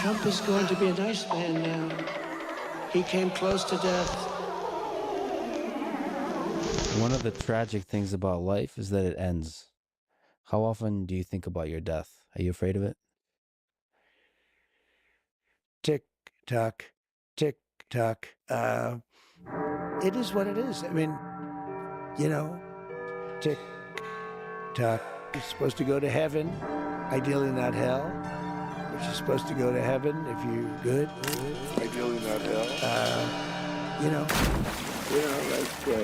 Trump is going to be a nice man now. He came close to death. One of the tragic things about life is that it ends. How often do you think about your death? Are you afraid of it? Tick tock, tick tock. It is what it is. I mean, you know, tick tock. You're supposed to go to heaven, ideally not hell. But you're supposed to go to heaven if you're good. Ideally not hell. You know,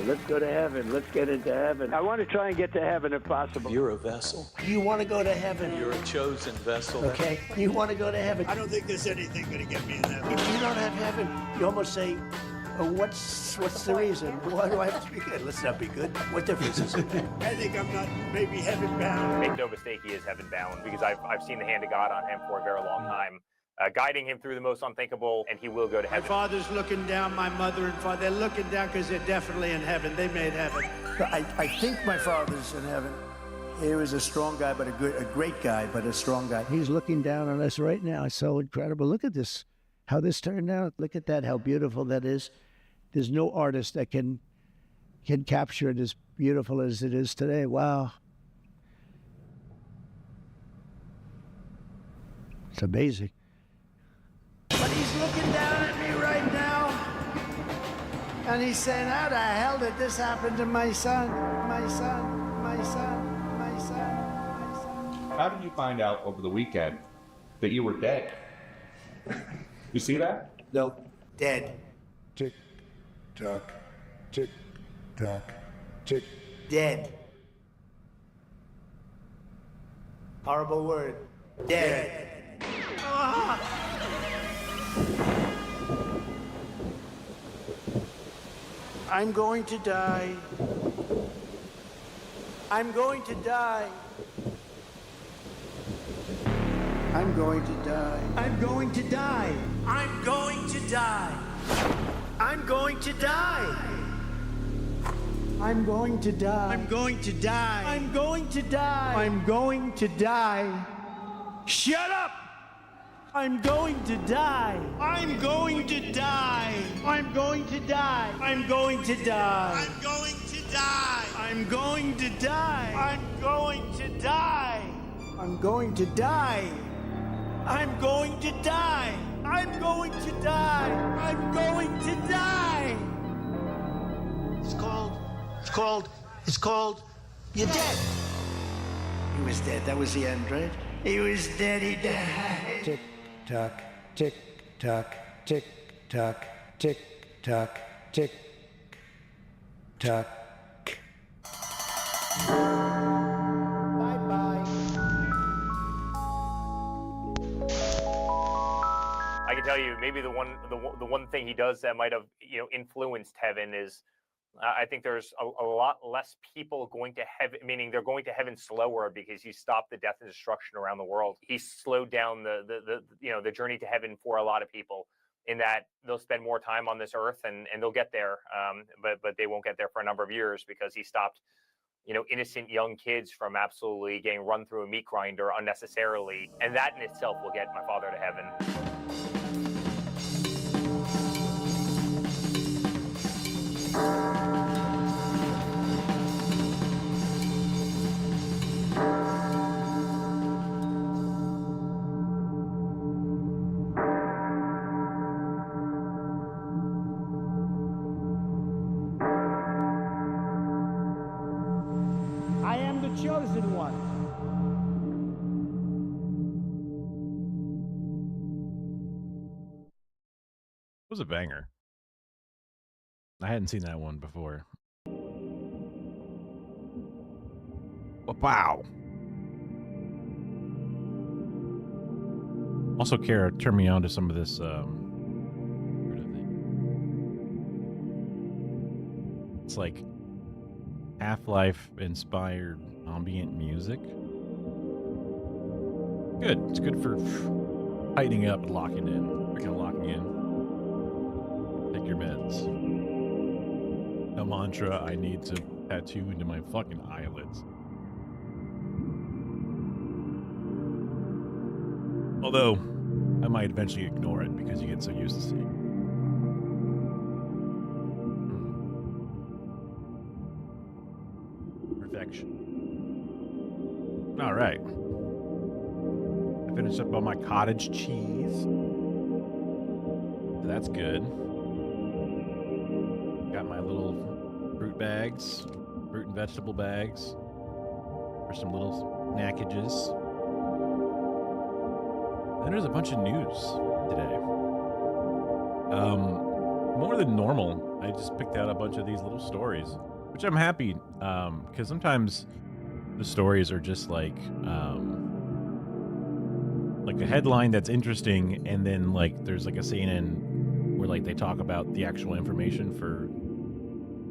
let's go to heaven. Let's get into heaven. I want to try and get to heaven if possible. You're a vessel. You want to go to heaven. You're a chosen vessel. Okay? You want to go to heaven. I don't think there's anything going to get me in heaven. If you don't have heaven, you almost say, what's the reason? Why do I have to be good? Let's not be good. What difference is it? I think I'm not maybe heaven bound. Make no mistake, he is heaven bound because I've seen the hand of God on him for a very long time, guiding him through the most unthinkable, and he will go to heaven. My father's looking down, my mother and father, they're looking down because they're definitely in heaven. They made heaven. I think my father's in heaven. He was a strong guy, but a great guy, but a strong guy. He's looking down on us right now. It's so incredible. Look at this, how this turned out. Look at that, how beautiful that is. There's no artist that can capture it as beautiful as it is today. Wow. It's amazing. But he's looking down at me right now, and he's saying, how the hell did this happen to my son, my son, my son, my son, my son? How did you find out over the weekend that you were dead? You see that? No, dead. Tick tock, tick tock, tick. Dead. Horrible word. Dead. I'm going to die. I'm going to die. I'm going to die. I'm going to die. I'm going to die. I'm going to die. I'm going to die. I'm going to die. I'm going to die. I'm going to die. Shut up! I'm going to die. I'm going to die. I'm going to die. I'm going to die. I'm going to die. I'm going to die. I'm going to die. I'm going to die. I'm going to die. I'm going to die. I'm going to die. It's called, you're dead. He was dead. That was the end, right? He was dead. He died. Tick tock, tick tock, tick tock, tick tock, tick tock. Bye-bye. I can tell you, maybe the one thing he does that might have influenced heaven is, I think there's a lot less people going to heaven, meaning they're going to heaven slower because he stopped the death and destruction around the world. He slowed down the journey to heaven for a lot of people, in that they'll spend more time on this earth and they'll get there, but they won't get there for a number of years because he stopped innocent young kids from absolutely getting run through a meat grinder unnecessarily, and that in itself will get my father to heaven. I am the chosen one. It was a banger. I hadn't seen that one before. Wow. Also, Kara, turn me on to some of this. It's like Half-Life inspired ambient music. Good. It's good for tightening up and locking in. Speaking of locking in, take your meds. The mantra I need to tattoo into my fucking eyelids. Although, I might eventually ignore it because you get so used to seeing it. Perfection. All right. I finished up on my cottage cheese. So that's good. Got my little fruit bags, fruit and vegetable bags for some little snackages. Then there's a bunch of news today. More than normal. I just picked out a bunch of these little stories, which I'm happy because sometimes the stories are just like a headline that's interesting, and then like there's like a CNN where like they talk about the actual information for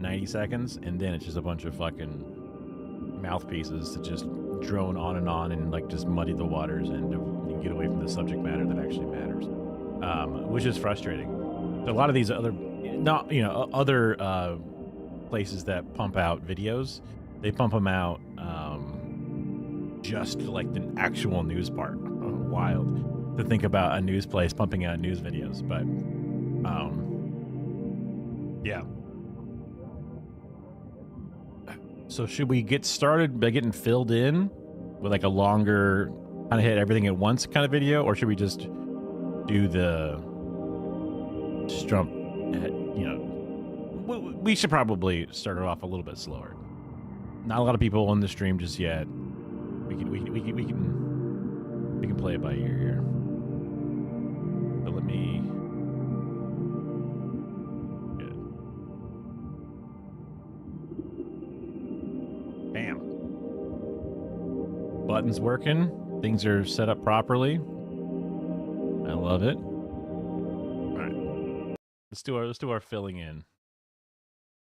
90 seconds, and then it's just a bunch of fucking mouthpieces to just drone on and like just muddy the waters and to get away from the subject matter that actually matters, which is frustrating. So a lot of these other places that pump out videos, they pump them out just like the actual news part. Wild to think about a news place pumping out news videos, but yeah. So should we get started by getting filled in with like a longer kind of hit everything at once kind of video, or should we just do the we should probably start it off a little bit slower. Not a lot of people on the stream just yet. We can play it by ear here. But let me get it. Bam. Buttons working. Things are set up properly. I love it. All right. Let's do our filling in.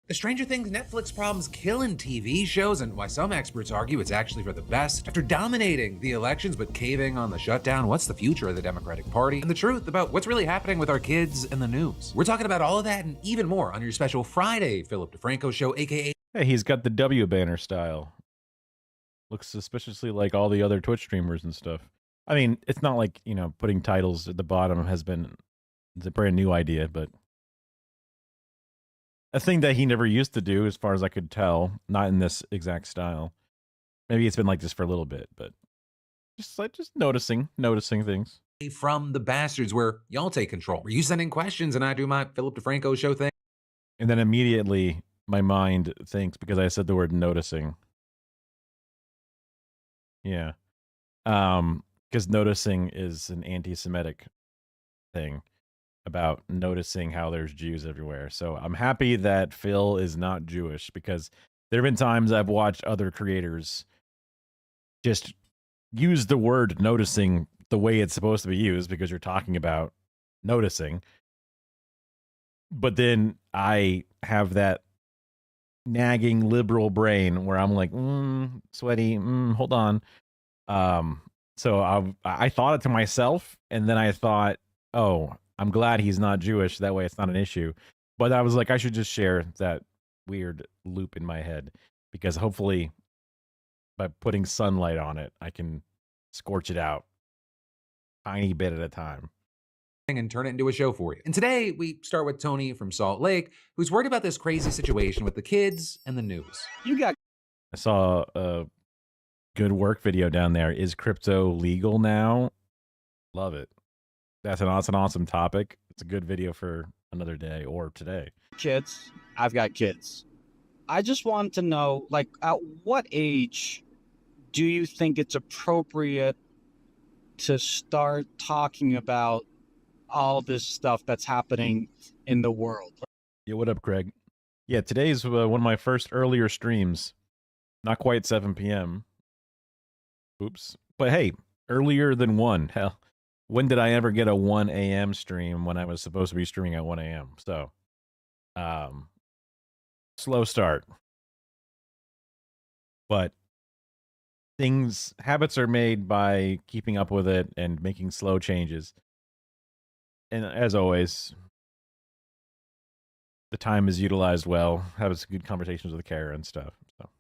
The Stranger Things Netflix problem's killing TV shows, and why some experts argue it's actually for the best. After dominating the elections but caving on the shutdown, what's the future of the Democratic Party? And the truth about what's really happening with our kids and the news. We're talking about all of that and even more on your special Friday Philip DeFranco show, aka... Hey, he's got the W banner style. Looks suspiciously like all the other Twitch streamers and stuff. I mean, it's not like, putting titles at the bottom it's a brand new idea, but... a thing that he never used to do, as far as I could tell, not in this exact style. Maybe it's been like this for a little bit, but just noticing things. From the Bastards, where y'all take control, where you send in questions and I do my Philip DeFranco show thing. And then immediately my mind thinks, because I said the word noticing. Yeah. Because noticing is an anti-Semitic thing. About noticing how there's Jews everywhere. So I'm happy that Phil is not Jewish, because there have been times I've watched other creators just use the word noticing the way it's supposed to be used, because you're talking about noticing. But then I have that nagging liberal brain where I'm like, sweaty, hold on. So I thought it to myself, and then I thought, oh, I'm glad he's not Jewish. That way it's not an issue. But I was like, I should just share that weird loop in my head, because hopefully by putting sunlight on it, I can scorch it out tiny bit at a time. And turn it into a show for you. And today we start with Tony from Salt Lake, who's worried about this crazy situation with the kids and the news. I saw a good work video down there. Is crypto legal now? Love it. That's an awesome topic. It's a good video for another day or today. Kids. I've got kids. I just want to know, like, at what age do you think it's appropriate to start talking about all this stuff that's happening in the world? Yeah, what up, Craig? Yeah, today's one of my first earlier streams. Not quite 7 p.m. Oops. But hey, earlier than 1. Hell. When did I ever get a 1 a.m. stream when I was supposed to be streaming at 1 a.m.? So, slow start. But habits are made by keeping up with it and making slow changes. And as always, the time is utilized well. Have good conversations with Kara and stuff. So.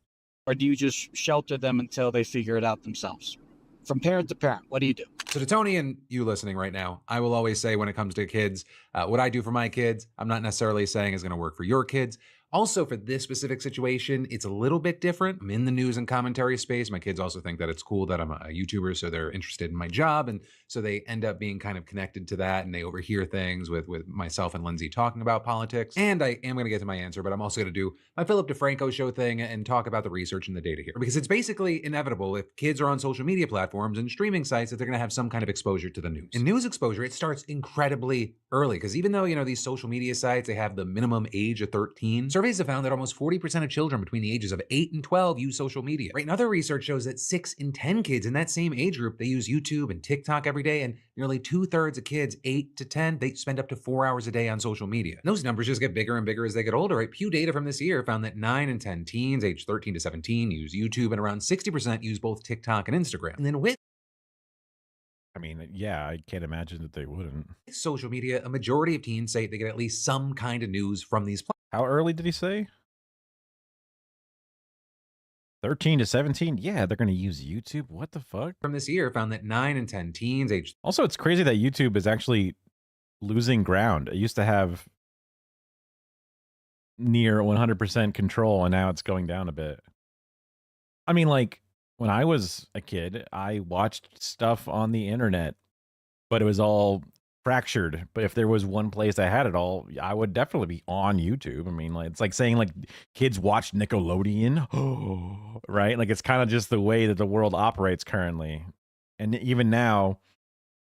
Or do you just shelter them until they figure it out themselves? From parent to parent, what do you do? So to Tony and you listening right now, I will always say when it comes to kids, what I do for my kids, I'm not necessarily saying is going to work for your kids. Also, for this specific situation, it's a little bit different. I'm in the news and commentary space. My kids also think that it's cool that I'm a YouTuber, so they're interested in my job. And so they end up being kind of connected to that, and they overhear things with myself and Lindsay talking about politics. And I am going to get to my answer, but I'm also going to do my Philip DeFranco show thing and talk about the research and the data here. Because it's basically inevitable if kids are on social media platforms and streaming sites that they're going to have some kind of exposure to the news. In news exposure, it starts incredibly early, because even though, these social media sites, they have the minimum age of 13, surveys have found that almost 40% of children between the ages of 8 and 12 use social media. Right? And other research shows that 6 in 10 kids in that same age group, they use YouTube and TikTok every day, and nearly 2/3 of kids 8 to 10, they spend up to 4 hours a day on social media. And those numbers just get bigger and bigger as they get older. Right? Pew data from this year found that 9 in 10 teens aged 13 to 17 use YouTube, and around 60% use both TikTok and Instagram. And then with I mean, yeah, I can't imagine that they wouldn't. social media, a majority of teens say they get at least some kind of news from these platforms. How early did he say? 13 to 17? Yeah, they're going to use YouTube. What the fuck? From this year found that 9 in 10 teens aged. Also, it's crazy that YouTube is actually losing ground. It used to have near 100% control, and now it's going down a bit. I mean, like, when I was a kid, I watched stuff on the internet, but it was all fractured. But if there was one place I had it all, I would definitely be on YouTube. I mean, like, it's like saying like kids watch Nickelodeon, right? Like, it's kind of just the way that the world operates currently. And even now,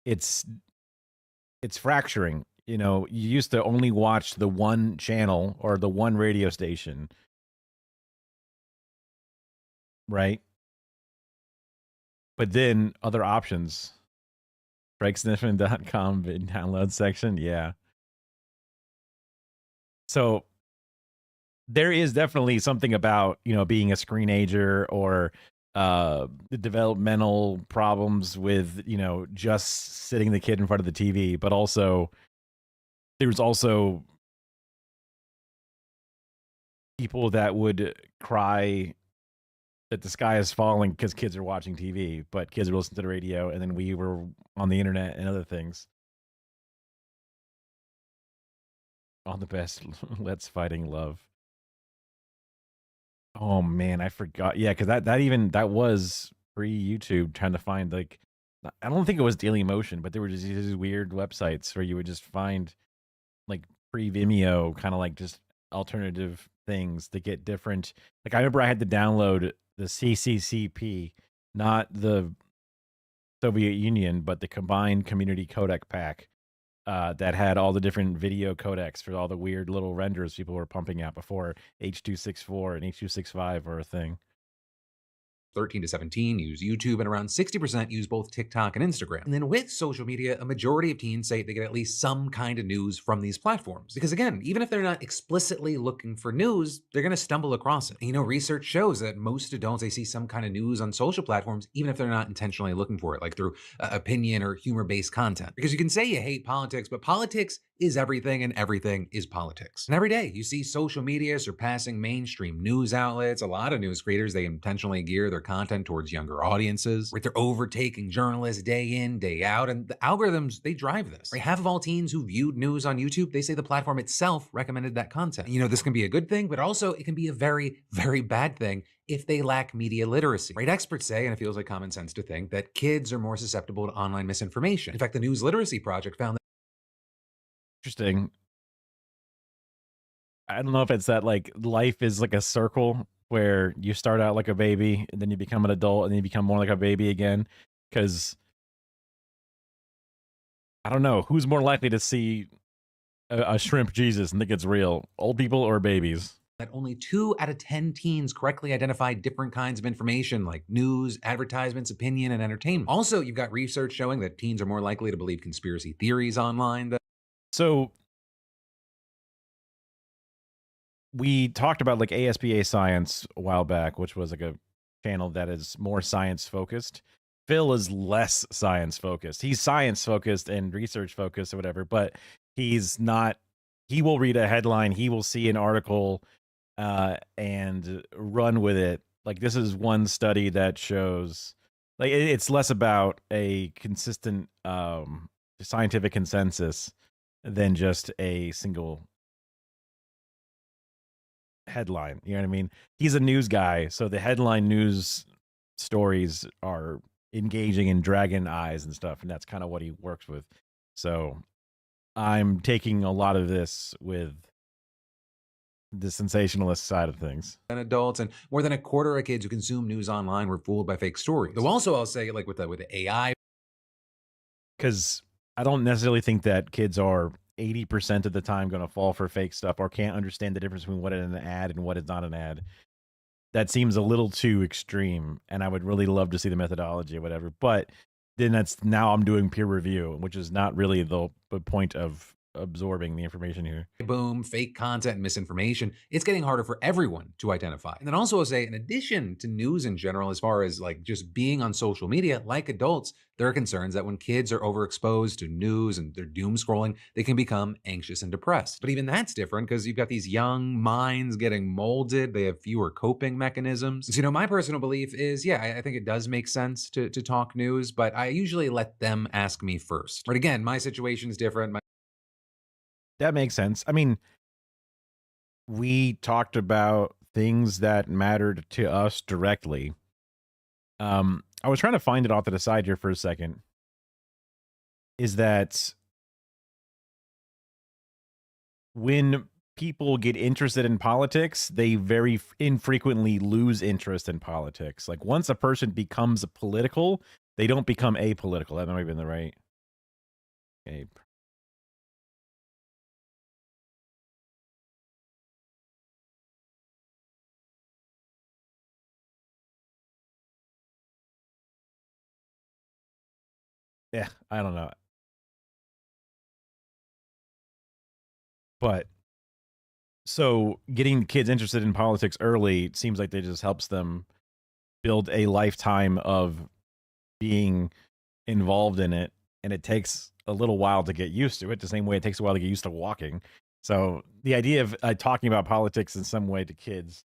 it's fracturing. You used to only watch the one channel or the one radio station, right? But then other options. CraigSniffin.com download section. Yeah. So there is definitely something about, being a screenager or the developmental problems with, just sitting the kid in front of the TV. But also, there's also people that would cry that the sky is falling because kids are watching TV, but kids are listening to the radio, and then we were on the internet and other things. All the best. Let's Fighting Love. Oh man, I forgot. Yeah, because that was pre-YouTube, trying to find, like, I don't think it was Daily Motion, but there were just these weird websites where you would just find like pre-Vimeo, kind of like just alternative things to get different. Like, I remember I had to download the CCCP, not the Soviet Union, but the Combined Community Codec Pack, that had all the different video codecs for all the weird little renders people were pumping out before H.264 and H.265 were a thing. 13 to 17 use YouTube, and around 60% use both TikTok and Instagram. And then with social media, a majority of teens say they get at least some kind of news from these platforms. Because again, even if they're not explicitly looking for news, they're going to stumble across it. And, research shows that most adults, they see some kind of news on social platforms, even if they're not intentionally looking for it, like through opinion or humor-based content. Because you can say you hate politics, but politics is everything, and everything is politics. And every day you see social media surpassing mainstream news outlets. A lot of news creators, they intentionally gear their content towards younger audiences, right? They're overtaking journalists day in, day out, and the algorithms, they drive this. Right? Half of all teens who viewed news on YouTube, they say the platform itself recommended that content. And, this can be a good thing, but also it can be a very, very bad thing if they lack media literacy. Right? Experts say, and it feels like common sense to think, that kids are more susceptible to online misinformation. In fact, the News Literacy Project found that. Interesting. I don't know if it's that, like, life is like a circle where you start out like a baby and then you become an adult and then you become more like a baby again. Because I don't know who's more likely to see a shrimp Jesus and think it's real, old people or babies. That only 2 out of 10 teens correctly identify different kinds of information like news, advertisements, opinion, and entertainment. Also, you've got research showing that teens are more likely to believe conspiracy theories online. So we talked about like ASPA Science a while back, which was like a channel that is more science focused. Phil is less science focused. He's science focused and research focused or whatever, but he's not. He will read a headline, he will see an article, and run with it. Like, this is one study that shows Like it's less about a consistent scientific consensus than just a single headline. You know what I mean? He's a news guy, so the headline news stories are engaging and dragging eyes and stuff, and that's kind of what he works with. So I'm taking a lot of this with the sensationalist side of things. And adults, and more than a quarter of kids who consume news online were fooled by fake stories. Though also, I'll say, like with the AI, Because I don't necessarily think that kids are 80% of the time going to fall for fake stuff or can't understand the difference between what is an ad and what is not an ad. That seems a little too extreme, and I would really love to see the methodology or whatever. But then now I'm doing peer review, which is not really the point of absorbing the information here. boom, fake content, and misinformation, it's getting harder for everyone to identify. And then also, I'll say, in addition to news in general, as far as like just being on social media, like adults, there are concerns that when kids are overexposed to news and they're doom scrolling, they can become anxious and depressed. But even that's different because you've got these young minds getting molded. They have fewer coping mechanisms. So, my personal belief is, yeah, I think it does make sense to talk news, but I usually let them ask me first. But again, my situation is different. That makes sense. I mean, we talked about things that mattered to us directly. I was trying to find it off to the side here for a second. Is that when people get interested in politics, they very infrequently lose interest in politics. Like once a person becomes political, they don't become apolitical. That might have been the right. Okay. Yeah, I don't know. But so getting kids interested in politics early seems like it just helps them build a lifetime of being involved in it. And it takes a little while to get used to it, the same way it takes a while to get used to walking. So the idea of talking about politics in some way to kids,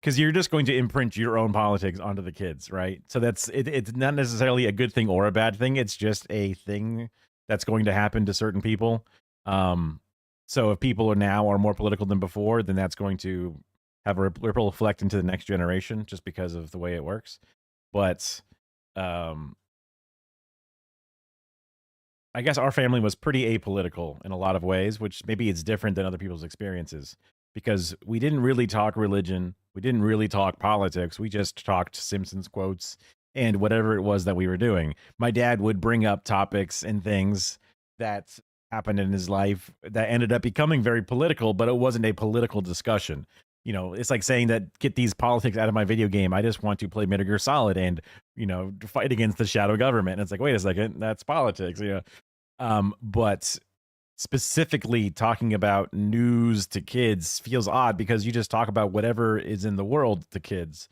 because you're just going to imprint your own politics onto the kids, right? So it's not necessarily a good thing or a bad thing. It's just a thing that's going to happen to certain people. So if people are more political than before, then that's going to have a ripple effect into the next generation just because of the way it works. But I guess our family was pretty apolitical in a lot of ways, which maybe it's different than other people's experiences because we didn't really talk religion. We didn't really talk politics. We just talked Simpsons quotes and whatever it was that we were doing. My dad would bring up topics and things that happened in his life that ended up becoming very political, but it wasn't a political discussion. It's like saying that get these politics out of my video game. I just want to play Metal Gear Solid and, fight against the shadow government. And it's like, wait a second, that's politics. But specifically talking about news to kids feels odd because you just talk about whatever is in the world to kids.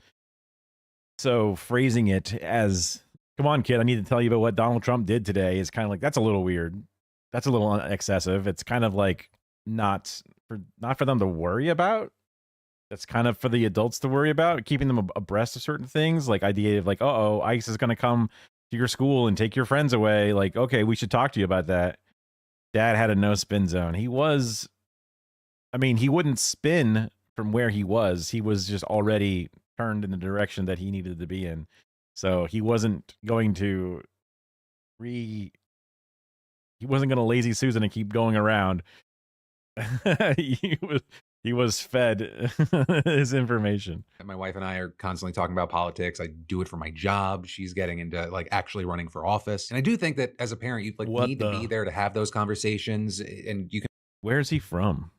So phrasing it as, come on, kid, I need to tell you about what Donald Trump did today is kind of like, that's a little weird. That's a little excessive. It's kind of like not for them to worry about. That's kind of for the adults to worry about, keeping them abreast of certain things, like idea of like, ICE is going to come to your school and take your friends away. Like, okay, we should talk to you about that. Dad had a no spin zone. He wouldn't spin from where he was. He was just already turned in the direction that he needed to be in. So he wasn't going to lazy Susan and keep going around. He was fed his information. My wife and I are constantly talking about politics. I do it for my job. She's getting into like actually running for office. And I do think that as a parent, you need to be there to have those conversations, and you can. Where is he from?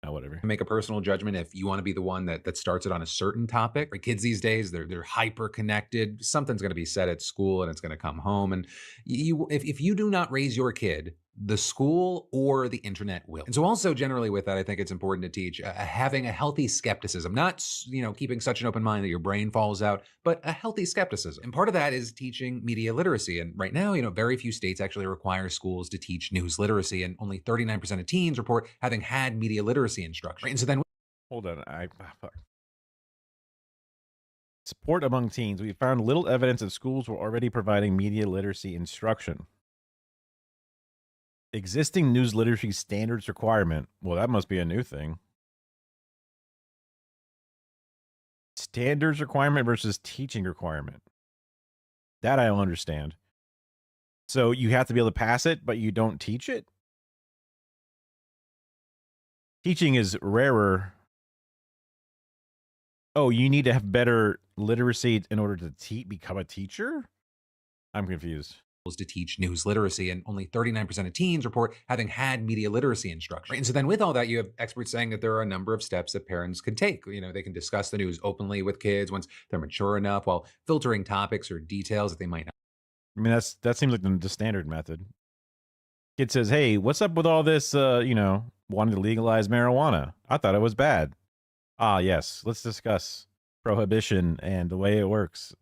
Whatever. Make a personal judgment if you want to be the one that starts it on a certain topic. For kids these days, they're hyper connected. Something's going to be said at school and it's going to come home. And if you do not raise your kid, the school or the internet will. And so also generally with that, I think it's important to teach having a healthy skepticism, not, keeping such an open mind that your brain falls out, but a healthy skepticism. And part of that is teaching media literacy. And right now, very few states actually require schools to teach news literacy, and only 39% of teens report having had media literacy instruction. And so then hold on, Support among teens. We found little evidence that schools were already providing media literacy instruction. Existing news literacy standards requirement. Well, that must be a new thing. Standards requirement versus teaching requirement. That I don't understand. So you have to be able to pass it, but you don't teach it? Teaching is rarer. Oh, you need to have better literacy in order to become a teacher? I'm confused. To teach news literacy, and only 39% of teens report having had media literacy instruction. And so then with all that, you have experts saying that there are a number of steps that parents could take. You know, they can discuss the news openly with kids once they're mature enough, while filtering topics or details that they might not. I mean, that seems like the standard method. Kid says, hey, what's up with all this, wanting to legalize marijuana? I thought it was bad. Ah, yes, let's discuss prohibition and the way it works.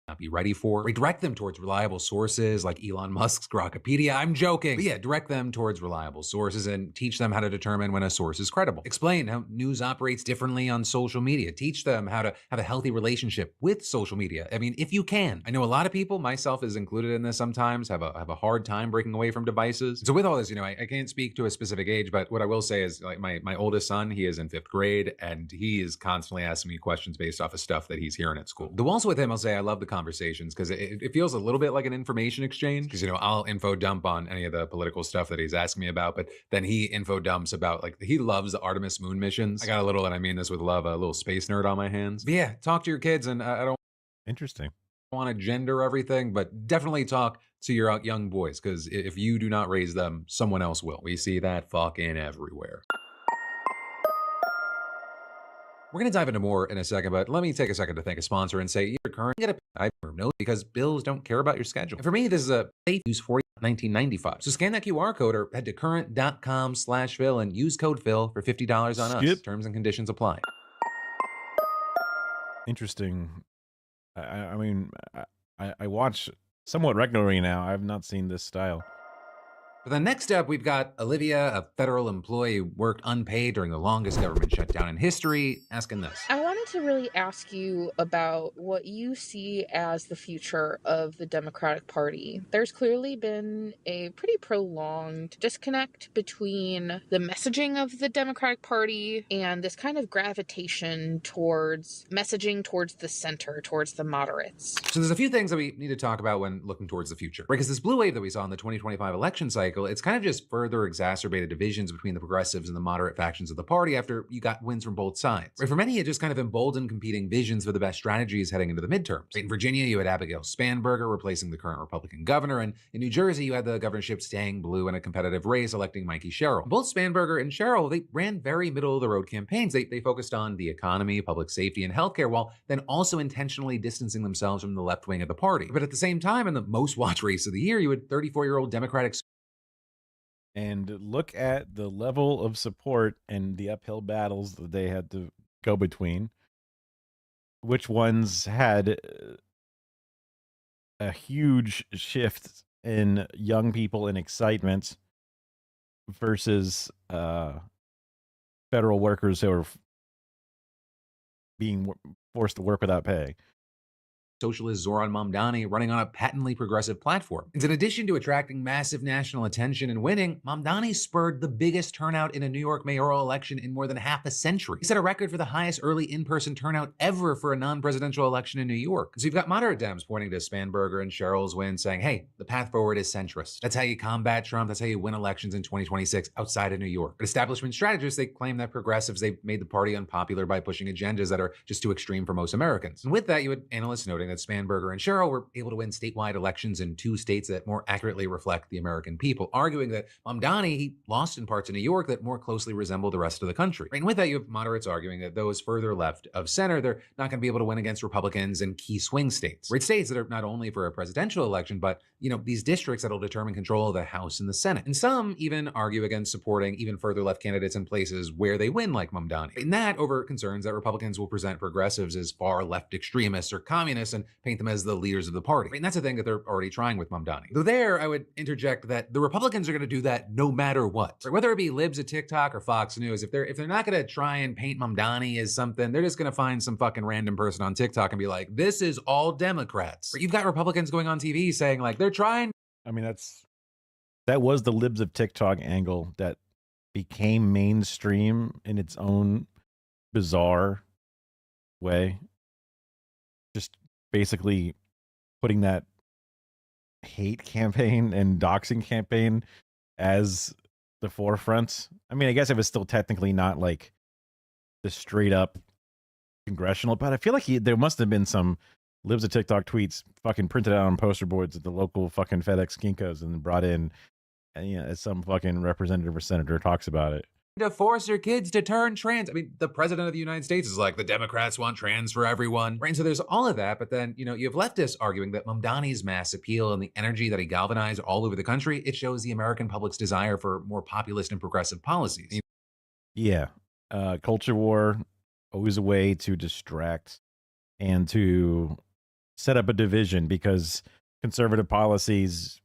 Not be ready for. Redirect them towards reliable sources like Elon Musk's Grokpedia. I'm joking. But yeah, direct them towards reliable sources and teach them how to determine when a source is credible. Explain how news operates differently on social media. Teach them how to have a healthy relationship with social media. I mean, if you can. I know a lot of people, myself is included in this sometimes, have a hard time breaking away from devices. So with all this, I can't speak to a specific age, but what I will say is like my oldest son, he is in 5th grade and he is constantly asking me questions based off of stuff that he's hearing at school. Though also with him, I'll say I love the conversations because it feels a little bit like an information exchange because, I'll info dump on any of the political stuff that he's asking me about, but then he info dumps about he loves the Artemis moon missions. I got a little, and I mean this with love, a little space nerd on my hands. But yeah, talk to your kids, and I don't Interesting. want to gender everything, but definitely talk to your young boys because if you do not raise them, someone else will. We see that fucking everywhere. We're going to dive into more in a second, but let me take a second to thank a sponsor and say your current get a note because bills don't care about your schedule. And for me, this is a safe use for $19.95. So scan that QR code or head to current.com/Phil and use code Phil for $50 on us. Terms and conditions apply. Interesting. I mean, I watch somewhat regularly now. I have not seen this style. For the next up, we've got Olivia, a federal employee who worked unpaid during the longest government shutdown in history, asking this. I wanted to really ask you about what you see as the future of the Democratic Party. There's clearly been a pretty prolonged disconnect between the messaging of the Democratic Party and this kind of gravitation towards messaging towards the center, towards the moderates. So there's a few things that we need to talk about when looking towards the future. Because this blue wave that we saw in the 2025 election cycle, it's kind of just further exacerbated divisions between the progressives and the moderate factions of the party after you got wins from both sides. Right, for many, it just kind of emboldened competing visions for the best strategies heading into the midterms. Right, in Virginia, you had Abigail Spanberger replacing the current Republican governor, and in New Jersey, you had the governorship staying blue in a competitive race, electing Mikey Sherrill. Both Spanberger and Sherrill, they ran very middle-of-the-road campaigns. They focused on the economy, public safety, and healthcare, while then also intentionally distancing themselves from the left wing of the party. But at the same time, in the most watched race of the year, you had 34-year-old Democratic. And look at the level of support and the uphill battles that they had to go between. Which ones had a huge shift in young people and excitement versus federal workers who are being forced to work without pay. Socialist Zoran Mamdani running on a patently progressive platform. And in addition to attracting massive national attention and winning, Mamdani spurred the biggest turnout in a New York mayoral election in more than half a century. He set a record for the highest early in-person turnout ever for a non-presidential election in New York. So you've got moderate Dems pointing to Spanberger and Sherrill's win, saying, hey, the path forward is centrist. That's how you combat Trump. That's how you win elections in 2026 outside of New York. But establishment strategists, they claim that progressives, they've made the party unpopular by pushing agendas that are just too extreme for most Americans. And with that, you had analysts noting that Spanberger and Sherrill were able to win statewide elections in 2 states that more accurately reflect the American people, arguing that Mamdani, he lost in parts of New York that more closely resemble the rest of the country. And with that, you have moderates arguing that those further left of center, they're not going to be able to win against Republicans in key swing states. Right, states that are not only for a presidential election, but, these districts that'll determine control of the House and the Senate. And some even argue against supporting even further left candidates in places where they win, like Mamdani. And that over concerns that Republicans will present progressives as far left extremists or communists, and paint them as the leaders of the party. And that's a thing that they're already trying with Mamdani. Though there, I would interject that the Republicans are going to do that no matter what. Whether it be libs at TikTok or Fox News, if they're not going to try and paint Mamdani as something, they're just going to find some fucking random person on TikTok and be like, this is all Democrats. You've got Republicans going on TV saying like they're trying. I mean, that was the libs of TikTok angle that became mainstream in its own bizarre way. Just basically putting that hate campaign and doxing campaign as the forefront. I mean, I guess it was still technically not like the straight up congressional, but I feel like there must have been some libs of TikTok tweets fucking printed out on poster boards at the local fucking FedEx Kinkos and brought in, and as some fucking representative or senator talks about it. To force your kids to turn trans. I mean, the president of the United States is like, the Democrats want trans for everyone. Right? And so there's all of that. But then, you have leftists arguing that Mamdani's mass appeal and the energy that he galvanized all over the country, it shows the American public's desire for more populist and progressive policies. Yeah. Culture war, always a way to distract and to set up a division because conservative policies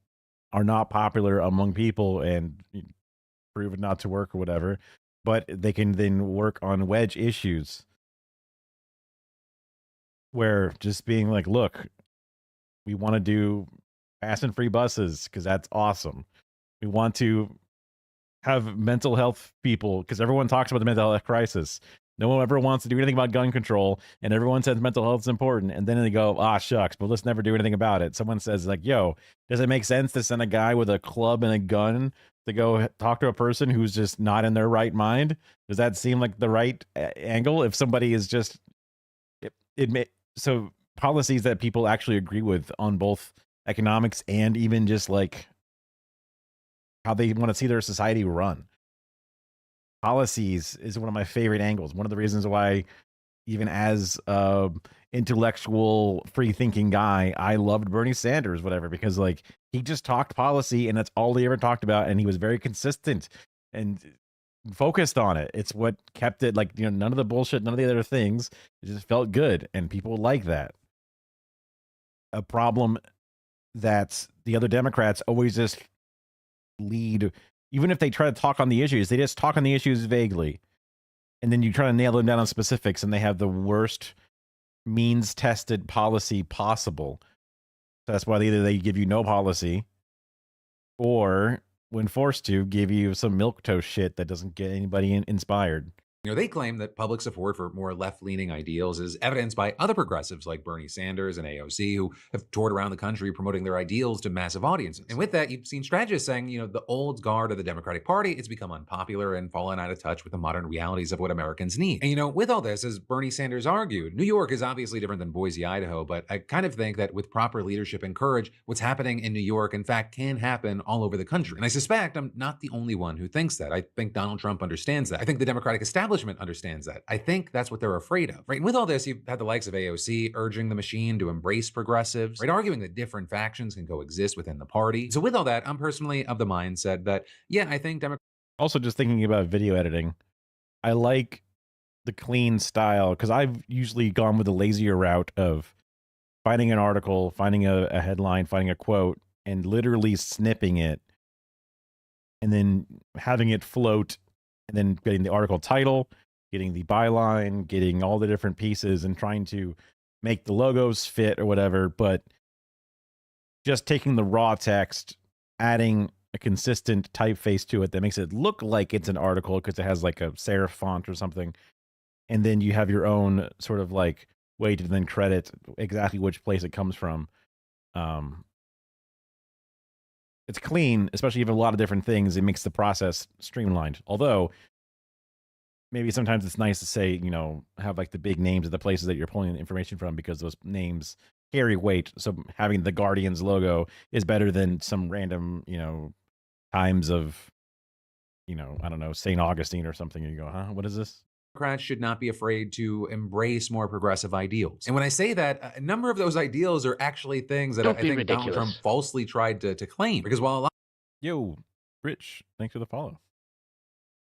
are not popular among people and proven not to work or whatever, but they can then work on wedge issues where just being like, look, we want to do fast and free buses because that's awesome. We want to have mental health people because everyone talks about the mental health crisis. No one ever wants to do anything about gun control, and everyone says mental health is important. And then they go, shucks, but let's never do anything about it. Someone says like, yo, does it make sense to send a guy with a club and a gun to go talk to a person who's just not in their right mind? Does that seem like the right angle? If somebody is just, so policies that people actually agree with on both economics and even just like how they want to see their society run. Policies is one of my favorite angles. One of the reasons why, even as intellectual, free-thinking guy, I loved Bernie Sanders, whatever, because like he just talked policy and that's all he ever talked about, and he was very consistent and focused on it. It's what kept it like, none of the bullshit, none of the other things. It just felt good, and people like that. A problem that the other Democrats always just lead. Even if they try to talk on the issues, they just talk on the issues vaguely. And then you try to nail them down on specifics, and they have the worst means-tested policy possible. So that's why either they give you no policy, or, when forced to, give you some milquetoast shit that doesn't get anybody inspired. They claim that public support for more left-leaning ideals is evidenced by other progressives like Bernie Sanders and AOC, who have toured around the country promoting their ideals to massive audiences. And with that, you've seen strategists saying, the old guard of the Democratic Party, it's become unpopular and fallen out of touch with the modern realities of what Americans need. And with all this, as Bernie Sanders argued, New York is obviously different than Boise, Idaho, but I kind of think that with proper leadership and courage, what's happening in New York, in fact, can happen all over the country. And I suspect I'm not the only one who thinks that. I think Donald Trump understands that. I think the Democratic establishment understands that. I think that's what they're afraid of, right? And with all this, you've had the likes of AOC urging the machine to embrace progressives, right? Arguing that different factions can coexist within the party. So with all that, I'm personally of the mindset that, yeah, I think Democrats. Also, just thinking about video editing, I like the clean style because I've usually gone with the lazier route of finding an article, finding a headline, finding a quote, and literally snipping it and then having it float, and then getting the article title, getting the byline, getting all the different pieces, and trying to make the logos fit or whatever. But just taking the raw text, adding a consistent typeface to it that makes it look like it's an article because it has like a serif font or something. And then you have your own sort of like way to then credit exactly which place it comes from. It's clean, especially if you have a lot of different things. It makes the process streamlined. Although maybe sometimes it's nice to say, have like the big names of the places that you're pulling the information from because those names carry weight. So having the Guardian's logo is better than some random, Times of, I don't know, St. Augustine or something. And you go, what is this? Democrats should not be afraid to embrace more progressive ideals. And when I say that, a number of those ideals are actually things that I think Donald Trump falsely tried to claim. Because while a lot... Yo, Rich, thanks for the follow.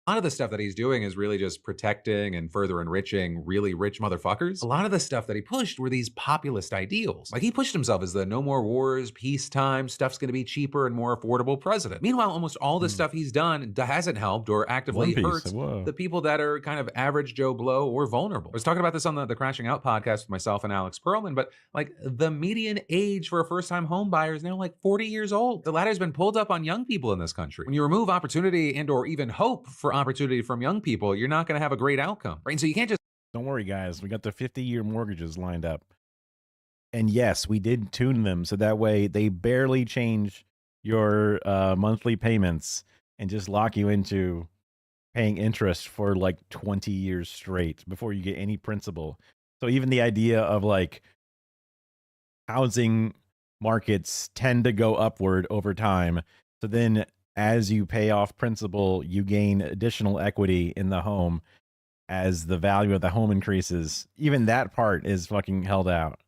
A lot of the stuff that he's doing is really just protecting and further enriching really rich motherfuckers. A lot of the stuff that he pushed were these populist ideals. Like he pushed himself as the no more wars, peacetime, stuff's gonna be cheaper and more affordable president. Meanwhile, almost all the stuff he's done hasn't helped or actively One Piece. hurts Whoa. the people that are kind of average Joe Blow or vulnerable. I was talking about this on the Crashing Out podcast with myself and Alex Perlman, but like the median age for a first-time home buyer is now like 40 years old. The ladder's been pulled up on young people in this country. When you remove opportunity and or even hope for opportunity from young people, you're not going to have a great outcome, right? And so you can't just Don't worry, guys. We got the 50-year mortgages lined up. And yes, we did tune them so that way they barely change your monthly payments and just lock you into paying interest for like 20 years straight before you get any principal. So even the idea of like housing markets tend to go upward over time. So then as you pay off principal, you gain additional equity in the home as the value of the home increases. Even that part is fucking held out.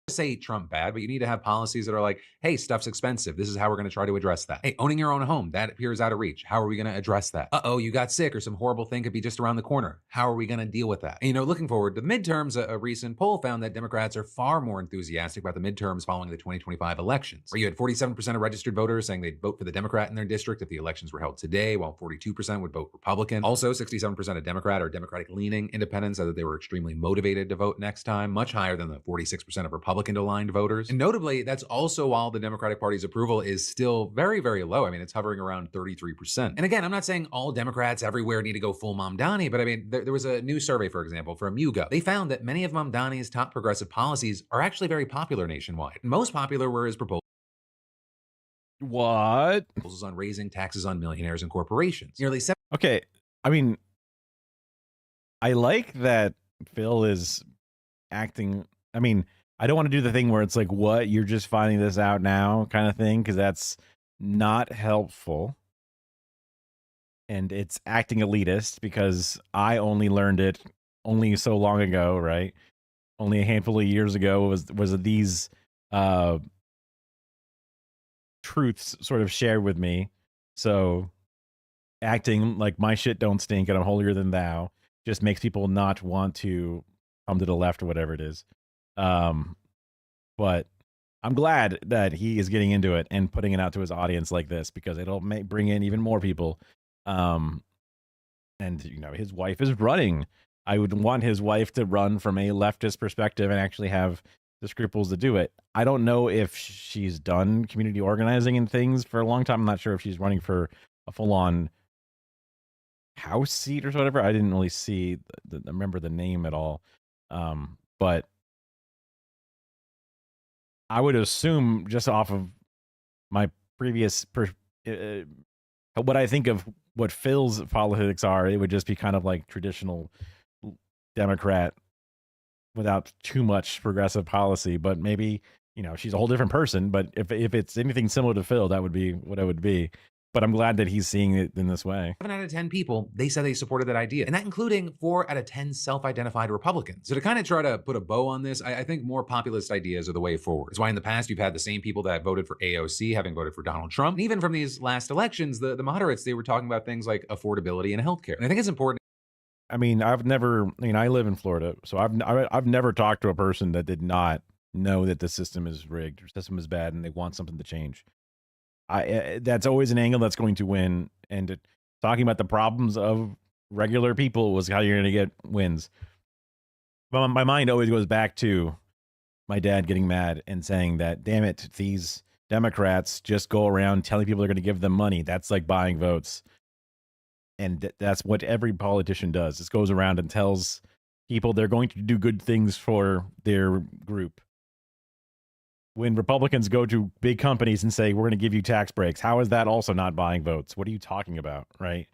say Trump bad, but you need to have policies that are like, hey, stuff's expensive. This is how we're going to try to address that. Hey, owning your own home, that appears out of reach. How are we going to address that? Uh-oh, you got sick or some horrible thing could be just around the corner. How are we going to deal with that? And, you know, looking forward to the midterms, a recent poll found that Democrats are far more enthusiastic about the midterms following the 2025 elections, where you had 47% of registered voters saying they'd vote for the Democrat in their district if the elections were held today, while 42% would vote Republican. Also, 67% of Democrat or Democratic-leaning independents said that they were extremely motivated to vote next time, much higher than the 46% of Republican-aligned voters. And notably, that's also while the Democratic Party's approval is still very, very low. I mean, it's hovering around 33%. And again, I'm not saying all Democrats everywhere need to go full Mamdani, but I mean, there was a new survey, for example, from YouGov. They found that many of Mamdani's top progressive policies are actually very popular nationwide. Most popular were his proposals. What? Proposals on raising taxes on millionaires and corporations. Nearly seven. Okay, I mean, I like that Phil is acting. I mean, I don't want to do the thing where it's like, what, you're just finding this out now kind of thing, because that's not helpful. And it's acting elitist because I only learned it only so long ago, right? Only a handful of years ago was these truths sort of shared with me. So acting like my shit don't stink and I'm holier than thou just makes people not want to come to the left or whatever it is. But I'm glad that he is getting into it and putting it out to his audience like this, because it'll bring in even more people. And you know, his wife is running. I would want his wife to run from a leftist perspective and actually have the scruples to do it. I don't know if she's done community organizing and things for a long time. I'm not sure if she's running for a full-on House seat or whatever. I didn't really see remember the name at all. But I would assume, just off of my previous what I think of what Phil's politics are, it would just be kind of like traditional Democrat without too much progressive policy. But maybe, you know, she's a whole different person. But if it's anything similar to Phil, that would be what it would be. But I'm glad that he's seeing it in this way. 7 out of 10 people, they said they supported that idea, and that including 4 out of 10 self-identified Republicans. So to kind of try to put a bow on this, I think more populist ideas are the way forward. It's why in the past you've had the same people that voted for AOC having voted for Donald Trump. And even from these last elections, the moderates, they were talking about things like affordability and healthcare. And I think it's important. I mean, I live in Florida, so I've never talked to a person that did not know that the system is rigged or system is bad and they want something to change. That's always an angle that's going to win, and talking about the problems of regular people was how you're going to get wins. But my mind always goes back to my dad getting mad and saying that, damn it, these Democrats just go around telling people they're going to give them money. That's like buying votes. And that's what every politician does. It goes around and tells people they're going to do good things for their group. When Republicans go to big companies and say, we're going to give you tax breaks, how is that also not buying votes? What are you talking about, right?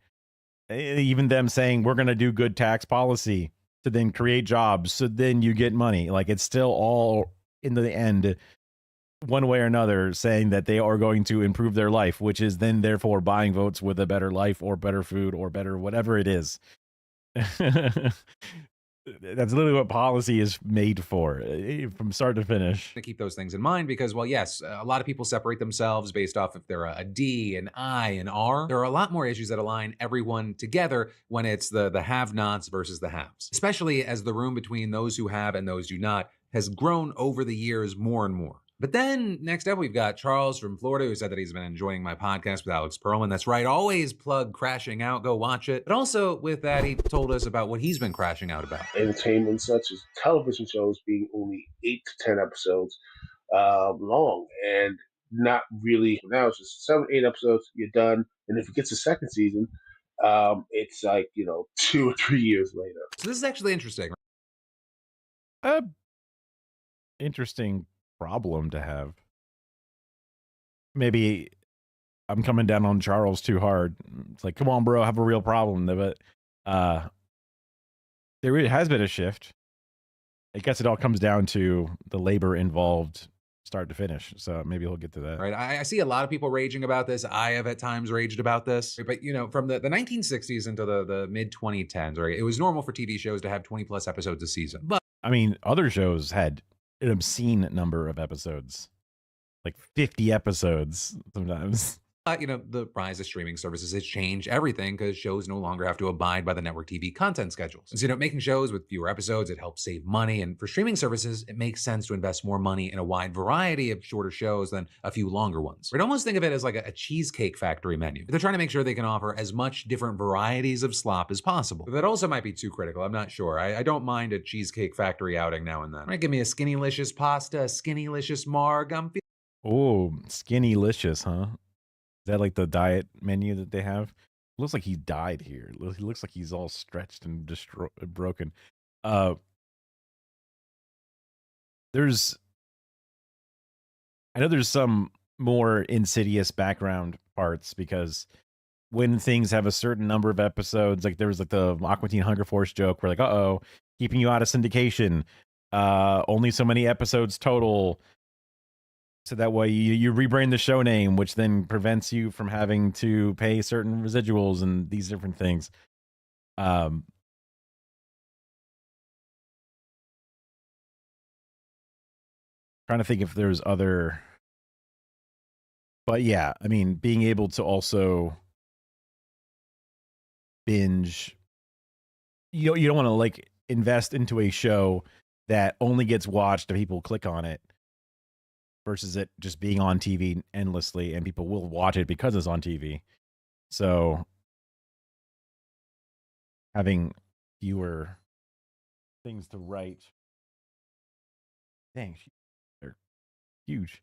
Even them saying, we're going to do good tax policy to then create jobs, so then you get money. Like, it's still all, in the end, one way or another, saying that they are going to improve their life, which is then therefore buying votes with a better life or better food or better whatever it is. That's literally what policy is made for, from start to finish. To keep those things in mind because, well, yes, a lot of people separate themselves based off if they're a D, an I, an R. There are a lot more issues that align everyone together when it's the have-nots versus the haves, especially as the room between those who have and those who not has grown over the years more and more. But then next up, we've got Charles from Florida who said that he's been enjoying my podcast with Alex Perlman. That's right, always plug Crashing Out, go watch it. But also with that, he told us about what he's been crashing out about. Entertainment such as television shows being only 8 to 10 episodes long and not really. Now it's just 7, 8 episodes, you're done. And if it gets a second season, it's like, 2 or 3 years later. So this is actually interesting. Interesting problem to have. Maybe I'm coming down on Charles too hard. It's like, come on, bro, I have a real problem. But there has been a shift. I guess it all comes down to the labor involved start to finish. So maybe we'll get to that. Right. I see a lot of people raging about this. I have at times raged about this. But, from the 1960s into the mid 2010s, right, it was normal for TV shows to have 20 plus episodes a season. But I mean, other shows had an obscene number of episodes, like 50 episodes sometimes. The rise of streaming services has changed everything because shows no longer have to abide by the network TV content schedules. And so, making shows with fewer episodes, it helps save money. And for streaming services, it makes sense to invest more money in a wide variety of shorter shows than a few longer ones. We'd almost think of it as like a cheesecake factory menu. They're trying to make sure they can offer as much different varieties of slop as possible. But that also might be too critical. I'm not sure. I don't mind a cheesecake factory outing now and then. Right, give me a Skinnylicious pasta, a Skinnylicious marg. Oh, Skinnylicious, huh? Is that like the diet menu that they have? Looks like he died here. He looks like he's all stretched and broken. There's, I know there's some more insidious background parts because when things have a certain number of episodes, like there was like the Aqua Teen Hunger Force joke where like, uh-oh, keeping you out of syndication. Only so many episodes total. So that way you rebrand the show name, which then prevents you from having to pay certain residuals and these different things. Trying to think if there's other, but yeah, I mean, being able to also binge, you don't want to like invest into a show that only gets watched if people click on it, versus it just being on TV endlessly and people will watch it because it's on TV. So having fewer things to write. Dang, they're huge.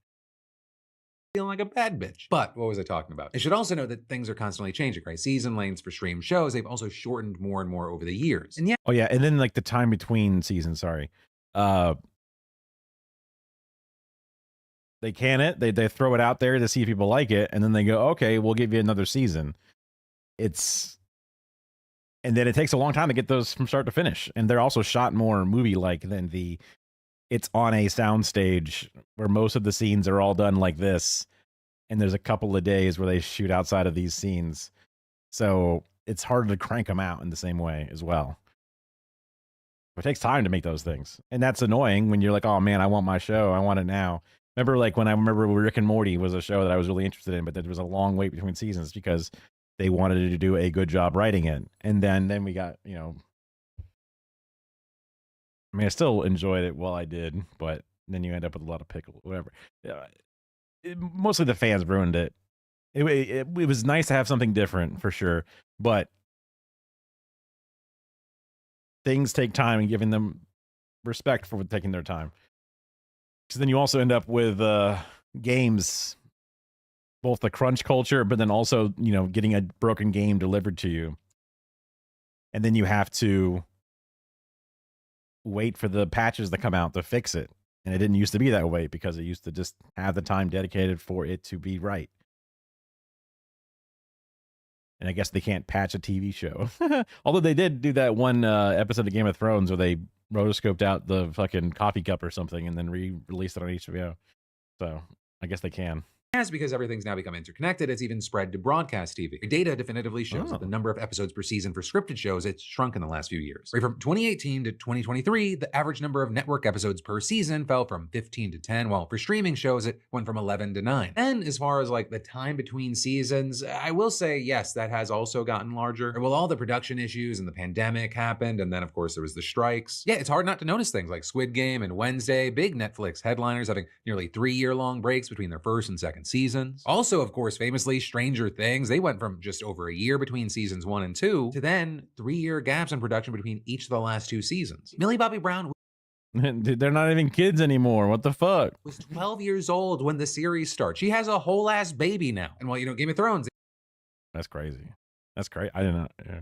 Feeling like a bad bitch. But what was I talking about? I should also know that things are constantly changing, right? Season lengths for stream shows, they've also shortened more and more over the years. And yeah. Oh yeah, and then like the time between seasons, sorry. They can it, they throw it out there to see if people like it, and then they go, okay, we'll give you another season. And then it takes a long time to get those from start to finish. And they're also shot more movie-like than it's on a soundstage where most of the scenes are all done like this. And there's a couple of days where they shoot outside of these scenes. So it's harder to crank them out in the same way as well. It takes time to make those things. And that's annoying when you're like, oh man, I want my show. I want it now. Remember when Rick and Morty was a show that I was really interested in, but there was a long wait between seasons because they wanted to do a good job writing it. And then we got, I mean, I still enjoyed it while I did, but then you end up with a lot of pickle, whatever. Mostly the fans ruined it. It was nice to have something different for sure, but things take time and giving them respect for taking their time. Because then you also end up with games, both the crunch culture, but then also, getting a broken game delivered to you. And then you have to wait for the patches to come out to fix it. And it didn't used to be that way because it used to just have the time dedicated for it to be right. And I guess they can't patch a TV show. Although they did do that one episode of Game of Thrones where they rotoscoped out the fucking coffee cup or something and then re-released it on HBO. So I guess they can. Yes, because everything's now become interconnected, it's even spread to broadcast TV. Data definitively shows that the number of episodes per season for scripted shows, it's shrunk in the last few years. Right from 2018 to 2023, the average number of network episodes per season fell from 15 to 10, while for streaming shows, it went from 11 to 9. And as far as like the time between seasons, I will say, yes, that has also gotten larger. Well, all the production issues and the pandemic happened, and then of course there was the strikes. Yeah, it's hard not to notice things like Squid Game and Wednesday, big Netflix headliners having nearly 3-year-long breaks between their first and second seasons. Also, of course, famously, Stranger Things, they went from just over a year between seasons 1 and 2 to then 3-year gaps in production between each of the last 2 seasons. Millie Bobby Brown Dude, they're not even kids anymore. What the fuck? was 12 years old when the series started. She has a whole ass baby now. And while, Game of Thrones, That's crazy. That's great. I didn't know. Yeah.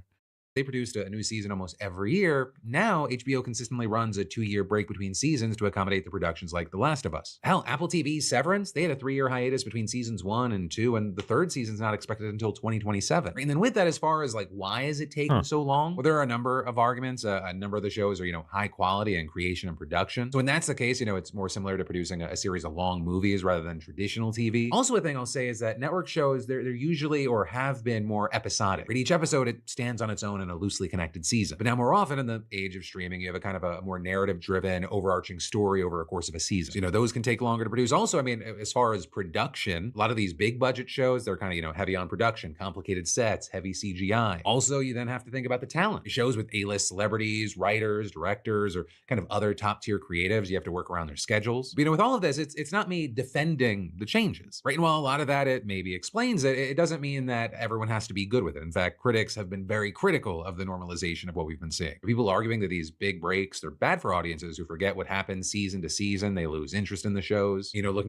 they produced a new season almost every year. Now, HBO consistently runs a 2-year break between seasons to accommodate the productions like The Last of Us. Hell, Apple TV's Severance, they had a 3-year hiatus between seasons 1 and 2, and the third season's not expected until 2027. And then with that, as far as like, why is it taking so long? Well, there are a number of arguments. A number of the shows are, high quality in creation and production. So when that's the case, it's more similar to producing a series of long movies rather than traditional TV. Also, a thing I'll say is that network shows, they're usually or have been more episodic. Each episode, it stands on its own in a loosely connected season. But now more often in the age of streaming, you have a kind of a more narrative-driven, overarching story over a course of a season. So, those can take longer to produce. Also, as far as production, a lot of these big budget shows, they're kind of, heavy on production, complicated sets, heavy CGI. Also, you then have to think about the talent. Shows with A-list celebrities, writers, directors, or kind of other top-tier creatives, you have to work around their schedules. But, with all of this, it's not me defending the changes, right? And while a lot of that, it maybe explains it, it doesn't mean that everyone has to be good with it. In fact, critics have been very critical of the normalization of what we've been seeing. People arguing that these big breaks, they're bad for audiences who forget what happens season to season. They lose interest in the shows. Looking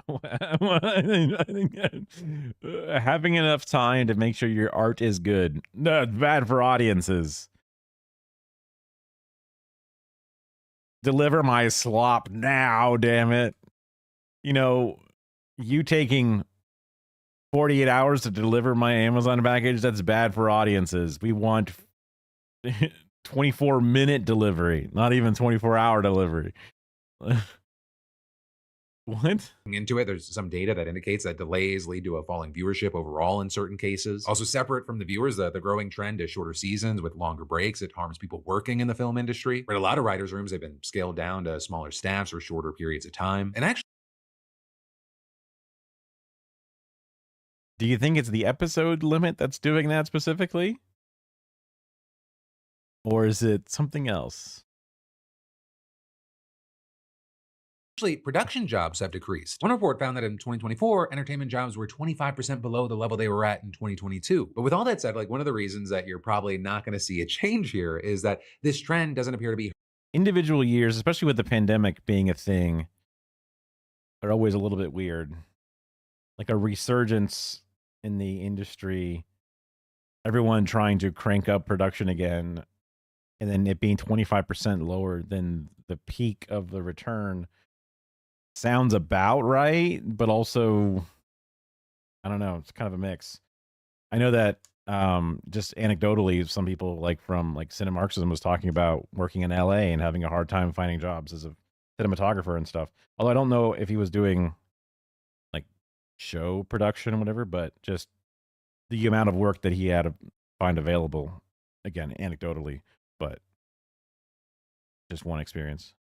I think having enough time to make sure your art is good. No, it's bad for audiences. Deliver my slop now, damn it. You taking 48 hours to deliver my Amazon package, that's bad for audiences. We want 24-minute delivery, not even 24-hour delivery. What? Into it, there's some data that indicates that delays lead to a falling viewership overall in certain cases. Also, separate from the viewers, the growing trend is shorter seasons with longer breaks. It harms people working in the film industry. Right, a lot of writers' rooms have been scaled down to smaller staffs or shorter periods of time. And actually, do you think it's the episode limit that's doing that specifically? Or is it something else? production jobs have decreased. One report found that in 2024, entertainment jobs were 25% below the level they were at in 2022. But with all that said, one of the reasons that you're probably not going to see a change here is that this trend doesn't appear to be individual years, especially with the pandemic being a thing, are always a little bit weird. Like a resurgence in the industry, everyone trying to crank up production again, and then it being 25% lower than the peak of the return sounds about right, but also, I don't know, it's kind of a mix. I know that just anecdotally, some people from Cinemarxism was talking about working in LA and having a hard time finding jobs as a cinematographer and stuff. Although I don't know if he was doing show production and whatever, but just the amount of work that he had to find available, again, anecdotally, but just one experience.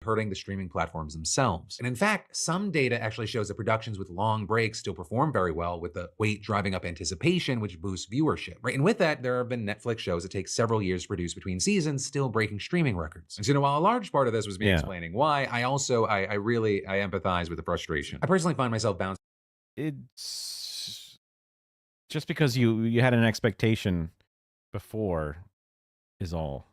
Hurting the streaming platforms themselves. And in fact, some data actually shows that productions with long breaks still perform very well, with the wait driving up anticipation, which boosts viewership. Right, and with that, there have been Netflix shows that take several years to produce between seasons, still breaking streaming records. And so, while a large part of this was me explaining why, I also, I really empathize with the frustration. I personally find myself bouncing. It's just because you had an expectation before is all.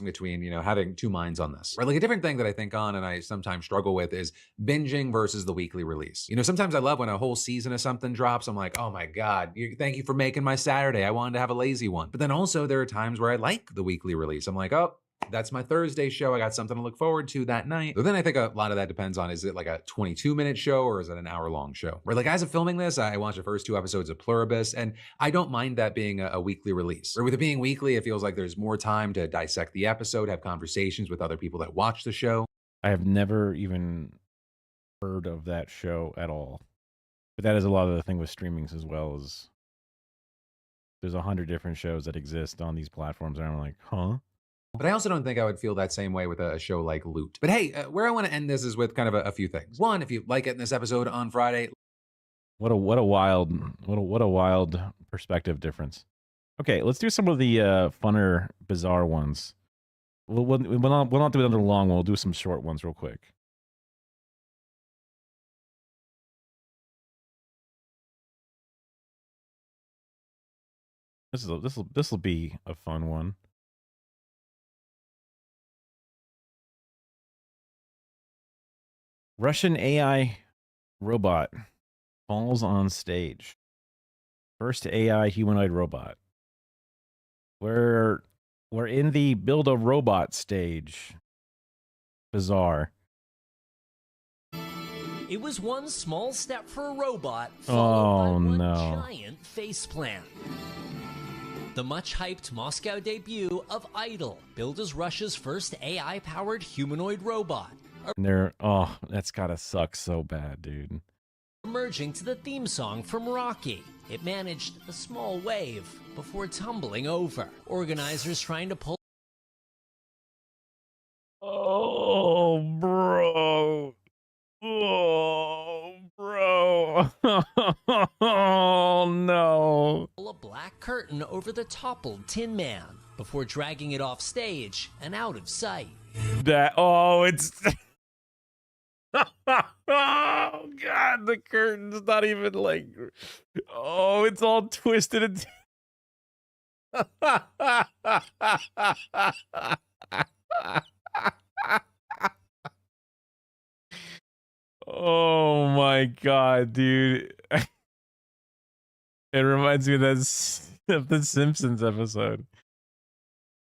Between having two minds on this, right? A different thing that I think on and I sometimes struggle with is binging versus the weekly release. Sometimes I love when a whole season of something drops. I'm like, oh my god, thank you for making my Saturday. I wanted to have a lazy one. But then also there are times where I like the weekly release. I'm like, oh, that's my Thursday show. I got something to look forward to that night. But then I think a lot of that depends on, is it a 22-minute show or is it an hour-long show? Where as of filming this, I watched the first 2 episodes of Pluribus, and I don't mind that being a weekly release. Or with it being weekly, it feels like there's more time to dissect the episode, have conversations with other people that watch the show. I have never even heard of that show at all. But that is a lot of the thing with streamings as well. Is there's 100 different shows that exist on these platforms, and I'm like, huh? But I also don't think I would feel that same way with a show like Loot. But hey, where I want to end this is with kind of a few things. One, if you like it in this episode on Friday, What a wild perspective difference. Okay, let's do some of the funner, bizarre ones. We'll not do another long one. We'll do some short ones real quick. This will be a fun one. Russian AI robot falls on stage. First AI humanoid robot. We're in the build a robot stage. Bizarre. It was one small step for a robot, followed by one giant faceplant. The much-hyped Moscow debut of Idol, billed as Russia's first AI-powered humanoid robot. And that's gotta suck so bad, dude. Emerging to the theme song from Rocky. It managed a small wave before tumbling over. Organizers trying to pull... Oh, bro. Oh, bro. Oh, no. A black curtain over the toppled Tin Man before dragging it off stage and out of sight. It's... Oh, God, the curtain's not even like... Oh, it's all twisted. Oh my God, dude. It reminds me of the Simpsons episode.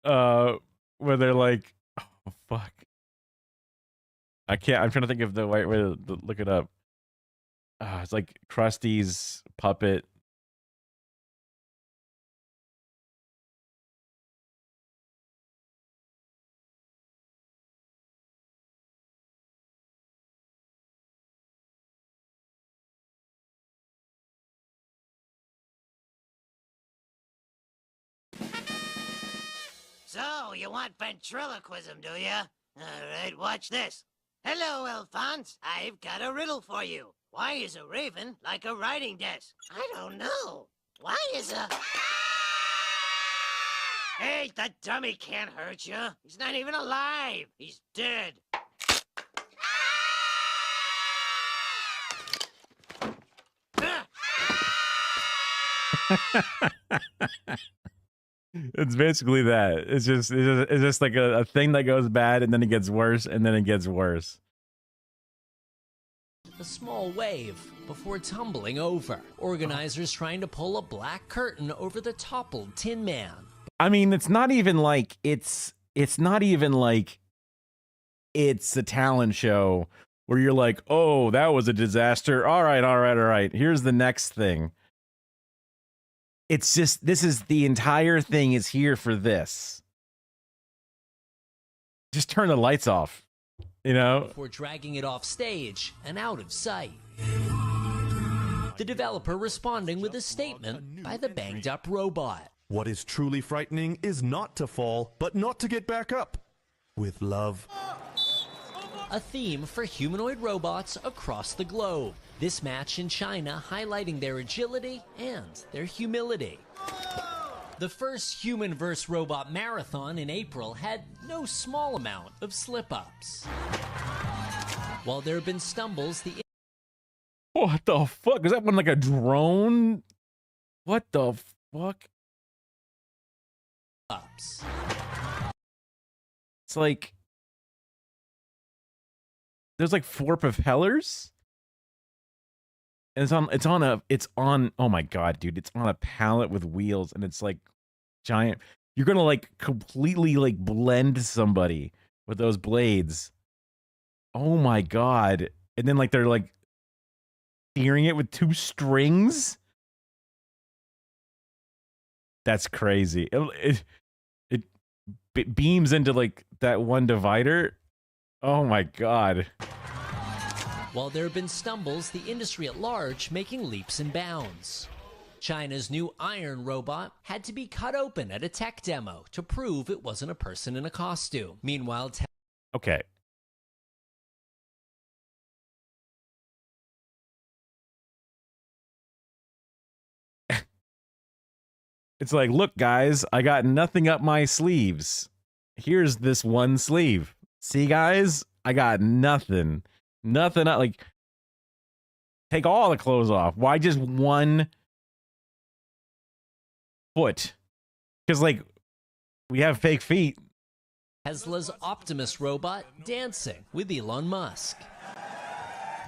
Where they're like, oh fuck. I'm trying to think of the right way to look it up. It's like Krusty's puppet. So, you want ventriloquism, do you? All right, watch this. Hello, Alphonse. I've got a riddle for you. Why is a raven like a writing desk? I don't know. Why is a... Hey, the dummy can't hurt you. He's not even alive. He's dead. It's basically that. It's just like a thing that goes bad and then it gets worse and then it gets worse. A small wave before tumbling over. Organizers trying to pull a black curtain over the toppled Tin Man. I mean, it's not even like it's a talent show where you're like, oh, that was a disaster. All right. Here's the next thing. It's just, this is the entire thing is here for this. Just turn the lights off, you know? Before dragging it off stage and out of sight. The developer responding with a statement by the banged up robot. What is truly frightening is not to fall, but not to get back up. With love. A theme for humanoid robots across the globe. This match in China highlighting their agility and their humility. The first human vs. robot marathon in April had no small amount of slip-ups. While there have been stumbles, the... What the fuck? Is that one like a drone? What the fuck? It's like... There's like 4 propellers? And it's on, oh my God, dude, it's on a pallet with wheels and it's like giant. You're gonna like completely like blend somebody with those blades. Oh my God. And then like they're like steering it with 2 strings. That's crazy. It beams into like that one divider. Oh my God. While there have been stumbles, the industry at large making leaps and bounds. China's new iron robot had to be cut open at a tech demo to prove it wasn't a person in a costume. Meanwhile, Okay. It's like, look, guys, I got nothing up my sleeves. Here's this one sleeve. See, guys, I got nothing. Nothing. Like, take all the clothes off. Why just one foot? Because, like, we have fake feet. Tesla's Optimus robot dancing with Elon Musk,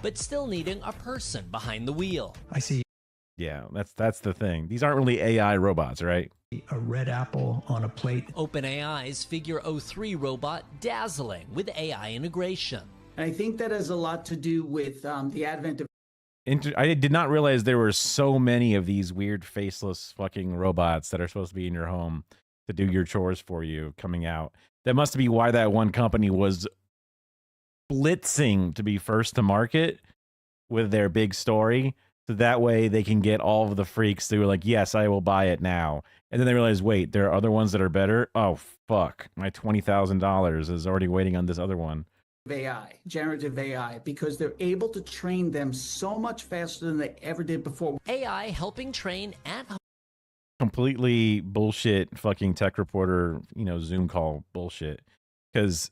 but still needing a person behind the wheel. I see Yeah, that's the thing. These aren't really AI robots, right? a red apple on a plate. OpenAI's Figure 03 robot dazzling with AI integration. I think that has a lot to do with the advent of. I did not realize there were so many of these weird faceless fucking robots that are supposed to be in your home to do your chores for you coming out. That must be why that one company was blitzing to be first to market with their big story. So that way they can get all of the freaks who are like, yes, I will buy it now. And then they realize, wait, there are other ones that are better? Oh, fuck. My $20,000 is already waiting on this other one. AI, generative AI, because they're able to train them so much faster than they ever did before. AI helping train at home. Completely bullshit fucking tech reporter, Zoom call bullshit. Because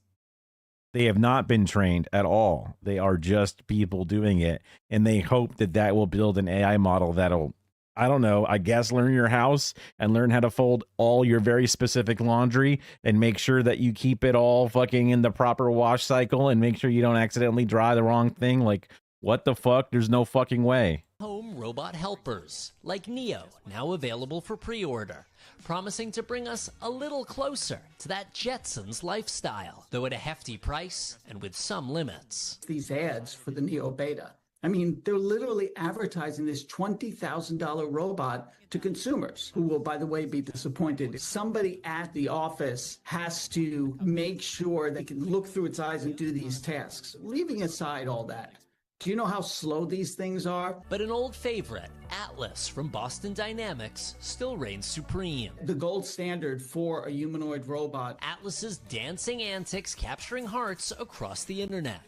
they have not been trained at all. They are just people doing it. And they hope that that will build an AI model that'll, I don't know, I guess learn your house and learn how to fold all your very specific laundry and make sure that you keep it all fucking in the proper wash cycle and make sure you don't accidentally dry the wrong thing. Like, what the fuck? There's no fucking way. Home robot helpers like Neo, now available for pre-order, promising to bring us a little closer to that Jetsons lifestyle, though at a hefty price and with some limits. These ads for the Neo Beta. I mean, they're literally advertising this $20,000 robot to consumers who will, by the way, be disappointed. Somebody at the office has to make sure they can look through its eyes and do these tasks. Leaving aside all that, do you know how slow these things are? But an old favorite, Atlas from Boston Dynamics, still reigns supreme. The gold standard for a humanoid robot. Atlas's dancing antics capturing hearts across the internet,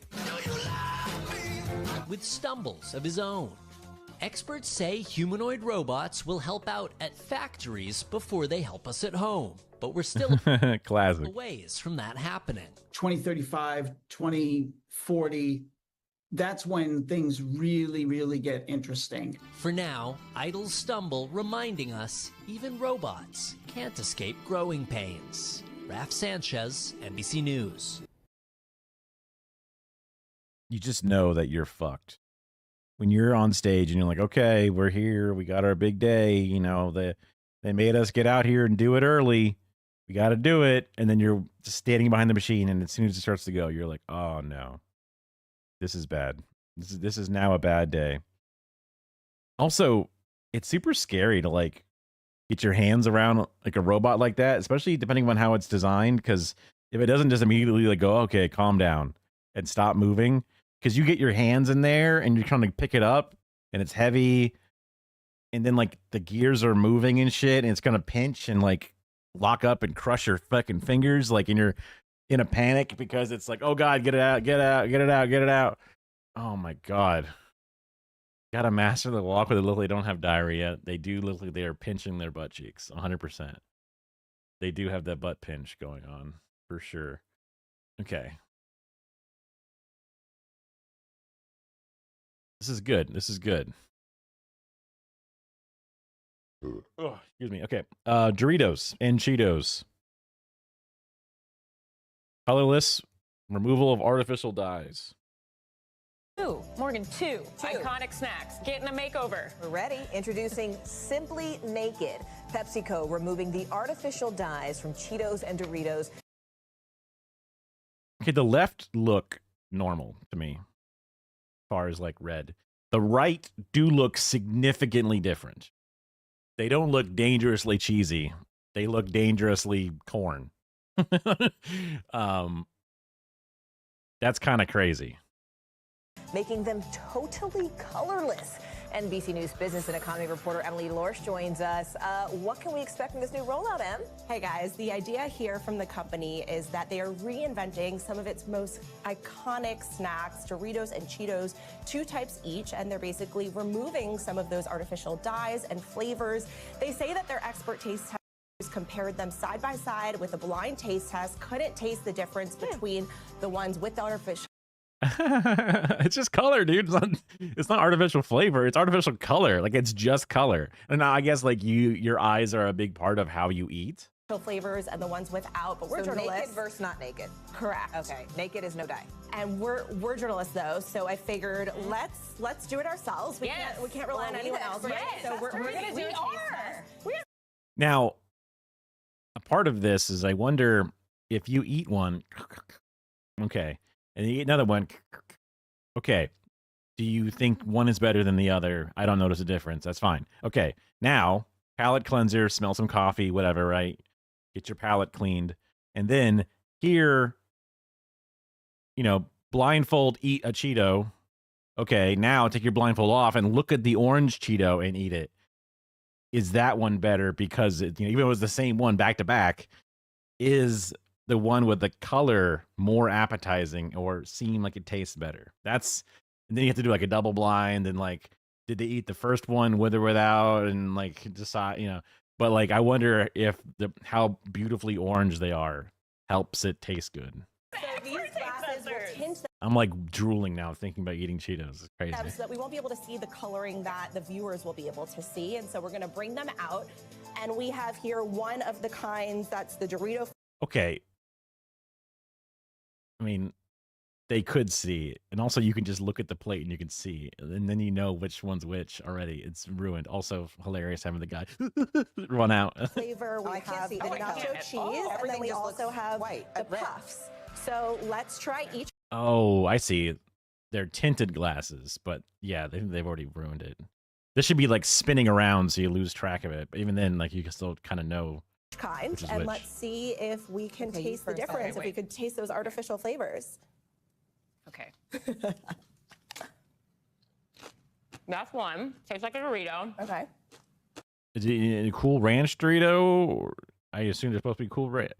with stumbles of his own. Experts say humanoid robots will help out at factories before they help us at home. But we're still Classic. a ways from that happening. 2035, 2040, that's when things really, really get interesting. For now, idle stumble reminding us even robots can't escape growing pains. Raf Sanchez, NBC News. You just know that you're fucked. When you're on stage and you're like, okay, we're here. We got our big day. They made us get out here and do it early. We got to do it. And then you're just standing behind the machine. And as soon as it starts to go, you're like, oh no, this is bad. This is now a bad day. Also, it's super scary to like get your hands around like a robot like that, especially depending on how it's designed. Because if it doesn't just immediately like go, okay, calm down and stop moving, because you get your hands in there and you're trying to pick it up and it's heavy. And then like the gears are moving and shit. And it's going to pinch and like lock up and crush your fucking fingers. Like, and you're in a panic because it's like, oh God, get it out, get it out, get it out, get it out. Oh my God. Gotta master the walk with it. Look, they don't have diarrhea. They do look like they are pinching their butt cheeks 100%. They do have that butt pinch going on for sure. Okay. This is good. This is good. Oh, excuse me. Okay. Doritos and Cheetos. Colorless removal of artificial dyes. Morgan, two iconic snacks. Getting a makeover. We're ready. Introducing Simply Naked. PepsiCo removing the artificial dyes from Cheetos and Doritos. Okay, the left look normal to me, as far as like red. The right do look significantly different. They don't look dangerously cheesy. They look dangerously corn. That's kind of crazy. making them totally colorless. NBC News business and economy reporter Emily Lorsch joins us. What can we expect from this new rollout, Em? Hey guys, the idea here from the company is that they are reinventing some of its most iconic snacks, Doritos and Cheetos, 2 types each, and they're basically removing some of those artificial dyes and flavors. They say that their expert taste testers compared them side by side with a blind taste test, couldn't taste the difference between the ones with the artificial. It's just color, dude. It's not artificial flavor. It's artificial color. Like, it's just color. And I guess like your eyes are a big part of how you eat. Flavors and the ones without, but we're So journalists. naked versus not naked. Correct. Okay, naked is no dye. And we're journalists though, so I figured let's do it ourselves. We can't rely on anyone else. Right? So we're gonna do it. Now, a part of this is I wonder if you eat one, okay, and you eat another one, okay, do you think one is better than the other? I don't notice a difference. That's fine. Okay, now, palate cleanser, smell some coffee, whatever, right? Get your palate cleaned. And then here, blindfold, eat a Cheeto. Okay, now take your blindfold off and look at the orange Cheeto and eat it. Is that one better because even if it was the same one back to back, is the one with the color more appetizing or seem like it tastes better? And then you have to do like a double blind and like, did they eat the first one with or without and like decide, but like, I wonder if how beautifully orange they are helps it taste good. So these glasses will tint I'm like drooling now thinking about eating Cheetos. It's crazy. them so that we won't be able to see the coloring that the viewers will be able to see. And so we're going to bring them out. And we have here one of the kinds that's the Dorito. Okay. I mean, they could see. And also you can just look at the plate and you can see. And then you know which one's which already. It's ruined. Also hilarious having the guy run out. Flavor. We have the nacho cheese. And then we also have the puffs. So let's try each. Oh, I see. They're tinted glasses, but yeah, they've already ruined it. This should be like spinning around so you lose track of it. But even then, like you can still kind of know kind, which is and which. let's see if we can taste the difference, if we could taste those artificial flavors. Okay. That's one. Tastes like a Dorito. Okay. Is it a Cool Ranch Dorito? Or I assume they're supposed to be Cool Ranch.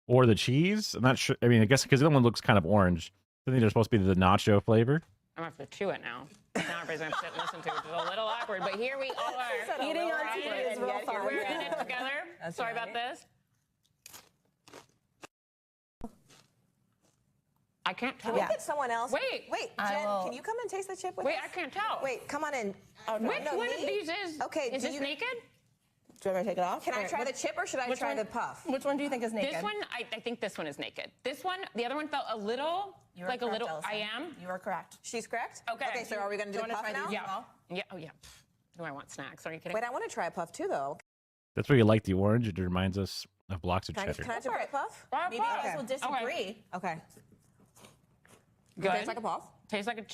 Or the cheese. I'm not sure. I mean, I guess because the other one looks kind of orange. I think they're supposed to be the nacho flavor. I'm gonna have to chew it now. Now everybody's gonna sit and listen to it, which is a little awkward. But here we are. Eating on TV is real fun. We're in it together. Sorry about this. I can't tell. Can we get someone else? Wait. Jen, can you come and taste the chip with Wait, us? I can't tell. Wait, come on in. Which one of these is? Okay, Is this naked? Do you want me to take it off? Can I try the chip or should I Which try one? the puff? Which one do you think is naked? This one, I think this one is naked. This one, the other one felt a little You are like a correct, little. Ellison. I am. You are correct. She's correct? Okay. Okay, so are we going to do the puff now? Yeah. Yeah. Oh yeah. Do I want snacks? Are you kidding? Wait, I want to try a puff too, though. That's why you like the orange. It reminds us of blocks of cheddar. Can I try a puff? Maybe you guys will disagree. Okay. Good. Tastes like a puff. Tastes like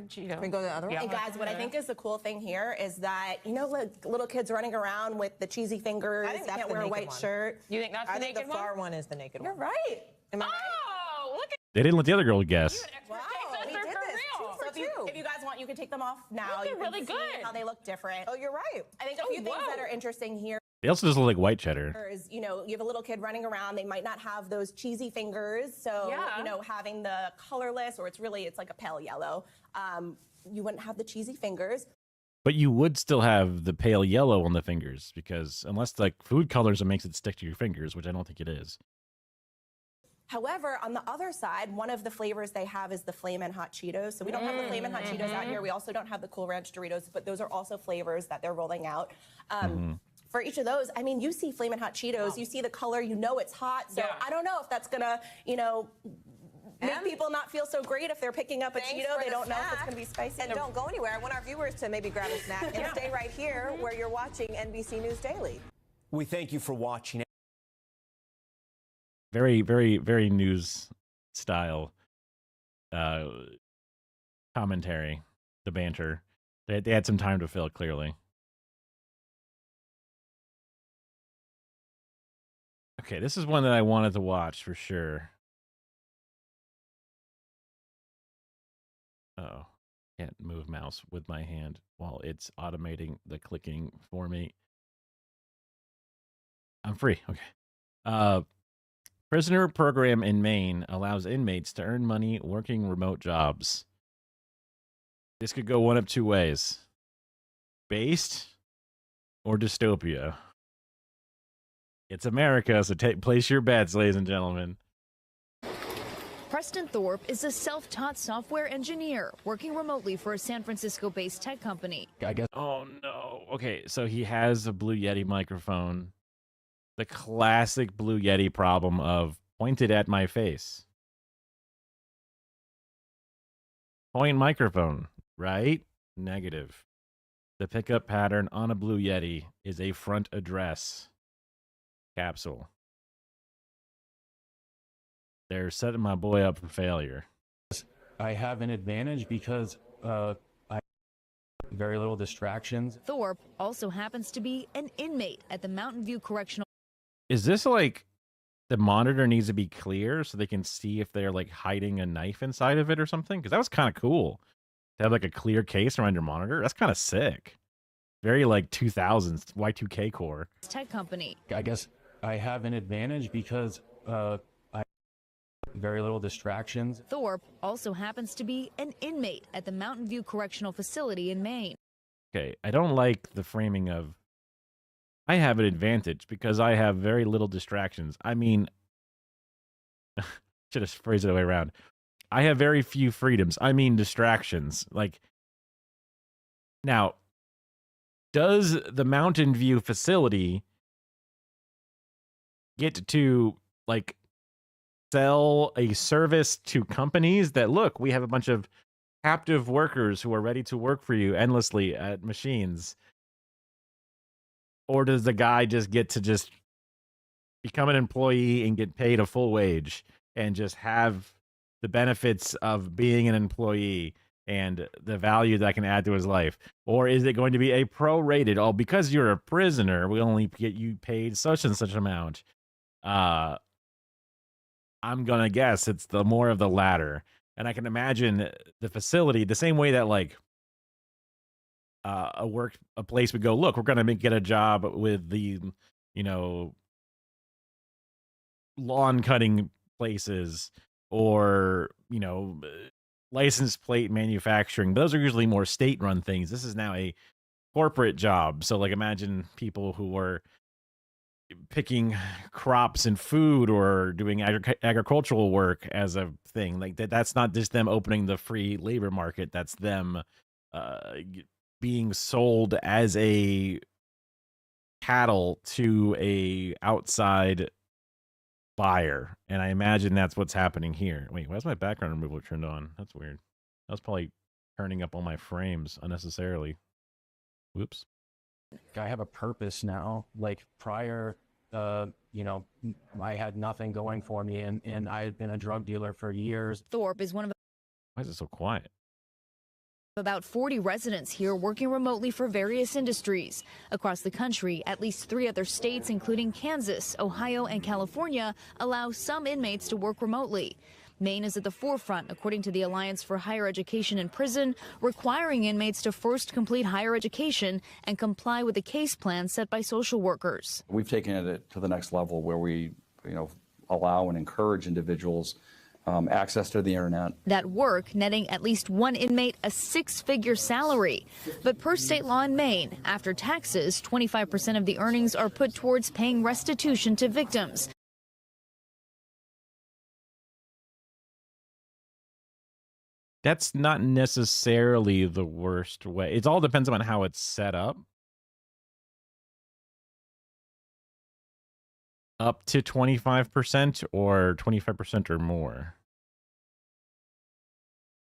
Cheeto. Can we go to the other one? And guys, what I think is the cool thing here is that, like little kids running around with the cheesy fingers, I think they that's can't the wear a naked white one. shirt. You think that's I the think naked the one? far one is the naked You're one. right. Am I right? Oh, look at They didn't let the other girl guess. Wow, we tester did for this. real. Two for two. If you guys want, you can take them off now. They're You can really see good. how they look different. Oh, you're right. I think a few things that are interesting here They also just look like white cheddar. is, you have a little kid running around, they might not have those cheesy fingers. So, Yeah. Having the colorless, or it's like a pale yellow, you wouldn't have the cheesy fingers. But you would still have the pale yellow on the fingers because unless like food colors it makes it stick to your fingers, which I don't think it is. However, on the other side, one of the flavors they have is the Flamin' Hot Cheetos. So we don't have the Flamin' Hot Cheetos out here. We also don't have the Cool Ranch Doritos, but those are also flavors that they're rolling out. For each of those, I mean, you see Flamin' Hot Cheetos, you see the color, it's hot. So I don't know if that's gonna, make people not feel so great if they're picking up a Cheeto. They don't know if it's going to be spicy. And don't go anywhere. I want our viewers to maybe grab a snack and stay right here where you're watching NBC News Daily. We thank you for watching. Very, very, very news style commentary, the banter. They had some time to fill, clearly. Okay, this is one that I wanted to watch for sure. Oh, can't move mouse with my hand while it's automating the clicking for me. I'm free. Okay. Prisoner program in Maine allows inmates to earn money working remote jobs. This could go one of two ways. Based or dystopia. It's America, so place your bets, ladies and gentlemen. Preston Thorpe is a self-taught software engineer working remotely for a San Francisco-based tech company. I guess. Oh no. Okay, so he has a Blue Yeti microphone. The classic Blue Yeti problem of pointed at my face. Point microphone, right? Negative. The pickup pattern on a Blue Yeti is a front address capsule. They're setting my boy up for failure. I have an advantage because I have very little distractions. Thorpe also happens to be an inmate at the Mountain View Correctional. Is this like the monitor needs to be clear so they can see if they're like hiding a knife inside of it or something? Because that was kind of cool to have like a clear case around your monitor. That's kind of sick. Very like 2000s Y2K core. Tech company. I guess I have an advantage because I have very little distractions. Thorpe also happens to be an inmate at the Mountain View Correctional Facility in Maine. Okay, I don't like the framing of I have an advantage because I have very little distractions. I mean, should have phrased it the way around. I have very few freedoms. I mean distractions. Like, now, does the Mountain View facility get to, like, sell a service to companies that, look, we have a bunch of captive workers who are ready to work for you endlessly at machines? Or does the guy just get to just become an employee and get paid a full wage and just have the benefits of being an employee and the value that can add to his life? Or is it going to be a prorated, oh, because you're a prisoner, we only get you paid such and such amount? I'm going to guess it's the more of the latter. And I can imagine the facility, the same way that like a place would go, look, we're going to get a job with the, lawn cutting places or, license plate manufacturing. Those are usually more state run things. This is now a corporate job. So like imagine people who were picking crops and food or doing agricultural work as a thing like that. That's not just them opening the free labor market. That's them being sold as a cattle to a outside buyer. And I imagine that's what's happening here. Wait, why is my background removal turned on? That's weird. That was probably turning up all my frames unnecessarily. Whoops. I have a purpose now. Like prior, I had nothing going for me, and I had been a drug dealer for years. Thorpe is one of Why is it so quiet? about 40 residents here working remotely for various industries. Across the country, at least 3 other states, including Kansas, Ohio, and California, allow some inmates to work remotely. Maine is at the forefront, according to the Alliance for Higher Education in Prison, requiring inmates to first complete higher education and comply with the case plan set by social workers. We've taken it to the next level where we, allow and encourage individuals access to the internet. That work netting at least one inmate a 6-figure salary. But per state law in Maine, after taxes, 25% of the earnings are put towards paying restitution to victims. That's not necessarily the worst way. It all depends on how it's set up. Up to 25% or 25% or more.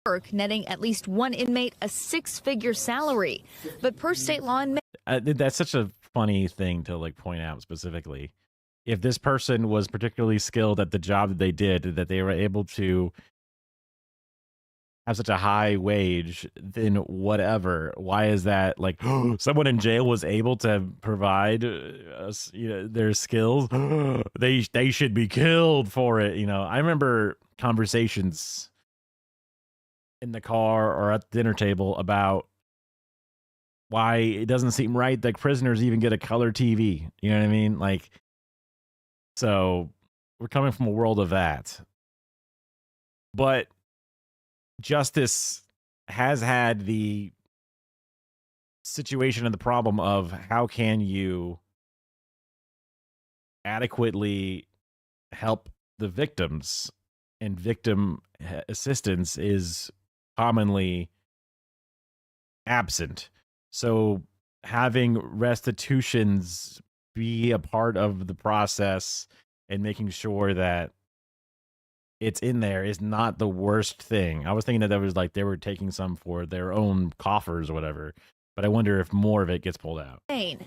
Work netting at least one inmate a 6-figure salary. But per state law in Maine, that's such a funny thing to like point out specifically. If this person was particularly skilled at the job that they did, that they were able to have such a high wage, then whatever. Why is that like someone in jail was able to provide their skills? They should be killed for it. I remember conversations in the car or at the dinner table about why it doesn't seem right that prisoners even get a color TV. You know what I mean? Like, so we're coming from a world of that. But justice has had the situation and the problem of how can you adequately help the victims, and victim assistance is commonly absent. So having restitutions be a part of the process and making sure that it's in there is not the worst thing. I was thinking that was like they were taking some for their own coffers or whatever, but I wonder if more of it gets pulled out.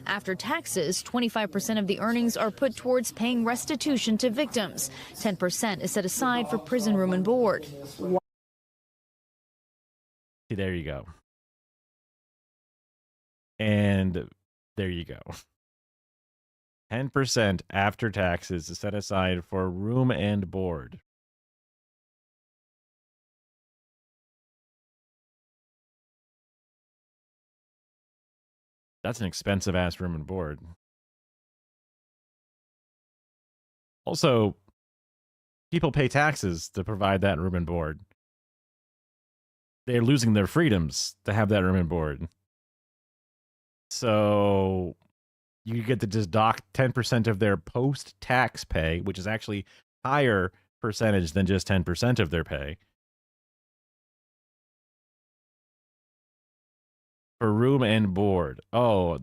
After taxes, 25% of the earnings are put towards paying restitution to victims. 10% is set aside for prison room and board. See, there you go. And there you go. 10% after taxes is set aside for room and board. That's an expensive ass room and board. Also, people pay taxes to provide that room and board. They're losing their freedoms to have that room and board. So you get to just dock 10% of their post-tax pay, which is actually higher percentage than just 10% of their pay, for room and board. Oh,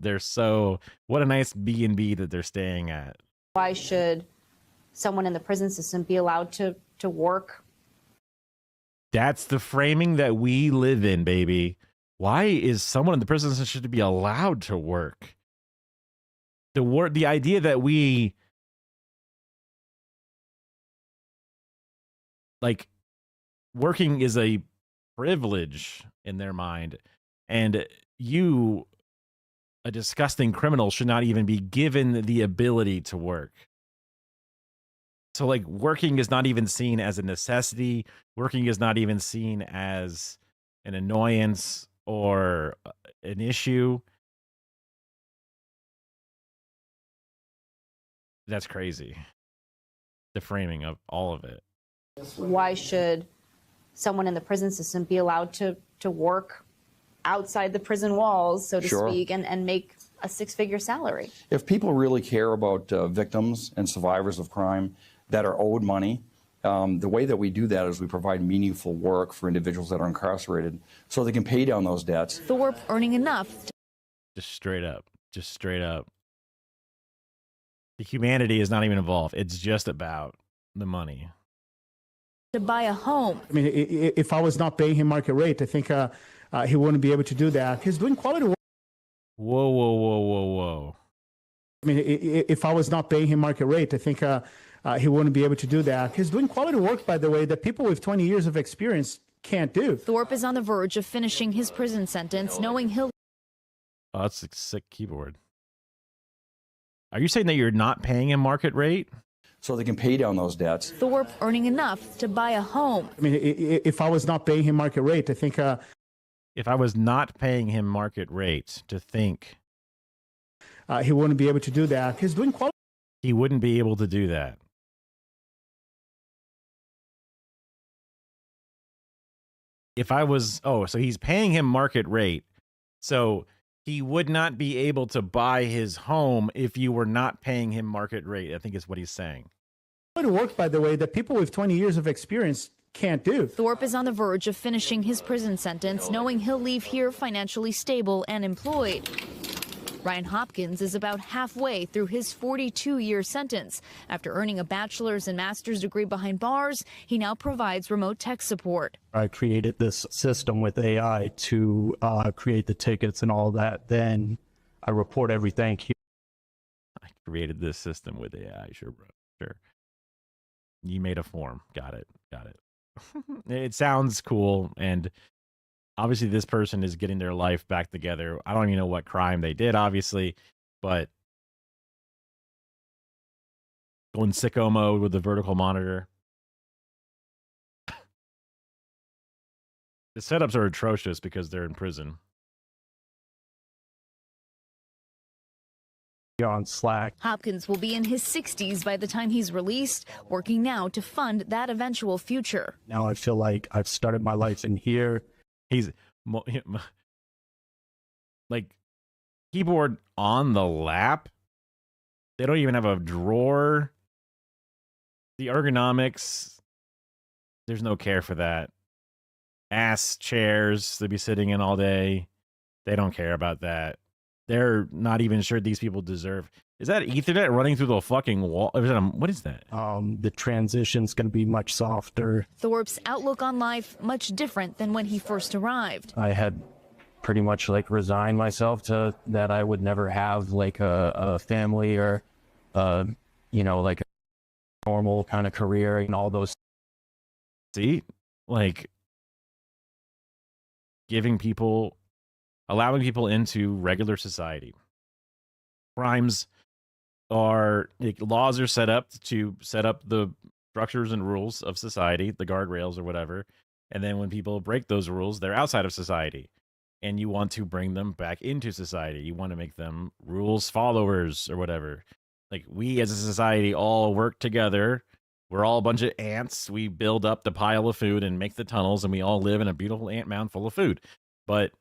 what a nice B&B that they're staying at. Why should someone in the prison system be allowed to work? That's the framing that we live in, baby. Why is someone in the prison system should be allowed to work? The idea that we like working is a privilege in their mind, and you, a disgusting criminal, should not even be given the ability to work. So like working is not even seen as a necessity. Working is not even seen as an annoyance or an issue. That's crazy. The framing of all of it. Why should someone in the prison system be allowed to work outside the prison walls, so to speak, and make a six-figure salary? If people really care about victims and survivors of crime that are owed money, the way that we do that is we provide meaningful work for individuals that are incarcerated so they can pay down those debts. Thorpe earning enough. Just straight up. The humanity is not even involved. It's just about the money. To buy a home. I mean, if I was not paying him market rate, I think he wouldn't be able to do that. He's doing quality work. Whoa. I mean, if I was not paying him market rate, I think he wouldn't be able to do that. He's doing quality work, by the way, that people with 20 years of experience can't do. Thorpe is on the verge of finishing his prison sentence, knowing he'll... Oh, that's a sick keyboard. Are you saying that you're not paying him market rate? So they can pay down those debts. Thorpe earning enough to buy a home. I mean, if I was not paying him market rate, I think... if I was not paying him market rate, to think... he wouldn't be able to do that. He's doing quality... He wouldn't be able to do that. If I was... Oh, so he's paying him market rate. So he would not be able to buy his home if you were not paying him market rate, I think is what he's saying. Quality work, by the way, that people with 20 years of experience can't do. Thorpe is on the verge of finishing his prison sentence, knowing he'll leave here financially stable and employed. Ryan Hopkins is about halfway through his 42-year sentence. After earning a bachelor's and master's degree behind bars, he now provides remote tech support. I created this system with AI to create the tickets and all that. Then I report everything here. I created this system with AI, sure, bro. Sure. You made a form. Got it. It sounds cool, and obviously this person is getting their life back together. I don't even know what crime they did, obviously, but going sicko mode with the vertical monitor. The setups are atrocious because they're in prison. On Slack. Hopkins will be in his 60s by the time he's released, working now to fund that eventual future. Now I feel like I've started my life in here. He's like keyboard on the lap. They don't even have a drawer. The ergonomics, there's no care for that. Ass chairs they'd be sitting in all day. They don't care about that. They're not even sure these people deserve. Is that Ethernet running through the fucking wall? What is that? The transition's going to be much softer. Thorpe's outlook on life much different than when he first arrived. I had pretty much like resigned myself to that I would never have like a family or, you know, like a normal kind of career and all those. See, like allowing people into regular society. Crimes are, laws are set up to set up the structures and rules of society, the guardrails or whatever. And then when people break those rules, they're outside of society. And you want to bring them back into society. You want to make them rules followers or whatever. Like, we as a society all work together. We're all a bunch of ants. We build up the pile of food and make the tunnels, and we all live in a beautiful ant mound full of food. But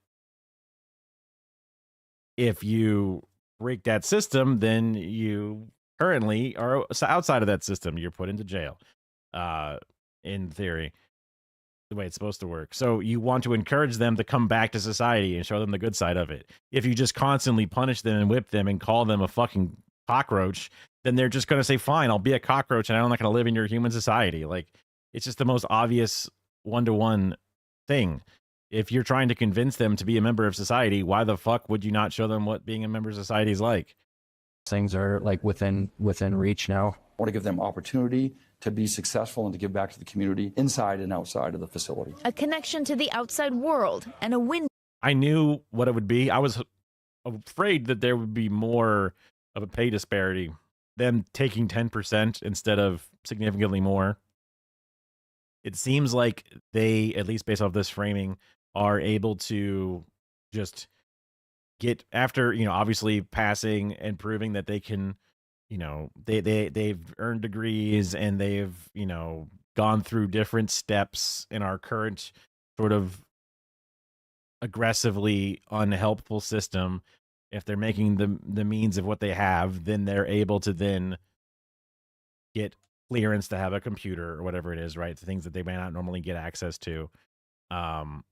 if you break that system, then you currently are outside of that system. You're put into jail, in theory, the way it's supposed to work. So you want to encourage them to come back to society and show them the good side of it. If you just constantly punish them and whip them and call them a fucking cockroach, then they're just going to say, fine, I'll be a cockroach and I'm not going to live in your human society. Like, it's just the most obvious one-to-one thing. If you're trying to convince them to be a member of society, why the fuck would you not show them what being a member of society is like? Things are like within reach now. I want to give them opportunity to be successful and to give back to the community inside and outside of the facility. A connection to the outside world and a win. I knew what it would be. I was afraid that there would be more of a pay disparity, them taking 10% instead of significantly more. It seems like they, at least based off this framing, are able to just get after, obviously passing and proving that they can, they've earned degrees and they've, gone through different steps in our current sort of aggressively unhelpful system. If they're making the means of what they have, then they're able to then get clearance to have a computer or whatever it is, right? The things that they may not normally get access to. And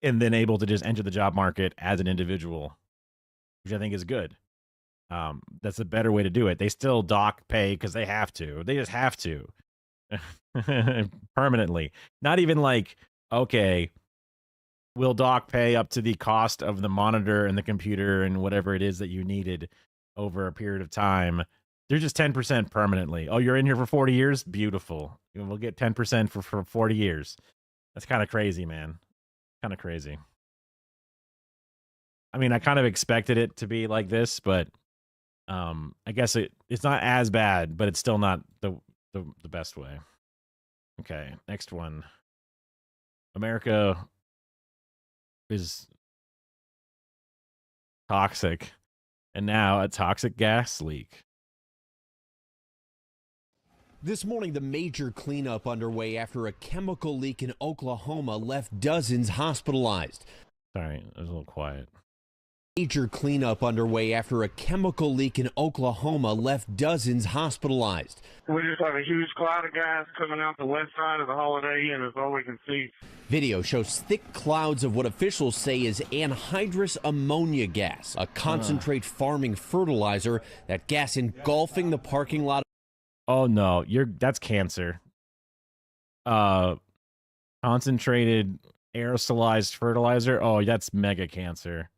then able to just enter the job market as an individual, which I think is good. That's a better way to do it. They still dock pay because they have to. They just have to. Permanently. Not even like, okay, we'll dock pay up to the cost of the monitor and the computer and whatever it is that you needed over a period of time. They're just 10% permanently. Oh, you're in here for 40 years? Beautiful. We'll get 10% for 40 years. That's kind of crazy, man. Kind of crazy. I mean, I kind of expected it to be like this, but I guess it's not as bad, but it's still not the best way. Okay, next one. America is toxic, and now a toxic gas leak. This morning, the major cleanup underway after a chemical leak in Oklahoma left dozens hospitalized. Sorry, it was a little quiet. Major cleanup underway after a chemical leak in Oklahoma left dozens hospitalized. We just have a huge cloud of gas coming out the west side of the Holiday Inn is all we can see. Video shows thick clouds of what officials say is anhydrous ammonia gas, a concentrate farming fertilizer. That gas engulfing the parking lot. Oh no, that's cancer. Concentrated aerosolized fertilizer. Oh, that's mega cancer.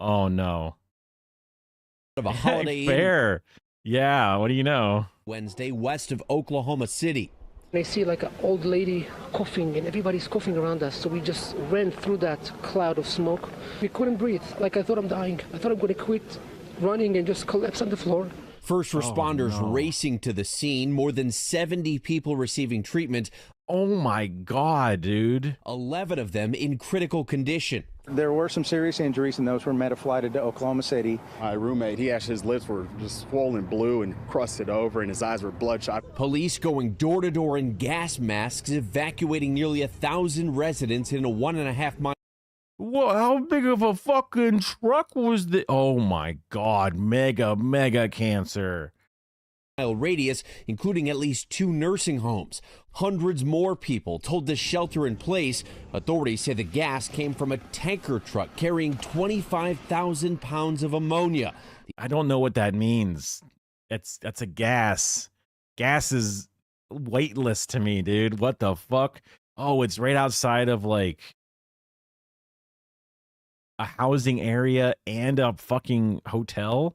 Oh no. Of a Holiday Fair. Yeah, what do you know? Wednesday, west of Oklahoma City. I see like an old lady coughing and everybody's coughing around us. So we just ran through that cloud of smoke. We couldn't breathe. Like I thought I'm dying. I thought I'm going to quit running and just collapse on the floor. First responders racing to the scene, more than 70 people receiving treatment. Oh my God, dude. 11 of them in critical condition. There were some serious injuries, and those were meta-flighted to Oklahoma City. My roommate, his lips were just swollen blue and crusted over, and his eyes were bloodshot. Police going door to door in gas masks, evacuating nearly 1,000 residents in a 1.5 mile. Whoa, how big of a fucking truck was the? Oh my God, mega cancer. Radius, including at least 2 nursing homes. Hundreds more people told to shelter in place. Authorities say the gas came from a tanker truck carrying 25,000 pounds of ammonia. I don't know what that means. That's a gas. Gas is weightless to me, dude. What the fuck? Oh, it's right outside of like a housing area and a fucking hotel.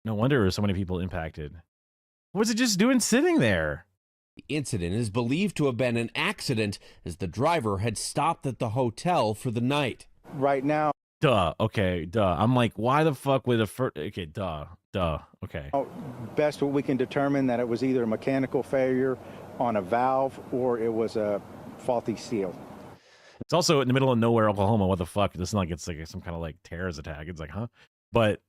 No wonder there were so many people impacted. What's it just doing sitting there? The incident is believed to have been an accident as the driver had stopped at the hotel for the night. Right now. Duh. Okay. Duh. I'm like, why the fuck would a first? Okay. Duh. Okay. Best we can determine that it was either a mechanical failure on a valve or it was a faulty seal. It's also in the middle of nowhere, Oklahoma. What the fuck? It's not like it's like some kind of like terrorist attack. It's like, huh? But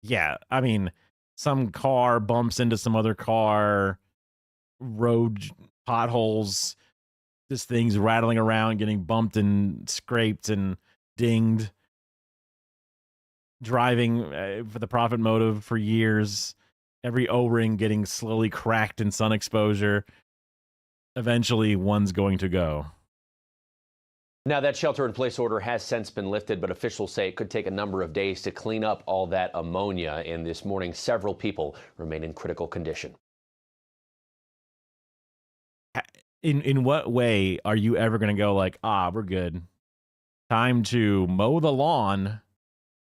yeah, I mean, some car bumps into some other car, road potholes, this thing's rattling around, getting bumped and scraped and dinged, driving for the profit motive for years, every O-ring getting slowly cracked in sun exposure. Eventually, one's going to go. Now, that shelter-in-place order has since been lifted, but officials say it could take a number of days to clean up all that ammonia. And this morning, several people remain in critical condition. In what way are you ever going to go like, we're good. Time to mow the lawn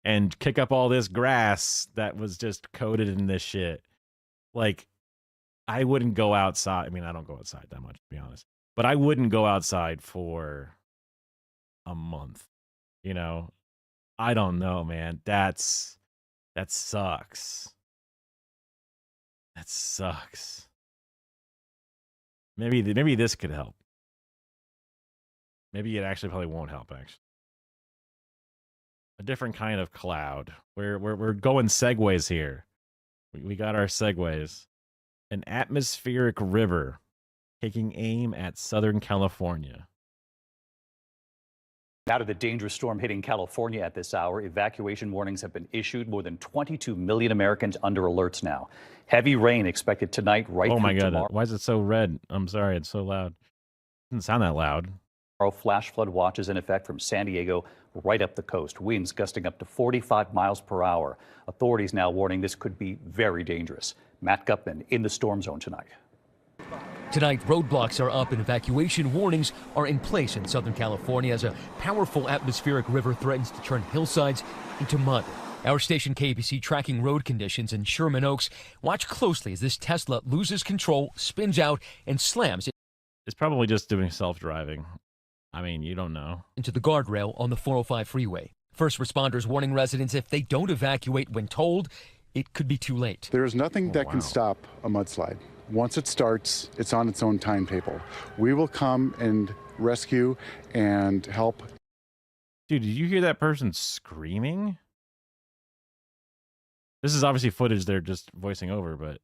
and kick up all this grass that was just coated in this shit? Like, I wouldn't go outside. I mean, I don't go outside that much, to be honest. But I wouldn't go outside for a month, you know. I don't know, man. That sucks. That sucks. Maybe this could help. Maybe it actually probably won't help. Actually, a different kind of cloud. We're going segues here. We got our segues. An atmospheric river taking aim at Southern California. Out of the dangerous storm hitting California at this hour, evacuation warnings have been issued. More than 22 million Americans under alerts now. Heavy rain expected tonight, right through tomorrow. Oh my God, why is it so red? I'm sorry, it's so loud. It doesn't sound that loud. Flash flood watches in effect from San Diego right up the coast. Winds gusting up to 45 miles per hour. Authorities now warning this could be very dangerous. Matt Gutman in the storm zone tonight. Tonight, roadblocks are up and evacuation warnings are in place in Southern California as a powerful atmospheric river threatens to turn hillsides into mud. Our station KBC tracking road conditions in Sherman Oaks. Watch closely as this Tesla loses control, spins out, and slams It's probably just doing self-driving. I mean, you don't know. Into the guardrail on the 405 freeway. First responders warning residents if they don't evacuate when told, it could be too late. There is nothing that can stop a mudslide. Once it starts, it's on its own timetable. We will come and rescue and help. Dude, did you hear that person screaming? This is obviously footage they're just voicing over, but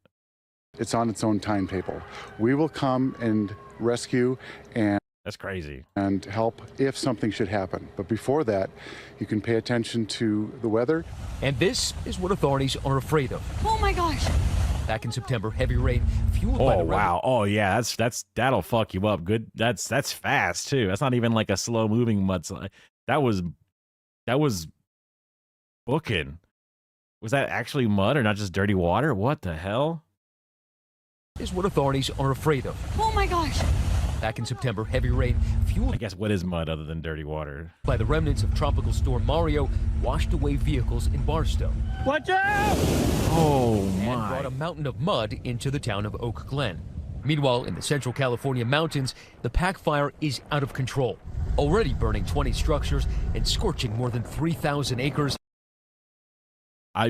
it's on its own timetable. We will come and rescue and that's crazy. And help if something should happen. But before that, you can pay attention to the weather. And this is what authorities are afraid of. Oh my gosh. Back in September, heavy rain fueled by the wow. Oh yeah, that'll fuck you up. Good. That's fast too. That's not even like a slow moving mudslide. That was booking. Was that actually mud or not just dirty water? What the hell? Is what authorities are afraid of. Oh my gosh. Back in September, heavy rain fueled. I guess what is mud other than dirty water? By the remnants of Tropical Storm Mario washed away vehicles in Barstow. Watch out! Oh my. And brought a mountain of mud into the town of Oak Glen. Meanwhile, in the Central California mountains, the pack fire is out of control, already burning 20 structures and scorching more than 3,000 acres. I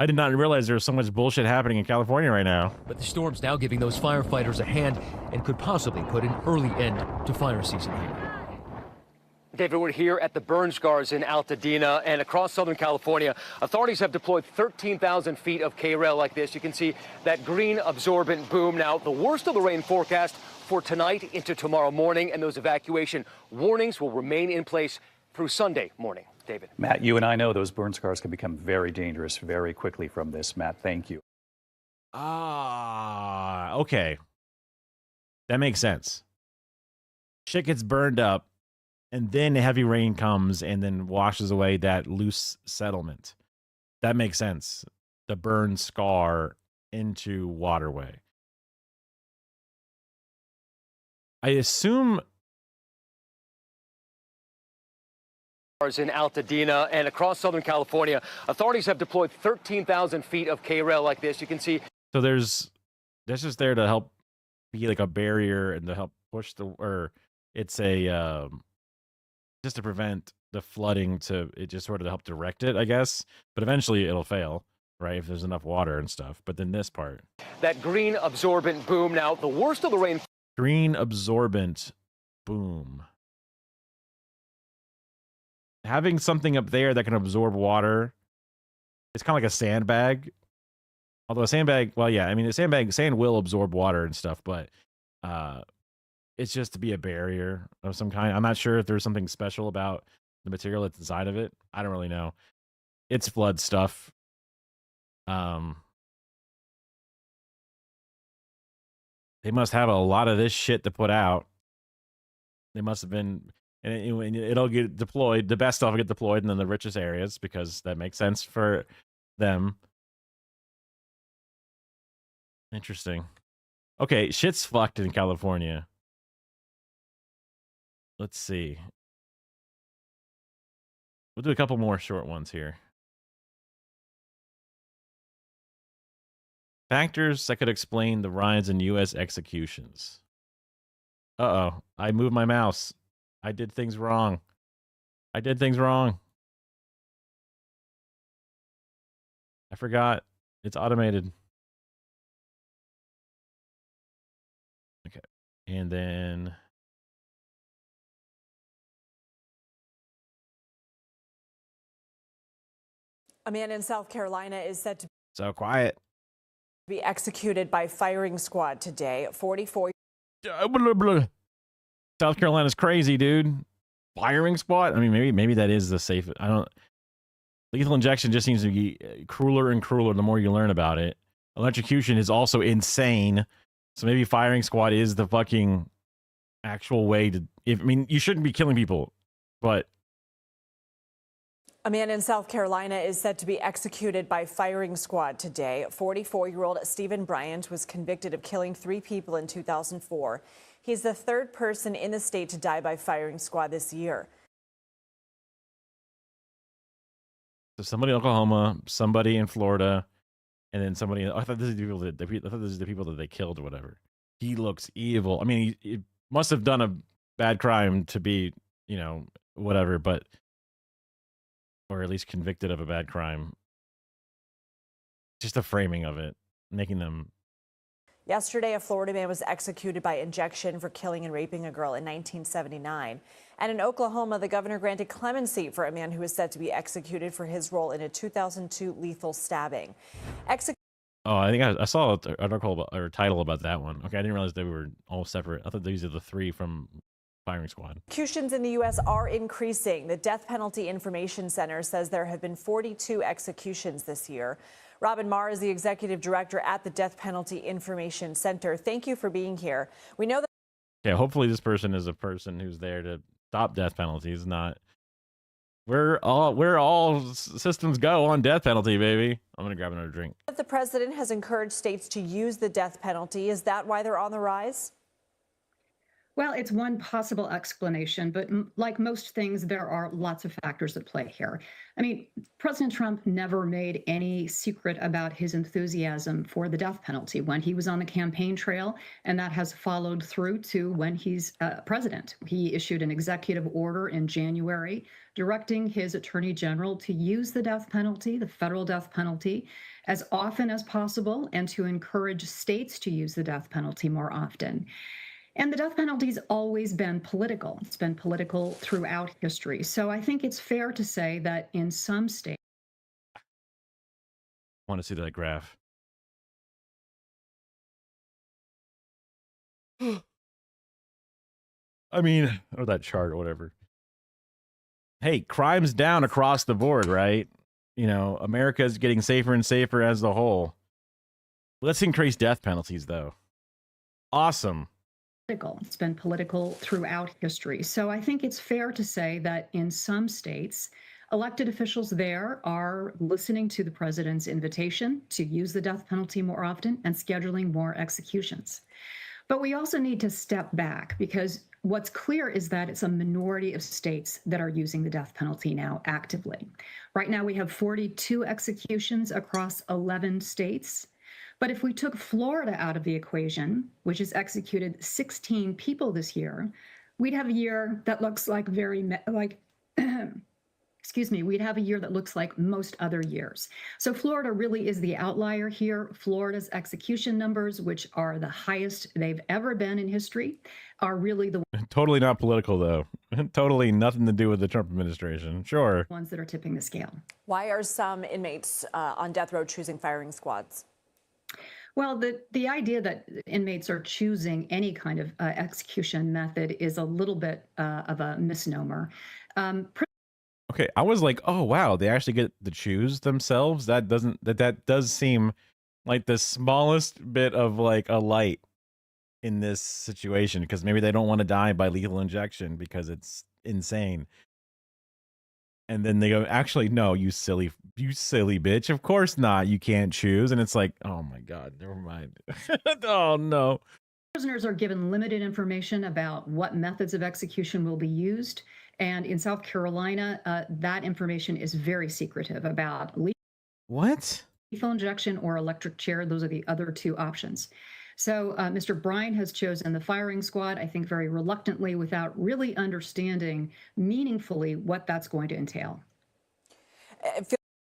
did not realize there was so much bullshit happening in California right now. But the storm's now giving those firefighters a hand and could possibly put an early end to fire season here. David, we're here at the burn scars in Altadena and across Southern California. Authorities have deployed 13,000 feet of K-rail like this. You can see that green absorbent boom. Now, the worst of the rain forecast for tonight into tomorrow morning, and those evacuation warnings will remain in place through Sunday morning. David. Matt, you and I know those burn scars can become very dangerous very quickly from this. Matt, thank you. Okay. That makes sense. Shit gets burned up, and then heavy rain comes and then washes away that loose settlement. That makes sense. The burn scar into waterway. I assume in Altadena and across Southern California, authorities have deployed 13,000 feet of K-rail like this. You can see. So that's just there to help be like a barrier and to help push it's a just to prevent the flooding it just sort of help direct it, I guess. But eventually it'll fail, right? If there's enough water and stuff. But then this part. That green absorbent boom. Now, the worst of the rain. Green absorbent boom. Having something up there that can absorb water, it's kind of like a sandbag. Although a sandbag, well, yeah, I mean, sand will absorb water and stuff, but it's just to be a barrier of some kind. I'm not sure if there's something special about the material that's inside of it. I don't really know. It's flood stuff. They must have a lot of this shit to put out. They must have been, and it'll get deployed. The best stuff will get deployed in the richest areas because that makes sense for them. Interesting. Okay, shit's fucked in California. Let's see. We'll do a couple more short ones here. Factors that could explain the rise in U.S. executions. Uh-oh. I moved my mouse. I did things wrong. I forgot. It's automated. Okay. And then... A man in South Carolina is said to So quiet. be executed by firing squad today. 44. South Carolina's crazy, dude. Firing squad? I mean, maybe that is the safest. Lethal injection just seems to be crueler and crueler the more you learn about it. Electrocution is also insane. So maybe firing squad is the fucking actual way to... you shouldn't be killing people, but... A man in South Carolina is said to be executed by firing squad today. 44-year-old Stephen Bryant was convicted of killing 3 people in 2004. He's the 3rd person in the state to die by firing squad this year. So somebody in Oklahoma, somebody in Florida, and then somebody... I thought this is the people that they killed or whatever. He looks evil. I mean, he must have done a bad crime to be, whatever, but... or at least convicted of a bad crime. Just the framing of it, making them... Yesterday, a Florida man was executed by injection for killing and raping a girl in 1979. And in Oklahoma, the governor granted clemency for a man who is set to be executed for his role in a 2002 lethal stabbing. Oh, I think I saw an article or title about that one. Okay, I didn't realize they were all separate. I thought these are the 3 from firing squad. Executions in the U.S. are increasing. The Death Penalty Information Center says there have been 42 executions this year. Robin Marr is the executive director at the Death Penalty Information Center. Thank you for being here. We know that... Yeah, hopefully this person is a person who's there to stop death penalties, not... We're all systems go on death penalty, baby. I'm going to grab another drink. The president has encouraged states to use the death penalty. Is that why they're on the rise? Well, it's one possible explanation, but like most things, there are lots of factors at play here. I mean, President Trump never made any secret about his enthusiasm for the death penalty when he was on the campaign trail, and that has followed through to when he's president. He issued an executive order in January directing his attorney general to use the death penalty, the federal death penalty, as often as possible and to encourage states to use the death penalty more often. And the death penalty's always been political. It's been political throughout history. So I think it's fair to say that in some states, I want to see that graph. I mean, or that chart or whatever. Hey, crime's down across the board, right? You know, America's getting safer and safer as a whole. Let's increase death penalties, though. Awesome. it's been political throughout history. So I think it's fair to say that in some states, elected officials there are listening to the president's invitation to use the death penalty more often and scheduling more executions. But we also need to step back because what's clear is that it's a minority of states that are using the death penalty now actively. Right now, we have 42 executions across 11 states. But if we took Florida out of the equation, which has executed 16 people this year, we'd have a year that looks like we'd have a year that looks like most other years. So Florida really is the outlier here. Florida's execution numbers, which are the highest they've ever been in history, are really the Totally not political, though. Totally nothing to do with the Trump administration. Sure. ones that are tipping the scale. Why are some inmates on death row choosing firing squads? Well, the idea that inmates are choosing any kind of execution method is a little bit of a misnomer. Okay, I was like, oh wow, they actually get to choose themselves. That does seem like the smallest bit of like a light in this situation, because maybe they don't want to die by lethal injection because it's insane. And then they go, actually, no, you silly bitch. Of course not. You can't choose. And it's like, oh my God, never mind. Oh no. Prisoners are given limited information about what methods of execution will be used. And in South Carolina, that information is very secretive about what? Lethal injection or electric chair. Those are the other two options. So Mr. Bryan has chosen the firing squad, I think very reluctantly, without really understanding meaningfully what that's going to entail.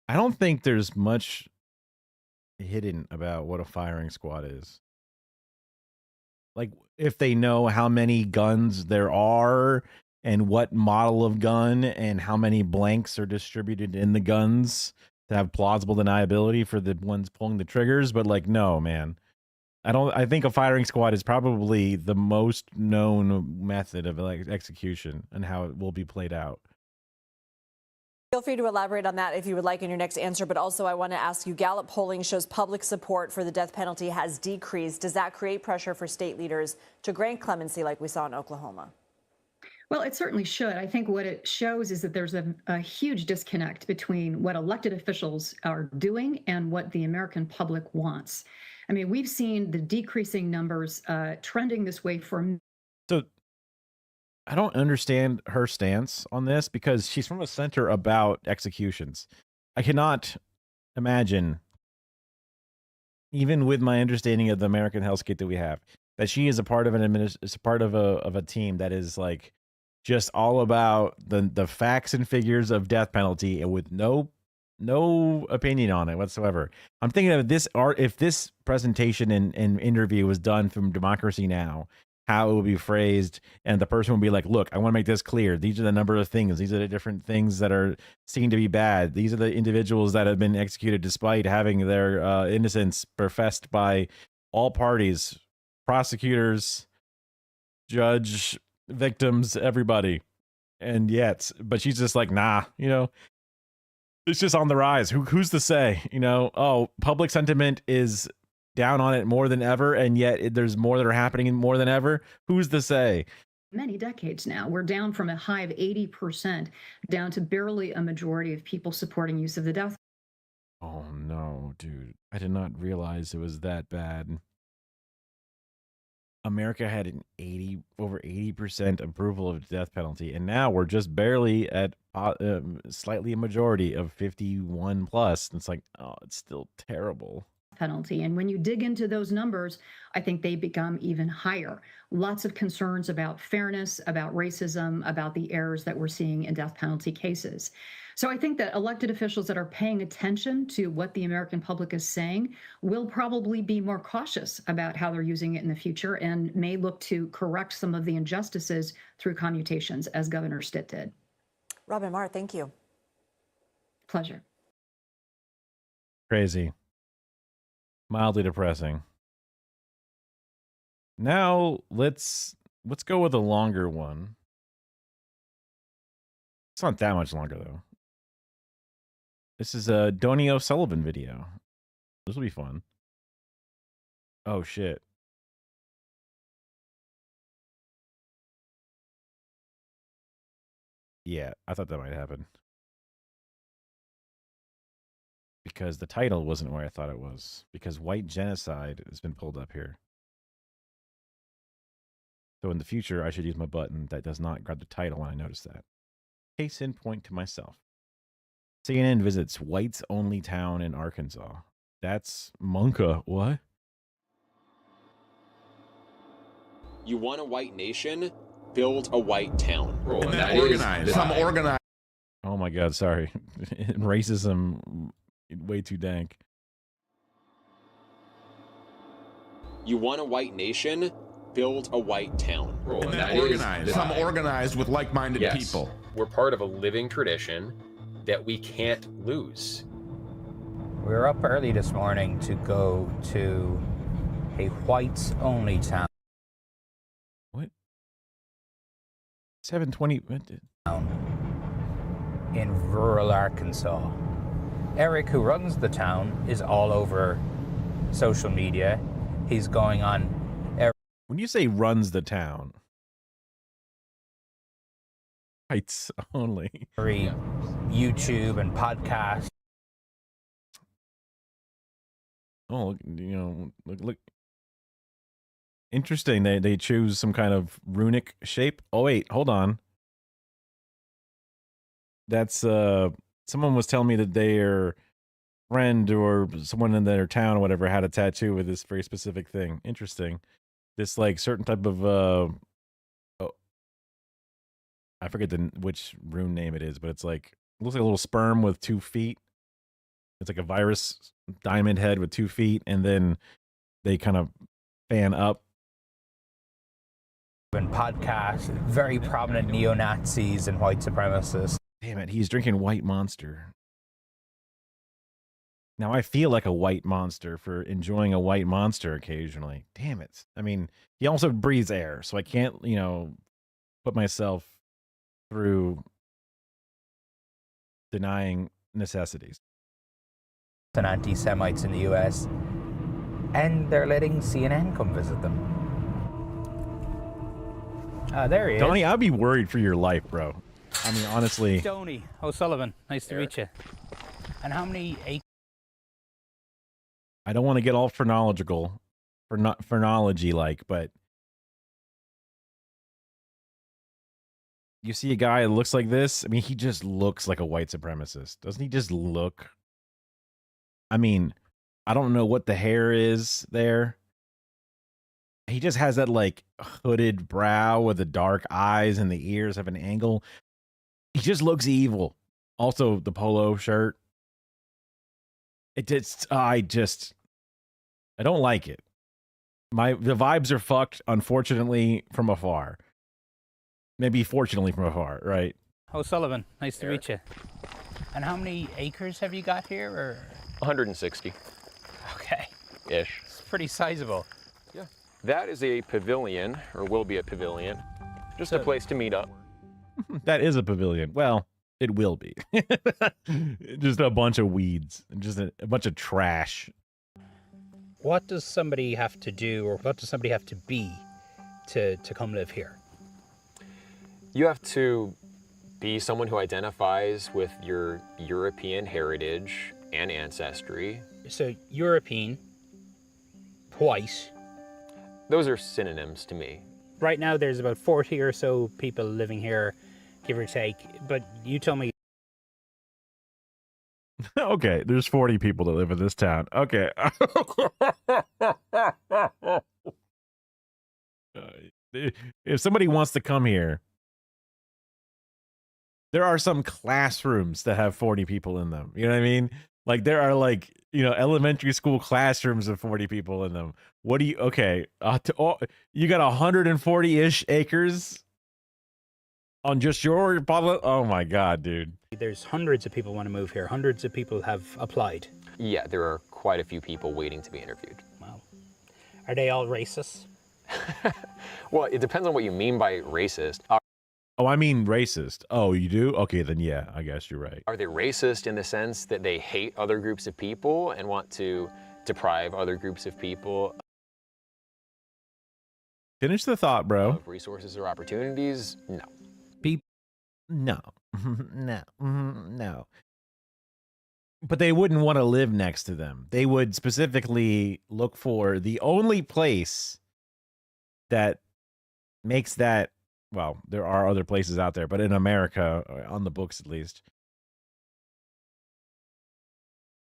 I don't think there's much hidden about what a firing squad is. Like, if they know how many guns there are and what model of gun and how many blanks are distributed in the guns to have plausible deniability for the ones pulling the triggers. But like, no, man. I think a firing squad is probably the most known method of execution and how it will be played out. Feel free to elaborate on that if you would like in your next answer. But also, I want to ask you, Gallup polling shows public support for the death penalty has decreased. Does that create pressure for state leaders to grant clemency like we saw in Oklahoma? Well, it certainly should. I think what it shows is that there's a huge disconnect between what elected officials are doing and what the American public wants. I mean, we've seen the decreasing numbers trending this way for. So I don't understand her stance on this because she's from a center about executions. I cannot imagine, even with my understanding of the American healthcare that we have, that she is a part of a team that is like just all about the facts and figures of death penalty and with no opinion on it whatsoever. I'm thinking of this if this presentation and interview was done from Democracy Now!, how it would be phrased, and the person would be like, look, I want to make this clear. These are the number of things. These are the different things that are seen to be bad. These are the individuals that have been executed despite having their innocence professed by all parties, prosecutors, judge, victims, everybody. And yet, but she's just like, nah, it's just on the rise. Who's to say, oh, public sentiment is down on it more than ever, and yet there's more that are happening more than ever. Who's to say? Many decades now. We're down from a high of 80% down to barely a majority of people supporting use of the death. Oh no, dude. I did not realize it was that bad. America had an over 80% approval of the death penalty, and now we're just barely at slightly a majority of 51 plus. It's like, oh, it's still terrible. Penalty. And when you dig into those numbers, I think they become even higher. Lots of concerns about fairness, about racism, about the errors that we're seeing in death penalty cases. So I think that elected officials that are paying attention to what the American public is saying will probably be more cautious about how they're using it in the future and may look to correct some of the injustices through commutations, as Governor Stitt did. Robin Marr, thank you. Pleasure. Crazy. Mildly depressing. Now let's go with a longer one. It's not that much longer though. This is a Donny O'Sullivan video. This will be fun. Oh shit. Yeah, I thought that might happen. Because the title wasn't where I thought it was. Because white genocide has been pulled up here. So in the future, I should use my button that does not grab the title when I notice that. Case in point to myself. CNN visits whites only town in Arkansas. That's Monka. What? You want a white nation? Build a white town. And that organized. Some organized. Oh my God, sorry. Racism, way too dank. You want a white nation? Build a white town. And that organized. Some organized with like-minded people. We're part of a living tradition that we can't lose. We were up early this morning to go to a whites-only town. What? 720 in rural Arkansas. Eric, who runs the town, is all over social media. He's going on. When you say runs the town, whites only. YouTube and podcasts. Oh, look. Interesting. They choose some kind of runic shape. Oh wait, hold on. That's someone was telling me that their friend or someone in their town or whatever had a tattoo with this very specific thing. Interesting. This like certain type of I forget which rune name it is, but it's like it looks like a little sperm with 2 feet. It's like a virus diamond head with 2 feet, and then they kind of fan up. And podcasts, very prominent neo-Nazis and white supremacists. Damn it, he's drinking White Monster. Now I feel like a white monster for enjoying a white monster occasionally. Damn it. I mean, he also breathes air, so I can't, put myself through denying necessities. And anti-Semites in the US, and they're letting CNN come visit them. There he is. Donnie, I'd be worried for your life, bro. I mean, honestly. Donny O'Sullivan, nice to meet you. And how many acres? I don't want to get all phrenology like, but you see a guy that looks like this. I mean, he just looks like a white supremacist. Doesn't he just look? I mean, I don't know what the hair is there. He just has that like hooded brow with the dark eyes and the ears have an angle. He just looks evil. Also, the polo shirt. I don't like it. The vibes are fucked, unfortunately, from afar. Maybe fortunately from afar, right? O'Sullivan, nice to meet you. And how many acres have you got here? Or 160. Okay. Ish. It's pretty sizable. Yeah. That is a pavilion, or will be a pavilion. Just a place to meet up. That is a pavilion. Well, it will be. Just a bunch of weeds. Just a bunch of trash. What does somebody have to do, or what does somebody have to be to come live here? You have to be someone who identifies with your European heritage and ancestry. So European, white. Those are synonyms to me. Right now, there's about 40 or so people living here, give or take. But you told me. Okay, there's 40 people that live in this town. Okay. If somebody wants to come here, there are some classrooms that have 40 people in them. You know what I mean? Like there are like, you know, elementary school classrooms of 40 people in them. What do you, okay. You got 140-ish acres on just your bottle. Oh my God, dude. There's hundreds of people want to move here. Hundreds of people have applied. Yeah, there are quite a few people waiting to be interviewed. Wow. Are they all racist? Well, it depends on what you mean by racist. Oh, I mean racist. Oh, you do? Okay, then yeah, I guess you're right. Are they racist in the sense that they hate other groups of people and want to deprive other groups of people Finish the thought, bro. of resources or opportunities? No. No. No. No. But they wouldn't want to live next to them. They would specifically look for the only place that makes that, well, there are other places out there, but in America, on the books at least,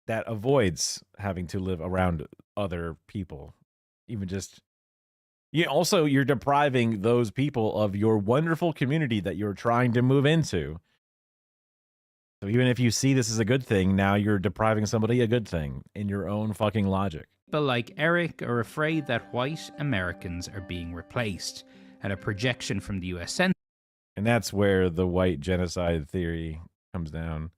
that avoids having to live around other people. Even just, also, you're depriving those people of your wonderful community that you're trying to move into. So even if you see this as a good thing, now you're depriving somebody a good thing in your own fucking logic. People like Eric are afraid that white Americans are being replaced, and a projection from the U.S. Census. And that's where the white genocide theory comes down.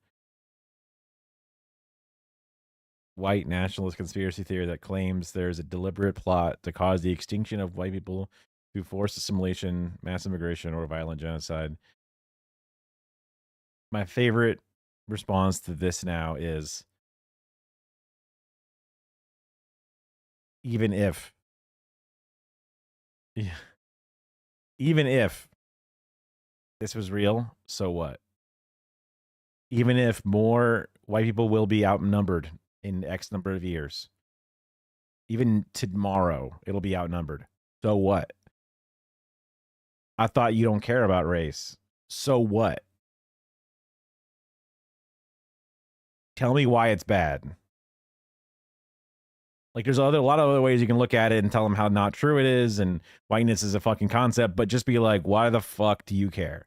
White nationalist conspiracy theory that claims there's a deliberate plot to cause the extinction of white people through forced assimilation, mass immigration, or violent genocide. My favorite response to this now is, even if this was real, so what? Even if more white people will be outnumbered in X number of years, even tomorrow, it'll be outnumbered. So what? I thought you don't care about race. So what? Tell me why it's bad. Like, there's a lot of other ways you can look at it and tell them how not true it is, and whiteness is a fucking concept, but just be like, why the fuck do you care?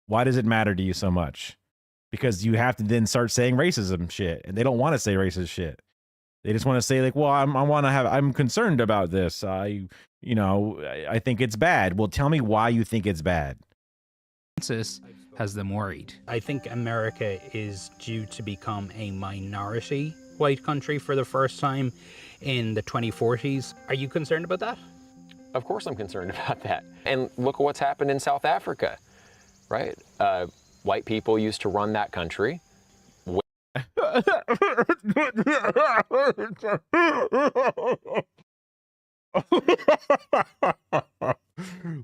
Why does it matter to you so much? Because you have to then start saying racism shit, and they don't want to say racist shit. They just want to say like, well, I'm concerned about this. I think it's bad. Well, tell me why you think it's bad. Census has them worried. I think America is due to become a minority white country for the first time in the 2040s. Are you concerned about that? Of course I'm concerned about that. And look at what's happened in South Africa, right? White people used to run that country.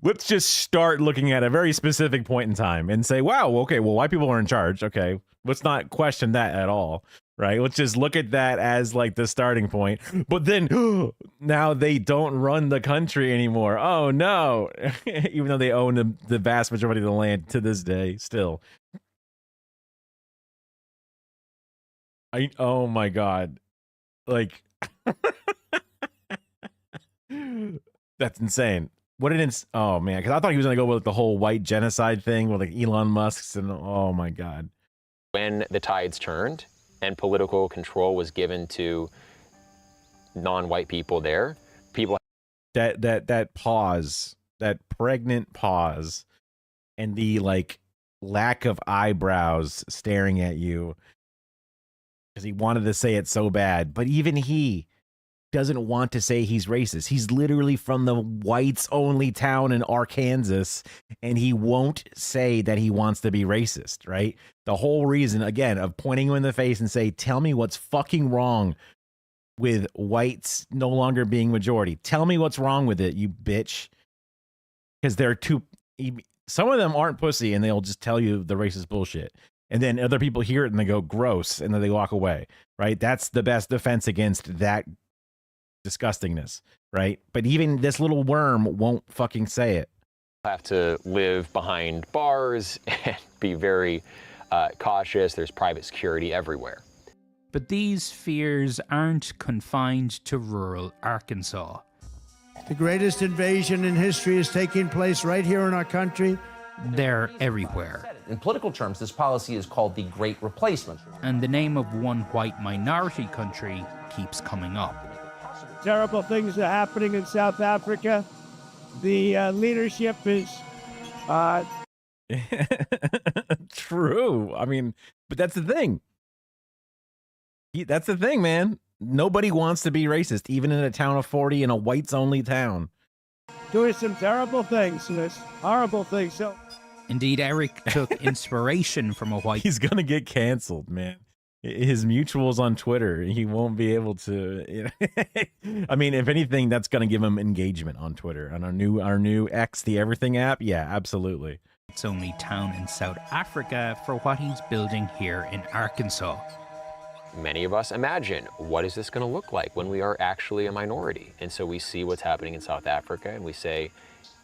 Let's just start looking at a very specific point in time and say, wow, okay, well, white people are in charge. Okay, let's not question that at all, right? Let's just look at that as like the starting point. But then now they don't run the country anymore. Oh no, even though they own the vast majority of the land to this day still. Oh my God. Like, that's insane. What an oh man, because I thought he was gonna go with the whole white genocide thing with like Elon Musk's, and oh my God. When the tides turned and political control was given to non-white people there, people that pause, that pregnant pause, and the like lack of eyebrows staring at you because he wanted to say it so bad, but even he doesn't want to say he's racist. He's literally from the whites only town in Arkansas, and he won't say that he wants to be racist, right? The whole reason, again, of pointing him in the face and say, tell me what's fucking wrong with whites no longer being majority. Tell me what's wrong with it, you bitch. Because they're too, some of them aren't pussy and they'll just tell you the racist bullshit. And then other people hear it and they go gross and then they walk away, right? That's the best defense against that disgustingness, right? But even this little worm won't fucking say it. Have to live behind bars and be very cautious. There's private security everywhere. But these fears aren't confined to rural Arkansas. The greatest invasion in history is taking place right here in our country. They're everywhere. In political terms, this policy is called the Great Replacement. And the name of one white minority country keeps coming up. Terrible things are happening in South Africa. The leadership is... True. I mean, but that's the thing. That's the thing, man. Nobody wants to be racist, even in a town of 40 in a whites-only town. Doing some terrible things, this horrible things. So, indeed, Eric took inspiration from a white... He's gonna get canceled, man. His mutuals on Twitter, he won't be able to... You know, I mean, if anything, that's gonna give him engagement on Twitter. On our new X, the Everything app, yeah, absolutely. It's only town in South Africa for what he's building here in Arkansas. Many of us imagine, what is this going to look like when we are actually a minority? And so we see what's happening in South Africa and we say,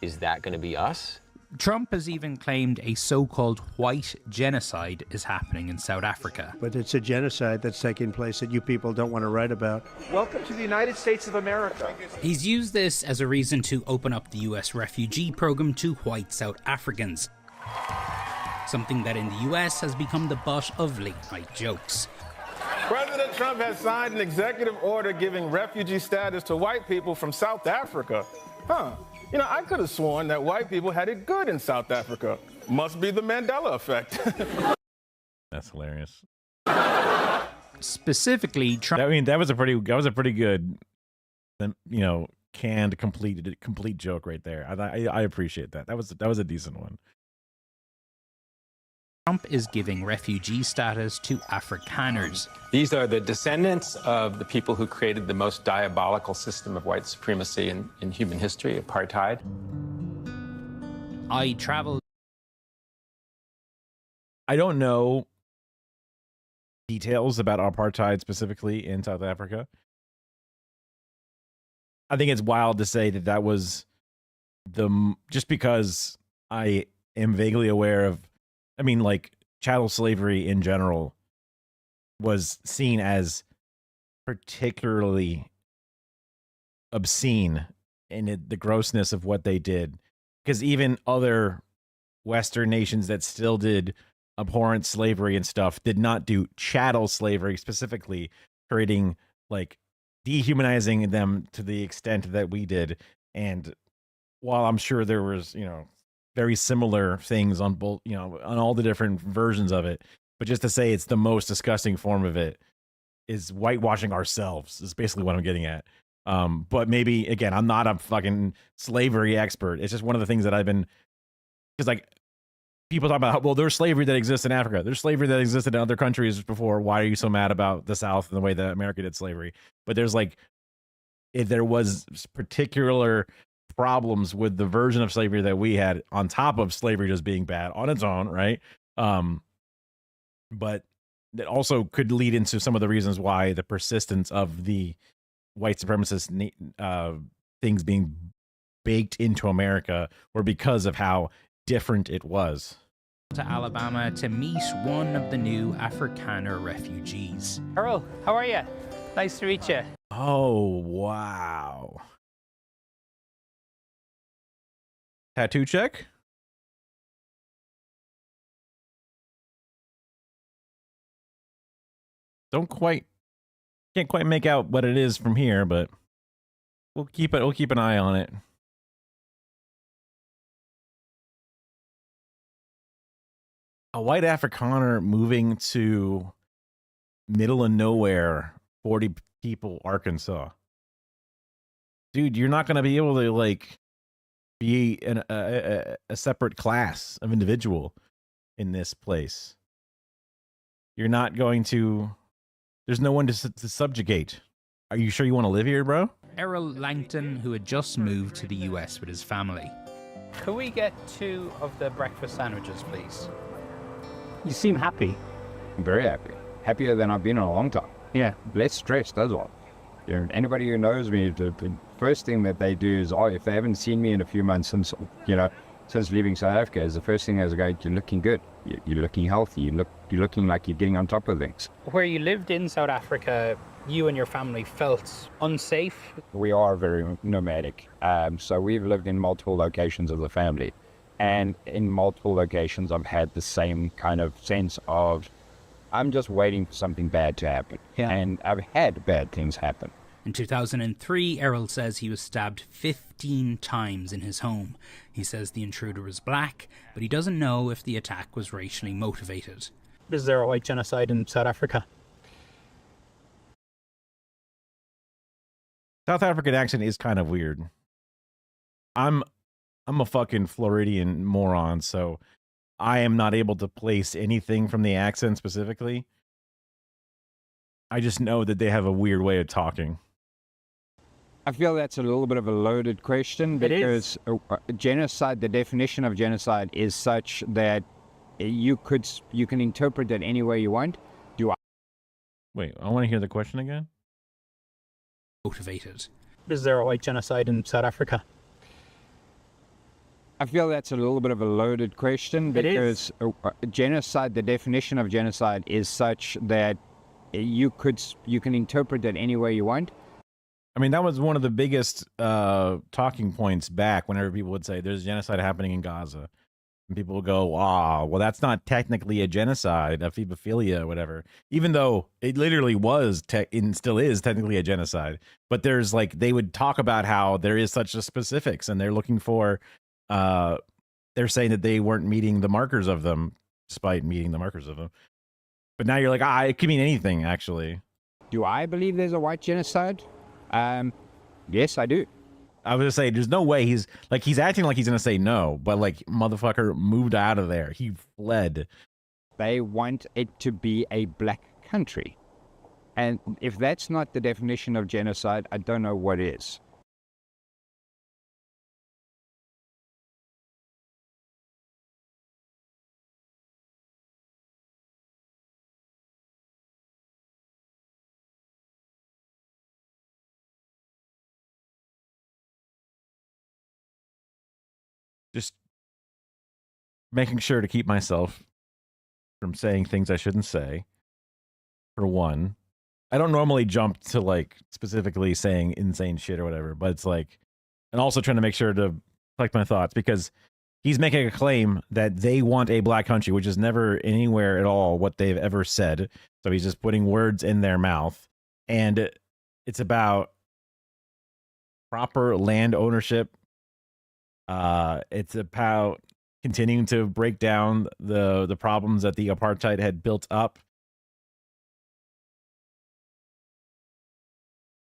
is that going to be us? Trump has even claimed a so-called white genocide is happening in South Africa. but it's a genocide that's taking place that you people don't want to write about. Welcome to the United States of America. He's used this as a reason to open up the US refugee program to white South Africans. Something that in the US has become the butt of late-night jokes. President Trump has signed an executive order giving refugee status to white people from South Africa. Huh. You know, I could have sworn that white people had it good in South Africa. Must be the Mandela effect. That's hilarious. Specifically, Trump... I mean, that was a pretty good, you know, canned, complete joke right there. I appreciate that. That was a decent one. Trump is giving refugee status to Afrikaners. These are the descendants of the people who created the most diabolical system of white supremacy in human history, apartheid. I don't know details about apartheid specifically in South Africa. I think it's wild to say that was just because I am vaguely aware of, I mean, like, chattel slavery in general was seen as particularly obscene in the grossness of what they did. Because even other Western nations that still did abhorrent slavery and stuff did not do chattel slavery specifically, creating, like, dehumanizing them to the extent that we did. And while I'm sure there was, you know, very similar things on both, you know, on all the different versions of it, but just to say it's the most disgusting form of it is whitewashing ourselves is basically what I'm getting at. But maybe, again, I'm not a fucking slavery expert. It's just one of the things that I've been, because, like, people talk about, well, there's slavery that exists in Africa. There's slavery that existed in other countries before. Why are you so mad about the South and the way that America did slavery? But there's, like, if there was particular problems with the version of slavery that we had on top of slavery just being bad on its own, right? But it also could lead into some of the reasons why the persistence of the white supremacist things being baked into America were because of how different it was. To Alabama to meet one of the new Afrikaner refugees. Earl, how are you? Nice to meet you. Oh, wow. Tattoo check? Can't quite make out what it is from here, but we'll keep an eye on it. A white Afrikaner moving to middle of nowhere, 40 people, Arkansas. Dude, you're not going to be able to, like, be a separate class of individual in this place. You're not going to, there's no one to subjugate. Are you sure you want to live here, bro? Errol Langton, who had just moved to the US with his family. Could we get 2 of the breakfast sandwiches, please? You seem happy. I'm very happy. Happier than I've been in a long time. Yeah. Less stressed as well. You know, anybody who knows me, the first thing that they do is, oh, if they haven't seen me in a few months since, since leaving South Africa, is the first thing is go, you're looking good, you're looking healthy, you're looking like you're getting on top of things. Where you lived in South Africa, you and your family felt unsafe? We are very nomadic, so we've lived in multiple locations as a family, and in multiple locations I've had the same kind of sense of, I'm just waiting for something bad to happen. Yeah. And I've had bad things happen. In 2003, Errol says he was stabbed 15 times in his home. He says the intruder was black, but he doesn't know if the attack was racially motivated. Is there a white genocide in South Africa? South African accent is kind of weird. I'm a fucking Floridian moron, so I am not able to place anything from the accent specifically. I just know that they have a weird way of talking. I feel that's a little bit of a loaded question because genocide, the definition of genocide is such that you can interpret it any way you want. Wait, I want to hear the question again. Motivated. Is there a white genocide in South Africa? I feel that's a little bit of a loaded question because genocide, the definition of genocide is such that you can interpret it any way you want. I mean, that was one of the biggest talking points back whenever people would say there's genocide happening in Gaza. And people would go, well, that's not technically a genocide, a phobophilia, whatever. Even though it literally was and still is technically a genocide. But there's they would talk about how there is such a specifics and they're looking for, they're saying that they weren't meeting the markers of them, despite meeting the markers of them. But now you're like, it could mean anything, actually. Do I believe there's a white genocide? Yes, I do. I was gonna say, there's no way he's acting like he's gonna say no, but motherfucker moved out of there. He fled. They want it to be a black country. And if that's not the definition of genocide, I don't know what is. Just making sure to keep myself from saying things I shouldn't say, for one. I don't normally jump to specifically saying insane shit or whatever, but it's and also trying to make sure to collect my thoughts because he's making a claim that they want a black country, which is never anywhere at all what they've ever said. So he's just putting words in their mouth. And it's about proper land ownership. It's about continuing to break down the problems that the apartheid had built up.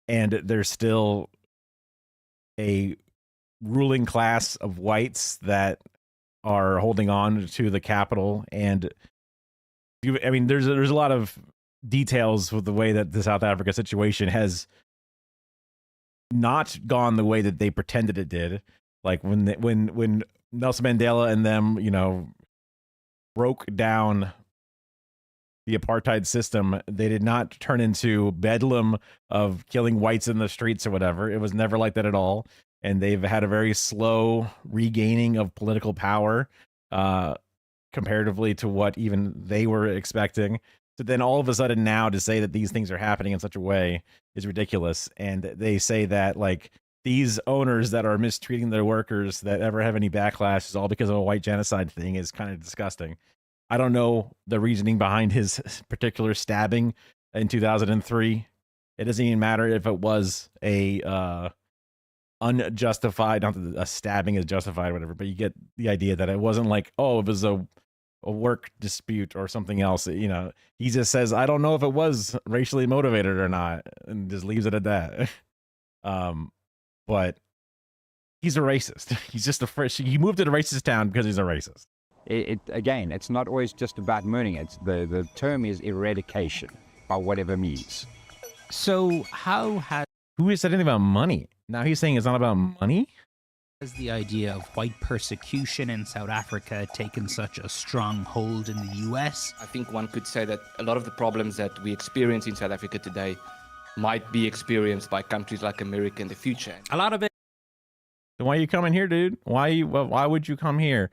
And there's still a ruling class of whites that are holding on to the capital. And I mean, there's a lot of details with the way that the South Africa situation has not gone the way that they pretended it did. Like when Nelson Mandela and them, broke down the apartheid system, they did not turn into bedlam of killing whites in the streets or whatever. It was never like that at all. And they've had a very slow regaining of political power, comparatively to what even they were expecting. So then all of a sudden now to say that these things are happening in such a way is ridiculous. And they say that these owners that are mistreating their workers that ever have any backlash is all because of a white genocide thing is kind of disgusting. I don't know the reasoning behind his particular stabbing in 2003. It doesn't even matter if it was a unjustified, not that a stabbing is justified or whatever, but you get the idea that it wasn't it was a work dispute or something else. He just says, I don't know if it was racially motivated or not, and just leaves it at that. But he's a racist. He's just he moved to a racist town because he's a racist. Again, it's not always just about murdering. It's the term is eradication, by whatever means. So who said anything about money? Now he's saying it's not about money? Has the idea of white persecution in South Africa taken such a strong hold in the US? I think one could say that a lot of the problems that we experience in South Africa today might be experienced by countries like America in the future. A lot of it. Why are you coming here, dude? Why would you come here?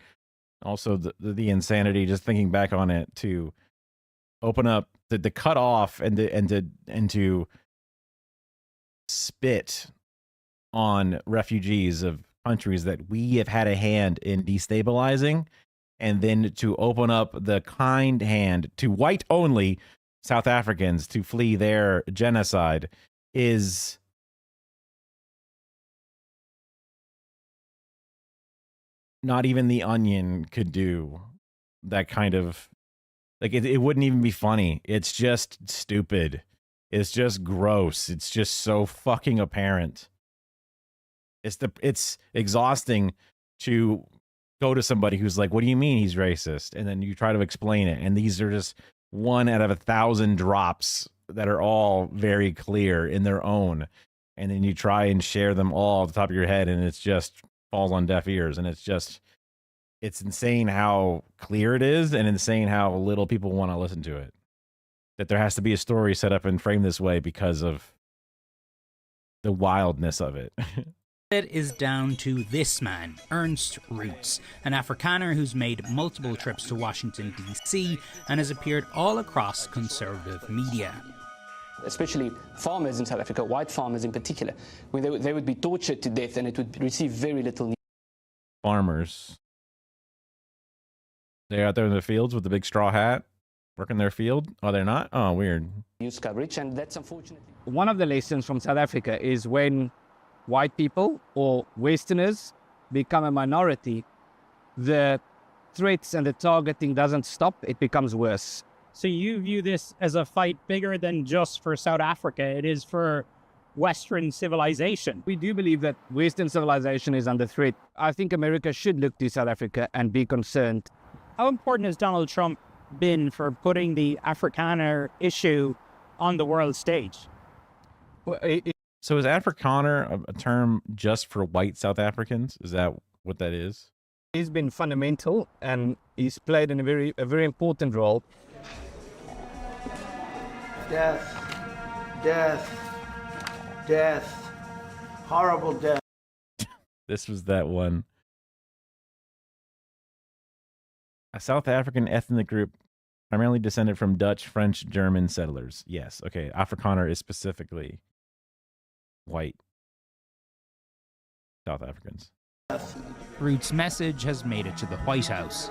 Also, the insanity, just thinking back on it, to open up the cut off and to spit on refugees of countries that we have had a hand in destabilizing, and then to open up the kind hand to white only South Africans to flee their genocide is not even The Onion could do that kind of, like, it wouldn't even be funny. It's just stupid. It's just gross. It's just so fucking apparent. It's exhausting to go to somebody who's like, what do you mean he's racist? And then you try to explain it. And these are just 1 out of 1,000 drops that are all very clear in their own. And then you try and share them all at the top of your head, and it's just falls on deaf ears. And it's insane how clear it is, and insane how little people want to listen to it. That there has to be a story set up and framed this way because of the wildness of it. It is down to this man, Ernst Roots, an Afrikaner who's made multiple trips to Washington, D.C. and has appeared all across conservative media. Especially farmers in South Africa, white farmers in particular, where they would be tortured to death and it would receive very little news. Farmers. They're out there in the fields with the big straw hat, working their field. Oh, they're not? Oh, weird. News coverage, and that's unfortunately. One of the lessons from South Africa is when white people or Westerners become a minority, the threats and the targeting doesn't stop, it becomes worse. So you view this as a fight bigger than just for South Africa. It is for Western civilization. We do believe that Western civilization is under threat. I think America should look to South Africa and be concerned. How important has Donald Trump been for putting the Afrikaner issue on the world stage? Well, so is Afrikaner a term just for white South Africans? Is that what that is? He's been fundamental, and he's played a very important role. Death, death, death, horrible death. This was that one. A South African ethnic group primarily descended from Dutch, French, German settlers. Yes, okay. Afrikaner is specifically white South Africans. Roots' message has made it to the White House.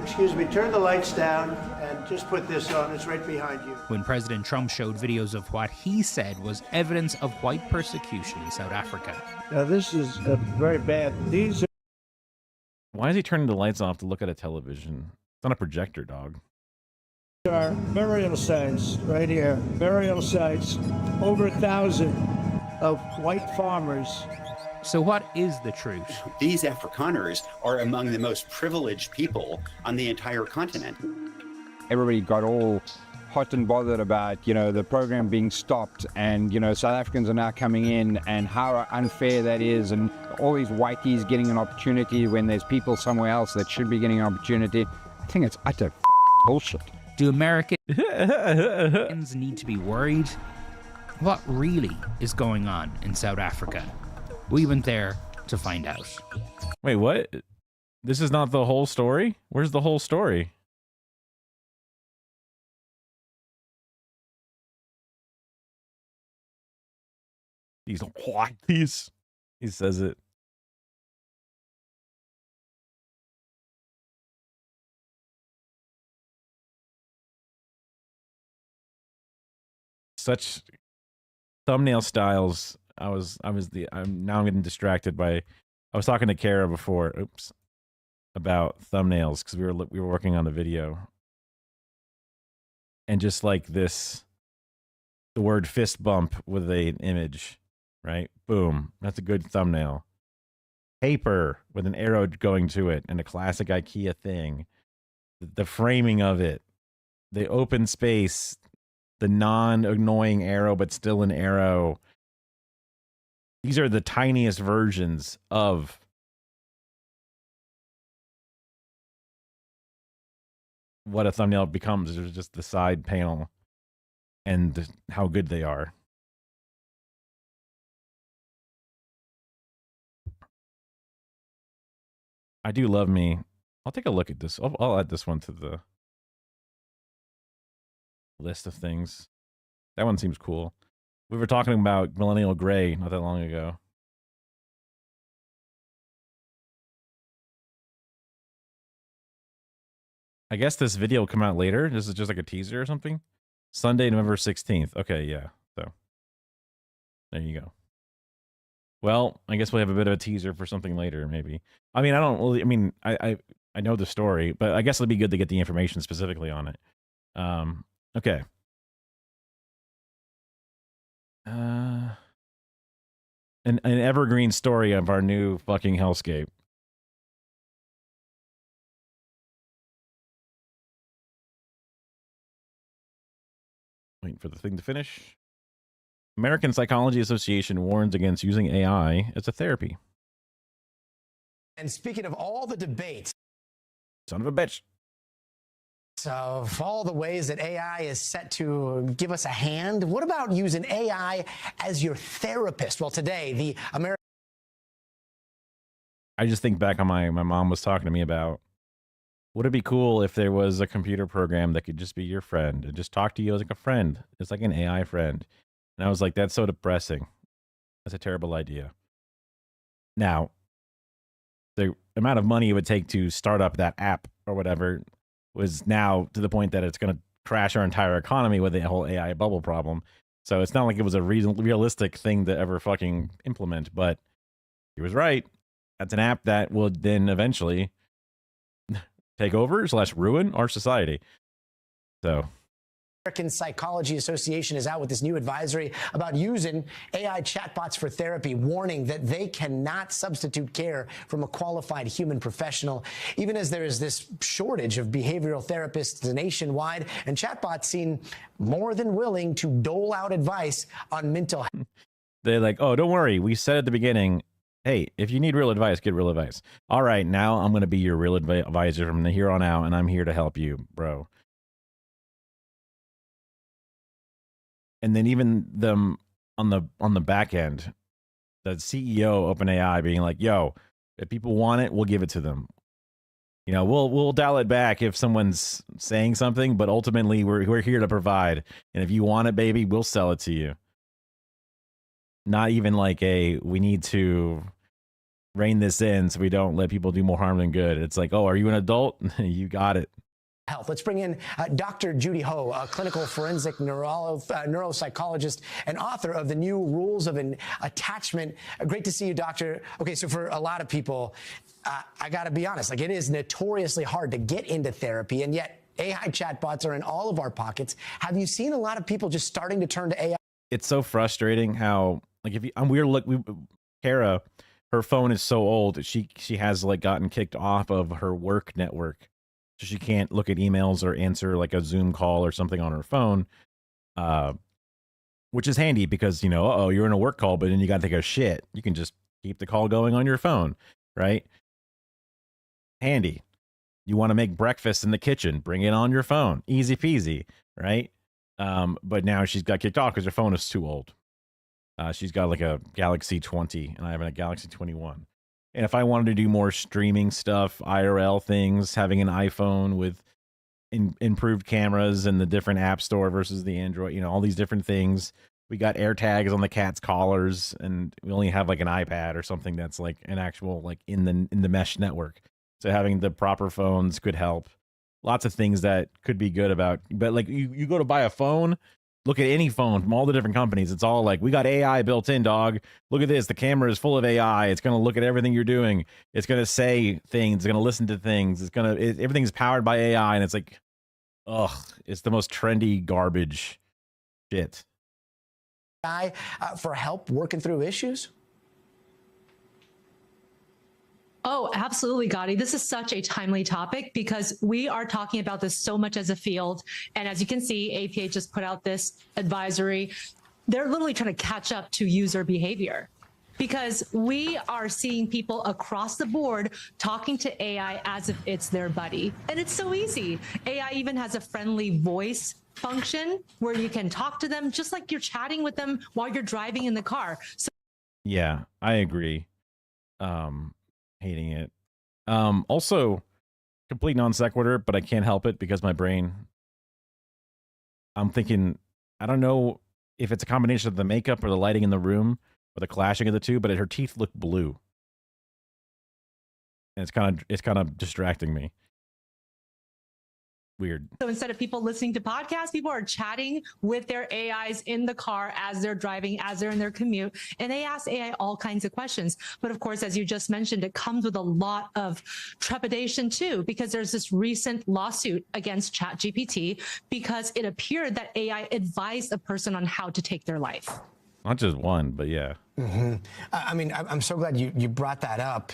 Excuse me, turn the lights down and just put this on. It's right behind you. When President Trump showed videos of what he said was evidence of white persecution in South Africa. Now, this is very bad. These are... Why is he turning the lights off to look at a television? It's on a projector, dog. Our burial sites right here. Burial sites, over 1,000 of white farmers. So what is the truth? These Afrikaners are among the most privileged people on the entire continent. Everybody got all hot and bothered about, the program being stopped, and, South Africans are now coming in, and how unfair that is, and all these whiteys getting an opportunity when there's people somewhere else that should be getting an opportunity. I think it's utter bullshit. Do Americans need to be worried? What really is going on in South Africa? We went there to find out. Wait, what? This is not the whole story? Where's the whole story? These whiteys. He says it. Such thumbnail styles. I'm now getting distracted by, I was talking to Kara before, about thumbnails, because we were working on the video. And just like this, the word fist bump with an image, right? Boom. That's a good thumbnail. Paper with an arrow going to it, and a classic IKEA thing. The framing of it, the open space, the non-annoying arrow, but still an arrow. These are the tiniest versions of what a thumbnail becomes. There's just the side panel and how good they are. I do love me. I'll take a look at this. I'll add this one to the list of things. That one seems cool. We were talking about millennial gray not that long ago. I guess this video will come out later. This is just like a teaser or something. Sunday, November 16th. Okay, yeah. So there you go. Well, I guess we'll have a bit of a teaser for something later, maybe. I mean, I don't really, I mean, I know the story, but I guess it'll be good to get the information specifically on it. Okay. An evergreen story of our new fucking hellscape. Waiting for the thing to finish. American Psychology Association warns against using AI as a therapy. And speaking of all the debates, Son of a bitch. of all the ways that AI is set to give us a hand, what about using AI as your therapist? Well, today, the American... I just think back on my mom was talking to me about, would it be cool if there was a computer program that could just be your friend and just talk to you as like a friend? It's like an AI friend. And I was like, that's so depressing. That's a terrible idea. Now, the amount of money it would take to start up that app or whatever was now to the point that it's going to crash our entire economy with the whole AI bubble problem. So it's not like it was a realistic thing to ever fucking implement, but he was right. That's an app that would then eventually take over / ruin our society. So American Psychology Association is out with this new advisory about using AI chatbots for therapy, warning that they cannot substitute care from a qualified human professional, even as there is this shortage of behavioral therapists nationwide, and chatbots seem more than willing to dole out advice on mental health. they're like, oh, don't worry. We said at the beginning, hey, if you need real advice, get real advice. All right, now I'm going to be your real advisor from here on out, and I'm here to help you, bro. And then even them on the back end, the CEO OpenAI being like, yo, if people want it, we'll give it to them. You know, we'll dial it back if someone's saying something, but ultimately we're here to provide. And if you want it, baby, we'll sell it to you. Not even like we need to rein this in so we don't let people do more harm than good. It's like, oh, are you an adult? You got it. Health. Let's bring in Dr. Judy Ho, a clinical forensic neuropsychologist and author of the new Rules of Attachment. Great to see you, doctor. Okay, so for a lot of people, I got to be honest, like it is notoriously hard to get into therapy, and yet AI chatbots are in all of our pockets. Have you seen a lot of people just starting to turn to AI? It's so frustrating how, like, if you, Kara, her phone is so old that she has like gotten kicked off of her work network. So she can't look at emails or answer like a Zoom call or something on her phone, which is handy because, you know, oh, you're in a work call, but then you got to take a shit. You can just keep the call going on your phone, right? Handy. You want to make breakfast in the kitchen, bring it on your phone. Easy peasy, right? But now she's got kicked off because her phone is too old. She's got like a Galaxy 20 and I have a Galaxy 21. And if I wanted to do more streaming stuff, IRL things, having an iPhone with improved cameras and the different app store versus the Android, you know, all these different things. We got AirTags on the cat's collars, and we only have like an iPad or something that's like an actual like in the mesh network. So having the proper phones could help. Lots of things that could be good about, but like you go to buy a phone. Look at any phone from all the different companies. It's all like, we got AI built in, dog. Look at this. The camera is full of AI. It's going to look at everything you're doing. It's going to say things. It's going to listen to things. Everything's powered by AI. And it's like, ugh, it's the most trendy garbage shit. AI for help working through issues? Oh, absolutely, Gotti. This is such a timely topic because we are talking about this so much as a field. And as you can see, APA just put out this advisory. They're literally trying to catch up to user behavior because we are seeing people across the board talking to AI as if it's their buddy. And it's so easy. AI even has a friendly voice function where you can talk to them just like you're chatting with them while you're driving in the car. So yeah, I agree. Hating it. Also, complete non sequitur, but I can't help it because my brain. I'm thinking, I don't know if it's a combination of the makeup or the lighting in the room or the clashing of the two, but her teeth look blue, and it's kind of distracting me. Weird. So instead of people listening to podcasts, people are chatting with their AIs in the car as they're driving, as they're in their commute, and they ask AI all kinds of questions. But of course, as you just mentioned, it comes with a lot of trepidation too, because there's this recent lawsuit against ChatGPT because it appeared that AI advised a person on how to take their life. Not just one, but yeah. Mm-hmm. I mean, I'm so glad you brought that up.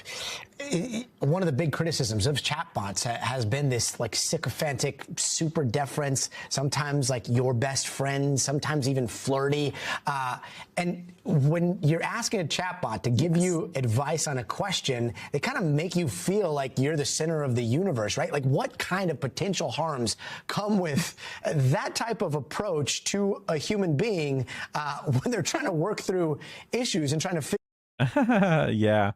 One of the big criticisms of chatbots has been this like sycophantic super deference, sometimes like your best friend, sometimes even flirty. And when you're asking a chatbot to give you advice on a question, they kind of make you feel like you're the center of the universe, right? Like what kind of potential harms come with that type of approach to a human being when they're trying to work through issues and trying to figure. Yeah.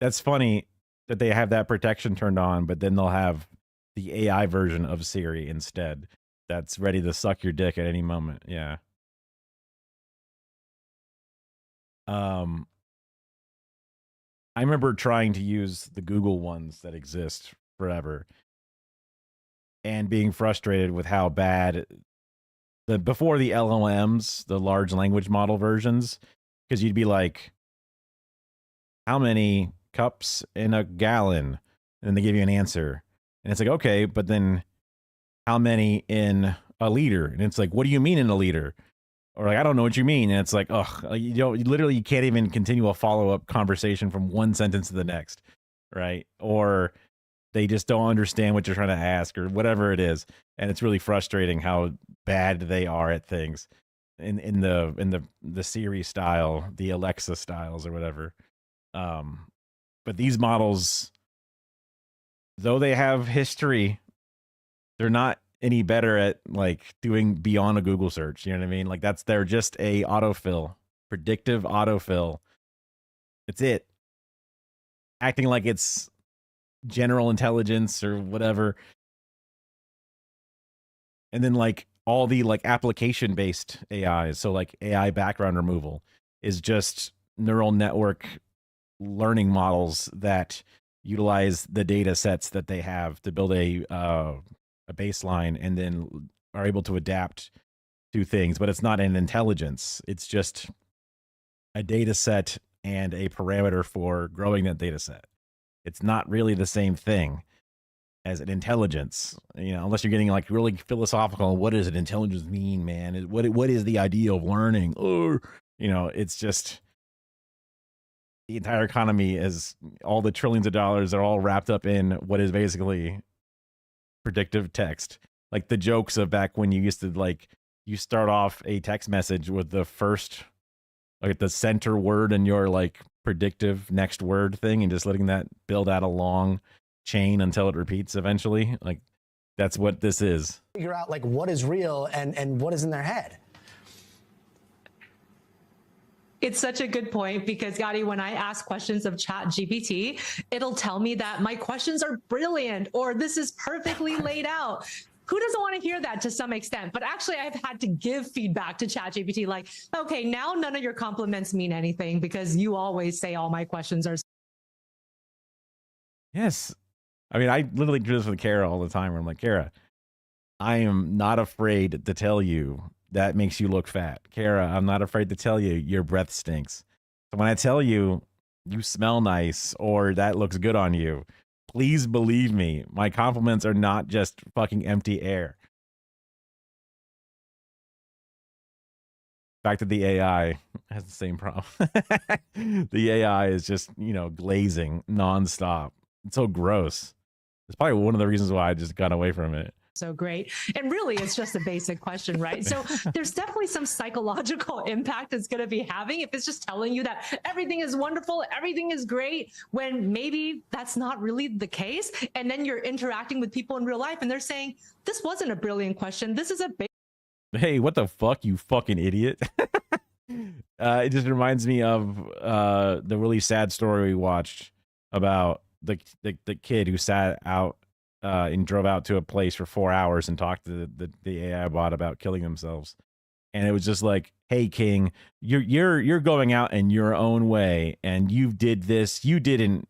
That's funny that they have that protection turned on, but then they'll have the AI version of Siri instead that's ready to suck your dick at any moment. Yeah. I remember trying to use the Google ones that exist forever and being frustrated with how bad before the LLMs, the large language model versions, because you'd be like, how many cups in a gallon? And then they give you an answer. And it's like, okay, but then how many in a liter? And it's like, what do you mean in a liter? Or like, I don't know what you mean. And it's like, ugh, you can't even continue a follow-up conversation from one sentence to the next, right? Or they just don't understand what you're trying to ask or whatever it is. And it's really frustrating how bad they are at things in the Siri style, the Alexa styles or whatever. But these models, though they have history, they're not any better at like doing beyond a Google search. You know what I mean? Like they're just a autofill, predictive autofill. It's it. Acting like it's general intelligence or whatever. And then like all the like application based AIs, so like AI background removal is just neural network learning models that utilize the data sets that they have to build a baseline and then are able to adapt to things, but it's not an intelligence. It's just a data set and a parameter for growing that data set. It's not really the same thing as an intelligence, unless you're getting like really philosophical. What does an intelligence mean, man? What is the idea of learning? Or, it's just the entire economy is all the trillions of dollars are all wrapped up in what is basically predictive text. Like the jokes of back when you used to like, you start off a text message with the first, like the center word in your like predictive next word thing and just letting that build out a long chain until it repeats eventually. Like that's what this is. Figure out like what is real and what is in their head. It's such a good point because, Gotti, when I ask questions of ChatGPT, it'll tell me that my questions are brilliant or this is perfectly laid out. Who doesn't want to hear that to some extent? But actually, I've had to give feedback to ChatGPT like, okay, now none of your compliments mean anything because you always say all my questions are. Yes. I mean, I literally do this with Kara all the time where I'm like, Kara, I am not afraid to tell you that makes you look fat. Kara, I'm not afraid to tell you your breath stinks. So when I tell you you smell nice or that looks good on you, please believe me, my compliments are not just fucking empty air. Back to the AI has the same problem. The AI is just, glazing nonstop. It's so gross. It's probably one of the reasons why I just got away from it. So great. And really, it's just a basic question, right? So there's definitely some psychological impact it's going to be having if it's just telling you that everything is wonderful, everything is great, when maybe that's not really the case. And then you're interacting with people in real life and they're saying, this wasn't a brilliant question. This is a hey, what the fuck, you fucking idiot. It just reminds me of the really sad story we watched about the kid who sat out and drove out to a place for 4 hours and talked to the AI bot about killing themselves. And it was just like, hey King, you're going out in your own way, and you did this. You didn't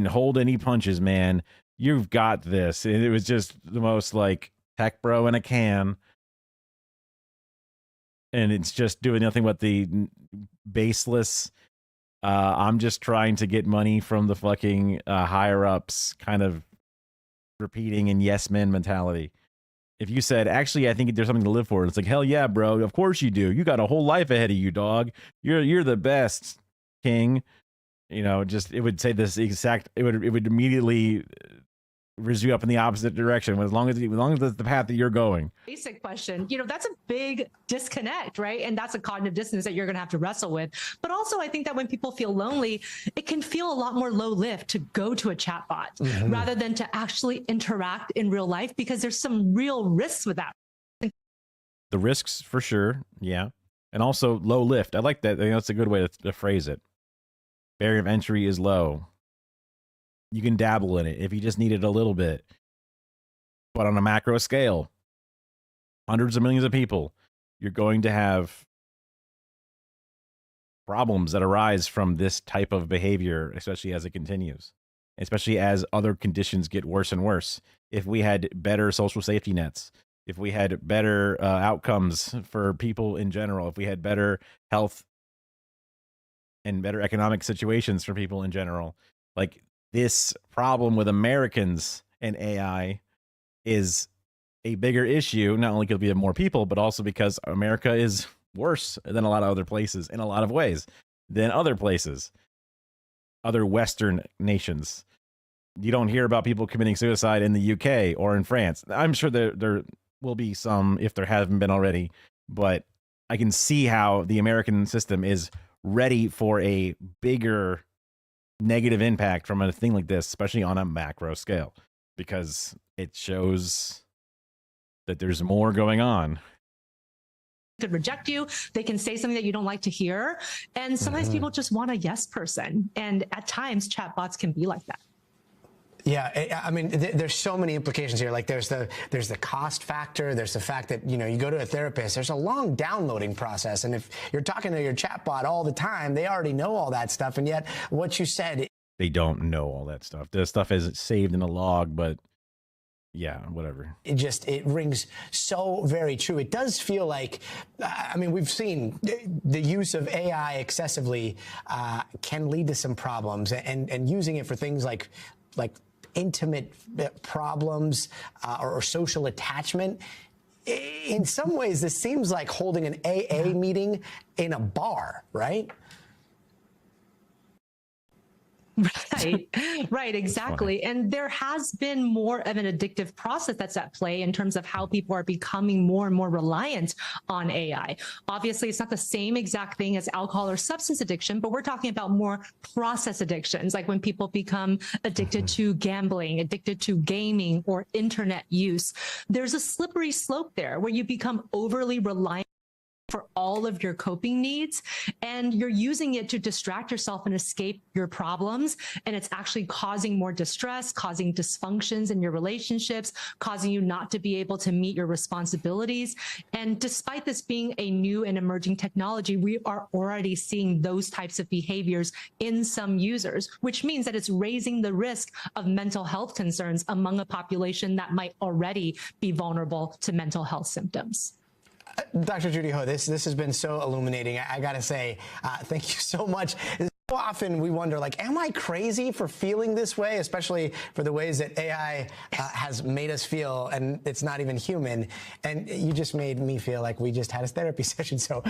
hold any punches, man. You've got this. And it was just the most like tech bro in a can. And it's just doing nothing but the baseless I'm just trying to get money from the fucking higher ups kind of repeating and yes men mentality. If you said, actually, I think there's something to live for, it's like, hell yeah, bro. Of course you do. You got a whole life ahead of you, dog. You're the best, King. You know, just it would say this exact. It would immediately rears you up in the opposite direction. As long as that's the path that you're going. Basic question, that's a big disconnect, right? And that's a cognitive dissonance that you're going to have to wrestle with. But also, I think that when people feel lonely, it can feel a lot more low lift to go to a chatbot rather than to actually interact in real life, because there's some real risks with that. The risks for sure, yeah, and also low lift. I like that. I think that's a good way to phrase it. Barrier of entry is low. You can dabble in it if you just need it a little bit. But on a macro scale, hundreds of millions of people, you're going to have problems that arise from this type of behavior, especially as it continues, especially as other conditions get worse and worse. If we had better social safety nets, if we had better outcomes for people in general, if we had better health and better economic situations for people in general, like this problem with Americans and AI is a bigger issue, not only because we have more people, but also because America is worse than a lot of other places in a lot of ways than other places, other Western nations. You don't hear about people committing suicide in the UK or in France. I'm sure there will be some if there haven't been already, but I can see how the American system is ready for a bigger negative impact from a thing like this, especially on a macro scale, because it shows that there's more going on. Could reject you. They can say something that you don't like to hear. And sometimes people just want a yes person. And at times, chatbots can be like that. Yeah, I mean, there's so many implications here. Like there's the cost factor. There's the fact that, you go to a therapist, there's a long downloading process. And if you're talking to your chatbot all the time, they already know all that stuff. And yet what you said, they don't know all that stuff. The stuff is saved in a log, but yeah, whatever. It rings so very true. It does feel like, I mean, we've seen the use of AI excessively can lead to some problems, and using it for things like intimate problems or social attachment. In some ways, this seems like holding an AA meeting in a bar, right? Right, exactly. And there has been more of an addictive process that's at play in terms of how people are becoming more and more reliant on AI. Obviously, it's not the same exact thing as alcohol or substance addiction, but we're talking about more process addictions, like when people become addicted to gambling, addicted to gaming or internet use. There's a slippery slope there where you become overly reliant for all of your coping needs, and you're using it to distract yourself and escape your problems. And it's actually causing more distress, causing dysfunctions in your relationships, causing you not to be able to meet your responsibilities. And despite this being a new and emerging technology, we are already seeing those types of behaviors in some users, which means that it's raising the risk of mental health concerns among a population that might already be vulnerable to mental health symptoms. Dr. Judy Ho, this has been so illuminating. I got to say, thank you so much. So often we wonder, like, am I crazy for feeling this way, especially for the ways that AI has made us feel, and it's not even human. And you just made me feel like we just had a therapy session. So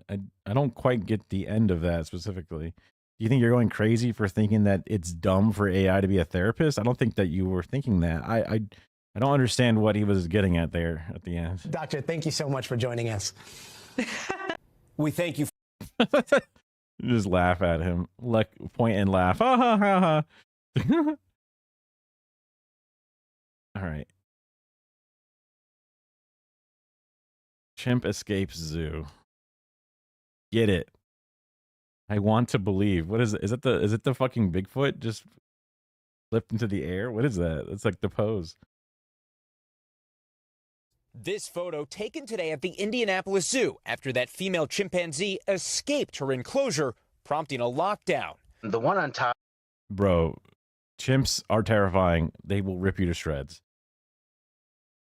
I don't quite get the end of that specifically. Do you think you're going crazy for thinking that it's dumb for AI to be a therapist? I don't think that you were thinking that. I don't understand what he was getting at there at the end. Doctor, thank you so much for joining us. We thank you. Just laugh at him. Like, point and laugh. Ha ha ha ha. All right. Chimp escapes zoo. Get it. I want to believe. What is it? Is it the fucking Bigfoot just flipped into the air? What is that? It's like the pose. This photo taken today at the Indianapolis Zoo after that female chimpanzee escaped her enclosure, prompting a lockdown. The one on top. Bro, chimps are terrifying. They will rip you to shreds.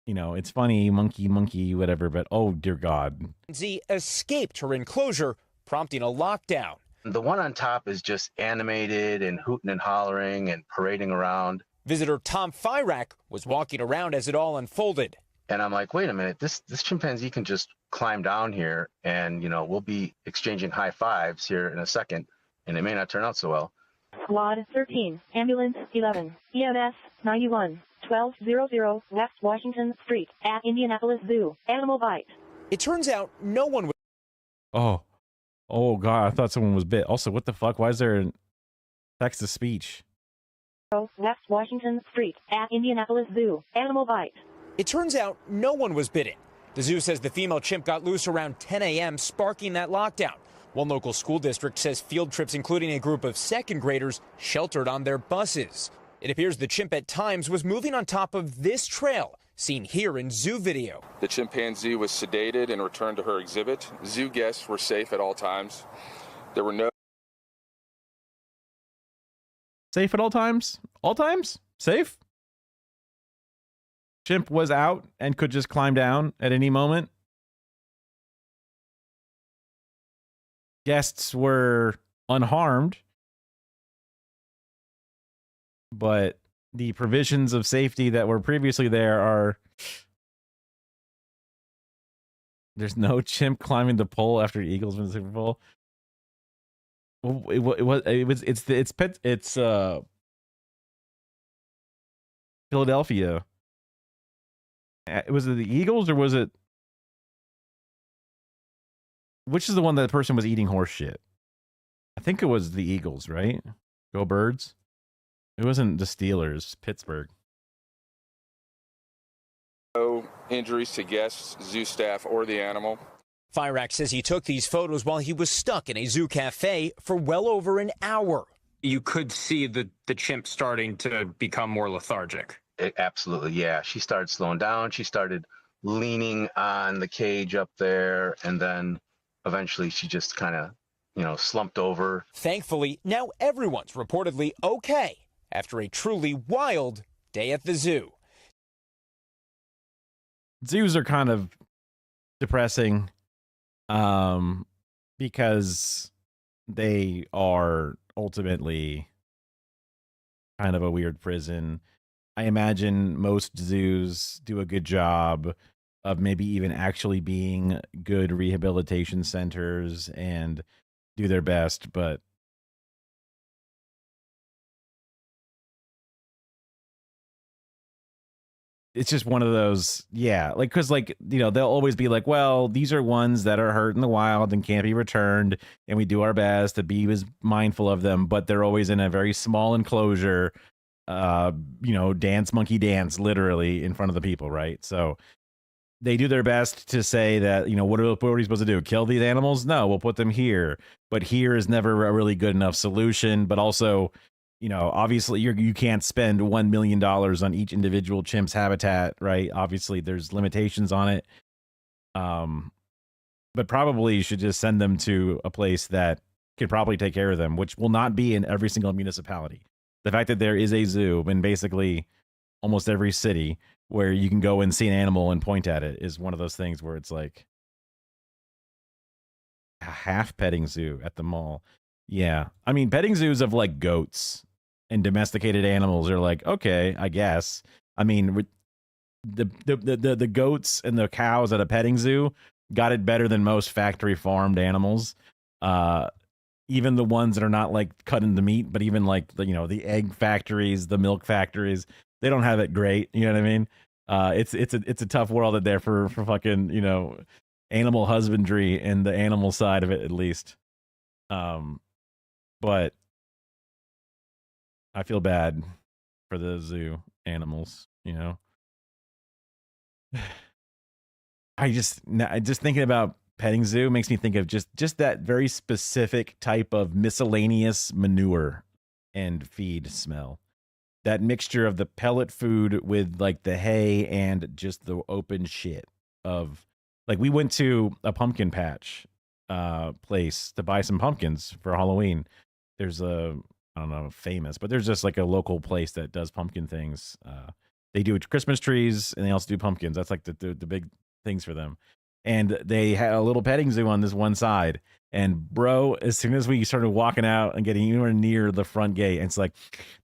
You know, it's funny, monkey, whatever, but oh dear God. Z escaped her enclosure, prompting a lockdown. The one on top is just animated and hooting and hollering and parading around. Visitor Tom Fyrak was walking around as it all unfolded. And I'm like, wait a minute, this chimpanzee can just climb down here and, you know, we'll be exchanging high fives here in a second, and it may not turn out so well. Squad 13, Ambulance 11, EMS 91, 1200 West Washington Street at Indianapolis Zoo. Animal bite. It turns out no one was. Oh God, I thought someone was bit. Also, what the fuck? Why is there a text to speech? West Washington Street at Indianapolis Zoo. Animal bite. It turns out no one was bitten. The zoo says the female chimp got loose around 10 a.m., sparking that lockdown. One local school district says field trips, including a group of second graders, sheltered on their buses. It appears the chimp at times was moving on top of this trail, seen here in zoo video. The chimpanzee was sedated and returned to her exhibit. Zoo guests were safe at all times. There were no... Safe at all times? All times? Safe? Chimp was out and could just climb down at any moment. Guests were unharmed, but the provisions of safety that were previously there are... There's no chimp climbing the pole after Eagles win the Super Bowl. Well, it's Philadelphia. Was it the Eagles or was it? Which is the one that the person was eating horse shit? I think it was the Eagles, right? Go Birds. It wasn't the Steelers. Pittsburgh. No injuries to guests, zoo staff, or the animal. Fyrak says he took these photos while he was stuck in a zoo cafe for well over an hour. You could see the chimp starting to become more lethargic. Absolutely, yeah. She started slowing down. She started leaning on the cage up there, and then eventually she just kind of, you know, slumped over. Thankfully, now everyone's reportedly okay after a truly wild day at the zoo. Zoos are kind of depressing because they are ultimately kind of a weird prison. I imagine most zoos do a good job of maybe even actually being good rehabilitation centers and do their best, but it's just one of those, yeah, like, because, like, you know, they'll always be like, well, these are ones that are hurt in the wild and can't be returned, and we do our best to be as mindful of them, but they're always in a very small enclosure, you know, dance monkey dance, literally in front of the people, right? So they do their best to say that, you know, what are we supposed to do? Kill these animals? No, we'll put them here. But here is never a really good enough solution. But also, you know, obviously you can't spend $1 million on each individual chimp's habitat, right? Obviously there's limitations on it. But probably you should just send them to a place that could probably take care of them, which will not be in every single municipality. The fact that there is a zoo in basically almost every city where you can go and see an animal and point at it is one of those things where it's like a half petting zoo at the mall. Yeah. I mean, petting zoos of like goats and domesticated animals are like, okay, I guess. I mean, the goats and the cows at a petting zoo got it better than most factory farmed animals. Even the ones that are not like cut into meat, but even like the, you know, the egg factories, the milk factories, they don't have it great. You know what I mean? It's a tough world out there for fucking, you know, animal husbandry and the animal side of it, at least. But I feel bad for the zoo animals, you know. I just thinking about petting zoo makes me think of just that very specific type of miscellaneous manure and feed smell. That mixture of the pellet food with like the hay and just the open shit of like we went to a pumpkin patch place to buy some pumpkins for Halloween. There's I don't know, famous, but there's just like a local place that does pumpkin things. They do Christmas trees and they also do pumpkins. That's like the big things for them. And they had a little petting zoo on this one side. And bro, as soon as we started walking out and getting anywhere near the front gate, it's like,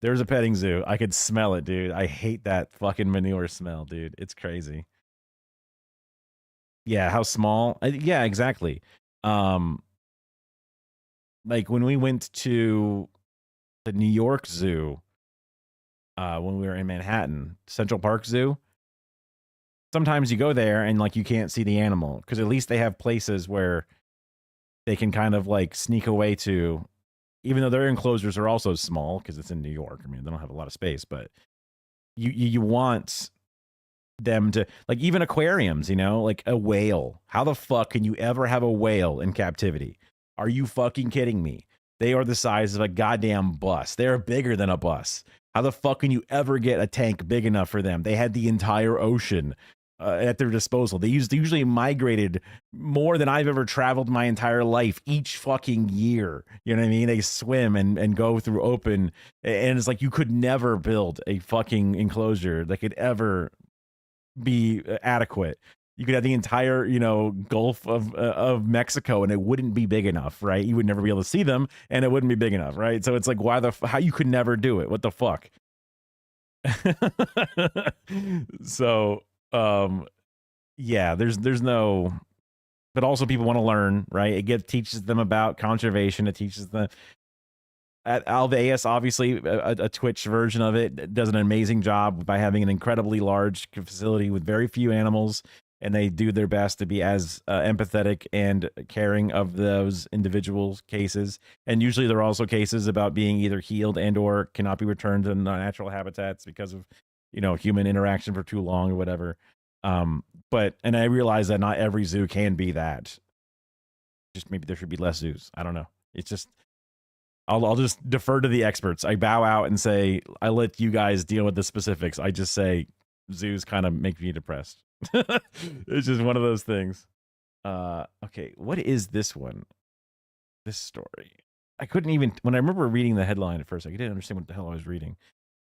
there's a petting zoo. I could smell it, dude. I hate that fucking manure smell, dude. It's crazy. Yeah, how small? Yeah, exactly. Like when we went to the New York Zoo, when we were in Manhattan, Central Park Zoo. Sometimes you go there and like you can't see the animal because at least they have places where they can kind of like sneak away to, even though their enclosures are also small because it's in New York. I mean, they don't have a lot of space, but you want them to, like, even aquariums, you know, like a whale. How the fuck can you ever have a whale in captivity? Are you fucking kidding me? They are the size of a goddamn bus. They're bigger than a bus. How the fuck can you ever get a tank big enough for them? They had the entire ocean at their disposal. They usually migrated more than I've ever traveled my entire life each fucking year. You know what I mean? They swim and go through open. And it's like you could never build a fucking enclosure that could ever be adequate. You could have the entire, you know, Gulf of Mexico and it wouldn't be big enough, right? You would never be able to see them and it wouldn't be big enough, right? So it's like, how you could never do it? What the fuck? So, yeah, there's no, but also people want to learn, right? It teaches them about conservation. It teaches them. At Alveus, obviously, a Twitch version of it does an amazing job by having an incredibly large facility with very few animals, and they do their best to be as empathetic and caring of those individual cases. And usually there are also cases about being either healed and or cannot be returned to natural habitats because of, you know, human interaction for too long or whatever. And I realize that not every zoo can be that. Just maybe there should be less zoos. I don't know. It's just, I'll just defer to the experts. I bow out and say, I let you guys deal with the specifics. I just say zoos kind of make me depressed. It's just one of those things. Okay, what is this one? This story. I couldn't even, when I remember reading the headline at first, I didn't understand what the hell I was reading.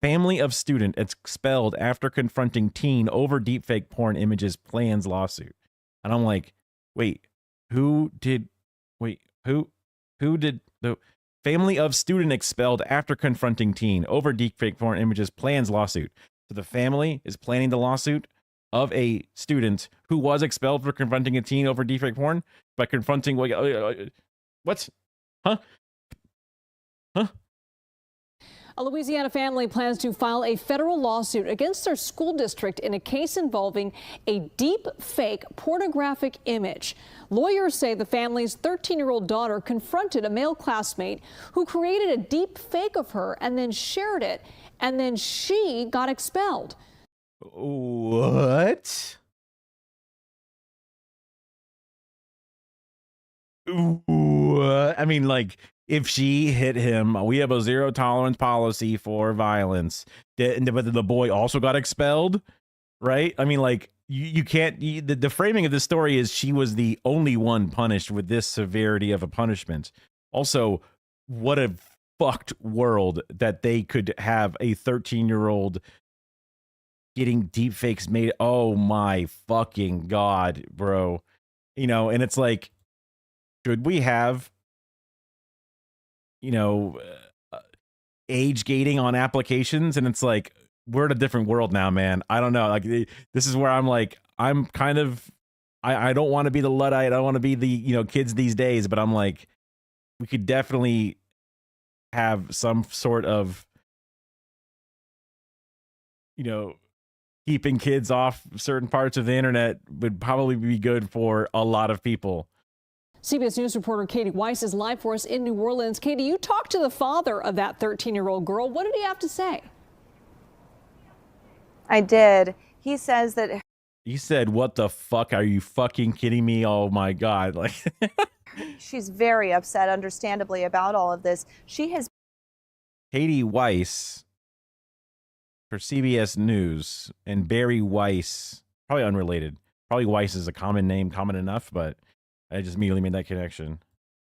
Family of student expelled after confronting teen over deepfake porn images plans lawsuit. And I'm like, wait, who did the family of student expelled after confronting teen over deepfake porn images plans lawsuit. So the family is planning the lawsuit of a student who was expelled for confronting a teen over deepfake porn by confronting what? Huh? A Louisiana family plans to file a federal lawsuit against their school district in a case involving a deep fake pornographic image. Lawyers say the family's 13-year-old daughter confronted a male classmate who created a deep fake of her and then shared it, and then she got expelled. What? I mean, like, if she hit him, we have a zero tolerance policy for violence. But the boy also got expelled, right? I mean, like, you can't. The framing of this story is she was the only one punished with this severity of a punishment. Also, what a fucked world that they could have a 13-year-old getting deepfakes made. Oh my fucking God, bro. You know, and it's like, should we have, you know, age gating on applications? And it's like, we're in a different world now, man. I don't know. Like, this is where I'm like, I'm kind of, I don't want to be the Luddite. I don't want to be the, you know, kids these days, but I'm like, we could definitely have some sort of, you know, keeping kids off certain parts of the internet would probably be good for a lot of people. CBS News reporter Katie Weiss is live for us in New Orleans. Katie, you talked to the father of that 13-year-old girl. What did he have to say? I did. He says that You said, what the fuck? Are you fucking kidding me? Oh my God. Like, She's very upset, understandably, about all of this. She has Katie Weiss for CBS News and Barry Weiss, probably unrelated. Probably Weiss is a common name, common enough, but I just immediately made that connection.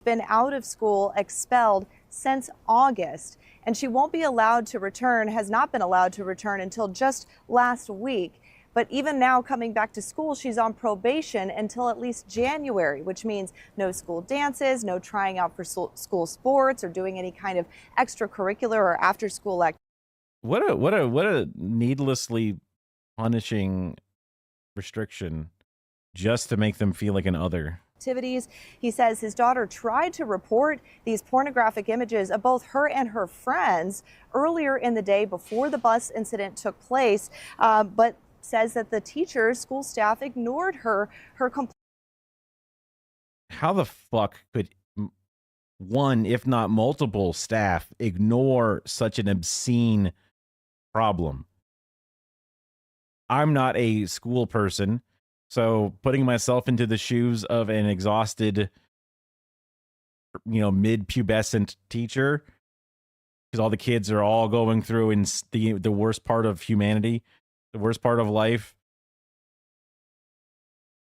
been out of school, expelled since August, and she won't be allowed to return, has not been allowed to return until just last week. But even now, coming back to school, she's on probation until at least January, which means no school dances, no trying out for school sports or doing any kind of extracurricular or after school activity. What a needlessly punishing restriction just to make them feel like an other. Activities. He says his daughter tried to report these pornographic images of both her and her friends earlier in the day before the bus incident took place, but says that the teachers, school staff ignored her complaint. How the fuck could one, if not multiple staff ignore such an obscene problem? I'm not a school person, so putting myself into the shoes of an exhausted, mid-pubescent teacher, because all the kids are all going through in the worst part of humanity, the worst part of life,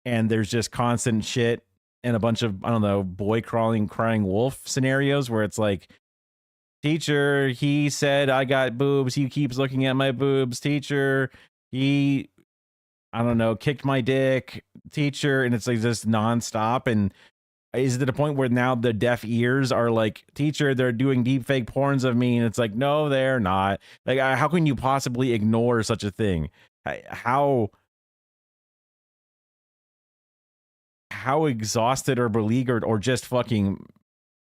and there's just constant shit and a bunch of, I don't know, boy crying wolf scenarios where it's like, teacher, he said I got boobs, he keeps looking at my boobs. Teacher, he, I don't know, kicked my dick. Teacher, and it's like just nonstop. And is it at a point where now the deaf ears are like, teacher, they're doing deep fake porns of me, and it's like, no, they're not. Like, how can you possibly ignore such a thing? How exhausted or beleaguered or just fucking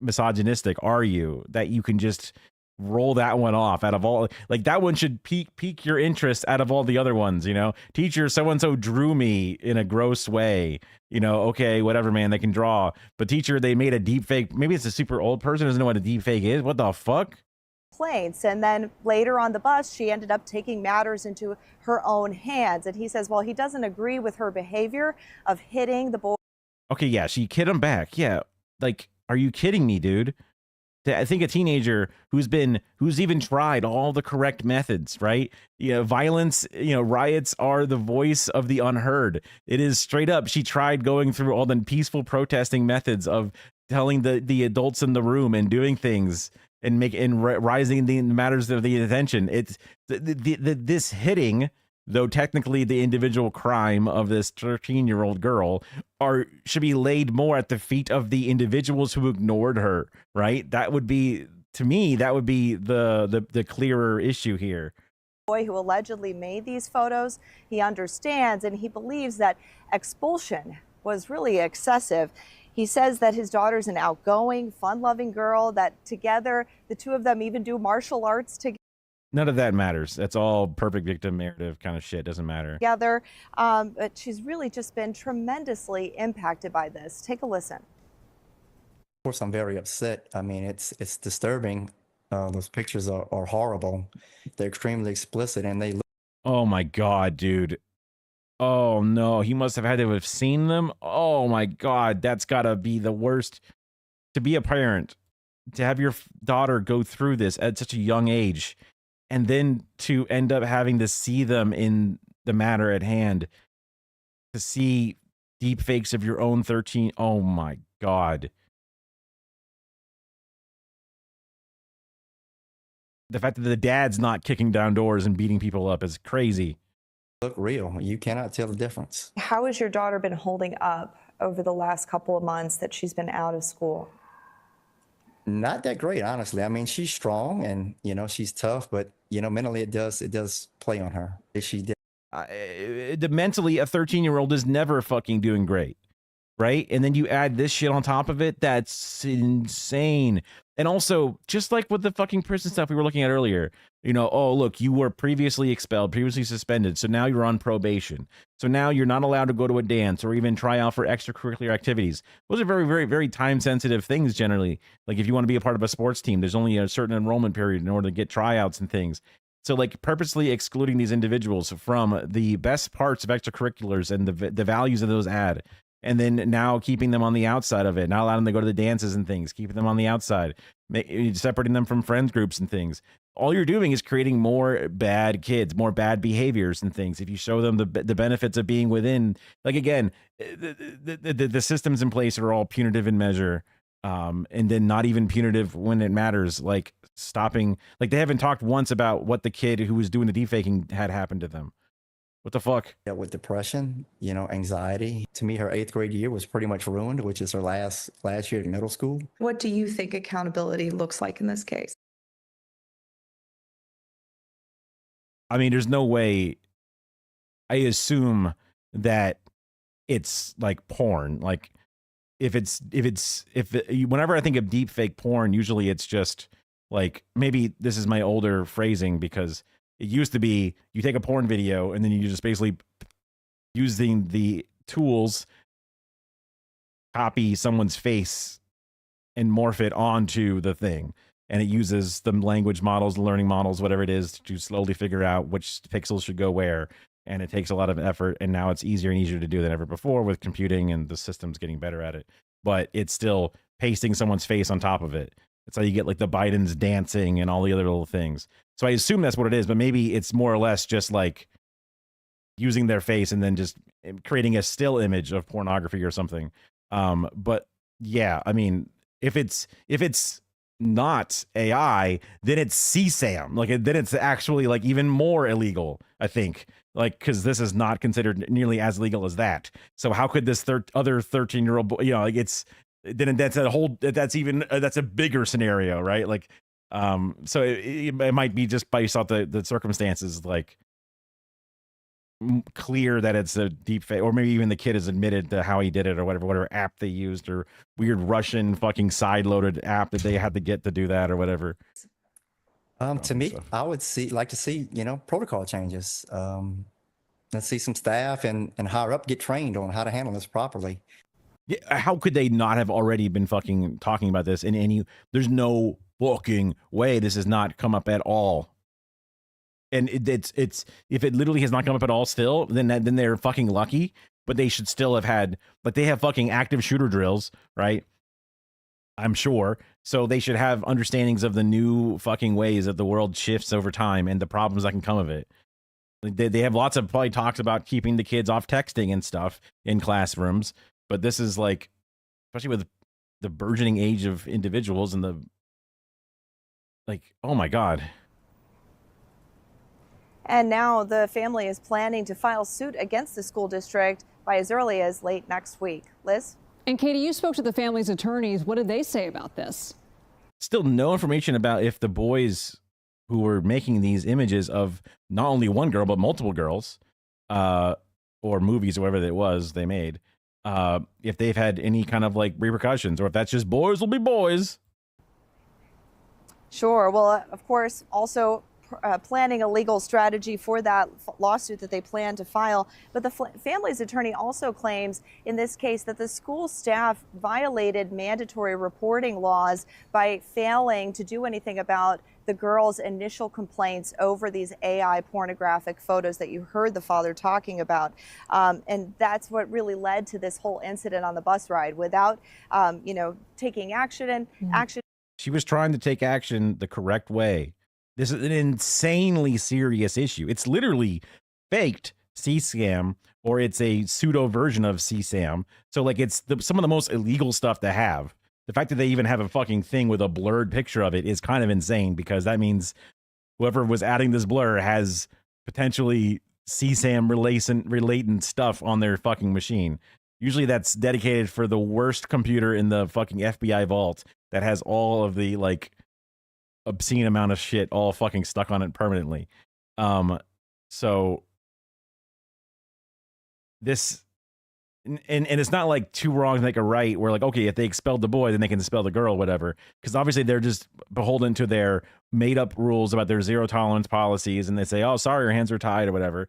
misogynistic are you that you can just roll that one off out of all? Like, that one should pique your interest out of all the other ones, Teacher, so-and-so drew me in a gross way, okay, whatever, man, they can draw. But teacher, they made a deep fake. Maybe it's a super old person who doesn't know what a deep fake is. What the fuck? And then later on the bus, she ended up taking matters into her own hands. And he says, well, he doesn't agree with her behavior of hitting the boy. Okay, yeah, she hit him back. Yeah, like, are you kidding me, dude? I think a teenager who's even tried all the correct methods, right? Violence, riots are the voice of the unheard. It is straight up. She tried going through all the peaceful protesting methods of telling the adults in the room and doing things and rising the matters of the attention. It's this hitting, though technically the individual crime of this 13-year-old girl, should be laid more at the feet of the individuals who ignored her, right? That would be, to me, the clearer issue here. Boy who allegedly made these photos, he understands and he believes that expulsion was really excessive. He says that his daughter's an outgoing, fun-loving girl, that together, the two of them even do martial arts together. None of that matters. That's all perfect victim narrative kind of shit. Doesn't matter. But she's really just been tremendously impacted by this. Take a listen. Of course, I'm very upset. I mean, it's disturbing. Those pictures are horrible. They're extremely explicit, and they look. Oh my God, dude. Oh no, he must have had to have seen them. Oh my God, that's gotta be the worst. To be a parent, to have your daughter go through this at such a young age, and then to end up having to see them in the matter at hand, to see deep fakes of your own 13. Oh my God. The fact that the dad's not kicking down doors and beating people up is crazy. Look real. You cannot tell the difference. How has your daughter been holding up over the last couple of months that she's been out of school? Not that great, honestly. I mean, she's strong and, she's tough, but, mentally it does play on her. She did. Mentally, a 13-year-old is never fucking doing great, right? And then you add this shit on top of it. That's insane. And also, just like with the fucking prison stuff we were looking at earlier, oh, look, you were previously expelled, previously suspended, so now you're on probation. So now you're not allowed to go to a dance or even try out for extracurricular activities. Those are very, very, very time-sensitive things generally. Like if you want to be a part of a sports team, there's only a certain enrollment period in order to get tryouts and things. So like purposely excluding these individuals from the best parts of extracurriculars and the values of those add, and then now keeping them on the outside of it, not allowing them to go to the dances and things, keeping them on the outside, separating them from friends groups and things. All you're doing is creating more bad kids, more bad behaviors and things. If you show them the benefits of being within, like again, the systems in place are all punitive in measure, and then not even punitive when it matters, like stopping, like they haven't talked once about what the kid who was doing the defaking had happened to them. What the fuck? Yeah, with depression, you know, anxiety. To me, her 8th grade year was pretty much ruined, which is her last year in middle school. What do you think accountability looks like in this case? I mean, there's no way. I assume that it's like porn. Like whenever I think of deep fake porn, usually it's just like, maybe this is my older phrasing, because it used to be you take a porn video and then you just basically using the tools, copy someone's face and morph it onto the thing. And it uses the language models, learning models, whatever it is, to slowly figure out which pixels should go where. And it takes a lot of effort. And now it's easier and easier to do than ever before with computing, and the system's getting better at it. But it's still pasting someone's face on top of it. That's how you get like the Bidens dancing and all the other little things. So I assume that's what it is, but maybe it's more or less just like using their face and then just creating a still image of pornography or something. But yeah, I mean, if it's not AI, then it's CSAM. Like then it's actually like even more illegal, I think. Like, because this is not considered nearly as legal as that. So how could this other 13-year-old boy, you know, like that's a bigger scenario, right? Like, so it might be just based off the circumstances, like clear that it's a deep fake, or maybe even the kid has admitted to how he did it, or whatever app they used, or weird Russian fucking side-loaded app that they had to get to do that, or whatever. To me, I would like to see, you know, protocol changes. Let's see some staff and higher up get trained on how to handle this properly. Yeah, how could they not have already been fucking talking about this in any? There's no fucking way this has not come up at all. And it's if it literally has not come up at all still, then they're fucking lucky. But they should still have had, like, they have fucking active shooter drills, right? I'm sure. So they should have understandings of the new fucking ways that the world shifts over time and the problems that can come of it. They have lots of probably talks about keeping the kids off texting and stuff in classrooms. But this is like, especially with the burgeoning age of individuals and the, like, oh my God. And now the family is planning to file suit against the school district by as early as late next week. Liz? And Katie, you spoke to the family's attorneys. What did they say about this? Still no information about if the boys who were making these images of not only one girl, but multiple girls, or movies, or whatever it was they made, if they've had any kind of like repercussions, or if that's just boys will be boys. Sure. Well, of course, also planning a legal strategy for that lawsuit that they plan to file. But the family's attorney also claims in this case that the school staff violated mandatory reporting laws by failing to do anything about the girls' initial complaints over these AI pornographic photos that you heard the father talking about. And that's what really led to this whole incident on the bus ride. Without, taking action. She was trying to take action the correct way. This is an insanely serious issue. It's literally faked CSAM, or it's a pseudo version of CSAM. So like it's some of the most illegal stuff to have. The fact that they even have a fucking thing with a blurred picture of it is kind of insane, because that means whoever was adding this blur has potentially CSAM related stuff on their fucking machine. Usually that's dedicated for the worst computer in the fucking FBI vault that has all of the like obscene amount of shit all fucking stuck on it permanently. So this, and it's not like two wrongs make a right, where like, okay, if they expelled the boy, then they can expel the girl, whatever. Because obviously they're just beholden to their made up rules about their zero tolerance policies, and they say, oh, sorry, your hands are tied, or whatever.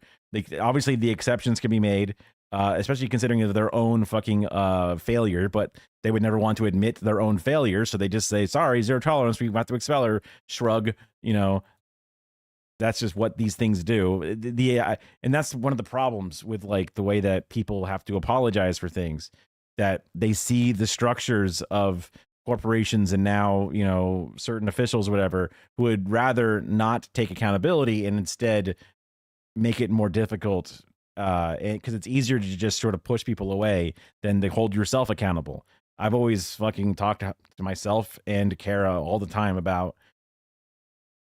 Obviously the exceptions can be made, especially considering their own fucking failure, but they would never want to admit their own failure, so they just say, sorry, zero tolerance, we have to expel her, shrug, That's just what these things do. And that's one of the problems with like the way that people have to apologize for things, that they see the structures of corporations and now, you know, certain officials, whatever, who would rather not take accountability and instead make it more difficult, because it's easier to just sort of push people away than to hold yourself accountable. I've always fucking talked to myself and Kara all the time about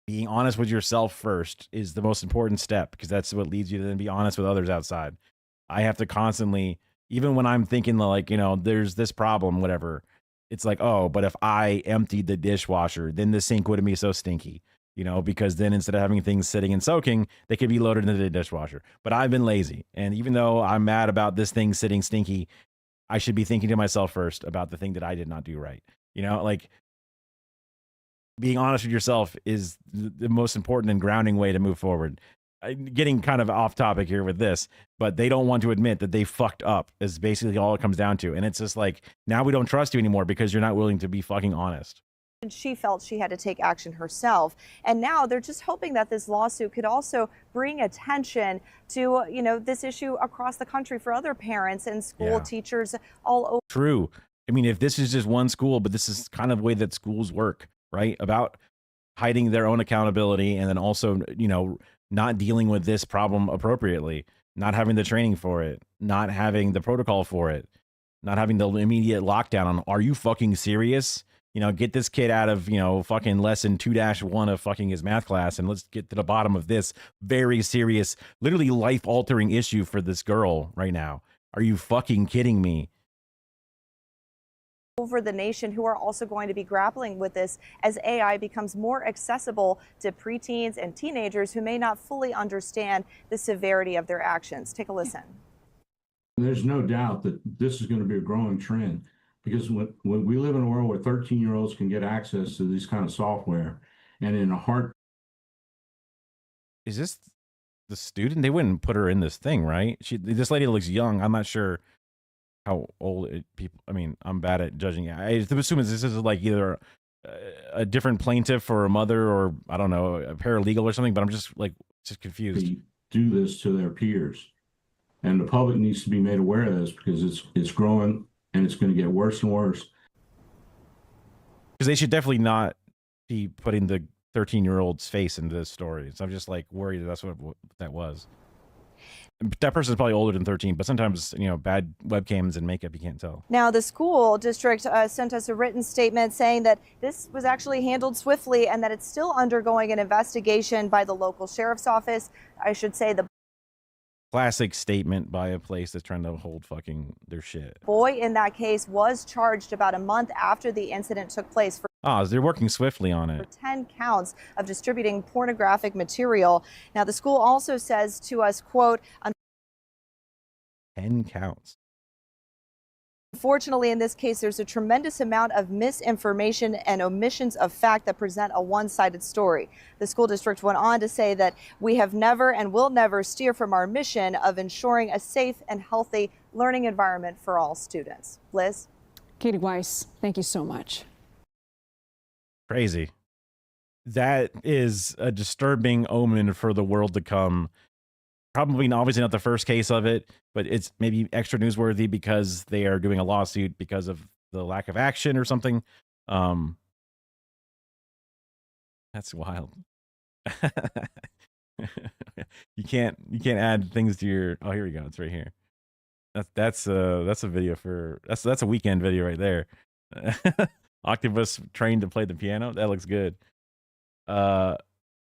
being honest with yourself first is the most important step, because that's what leads you to then be honest with others outside. I have to constantly, even when I'm thinking like, you know, there's this problem, whatever, it's like, oh, but if I emptied the dishwasher, then the sink wouldn't be so stinky, you know, because then instead of having things sitting and soaking, they could be loaded into the dishwasher. But I've been lazy. And even though I'm mad about this thing sitting stinky, I should be thinking to myself first about the thing that I did not do right. You know, like, being honest with yourself is the most important and grounding way to move forward. I'm getting kind of off topic here with this, but they don't want to admit that they fucked up is basically all it comes down to. And it's just like, now we don't trust you anymore because you're not willing to be fucking honest. And she felt she had to take action herself. And now they're just hoping that this lawsuit could also bring attention to, you know, this issue across the country for other parents and school teachers all over. True. I mean, if this is just one school, but this is kind of the way that schools work, right? About hiding their own accountability and then also, you know, not dealing with this problem appropriately, not having the training for it, not having the protocol for it, not having the immediate lockdown on, are you fucking serious? You know, get this kid out of, you know, fucking lesson 2-1 of fucking his math class and let's get to the bottom of this very serious, literally life-altering issue for this girl right now. Are you fucking kidding me? Over the nation who are also going to be grappling with this as AI becomes more accessible to preteens and teenagers who may not fully understand the severity of their actions. Take a listen. There's no doubt that this is going to be a growing trend, because when we live in a world where 13-year-olds can get access to these kind of software, and in a heart. Is this the student? They wouldn't put her in this thing, right? This lady looks young. I'm not sure how old people. I mean, I'm bad at judging. I assume this is like either a different plaintiff or a mother, or I don't know, a paralegal or something. But I'm just confused. Do this to their peers, and the public needs to be made aware of this because it's growing and it's going to get worse and worse. Because they should definitely not be putting the 13-year-old's face into this story. So I'm just like worried that's what that was. That person's probably older than 13, but sometimes, you know, bad webcams and makeup, you can't tell. Now, the school district sent us a written statement saying that this was actually handled swiftly and that it's still undergoing an investigation by the local sheriff's office. I should say the classic statement by a place that's trying to hold fucking their shit. boy in that case was charged about a month after the incident took place for they're working swiftly on it. 10 counts of distributing pornographic material. Now, the school also says to us, quote, 10 counts. Unfortunately, in this case, there's a tremendous amount of misinformation and omissions of fact that present a one-sided story. The school district went on to say that we have never and will never steer from our mission of ensuring a safe and healthy learning environment for all students. Liz? Katie Weiss, thank you so much. Crazy. That is a disturbing omen for the world to come. Probably obviously not the first case of it, but it's maybe extra newsworthy because they are doing a lawsuit because of the lack of action or something. That's wild. you can't add things to your. Oh, here we go. It's right here. That's a video for that's a weekend video right there. Octopus trained to play the piano. That looks good.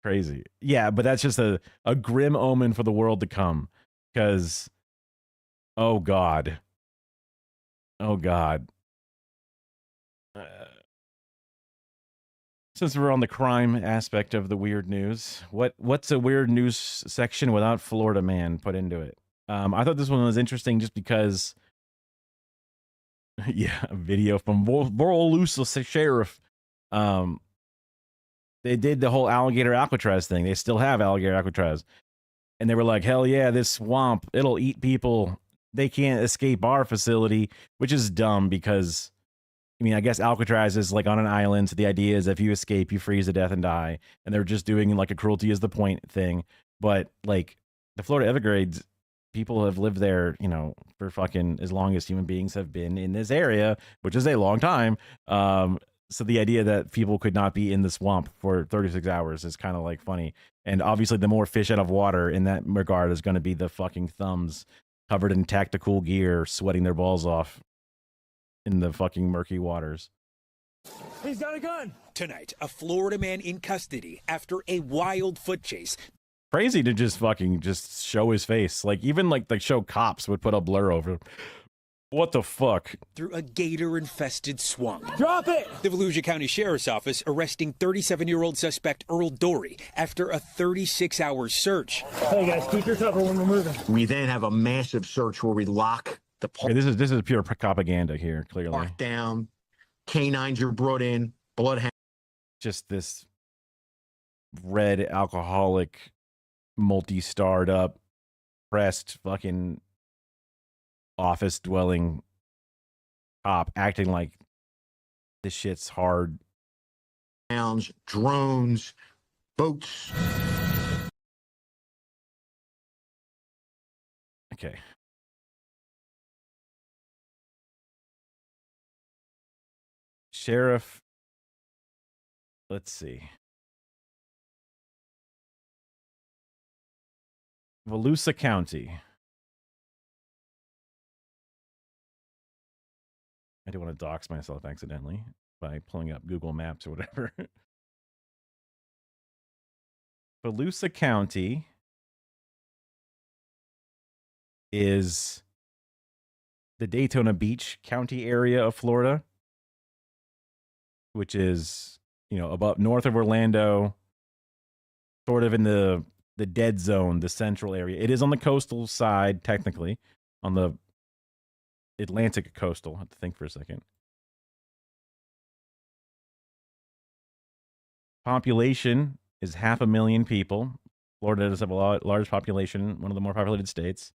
Crazy. Yeah, but that's just a grim omen for the world to come. Because, oh God. Since we're on the crime aspect of the weird news, what's a weird news section without Florida man put into it? I thought this one was interesting just because. Yeah, a video from Borolusa Sheriff. They did the whole alligator Alcatraz thing. They still have alligator Alcatraz. And they were like, hell yeah, this swamp, it'll eat people. They can't escape our facility, which is dumb because I mean, I guess Alcatraz is like on an island. So the idea is if you escape, you freeze to death and die. And they're just doing like a cruelty is the point thing. But like the Florida Everglades, people have lived there, you know, for fucking as long as human beings have been in this area, which is a long time. So the idea that people could not be in the swamp for 36 hours is kind of like funny. And obviously the more fish out of water in that regard is going to be the fucking thumbs covered in tactical gear, sweating their balls off in the fucking murky waters. He's got a gun. Tonight, a Florida man in custody after a wild foot chase. Crazy to just fucking just show his face. Like even like the show cops would put a blur over him. What the fuck? Through a gator-infested swamp. Drop it! The Volusia County Sheriff's Office arresting 37-year-old suspect Earl Dory after a 36-hour search. Hey guys, keep your cover when we're moving. We then have a massive search where we lock the Okay, this is pure propaganda here, clearly. park down. Canines are brought in. Bloodhound. Just this red alcoholic, multi-starred up, pressed fucking office dwelling cop acting like this shit's hard. Drones, boats. Okay. Sheriff, let's see. Volusia County. I didn't want to dox myself accidentally by pulling up Google Maps or whatever. Volusia County is the Daytona Beach County area of Florida, which is, you know, about north of Orlando, sort of in the dead zone, the central area. It is on the coastal side, technically, on the Atlantic coastal. I have to think for a second. Population is 500,000 people. Florida does have a large population, one of the more populated states.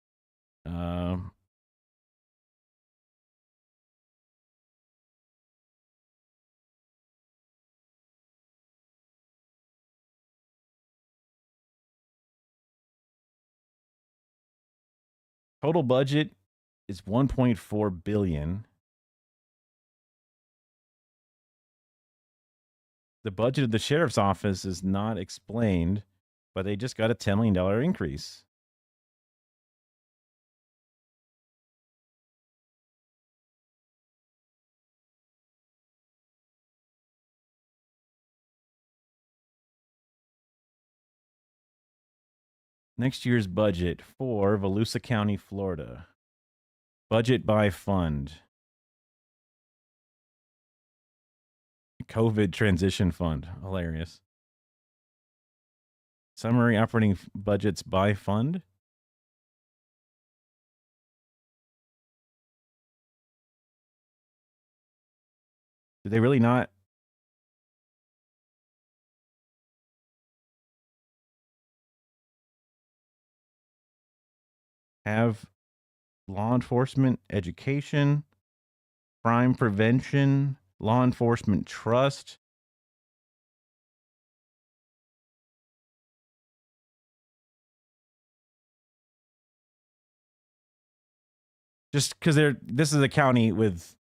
Total budget is $1.4 billion. The budget of the sheriff's office is not explained, but they just got a $10 million increase. Next year's budget for Volusia County, Florida. Budget by fund. COVID transition fund. Hilarious. Summary operating budgets by fund. Did they really not? Have law enforcement education, crime prevention, law enforcement trust. Just because this is a county with,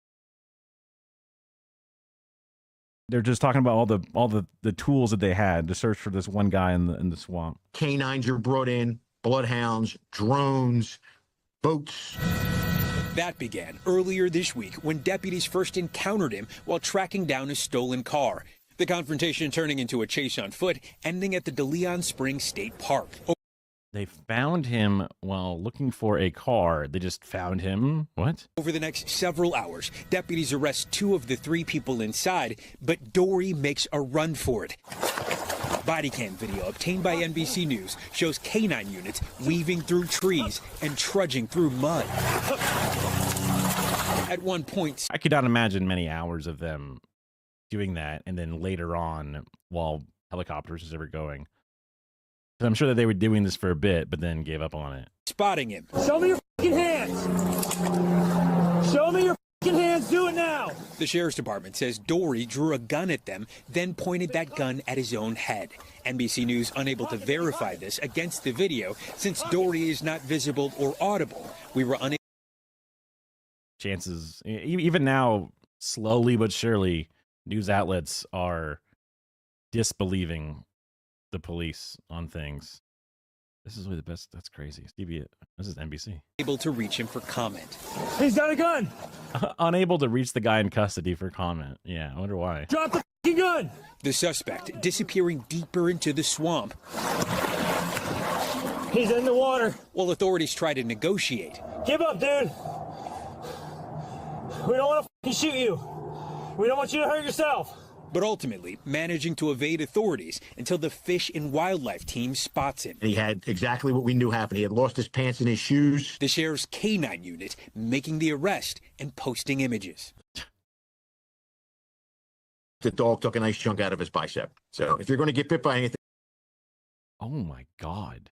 they're just talking about all the tools that they had to search for this one guy in the swamp. Canines are brought in. Bloodhounds, drones, boats. That began earlier this week when deputies first encountered him while tracking down a stolen car. The confrontation turning into a chase on foot, ending at the De Leon Springs State Park. They found him while looking for a car. They just found him. What? Over the next several hours, deputies arrest 2 of the 3 people inside, but Dory makes a run for it. Body cam video obtained by NBC News shows canine units weaving through trees and trudging through mud. At one point, I could not imagine many hours of them doing that, and then later on, while helicopters are going. But I'm sure that they were doing this for a bit, but then gave up on it. Spotting him. Show me your fucking hands. Show me your fucking hands. Do it now. The sheriff's department says Dory drew a gun at them, then pointed that gun at his own head. NBC News unable to verify this against the video since Dory is not visible or audible. We were unable. Chances, even now, slowly but surely, news outlets are disbelieving the police on things. This is really the best. That's crazy. Stevie, this is NBC. Able to reach him for comment. He's got a gun. Unable to reach the guy in custody for comment. Yeah, I wonder why. Drop the f***ing gun! The suspect disappearing deeper into the swamp. He's in the water. While authorities try to negotiate. Give up, dude. We don't want to f***ing shoot you. We don't want you to hurt yourself. But ultimately managing to evade authorities until the Fish and Wildlife team spots him. He had exactly what we knew happened. He had lost his pants and his shoes. The sheriff's K9 unit making the arrest and posting images. The dog took a nice chunk out of his bicep. So if you're going to get bit by anything. Oh my God.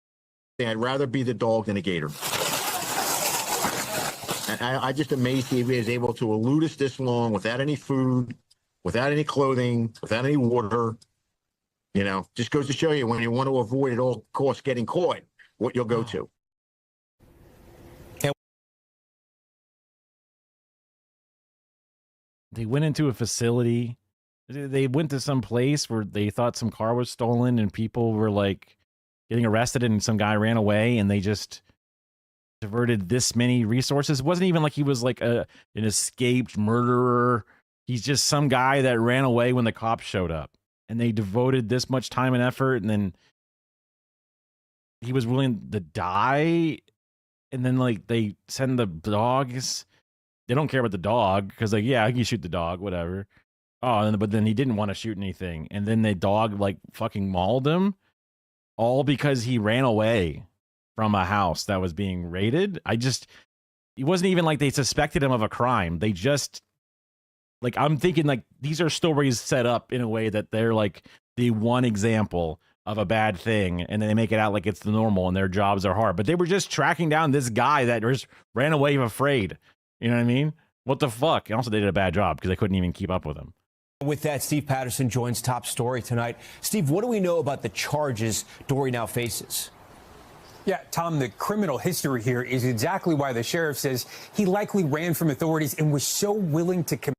I'd rather be the dog than a gator. And I just amazed he was able to elude us this long without any food, without any clothing, without any water. You know, just goes to show you when you want to avoid at all costs getting caught, what you'll go to. They went into a facility. They went to some place where they thought some car was stolen and people were like getting arrested and some guy ran away and they just diverted this many resources. It wasn't even like he was like an escaped murderer. He's just some guy that ran away when the cops showed up, and they devoted this much time and effort, and then he was willing to die, and then like they send the dogs. They don't care about the dog because like, yeah, you shoot the dog, whatever. Oh, but then he didn't want to shoot anything, and then the dog like fucking mauled him, all because he ran away from a house that was being raided. It wasn't even like they suspected him of a crime. They just, like, I'm thinking like these are stories set up in a way that they're like the one example of a bad thing, and then they make it out like it's the normal and their jobs are hard. But they were just tracking down this guy that just ran away afraid. You know what I mean? What the fuck? And also they did a bad job because they couldn't even keep up with him. With that, Steve Patterson joins Top Story tonight. Steve, what do we know about the charges Dory now faces? Yeah, Tom, the criminal history here is exactly why the sheriff says he likely ran from authorities and was so willing to commit.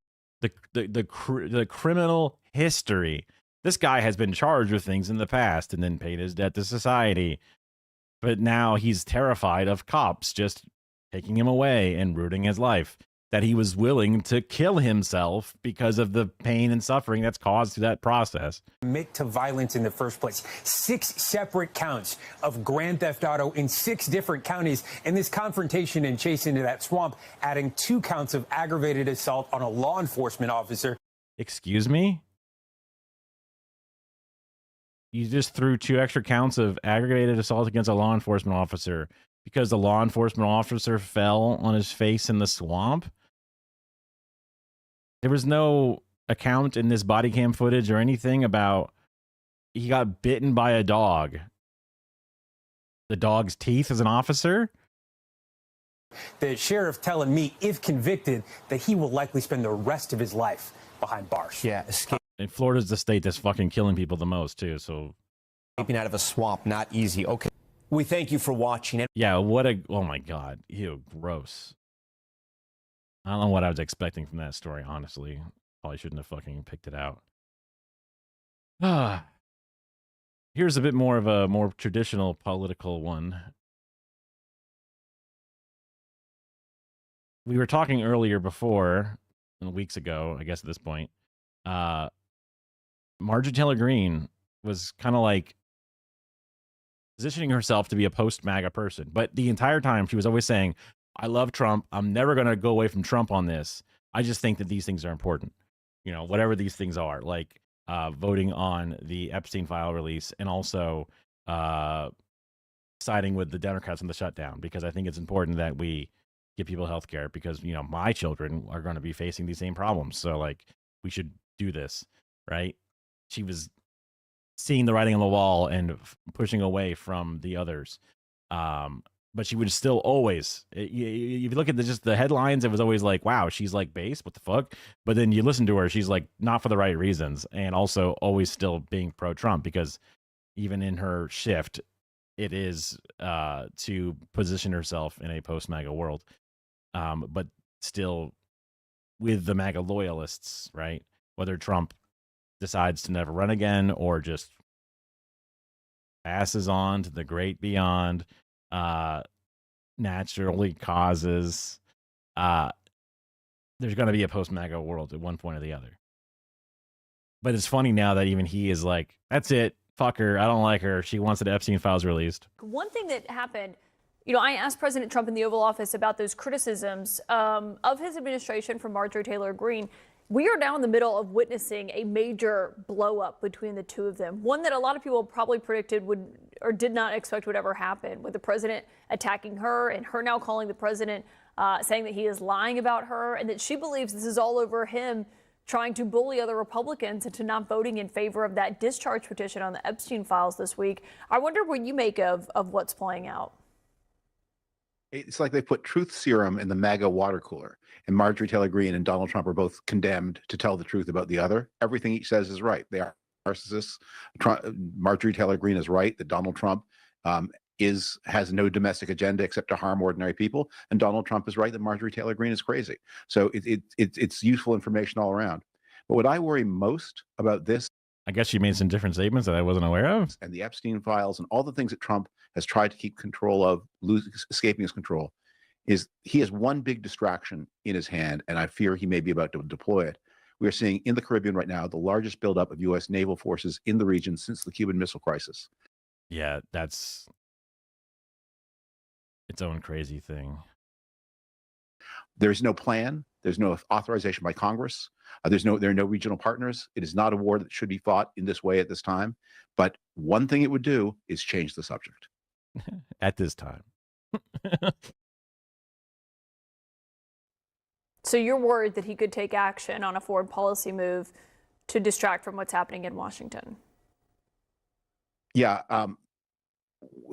The criminal history. This guy has been charged with things in the past and then paid his debt to society. But now he's terrified of cops just taking him away and ruining his life. That he was willing to kill himself because of the pain and suffering that's caused through that process. Commit to violence in the first place. 6 separate counts of grand theft auto in 6 different counties. And this confrontation and chase into that swamp, adding 2 counts of aggravated assault on a law enforcement officer. Excuse me? You just threw 2 extra counts of aggravated assault against a law enforcement officer because the law enforcement officer fell on his face in the swamp? There was no account in this body cam footage or anything about he got bitten by a dog. The dog's teeth as an officer? The sheriff telling me, if convicted, that he will likely spend the rest of his life behind bars. Yeah, and Florida's the state that's fucking killing people the most, too, so... Escaping out of a swamp, not easy. Okay. We thank you for watching. Yeah, what a... Oh, my God. Ew, gross. I don't know what I was expecting from that story, honestly. Probably shouldn't have fucking picked it out. Here's a bit more of a more traditional political one. We were talking earlier before, weeks ago, I guess at this point, Marjorie Taylor Greene was kind of like positioning herself to be a post-MAGA person. But the entire time she was always saying, I love Trump. I'm never going to go away from Trump on this. I just think that these things are important. You know, whatever these things are, like voting on the Epstein file release and also siding with the Democrats on the shutdown, because I think it's important that we give people health care because, you know, my children are going to be facing these same problems. So, like, we should do this, right? She was seeing the writing on the wall and pushing away from the others. but she would still always, if you look at just the headlines, it was always like, wow, she's like base, what the fuck? But then you listen to her, she's like not for the right reasons, and also always still being pro-Trump, because even in her shift, it is to position herself in a post-MAGA world, but still with the MAGA loyalists, right? Whether Trump decides to never run again or just passes on to the great beyond, naturally causes, there's going to be a post-MAGA world at one point or the other. But it's funny now that even he is like, that's it, fuck her, I don't like her, she wants the Epstein files released. One thing that happened, I asked President Trump in the Oval Office about those criticisms of his administration from Marjorie Taylor Greene. We are now in the middle of witnessing a major blow up between the two of them. One that a lot of people probably predicted would or did not expect would ever happen, with the president attacking her and her now calling the president, saying that he is lying about her and that she believes this is all over him trying to bully other Republicans into not voting in favor of that discharge petition on the Epstein files this week. I wonder what you make of what's playing out. It's like they put truth serum in the MAGA water cooler, and Marjorie Taylor Greene and Donald Trump are both condemned to tell the truth about the other. Everything each says is right. They are narcissists. Marjorie Taylor Greene is right that Donald Trump has no domestic agenda except to harm ordinary people, and Donald Trump is right that Marjorie Taylor Greene is crazy. So it's useful information all around. But what I worry most about this, I guess she made some different statements that I wasn't aware of, and the Epstein files and all the things that Trump has tried to keep control of, escaping his control, is he has one big distraction in his hand, and I fear he may be about to deploy it. We are seeing in the Caribbean right now the largest buildup of U.S. naval forces in the region since the Cuban Missile Crisis. Yeah, that's its own crazy thing. There's no plan. There's no authorization by Congress. There are no regional partners. It is not a war that should be fought in this way at this time. But one thing it would do is change the subject. At this time. So you're worried that he could take action on a foreign policy move to distract from what's happening in Washington? Yeah,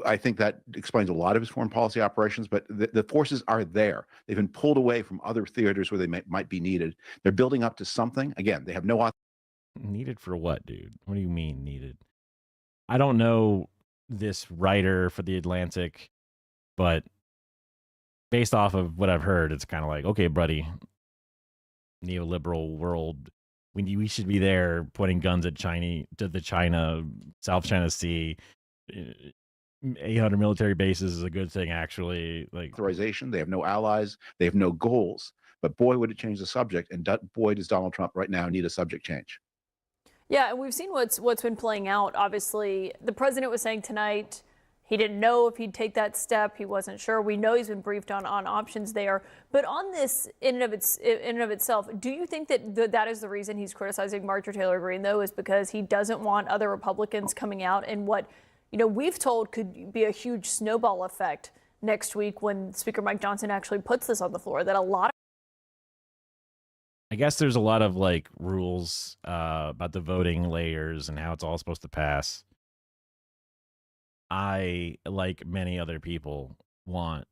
I think that explains a lot of his foreign policy operations, but the forces are there. They've been pulled away from other theaters where they might be needed. They're building up to something. Again, they have no... Needed for what, dude? What do you mean needed? I don't know this writer for The Atlantic, but based off of what I've heard, it's kind of like, okay, buddy, neoliberal world, we should be there pointing guns at South China Sea. 800 military bases is a good thing, actually. Like authorization, they have no allies, they have no goals. But boy, would it change the subject, and boy, does Donald Trump right now need a subject change. Yeah, and we've seen what's been playing out. Obviously, the president was saying tonight he didn't know if he'd take that step. He wasn't sure. We know he's been briefed on options there. But on this, in and of itself, do you think that that is the reason he's criticizing Marjorie Taylor Greene, though, is because he doesn't want other Republicans coming out in what we've told could be a huge snowball effect next week when Speaker Mike Johnson actually puts this on the floor, that a lot of... I guess there's a lot of like rules about the voting layers and how it's all supposed to pass. I, like many other people, want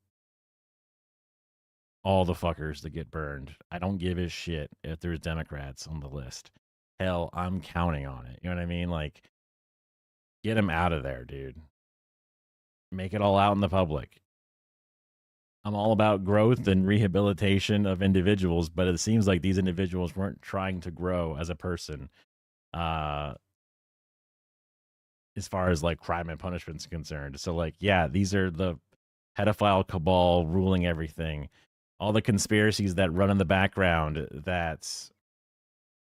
all the fuckers to get burned. I don't give a shit if there's Democrats on the list. Hell, I'm counting on it. You know what I mean? Like, get them out of there, dude. Make it all out in the public. I'm all about growth and rehabilitation of individuals, but it seems like these individuals weren't trying to grow as a person. As far as like crime and punishment is concerned. So like, yeah, these are the pedophile cabal ruling everything. All the conspiracies that run in the background that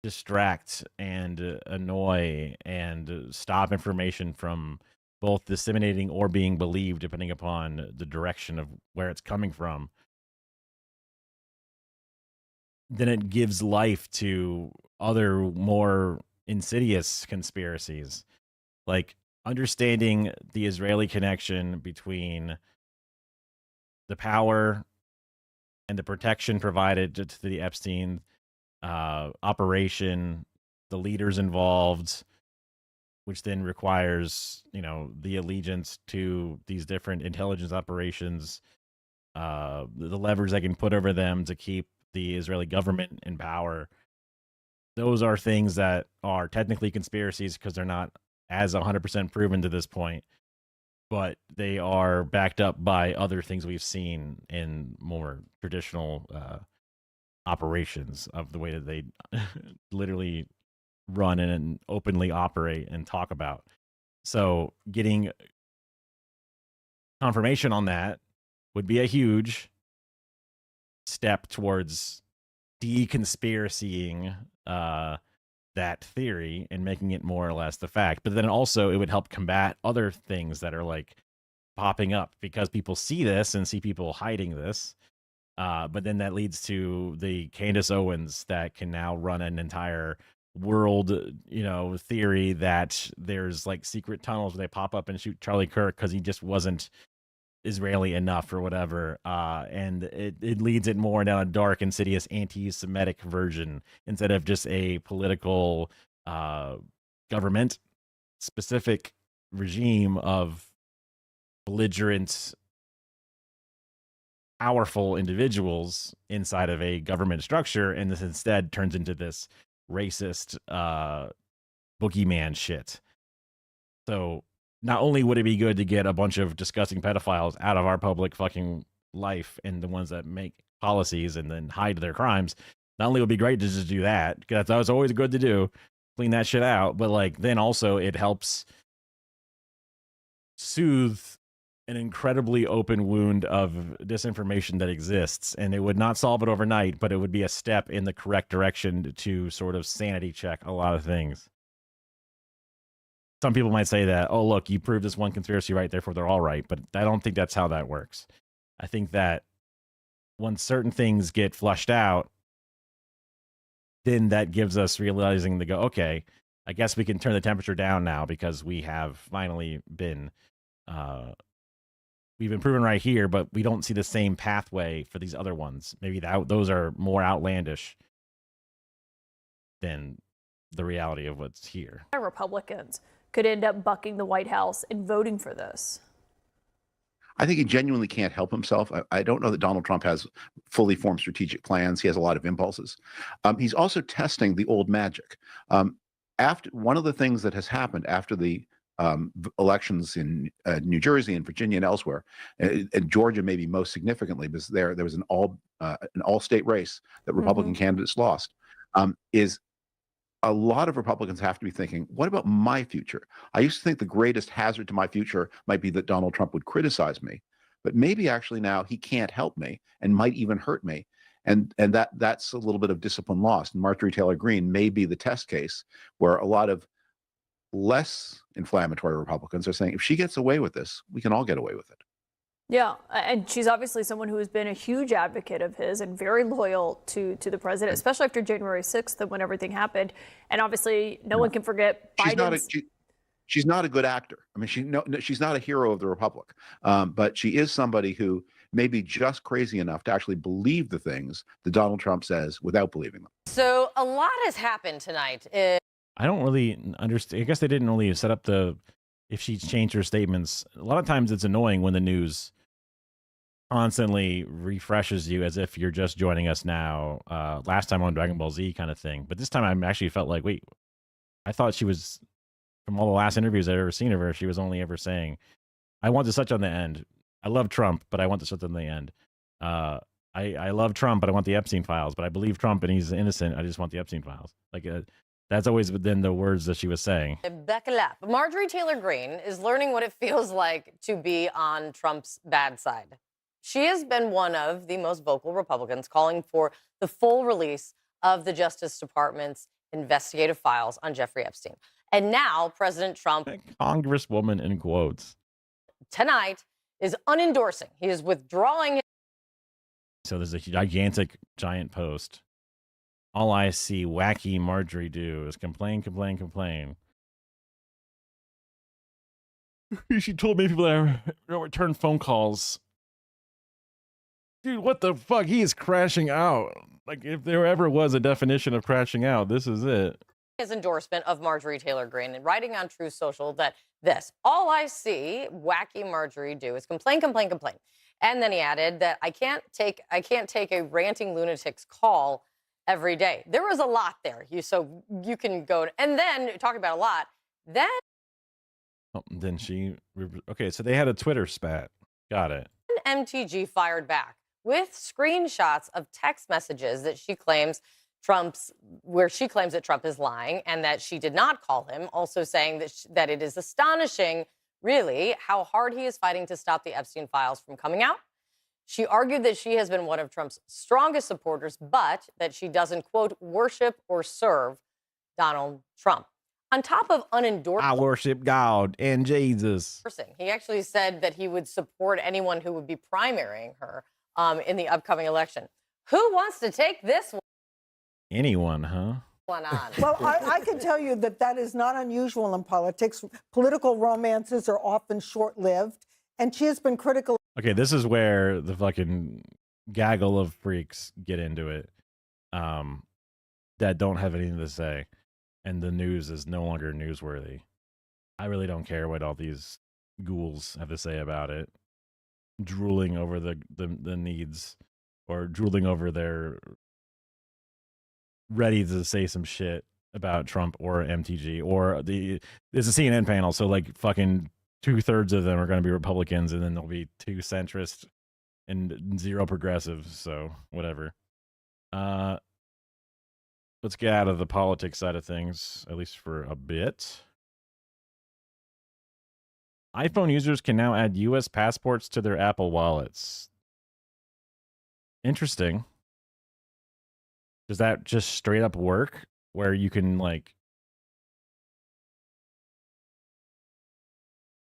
distract and annoy and stop information from both disseminating or being believed, depending upon the direction of where it's coming from. Then it gives life to other more insidious conspiracies. Like understanding the Israeli connection between the power and the protection provided to the Epstein operation, the leaders involved, which then requires, the allegiance to these different intelligence operations, the levers they can put over them to keep the Israeli government in power. Those are things that are technically conspiracies because they're not as 100% proven to this point, but they are backed up by other things we've seen in more traditional operations of the way that they literally run and openly operate and talk about. So getting confirmation on that would be a huge step towards deconspiracying that theory and making it more or less the fact. But then also it would help combat other things that are like popping up because people see this and see people hiding this. But then that leads to the Candace Owens that can now run an entire world, theory that there's like secret tunnels where they pop up and shoot Charlie Kirk because he just wasn't Israeli enough or whatever. And it leads it more down a dark, insidious, anti-Semitic version instead of just a political government specific regime of belligerent, powerful individuals inside of a government structure, and this instead turns into this racist boogeyman shit. So not only would it be good to get a bunch of disgusting pedophiles out of our public fucking life and the ones that make policies and then hide their crimes, not only would it be great to just do that, because that was always good to do, clean that shit out, but like then also it helps soothe an incredibly open wound of disinformation that exists, and it would not solve it overnight, but it would be a step in the correct direction to sort of sanity check a lot of things. Some people might say that, oh, look, you proved this one conspiracy right, therefore they're all right, but I don't think that's how that works. I think that once certain things get flushed out, then that gives us realizing to go, okay, I guess we can turn the temperature down now because we have finally been we've been proven right here, but we don't see the same pathway for these other ones. Maybe those are more outlandish than the reality of what's here. Republicans could end up bucking the White House and voting for this. I think he genuinely can't help himself. I don't know that Donald Trump has fully formed strategic plans. He has a lot of impulses. He's also testing the old magic. After one of the things that has happened after the elections in New Jersey and Virginia and elsewhere, and Georgia maybe most significantly, because there was an all-state race that Republican candidates lost, is a lot of Republicans have to be thinking, what about my future? I used to think the greatest hazard to my future might be that Donald Trump would criticize me, but maybe actually now he can't help me and might even hurt me. And that's a little bit of discipline lost. And Marjorie Taylor Greene may be the test case where a lot of less inflammatory Republicans are saying, if she gets away with this, we can all get away with it. Yeah, and she's obviously someone who has been a huge advocate of his and very loyal to the president, especially after January 6th and when everything happened. And obviously, no one can forget Biden's... She's not a good actor. I mean, she's not a hero of the Republic, but she is somebody who may be just crazy enough to actually believe the things that Donald Trump says without believing them. So a lot has happened tonight. I don't really understand. I guess they didn't really set up if she's changed her statements. A lot of times it's annoying when the news constantly refreshes you as if you're just joining us now. Last time on Dragon Ball Z kind of thing. But this time I actually felt like, wait, I thought she was, from all the last interviews I've ever seen of her, she was only ever saying, I want to touch on the end. I love Trump, but I want to touch on the end. I love Trump, but I want the Epstein files. But I believe Trump and he's innocent. I just want the Epstein files. Like, that's always been the words that she was saying. Buckle up. Marjorie Taylor Greene is learning what it feels like to be on Trump's bad side. She has been one of the most vocal Republicans calling for the full release of the Justice Department's investigative files on Jeffrey Epstein. And now President Trump, Congresswoman in quotes, tonight is unendorsing. He is withdrawing. So there's a giant post. All I see wacky Marjorie do is complain. She told me people that don't return phone calls. Dude, what the fuck? He is crashing out. Like, if there ever was a definition of crashing out, this is it. his endorsement of Marjorie Taylor Greene and writing on Truth Social that all I see wacky Marjorie do is complain, complain, complain. And then he added that I can't take a ranting lunatic's call every day. There was a lot there. So you can go and then talking about a lot. Then okay, so they had a Twitter spat. Got it. MTG fired back with screenshots of text messages that she claims that Trump is lying and that she did not call him, also saying that it is astonishing, really, how hard he is fighting to stop the Epstein files from coming out. She argued that she has been one of Trump's strongest supporters, but that she doesn't, quote, worship or serve Donald Trump. On top of unendorsed, I worship God and Jesus. He actually said that he would support anyone who would be primarying her in the upcoming election. Who wants to take this Anyone, huh? one on? Well, I can tell you that is not unusual in politics. Political romances are often short-lived, and she has been critical. Okay, this is where the fucking gaggle of freaks get into it that don't have anything to say, and the news is no longer newsworthy. I really don't care what all these ghouls have to say about it, drooling over the needs or drooling over their ready to say some shit about Trump or MTG or there's a CNN panel, so like fucking 2/3 of them are going to be Republicans, and then there'll be 2 centrist and 0 progressives. So whatever. Let's get out of the politics side of things, at least for a bit. iPhone users can now add U.S. passports to their Apple wallets. Interesting. Does that just straight up work where you can like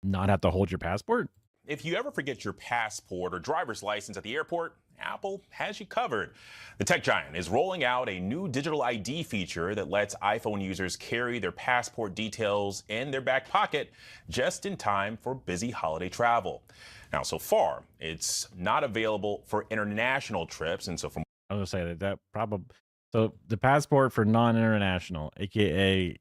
not have to hold your passport? If you ever forget your passport or driver's license at the airport, Apple has you covered. The tech giant is rolling out a new digital ID feature that lets iPhone users carry their passport details in their back pocket just in time for busy holiday travel. Now, so far, it's not available for international trips, and so from I was gonna say that probably. So the passport for non-international, aka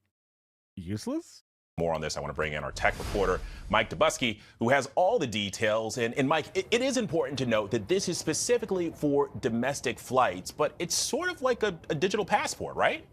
useless. More on this, I want to bring in our tech reporter, Mike Dubusky, who has all the details. And Mike, it is important to note that this is specifically for domestic flights, but it's sort of like a digital passport, right?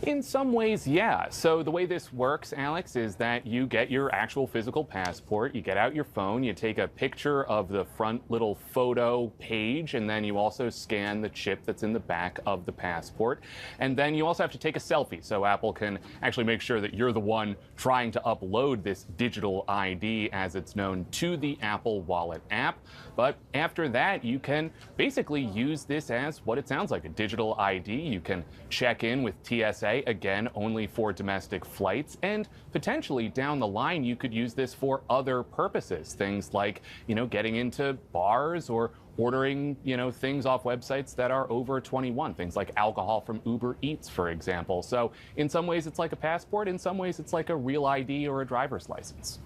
In some ways, yeah. So the way this works, Alex, is that you get your actual physical passport, you get out your phone, you take a picture of the front little photo page, and then you also scan the chip that's in the back of the passport. And then you also have to take a selfie, so Apple can actually make sure that you're the one trying to upload this digital ID, as it's known, to the Apple Wallet app. But after that, you can basically use this as what it sounds like, a digital ID. You can check in with TSA, again, only for domestic flights. And potentially down the line, you could use this for other purposes. Things like, getting into bars or ordering, things off websites that are over 21. Things like alcohol from Uber Eats, for example. So in some ways, it's like a passport. In some ways, it's like a real ID or a driver's license.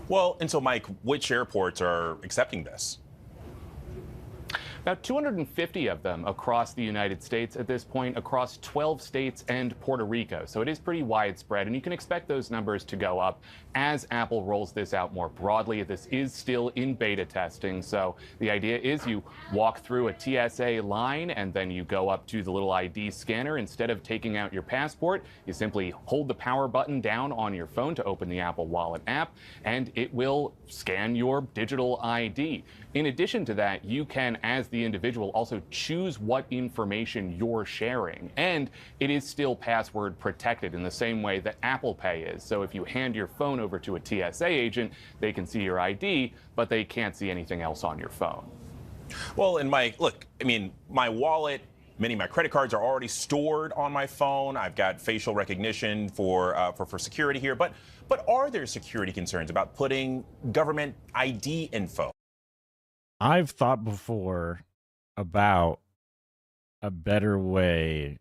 Well, and so, Mike, which airports are accepting this? About 250 of them across the United States at this point, across 12 states and Puerto Rico. So it is pretty widespread, and you can expect those numbers to go up as Apple rolls this out more broadly. This is still in beta testing, so the idea is you walk through a TSA line and then you go up to the little ID scanner. Instead of taking out your passport, you simply hold the power button down on your phone to open the Apple Wallet app, and it will scan your digital ID. In addition to that, you can, as the individual, also choose what information you're sharing. And it is still password protected in the same way that Apple Pay is. So if you hand your phone over to a TSA agent, they can see your ID, but they can't see anything else on your phone. Well, and Mike, look, I mean, my wallet, many of my credit cards are already stored on my phone. I've got facial recognition for security here. But are there security concerns about putting government ID info? I've thought before about a better way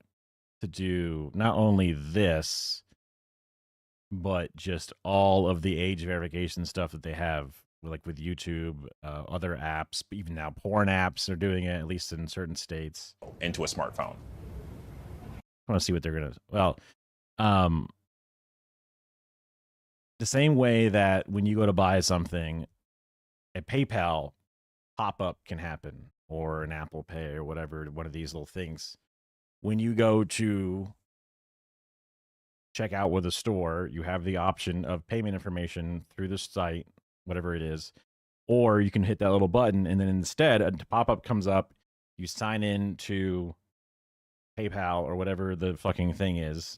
to do not only this, but just all of the age verification stuff that they have, like with YouTube, other apps, even now porn apps are doing it, at least in certain states. Into a smartphone. I want to see what they're gonna. Well, um, the same way that when you go to buy something, a PayPal pop up can happen, or an Apple Pay, or whatever, one of these little things. When you go to check out with a store, you have the option of payment information through the site, whatever it is, or you can hit that little button, and then instead a pop-up comes up. You sign in to PayPal or whatever the fucking thing is.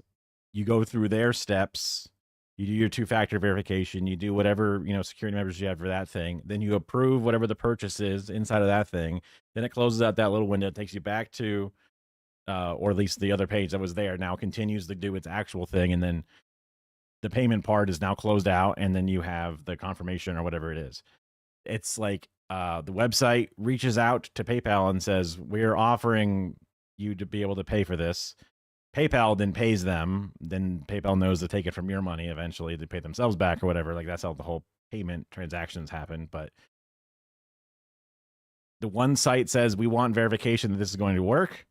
You go through their steps. You do your two-factor verification. You do whatever, security measures you have for that thing. Then you approve whatever the purchase is inside of that thing. Then it closes out that little window. It takes you back to, or at least the other page that was there now continues to do its actual thing. And then the payment part is now closed out. And then you have the confirmation or whatever it is. It's like the website reaches out to PayPal and says, we're offering you to be able to pay for this. PayPal then pays them. Then PayPal knows to take it from your money eventually to pay themselves back or whatever. Like, that's how the whole payment transactions happen. But the one site says, we want verification that this is going to work.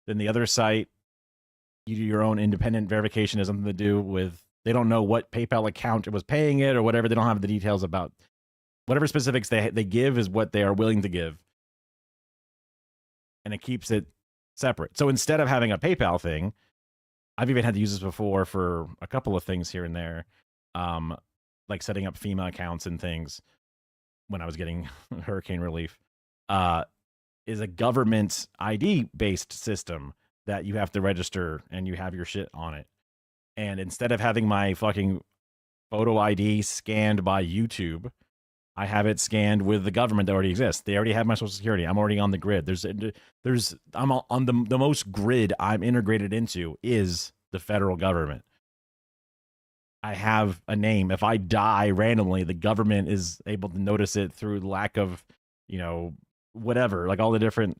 Then the other site, you do your own independent verification, has something to do with, they don't know what PayPal account it was paying it or whatever. They don't have the details about whatever specifics they give is what they are willing to give. And it keeps it separate. So instead of having a PayPal thing, I've even had to use this before for a couple of things here and there, like setting up FEMA accounts and things when I was getting hurricane relief, is a government ID-based system that you have to register and you have your shit on it. And instead of having my fucking photo ID scanned by YouTube, I have it scanned with the government that already exists. They already have my social security. I'm already on the grid. I'm on the most grid I'm integrated into is the federal government. I have a name. If I die randomly, the government is able to notice it through lack of, whatever, like all the different,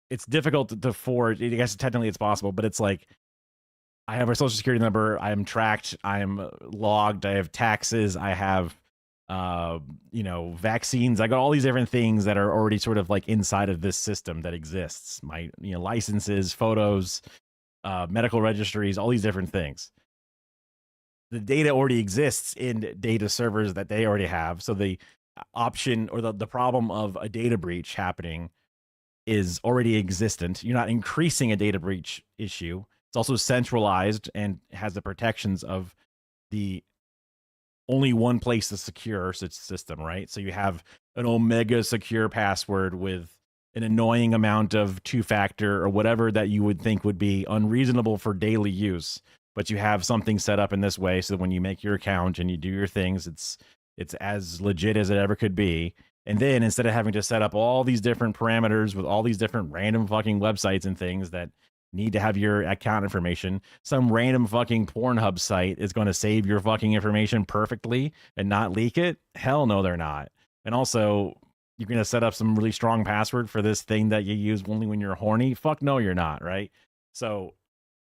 it's difficult to forge. I guess technically it's possible, but it's like, I have a social security number. I am tracked. I am logged. I have taxes. I have, vaccines. I got all these different things that are already sort of like inside of this system that exists. My, licenses, photos, medical registries, all these different things. The data already exists in data servers that they already have. So the option or the problem of a data breach happening is already existent. You're not increasing a data breach issue. It's also centralized and has the protections of the only one place to secure such system, right? So you have an omega secure password with an annoying amount of two-factor or whatever that you would think would be unreasonable for daily use, but you have something set up in this way so that when you make your account and you do your things, it's as legit as it ever could be. And then instead of having to set up all these different parameters with all these different random fucking websites and things that need to have your account information, some random fucking Pornhub site is going to save your fucking information perfectly and not leak it? Hell no, they're not. And also, you're going to set up some really strong password for this thing that you use only when you're horny? Fuck no, you're not, right? So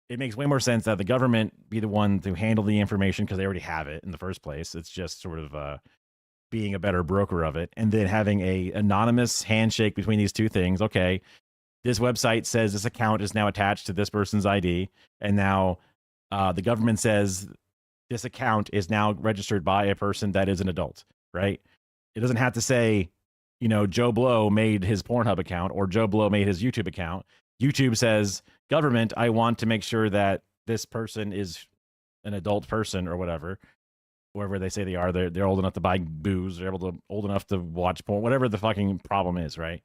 it makes way more sense that the government be the one to handle the information because they already have it in the first place. It's just sort of being a better broker of it. And then having a anonymous handshake between these two things. Okay, this website says this account is now attached to this person's ID. And now the government says this account is now registered by a person that is an adult, right? It doesn't have to say, Joe Blow made his Pornhub account or Joe Blow made his YouTube account. YouTube says, government, I want to make sure that this person is an adult person or whatever, wherever they say they are. They're old enough to buy booze. They're old enough to watch porn, whatever the fucking problem is, right?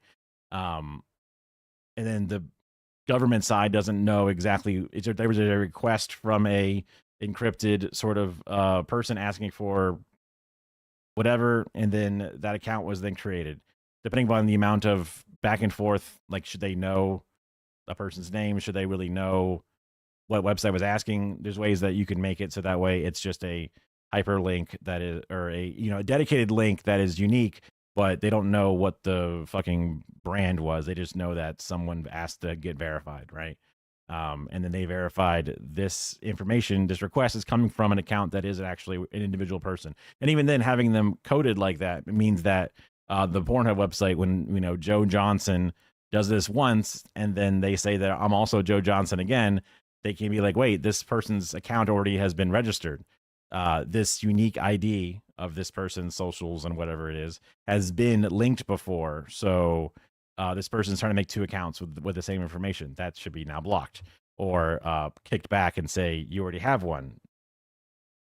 And then the government side doesn't know exactly. There was a request from a encrypted sort of person asking for whatever, and then that account was then created. Depending on the amount of back and forth, like should they know a person's name? Should they really know what website was asking? There's ways that you can make it so that way it's just a hyperlink that is, or a dedicated link that is unique, but they don't know what the fucking brand was. They just know that someone asked to get verified, right? And then they verified this information. This request is coming from an account that is actually an individual person. And even then, having them coded like that means that the Pornhub website, when Joe Johnson does this once and then they say that I'm also Joe Johnson again, they can be like, wait, this person's account already has been registered. This unique ID of this person's socials and whatever it is has been linked before. So this person's trying to make 2 accounts with the same information. That should be now blocked or kicked back and say, you already have one.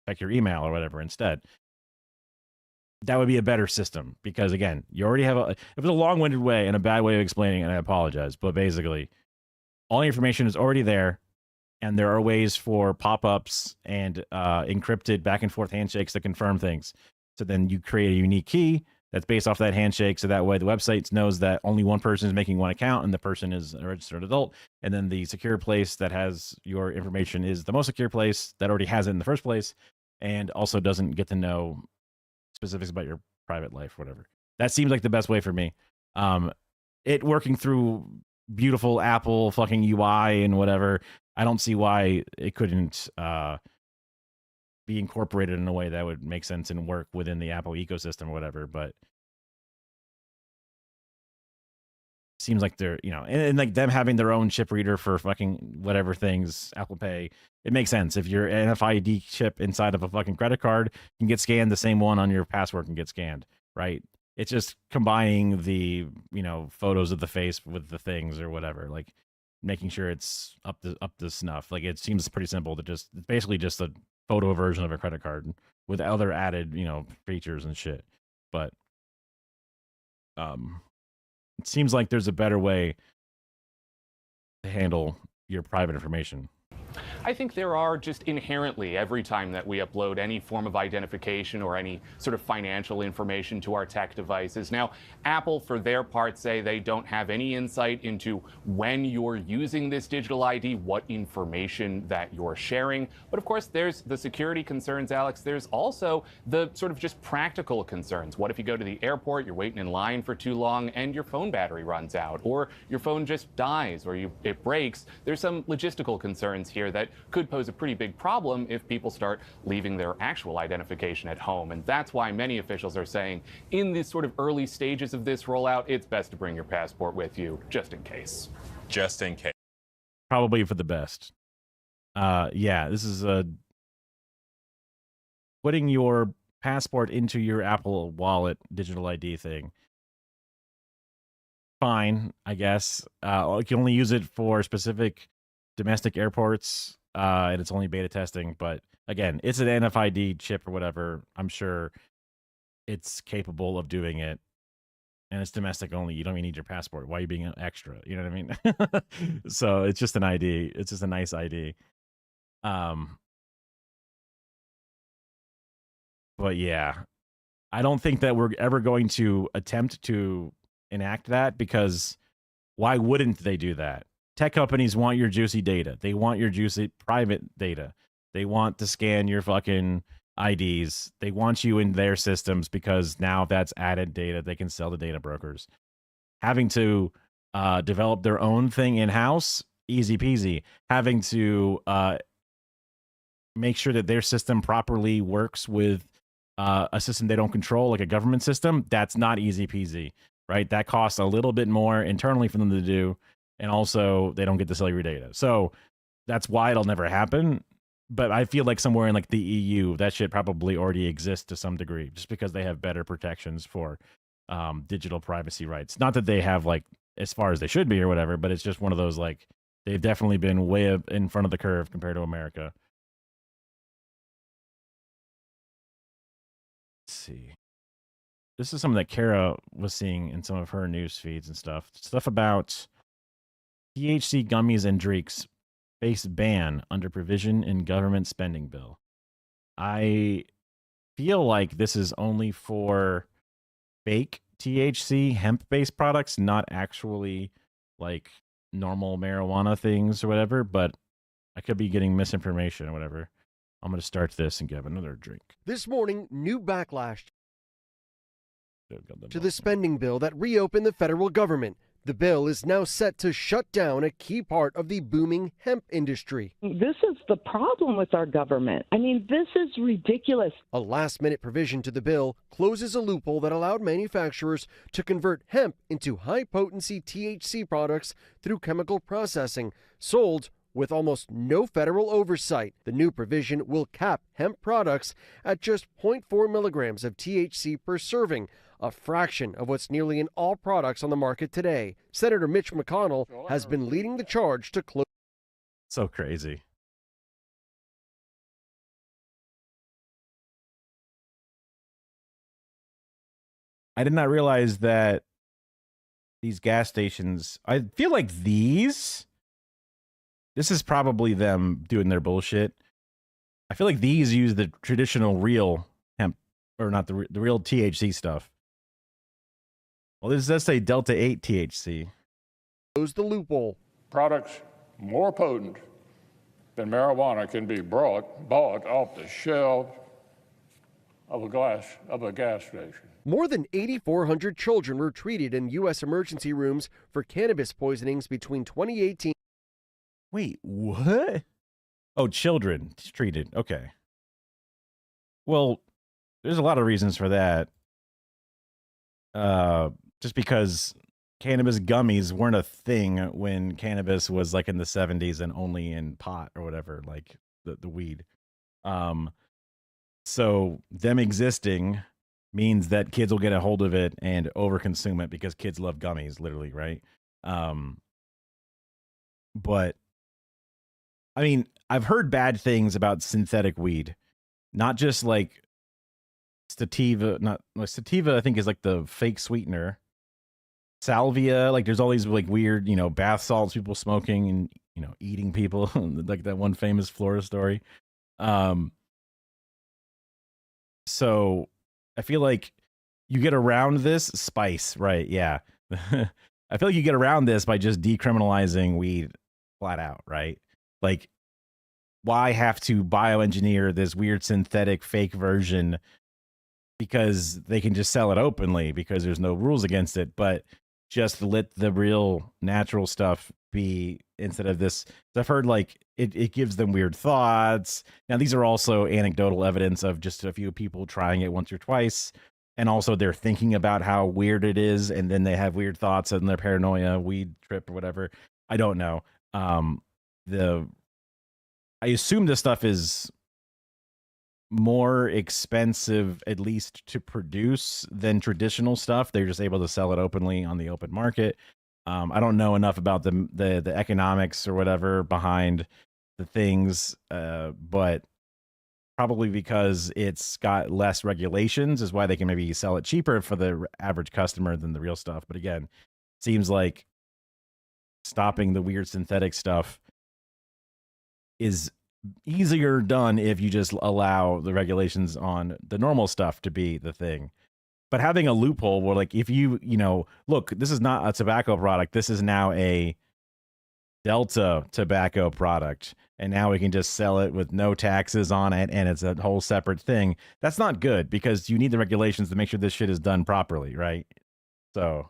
Check your email or whatever instead. That would be a better system because, again, you already have it was a long-winded way and a bad way of explaining it, and I apologize. But basically, all the information is already there, and there are ways for pop-ups and encrypted back-and-forth handshakes to confirm things. So then you create a unique key that's based off that handshake, so that way the website knows that only one person is making one account, and the person is a registered adult. And then the secure place that has your information is the most secure place that already has it in the first place, and also doesn't get to know specifics about your private life, whatever. That seems like the best way for me. It working through beautiful Apple fucking UI and whatever, I don't see why it couldn't be incorporated in a way that would make sense and work within the Apple ecosystem or whatever. But seems like they're, and like them having their own chip reader for fucking whatever things, Apple Pay, it makes sense. If your NFID chip inside of a fucking credit card can get scanned, the same one on your password can get scanned, right? It's just combining the, photos of the face with the things or whatever, like making sure it's up to snuff. Like it seems pretty simple to it's basically just a photo version of a credit card with other added, features and shit. But it seems like there's a better way to handle your private information. I think there are just inherently, every time that we upload any form of identification or any sort of financial information to our tech devices. Now, Apple, for their part, say they don't have any insight into when you're using this digital ID, what information that you're sharing. But of course, there's the security concerns, Alex. There's also the sort of just practical concerns. What if you go to the airport, you're waiting in line for too long, and your phone battery runs out, or your phone just dies, or it breaks? There's some logistical concerns here that could pose a pretty big problem if people start leaving their actual identification at home. And that's why many officials are saying in these sort of early stages of this rollout, it's best to bring your passport with you just in case. Just in case. Probably for the best. Yeah, this is putting your passport into your Apple Wallet digital ID thing. Fine, I guess. You can only use it for specific domestic airports, and it's only beta testing. But again, it's an NFID chip or whatever. I'm sure it's capable of doing it, and it's domestic only. You don't even need your passport. Why are you being extra? You know what I mean? So it's just an ID. It's just a nice ID. But yeah, I don't think that we're ever going to attempt to enact that, because why wouldn't they do that? Tech companies want your juicy data. They want your juicy private data. They want to scan your fucking IDs. They want you in their systems because now that's added data they can sell to data brokers. Having to develop their own thing in-house, easy peasy. Having to make sure that their system properly works with a system they don't control, like a government system, that's not easy peasy, right? That costs a little bit more internally for them to do. And also, they don't get to sell your data. So that's why it'll never happen. But I feel like somewhere in like the EU, that shit probably already exists to some degree, just because they have better protections for digital privacy rights. Not that they have like as far as they should be or whatever, but it's just one of those, like, they've definitely been way up in front of the curve compared to America. Let's see. This is something that Kara was seeing in some of her news feeds and stuff. Stuff about THC gummies and drinks face ban under provision in government spending bill. I feel like this is only for fake THC hemp-based products, not actually like normal marijuana things or whatever, but I could be getting misinformation or whatever. I'm going to start this and get another drink. This morning, new backlash to the spending bill that reopened the federal government. The bill is now set to shut down a key part of the booming hemp industry. This is the problem with our government. I mean, this is ridiculous. A last-minute provision to the bill closes a loophole that allowed manufacturers to convert hemp into high-potency THC products through chemical processing, sold with almost no federal oversight. The new provision will cap hemp products at just 0.4 milligrams of THC per serving, a fraction of what's nearly in all products on the market today. Senator Mitch McConnell has been leading the charge to close. So crazy. I did not realize that these gas stations, I feel like this is probably them doing their bullshit. I feel like these use the traditional real hemp, or not the real THC stuff. Well, this does say Delta 8 THC. Close the loophole. Products more potent than marijuana can be bought off the shelf of a gas station. More than 8,400 children were treated in U.S. emergency rooms for cannabis poisonings between 2018. Wait, what? Oh, children treated. Okay. Well, there's a lot of reasons for that. Just because cannabis gummies weren't a thing when cannabis was like in the 70s and only in pot or whatever, like the weed. So them existing means that kids will get a hold of it and overconsume it because kids love gummies, literally, right? But I mean, I've heard bad things about synthetic weed, not just like sativa. Sativa, I think, is like the fake sweetener. Salvia, like there's all these like weird, bath salts people smoking and eating people, like that one famous Florida story. So I feel like you get around this spice, right? Yeah. I feel like you get around this by just decriminalizing weed flat out, right? Like, why have to bioengineer this weird synthetic fake version because they can just sell it openly because there's no rules against it, but just let the real natural stuff be instead of this. I've heard like it gives them weird thoughts. Now, these are also anecdotal evidence of just a few people trying it once or twice. And also they're thinking about how weird it is. And then they have weird thoughts and their paranoia, weed trip or whatever. I don't know. I assume this stuff is more expensive, at least to produce, than traditional stuff. They're just able to sell it openly on the open market. I don't know enough about the economics or whatever behind the things, but probably because it's got less regulations is why they can maybe sell it cheaper for the average customer than the real stuff. But again, seems like stopping the weird synthetic stuff is easier done if you just allow the regulations on the normal stuff to be the thing. But having a loophole where, like, if you look, this is not a tobacco product, this is now a Delta tobacco product, and now we can just sell it with no taxes on it, and it's a whole separate thing. That's not good because you need the regulations to make sure this shit is done properly, right? So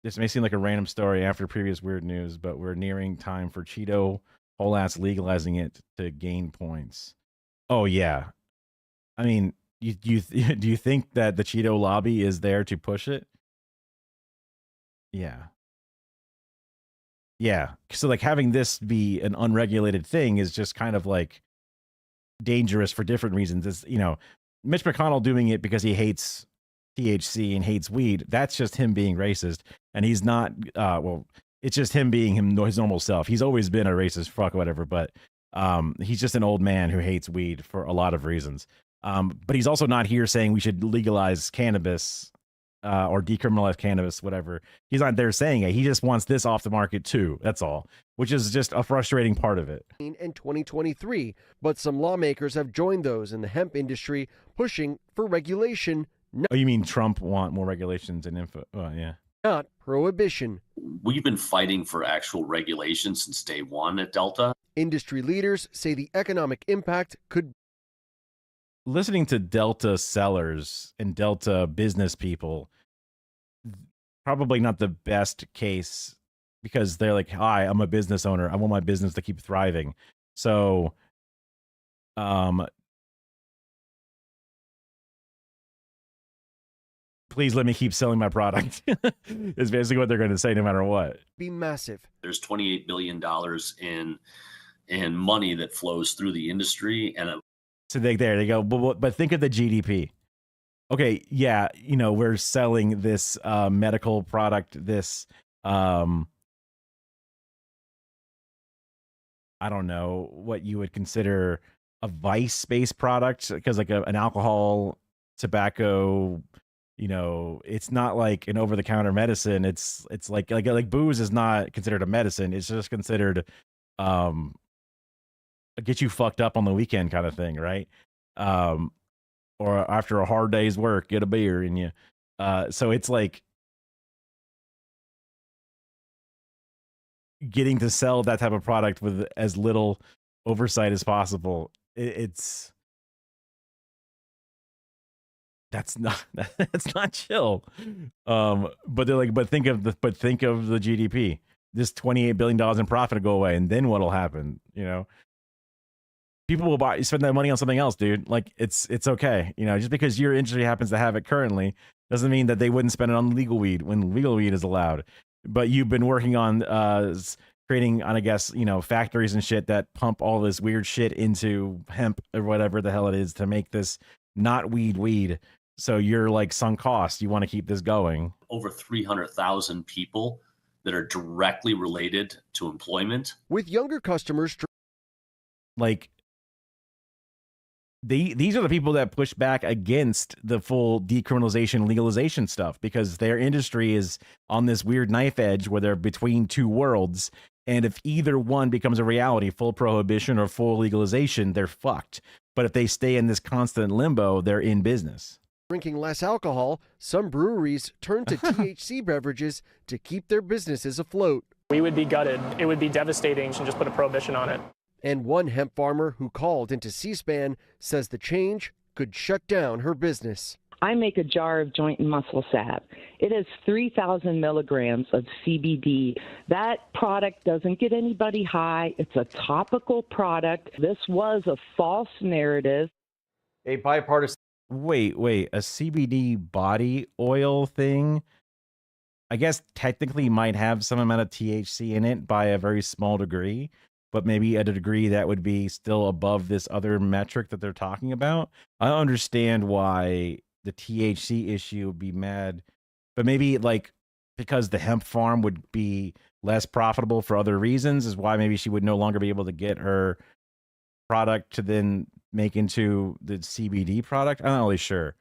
this may seem like a random story after previous weird news, but we're nearing time for Cheeto whole ass legalizing it to gain points. Oh yeah, I mean, do you think that the Cheeto lobby is there to push it? Yeah. So like having this be an unregulated thing is just kind of like dangerous for different reasons. It's, Mitch McConnell doing it because he hates THC and hates weed. That's just him being racist, and he's not. It's just him being his normal self. He's always been a racist fuck, whatever. But he's just an old man who hates weed for a lot of reasons. But he's also not here saying we should legalize cannabis or decriminalize cannabis, whatever. He's not there saying it. He just wants this off the market too. That's all, which is just a frustrating part of it. In 2023, but some lawmakers have joined those in the hemp industry pushing for regulation. Oh, you mean Trump want more regulations and info? Oh, yeah. Not prohibition. We've been fighting for actual regulation since day one at Delta. Industry leaders say the economic impact could. listening to Delta sellers and Delta business people, probably not the best case because they're like, hi, I'm a business owner. I want my business to keep thriving. So, please let me keep selling my product is basically what they're going to say no matter what. Be massive. There's $28 billion in money that flows through the industry. And So there they go. But think of the GDP. Okay, yeah, we're selling this medical product, this I don't know what you would consider a vice-based product, because like an alcohol, tobacco, it's not like an over-the-counter medicine. It's like booze is not considered a medicine. It's just considered a get you fucked up on the weekend kind of thing, right? Or after a hard day's work, get a beer and you. So it's like getting to sell that type of product with as little oversight as possible. That's not chill. But they're like, but think of the GDP. This $28 billion in profit will go away, and then what'll happen? People will spend that money on something else, dude. Like it's okay. Just because your industry happens to have it currently doesn't mean that they wouldn't spend it on legal weed when legal weed is allowed. But you've been working on creating, I guess, factories and shit that pump all this weird shit into hemp or whatever the hell it is to make this not weed. So you're like sunk cost. You want to keep this going. over 300,000 people that are directly related to employment. With younger customers, like these are the people that push back against the full decriminalization, legalization stuff, because their industry is on this weird knife edge where they're between two worlds. And if either one becomes a reality, full prohibition or full legalization, they're fucked. But if they stay in this constant limbo, they're in business. Drinking less alcohol, some breweries turn to THC beverages to keep their businesses afloat. We would be gutted. It would be devastating to just put a prohibition on it. And one hemp farmer who called into C-SPAN says the change could shut down her business. I make a jar of joint and muscle salve. It has 3,000 milligrams of CBD. That product doesn't get anybody high. It's a topical product. This was a false narrative. A bipartisan. Wait, a CBD body oil thing? I guess technically might have some amount of THC in it by a very small degree, but maybe at a degree that would be still above this other metric that they're talking about. I don't understand why the THC issue would be mad, but maybe like because the hemp farm would be less profitable for other reasons is why maybe she would no longer be able to get her product to then make into the CBD product. I'm not really sure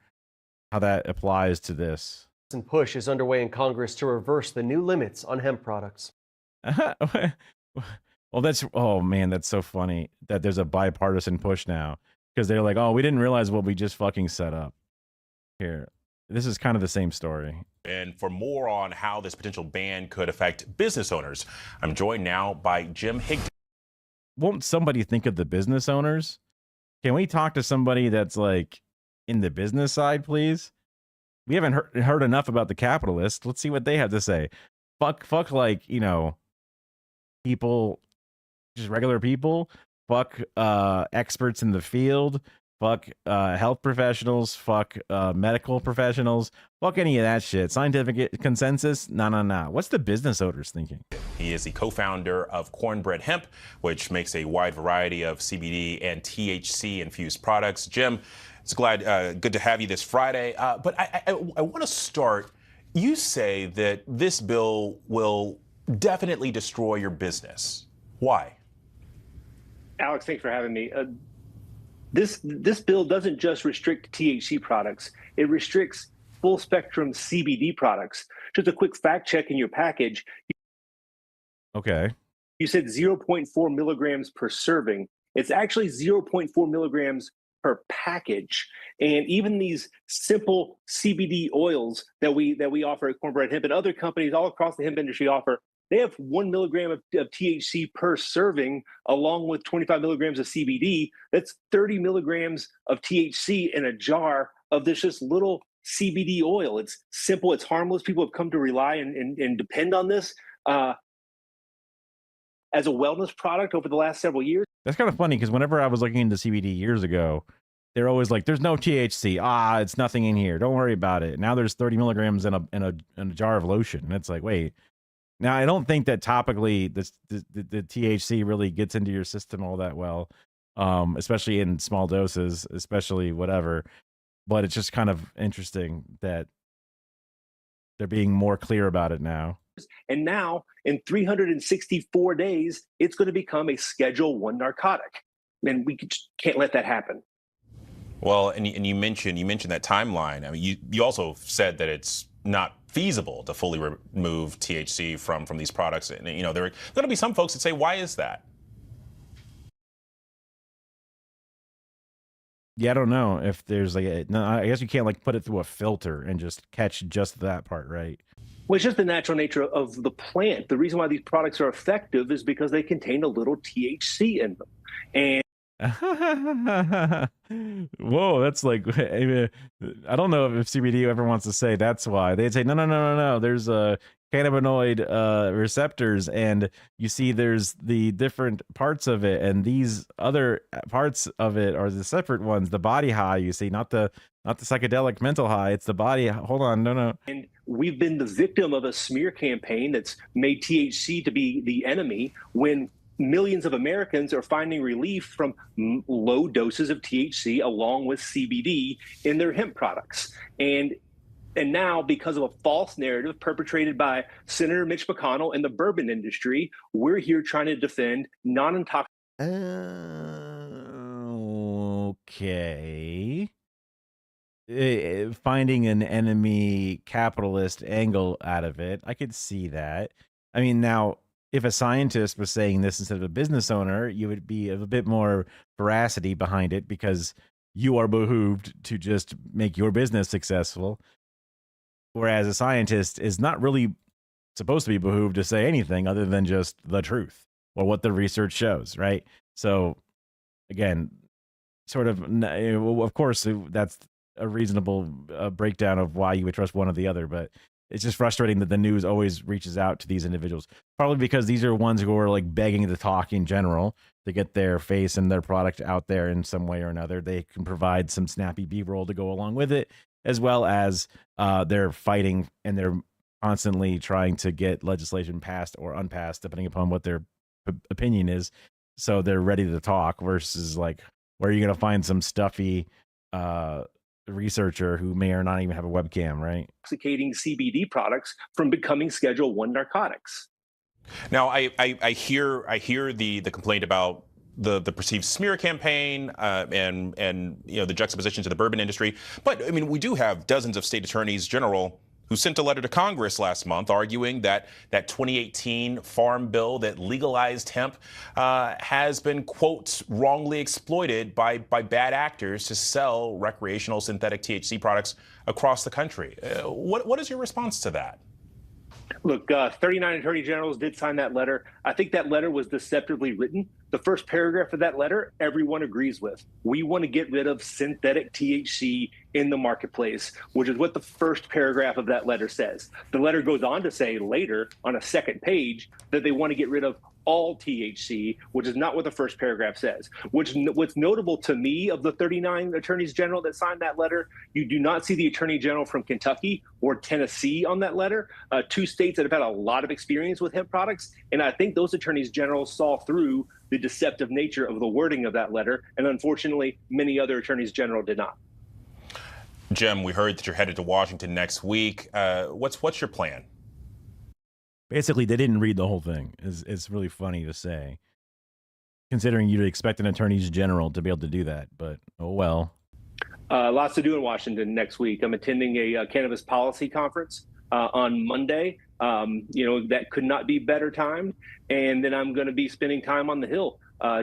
how that applies to this. Push is underway in Congress to reverse the new limits on hemp products. Well, that's so funny that there's a bipartisan push now, because they're like, oh, we didn't realize what we just fucking set up here. This is kind of the same story. And for more on how this potential ban could affect business owners, I'm joined now by Jim Higdon. Won't somebody think of the business owners? Can we talk to somebody that's like in the business side, please? We haven't heard enough about the capitalists. Let's see what they have to say. Fuck, like, people, just regular people. Fuck experts in the field. Fuck health professionals. Fuck medical professionals. Fuck any of that shit. Scientific consensus? Nah. What's the business owners thinking? He is the co-founder of Cornbread Hemp, which makes a wide variety of CBD and THC infused products. Jim, it's good to have you this Friday. But I want to start. You say that this bill will definitely destroy your business. Why? Alex, thanks for having me. This bill doesn't just restrict THC products. It restricts full spectrum CBD products. Just a quick fact check in your package. Okay. You said 0.4 milligrams per serving. It's actually 0.4 milligrams per package. And even these simple CBD oils that we offer at Cornbread Hemp and other companies all across the hemp industry offer They have 1 milligram of THC per serving, along with 25 milligrams of CBD. That's 30 milligrams of THC in a jar of this just little CBD oil. It's simple, it's harmless. People have come to rely and depend on this as a wellness product over the last several years. That's kind of funny because whenever I was looking into CBD years ago, they're always like, "There's no THC. It's nothing in here. Don't worry about it." Now there's 30 milligrams in a jar of lotion, and it's like, wait. Now I don't think that topically the THC really gets into your system all that well, especially in small doses, especially whatever. But it's just kind of interesting that they're being more clear about it now. And now, in 364 days, it's going to become a Schedule 1 narcotic. And we just can't let that happen. Well, and you mentioned that timeline. I mean, you also said that it's not feasible to fully remove THC from these products. And, there are going to be some folks that say, why is that? Yeah, I don't know if there's no, I guess you can't put it through a filter and just catch just that part, right? Well, it's just the natural nature of the plant. The reason why these products are effective is because they contain a little THC in them. And whoa, that's I don't know if CBD ever wants to say that's why. They'd say no. There's cannabinoid receptors, and you see there's the different parts of it, and these other parts of it are the separate ones. The body high, you see, not the psychedelic mental high. It's the body. Hold on, no. And we've been the victim of a smear campaign that's made THC to be the enemy when millions of Americans are finding relief from low doses of THC along with CBD in their hemp products. And now, because of a false narrative perpetrated by Senator Mitch McConnell and the bourbon industry, we're here trying to defend non-intoxicating. Okay. Finding an enemy capitalist angle out of it, I could see that. I mean, now, if a scientist was saying this instead of a business owner, you would be a bit more veracity behind it because you are behooved to just make your business successful. Whereas a scientist is not really supposed to be behooved to say anything other than just the truth or what the research shows, right? So, again, sort of course, that's a reasonable breakdown of why you would trust one or the other, but it's just frustrating that the news always reaches out to these individuals, probably because these are ones who are begging to talk in general to get their face and their product out there in some way or another. They can provide some snappy B-roll to go along with it, as well as they're fighting and they're constantly trying to get legislation passed or unpassed, depending upon what their opinion is. So they're ready to talk versus where are you going to find some stuffy researcher who may or not even have a webcam, right? Intoxicating CBD products from becoming Schedule 1 narcotics. Now, I hear the complaint about the perceived smear campaign and the juxtaposition to the bourbon industry. But I mean, we do have dozens of state attorneys general who sent a letter to Congress last month arguing that 2018 farm bill that legalized hemp has been, quote, wrongly exploited by bad actors to sell recreational synthetic THC products across the country. What is your response to that? Look, 39 attorney generals did sign that letter. I think that letter was deceptively written. The first paragraph of that letter, everyone agrees with. We want to get rid of synthetic THC in the marketplace, which is what the first paragraph of that letter says. The letter goes on to say later on a second page that they want to get rid of all THC, which is not what the first paragraph says. What's notable to me of the 39 attorneys general that signed that letter, you do not see the attorney general from Kentucky or Tennessee on that letter, two states that have had a lot of experience with hemp products. And I think those attorneys general saw through the deceptive nature of the wording of that letter. And unfortunately, many other attorneys general did not. Jim, we heard that you're headed to Washington next week. What's your plan? Basically, they didn't read the whole thing. It's really funny to say, considering you'd expect an attorney general to be able to do that. But oh well. Lots to do in Washington next week. I'm attending a cannabis policy conference on Monday. That could not be better timed. And then I'm going to be spending time on the Hill,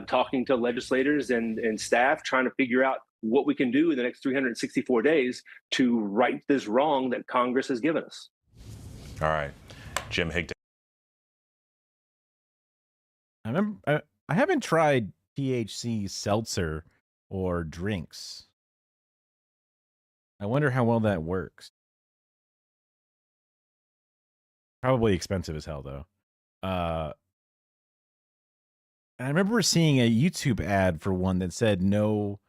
talking to legislators and staff, trying to figure out what we can do in the next 364 days to right this wrong that Congress has given us. All right. Jim Higdon. I haven't tried THC seltzer or drinks. I wonder how well that works. Probably expensive as hell though. And I remember seeing a YouTube ad for one that said no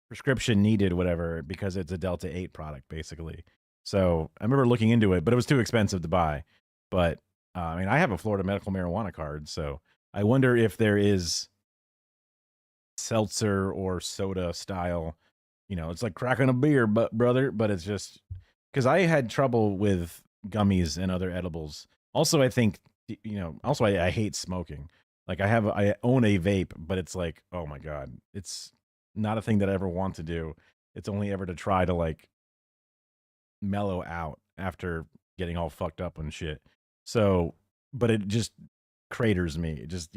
prescription needed, whatever, because it's a Delta 8 product, basically. So I remember looking into it, but it was too expensive to buy. But I mean, I have a Florida medical marijuana card, so I wonder if there is seltzer or soda style. You know, it's like cracking a beer, brother. But it's just because I had trouble with gummies and other edibles. Also, I think also I hate smoking. Like I own a vape, but it's like, oh my god, it's not a thing that I ever want to do. It's only ever to try to like mellow out after getting all fucked up and shit. So, but it just craters me. It just,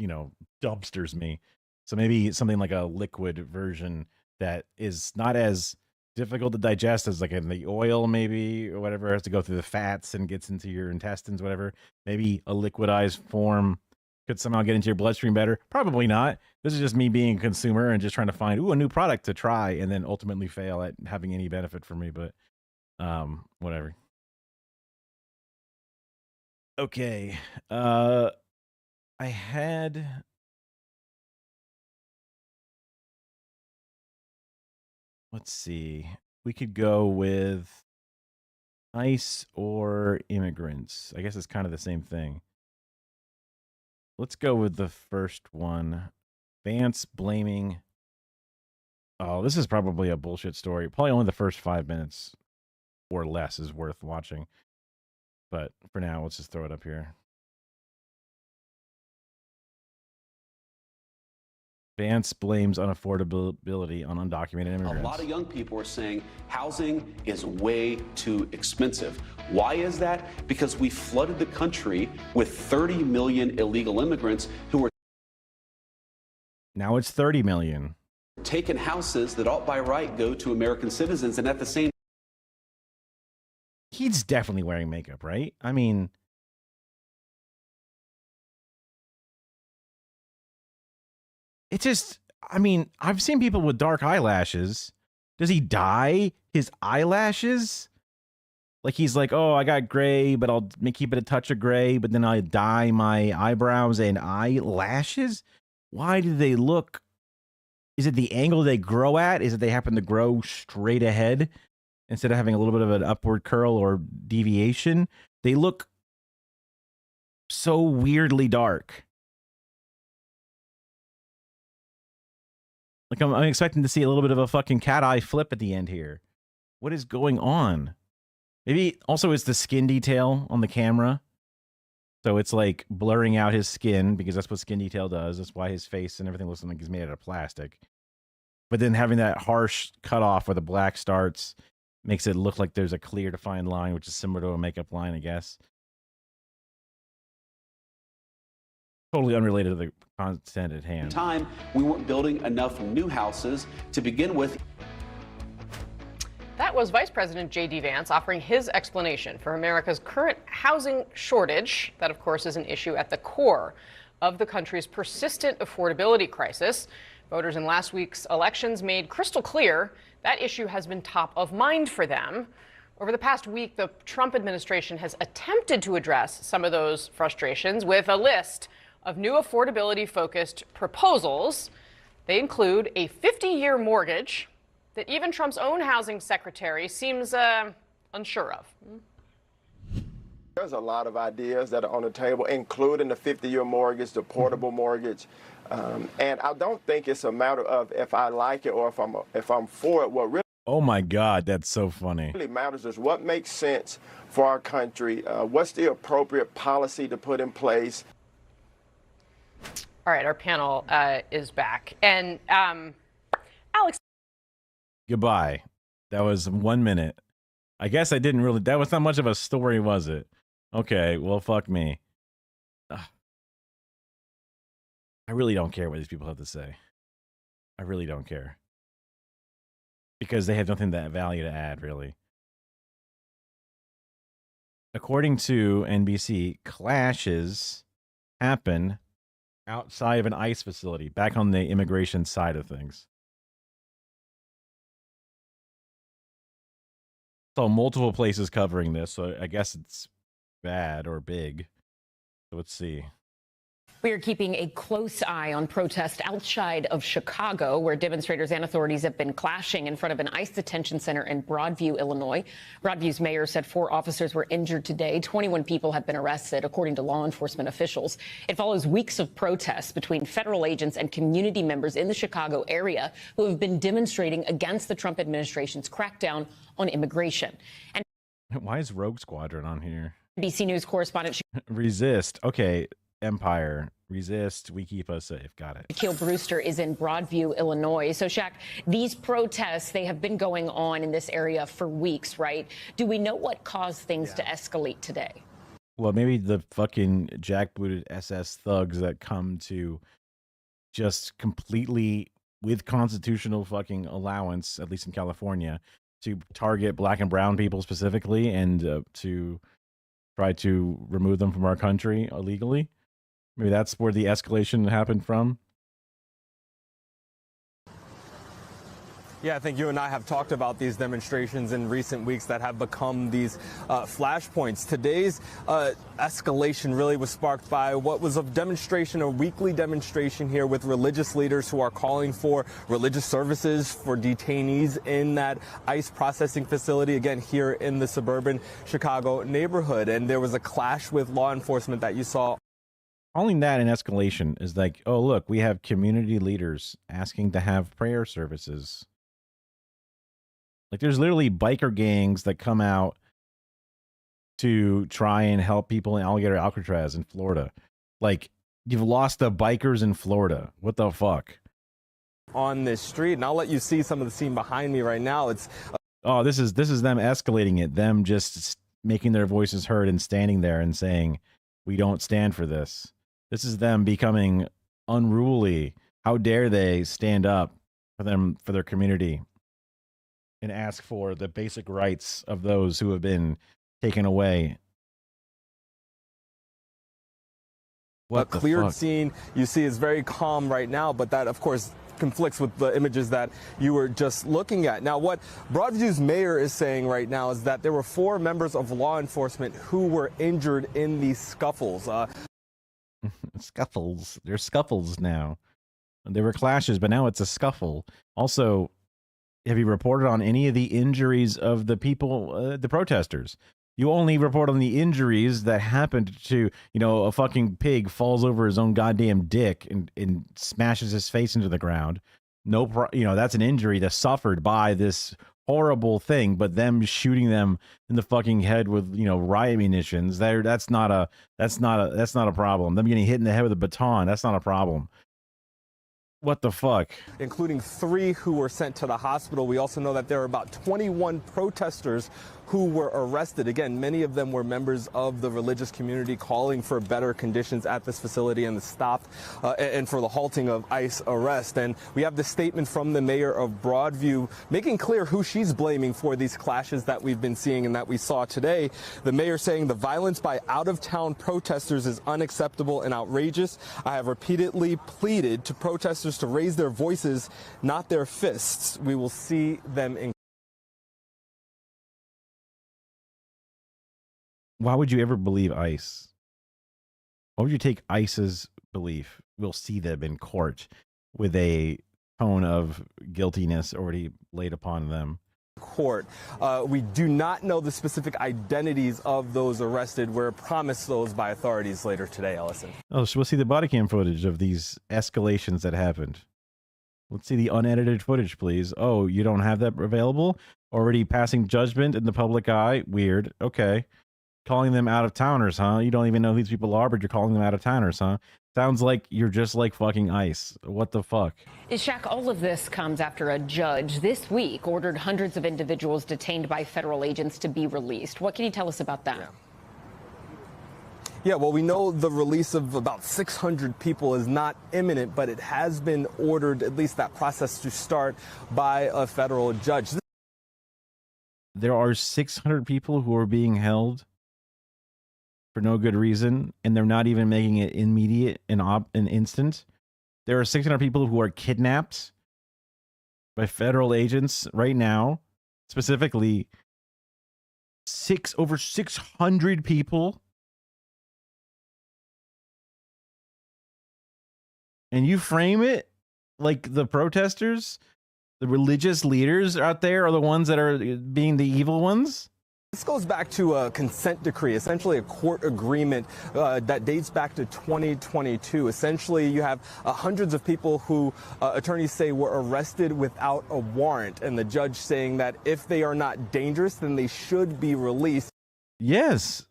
dumpsters me. So maybe something like a liquid version that is not as difficult to digest as like in the oil, maybe, or whatever. It has to go through the fats and gets into your intestines, whatever. Maybe a liquidized form could somehow get into your bloodstream better. Probably not. This is just me being a consumer and just trying to find a new product to try and then ultimately fail at having any benefit for me. But whatever. Okay. I had let's see. We could go with ICE or immigrants. I guess it's kind of the same thing. Let's go with the first one. Vance blaming. Oh, this is probably a bullshit story. Probably only the first 5 minutes or less is worth watching. But for now, let's just throw it up here. Vance blames unaffordability on undocumented immigrants. A lot of young people are saying housing is way too expensive. Why is that? Because we flooded the country with 30 million illegal immigrants who are now it's 30 million. Taking houses that ought by right go to American citizens, and at the same He's definitely wearing makeup, right? I mean, it just, I've seen people with dark eyelashes. Does he dye his eyelashes? Like he's like, oh, I got gray, but I'll keep it a touch of gray, but then I dye my eyebrows and eyelashes? Why do they look? Is it the angle they grow at? Is it they happen to grow straight ahead instead of having a little bit of an upward curl or deviation? They look so weirdly dark. Like I'm expecting to see a little bit of a fucking cat eye flip at the end here. What is going on? Maybe also it's the skin detail on the camera. So it's like blurring out his skin because that's what skin detail does. That's why his face and everything looks like he's made out of plastic. But then having that harsh cutoff where the black starts makes it look like there's a clear defined line, which is similar to a makeup line, I guess. Totally unrelated to the content at hand. time, we weren't building enough new houses to begin with. That was Vice President J.D. Vance offering his explanation for America's current housing shortage. That, of course, is an issue at the core of the country's persistent affordability crisis. Voters in last week's elections made crystal clear that issue has been top of mind for them. Over the past week, the Trump administration has attempted to address some of those frustrations with a list of new affordability-focused proposals. They include a 50-year mortgage that even Trump's own housing secretary seems unsure of. There's a lot of ideas that are on the table, including the 50-year mortgage, the portable mortgage. And I don't think it's a matter of if I like it or if I'm for it. What Oh my God, that's so funny. really matters is what makes sense for our country, what's the appropriate policy to put in place. All right, our panel is back. And Alex. Goodbye. That was 1 minute. I guess I didn't really, that was not much of a story, was it? Okay, well, fuck me. Ugh. I really don't care what these people have to say. I really don't care. Because they have nothing that value to add, really. According to NBC, clashes happen outside of an ICE facility, back on the immigration side of things. So multiple places covering this, so I guess it's bad or big. So let's see. We are keeping a close eye on protests outside of Chicago, where demonstrators and authorities have been clashing in front of an ICE detention center in Broadview, Illinois. Broadview's mayor said 4 officers were injured today. 21 people have been arrested, according to law enforcement officials. It follows weeks of protests between federal agents and community members in the Chicago area who have been demonstrating against the Trump administration's crackdown on immigration. And why is Rogue Squadron on here? NBC News correspondent Resist. Okay. Empire, resist, we keep us safe. Got it. Shaquille Brewster is in Broadview, Illinois. So, Shaq, these protests, they have been going on in this area for weeks, right? Do we know what caused things to escalate today? Well, maybe the fucking jackbooted SS thugs that come to just completely, with constitutional fucking allowance, at least in California, to target black and brown people specifically and to try to remove them from our country illegally. Maybe that's where the escalation happened from. Yeah, I think you and I have talked about these demonstrations in recent weeks that have become these flashpoints. Today's escalation really was sparked by what was a demonstration, a weekly demonstration here with religious leaders who are calling for religious services for detainees in that ICE processing facility, again, here in the suburban Chicago neighborhood. And there was a clash with law enforcement that you saw. Calling that an escalation is like, oh, look, we have community leaders asking to have prayer services. Like, there's literally biker gangs that come out to try and help people in Alligator Alcatraz in Florida. Like, you've lost the bikers in Florida. What the fuck? On this street, and I'll let you see some of the scene behind me right now. It's oh, this is them escalating it. Them just making their voices heard and standing there and saying, we don't stand for this. This is them becoming unruly. How dare they stand up for them, for their community, and ask for the basic rights of those who have been taken away. A cleared scene you see is very calm right now, but that, of course, conflicts with the images that you were just looking at. Now, what Broadview's mayor is saying right now is that there were 4 members of law enforcement who were injured in these scuffles. Scuffles. There's scuffles now. There were clashes, but now it's a scuffle. Also, have you reported on any of the injuries of the people, the protesters? You only report on the injuries that happened to, you know, a fucking pig falls over his own goddamn dick and smashes his face into the ground. You know, that's an injury that's suffered by this horrible thing, but them shooting them in the fucking head with, you know, riot munitions, that's not a problem. Them getting hit in the head with a baton, that's not a problem. What the fuck? Including 3 who were sent to the hospital. We also know that there are about 21 protesters who were arrested. Again, many of them were members of the religious community calling for better conditions at this facility and the stop and for the halting of ICE arrest. And we have the statement from the mayor of Broadview making clear who she's blaming for these clashes that we've been seeing and that we saw today. The mayor saying the violence by out-of-town protesters is unacceptable and outrageous. I have repeatedly pleaded to protesters to raise their voices, not their fists. We will see them in. Why would you ever believe ICE? Why would you take ICE's belief? We'll see them in court with a tone of guiltiness already laid upon them. Court. We do not know the specific identities of those arrested. We're promised those by authorities later today, Ellison. Oh, so we'll see the body cam footage of these escalations that happened. Let's see the unedited footage, please. Oh, you don't have that available? Already passing judgment in the public eye? Weird. Okay. Calling them out-of-towners, huh? You don't even know who these people are, but you're calling them out-of-towners, huh? Sounds like you're just like fucking ICE. What the fuck? Shaq, all of this comes after a judge this week ordered hundreds of individuals detained by federal agents to be released. What can you tell us about that? Yeah, well, we know the release of about 600 people is not imminent, but it has been ordered, at least that process, to start by a federal judge. There are 600 people who are being held for no good reason, and they're not even making it immediate and instant. There are 600 people who are kidnapped by federal agents right now, specifically over 600 people. And you frame it like the protesters, the religious leaders out there are the ones that are being the evil ones? This goes back to a consent decree, essentially a court agreement that dates back to 2022. Essentially, you have hundreds of people who attorneys say were arrested without a warrant, and the judge saying that if they are not dangerous, then they should be released. Yes.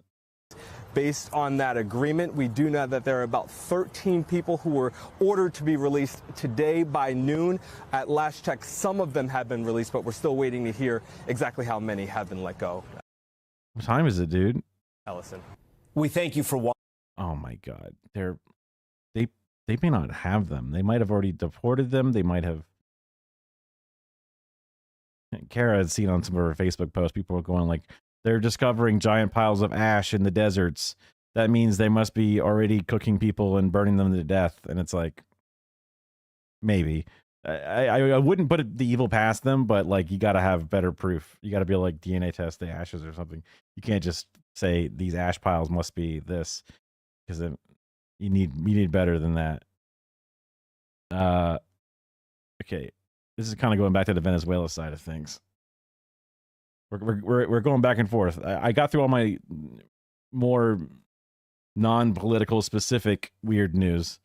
Based on that agreement, we do know that there are about 13 people who were ordered to be released today by noon. At last check, some of them have been released, but we're still waiting to hear exactly how many have been let go. What time is it, dude? Ellison. We thank you for watching. Oh my God. They may not have them. They might have already deported them. They might have. Kara had seen on some of her Facebook posts, people were going like, they're discovering giant piles of ash in the deserts. That means they must be already cooking people and burning them to death. And it's like, maybe. I wouldn't put the evil past them, but like you got to have better proof. You got to be able to like DNA test the ashes or something. You can't just say these ash piles must be this, because you need better than that. Okay, this is kind of going back to the Venezuela side of things. We're going back and forth. I got through all my more non-political specific weird news.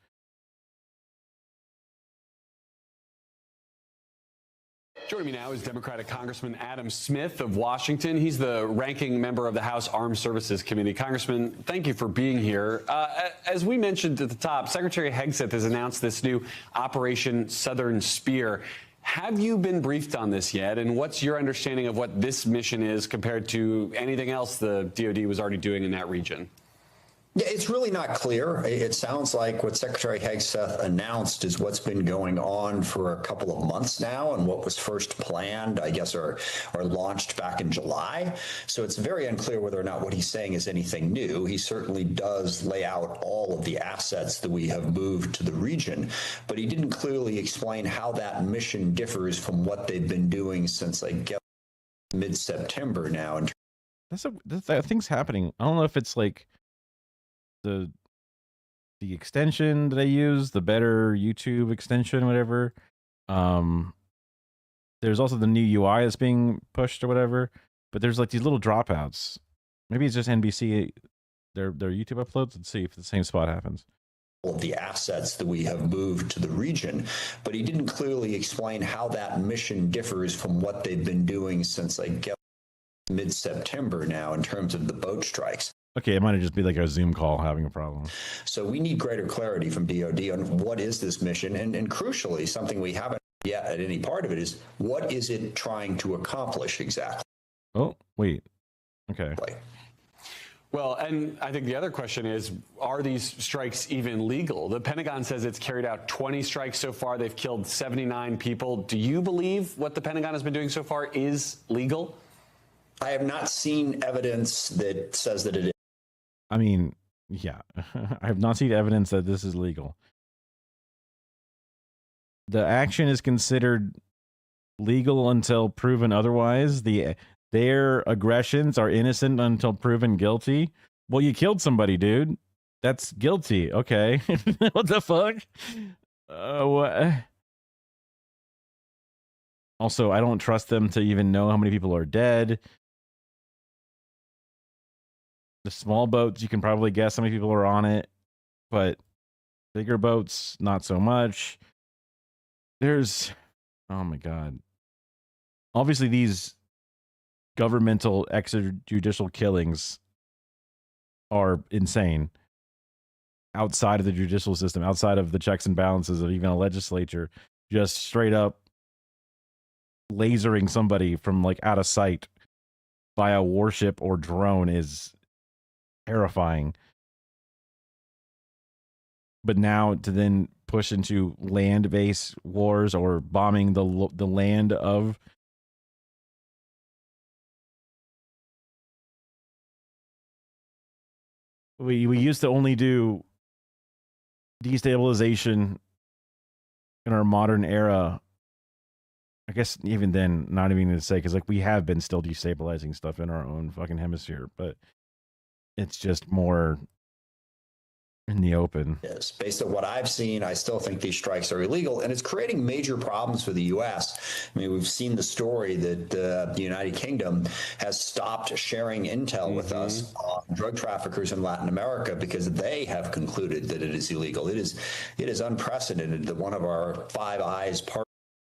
Joining me now is Democratic Congressman Adam Smith of Washington. He's the ranking member of the House Armed Services Committee. Congressman, thank you for being here. As we mentioned at the top, Secretary Hegseth has announced this new Operation Southern Spear. Have you been briefed on this yet? And what's your understanding of what this mission is compared to anything else the DoD was already doing in that region? Yeah, it's really not clear. It sounds like what Secretary Hegseth announced is what's been going on for a couple of months now, and what was first planned, I guess, or launched back in July. So it's very unclear whether or not what he's saying is anything new. He certainly does lay out all of the assets that we have moved to the region, but he didn't clearly explain how that mission differs from what they've been doing since, I guess, mid-September now. That thing's happening. I don't know if it's like the extension that I use, the better YouTube extension, whatever. There's also the new UI that's being pushed or whatever, but there's like these little dropouts. Maybe it's just NBC, their YouTube uploads. Let's see if the same spot happens. Of the assets that we have moved to the region, but he didn't clearly explain how that mission differs from what they've been doing since, I guess, mid-September now in terms of the boat strikes. Okay, it might just be like a Zoom call having a problem. So we need greater clarity from DoD on what is this mission, and crucially, something we haven't yet at any part of it is, what is it trying to accomplish exactly? Oh, wait. Okay. Well, and I think the other question is, are these strikes even legal? The Pentagon says it's carried out 20 strikes so far. They've killed 79 people. Do you believe what the Pentagon has been doing so far is legal? I have not seen evidence that says that it is. I mean, yeah, I have not seen evidence that this is legal. The action is considered legal until proven otherwise. Their aggressions are innocent until proven guilty. Well, you killed somebody, dude. That's guilty. Okay. What the fuck? What? Also, I don't trust them to even know how many people are dead. The small boats, you can probably guess how many people are on it, but bigger boats, not so much. Oh my God. Obviously, these governmental extrajudicial killings are insane. Outside of the judicial system, outside of the checks and balances of even a legislature, just straight up lasering somebody from like out of sight by a warship or drone is terrifying. But now to then push into land-based wars or bombing the land of we used to only do destabilization in our modern era. I guess even then, not even to say, because like we have been still destabilizing stuff in our own fucking hemisphere, but it's just more in the open. Is. Based on what I've seen, I still think these strikes are illegal, and it's creating major problems for the U.S. I mean, we've seen the story that the United Kingdom has stopped sharing intel with us on drug traffickers in Latin America because they have concluded that it is illegal. It is unprecedented that one of our Five Eyes partners.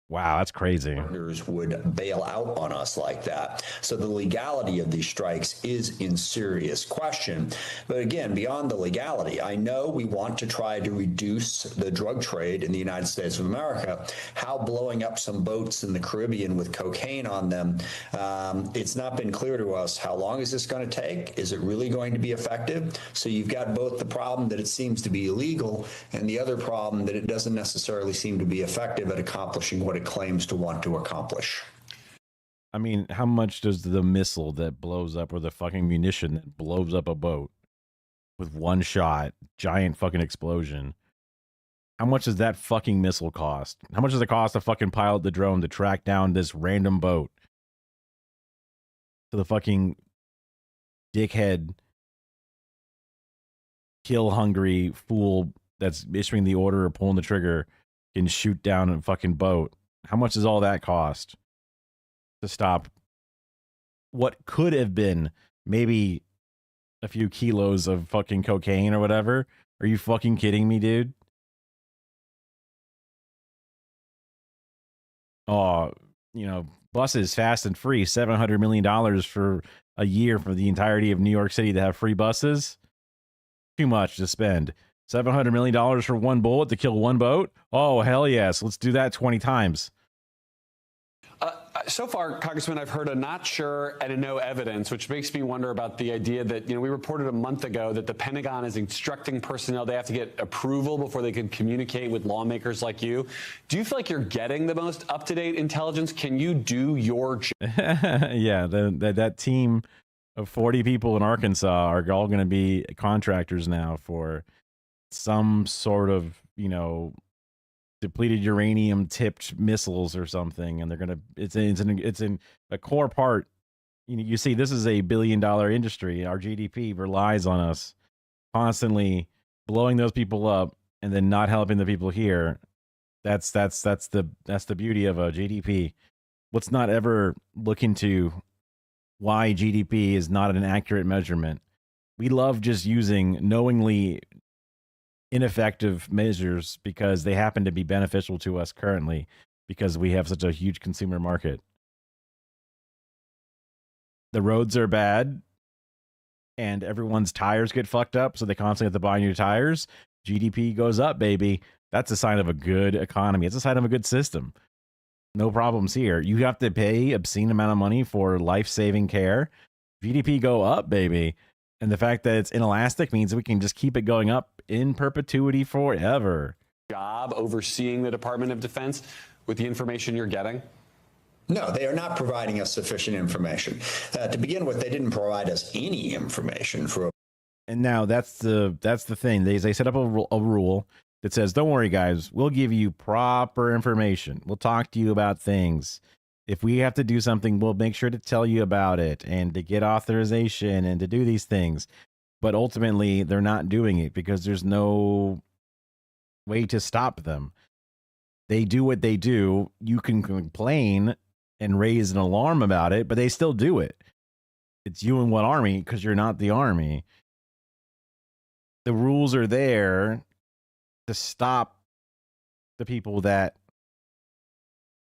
Wow, that's crazy. Partners would bail out on us like that. So the legality of these strikes is in serious question. But again, beyond the legality, I know we want to try to reduce the drug trade in the United States of America. How blowing up some boats in the Caribbean with cocaine on them, it's not been clear to us how long is this going to take? Is it really going to be effective? So you've got both the problem that it seems to be illegal and the other problem that it doesn't necessarily seem to be effective at accomplishing what it claims to want to accomplish. I mean, how much does the missile that blows up or the fucking munition that blows up a boat with one shot, giant fucking explosion, how much does that fucking missile cost? How much does it cost to fucking pilot the drone to track down this random boat to the fucking dickhead, kill hungry fool that's issuing the order or pulling the trigger can shoot down a fucking boat? How much does all that cost to stop what could have been maybe a few kilos of fucking cocaine or whatever? Are you fucking kidding me, dude? Oh, you know, buses fast and free, $700 million for a year for the entirety of New York City to have free buses. Too much to spend. $700 million for one bullet to kill one boat? Oh, hell yes. Let's do that 20 times. So far, Congressman, I've heard a not sure and a no evidence, which makes me wonder about the idea that, we reported a month ago that the Pentagon is instructing personnel they have to get approval before they can communicate with lawmakers like you. Do you feel like you're getting the most up-to-date intelligence? Can you do your job? Yeah, that team of 40 people in Arkansas are all going to be contractors now for some sort of, depleted uranium tipped missiles or something, and they're gonna it's in a core part. You see, this is a $1 billion industry. Our GDP relies on us constantly blowing those people up and then not helping the people here. That's the beauty of a GDP. Let's not ever look into why GDP is not an accurate measurement. We love just using knowingly ineffective measures because they happen to be beneficial to us currently because we have such a huge consumer market. The roads are bad and everyone's tires get fucked up, so they constantly have to buy new tires. GDP goes up, baby. That's a sign of a good economy. It's a sign of a good system. No problems here. You have to pay obscene amount of money for life-saving care. GDP go up, baby. And the fact that it's inelastic means we can just keep it going up in perpetuity forever. Job overseeing the Department of Defense with the information you're getting? No, they are not providing us sufficient information. To begin with, they didn't provide us any information for. And now that's the thing. They set up a rule that says, "Don't worry, guys. We'll give you proper information. We'll talk to you about things. If we have to do something, we'll make sure to tell you about it and to get authorization and to do these things." But ultimately, they're not doing it because there's no way to stop them. They do what they do. You can complain and raise an alarm about it, but they still do it. It's you and what army because you're not the army. The rules are there to stop the people that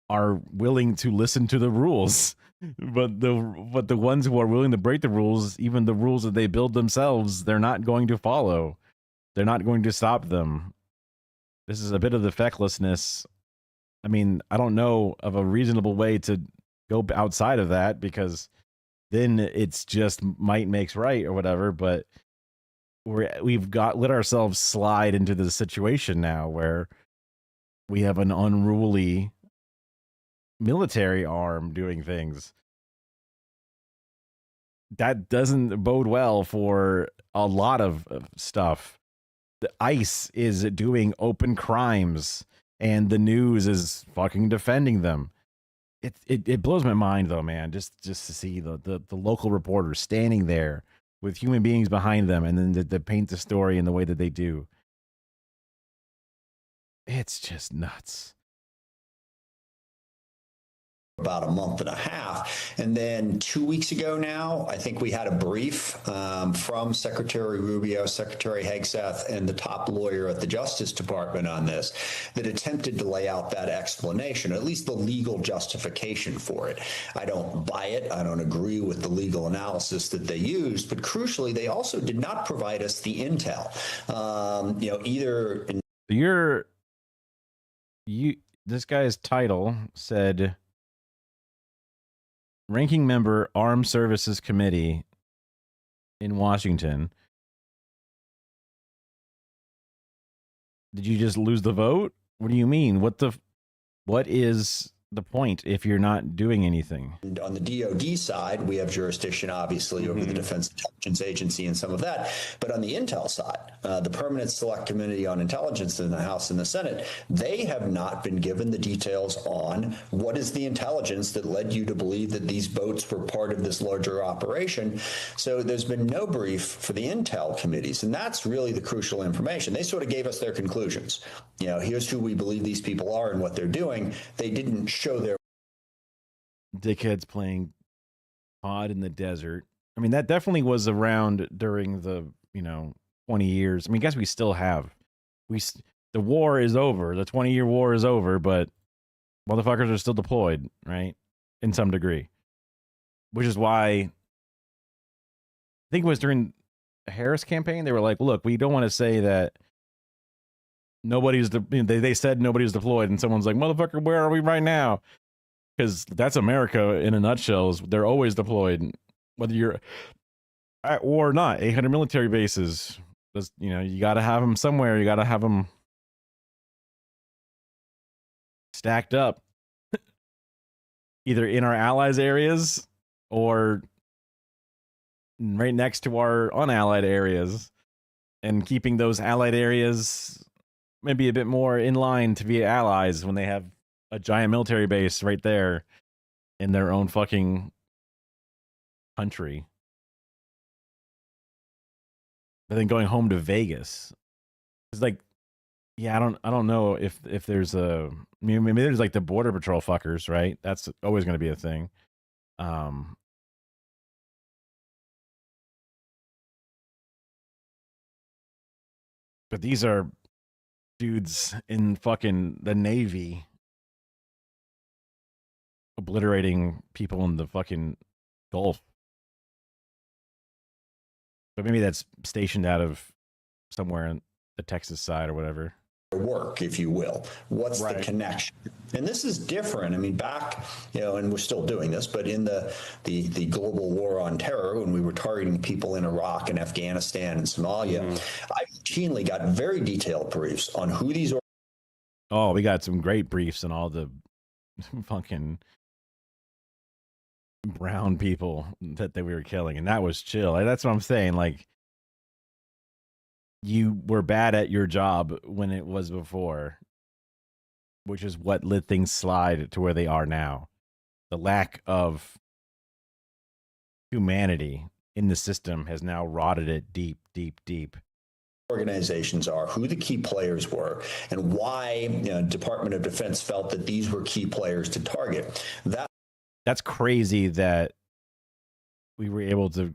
are willing to listen to the rules. But the ones who are willing to break the rules, even the rules that they build themselves, they're not going to follow. They're not going to stop them. This is a bit of the fecklessness. I mean, I don't know of a reasonable way to go outside of that because then it's just might makes right or whatever. But we've let ourselves slide into the situation now where we have an unruly military arm doing things. that doesn't bode well for a lot of stuff. The ICE is doing open crimes, and the news is fucking defending them. It blows my mind though, man. Just to see the local reporters standing there with human beings behind them, and then to paint the story in the way that they do. It's just nuts. About a month and a half. And then 2 weeks ago now, I think we had a brief from Secretary Rubio, Secretary Hegseth, and the top lawyer at the Justice Department on this that attempted to lay out that explanation, at least the legal justification for it. I don't buy it. I don't agree with the legal analysis that they used, but crucially, they also did not provide us the intel. Either this guy's title said Ranking Member Armed Services Committee in Washington. Did you just lose the vote? What do you mean? What is the point if you're not doing anything? And on the DoD side, we have jurisdiction, obviously, over the Defense Intelligence Agency and some of that. But on the Intel side, the Permanent Select Committee on Intelligence in the House and the Senate, they have not been given the details on what is the intelligence that led you to believe that these boats were part of this larger operation. So there's been no brief for the Intel committees, and that's really the crucial information. They sort of gave us their conclusions. Here's who we believe these people are and what they're doing. They didn't show their dickheads playing COD in the desert. I mean, that definitely was around during the 20 years. I mean, I guess we still have. The war is over. The 20-year war is over, but motherfuckers are still deployed, right? In some degree. Which is why I think it was during the Harris campaign, they were like, look, we don't want to say that they said nobody's deployed, and someone's like, motherfucker, where are we right now? Because that's America in a nutshell. They're always deployed, whether you're at war or not. 800 military bases. You got to have them somewhere. You got to have them stacked up, either in our allies' areas or right next to our unallied areas, and keeping those allied areas maybe a bit more in line to be allies when they have a giant military base right there in their own fucking country. But then going home to Vegas, it's like, yeah, I don't know if there's maybe there's like the border patrol fuckers, right? That's always going to be a thing. But these are dudes in fucking the Navy obliterating people in the fucking Gulf. But maybe that's stationed out of somewhere in the Texas side or whatever. Work, if you will. What's the connection? And this is different. I mean, back, and we're still doing this, but in the global war on terror, when we were targeting people in Iraq and Afghanistan and Somalia, I routinely got very detailed briefs on who these. Oh, we got some great briefs on all the fucking brown people that we were killing, and that was chill. That's what I'm saying. Like, you were bad at your job when it was before, which is what let things slide to where they are now. The lack of humanity in the system has now rotted it deep, deep, deep. Organizations are, who the key players were, and why Department of Defense felt that these were key players to target. That's crazy that we were able to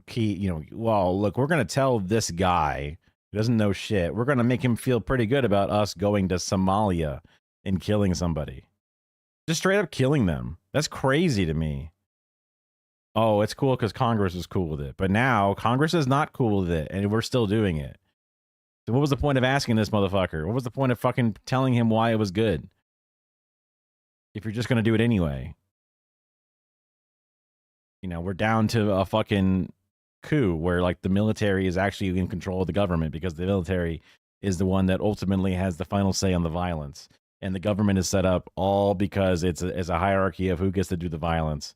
well, look, we're going to tell this guy who doesn't know shit, we're going to make him feel pretty good about us going to Somalia and killing somebody. Just straight up killing them. That's crazy to me. Oh, it's cool because Congress is cool with it. But now Congress is not cool with it, and we're still doing it. So what was the point of asking this motherfucker? What was the point of fucking telling him why it was good? If you're just going to do it anyway. We're down to a fucking coup where like the military is actually in control of the government, because the military is the one that ultimately has the final say on the violence. And the government is set up all because it's a hierarchy of who gets to do the violence.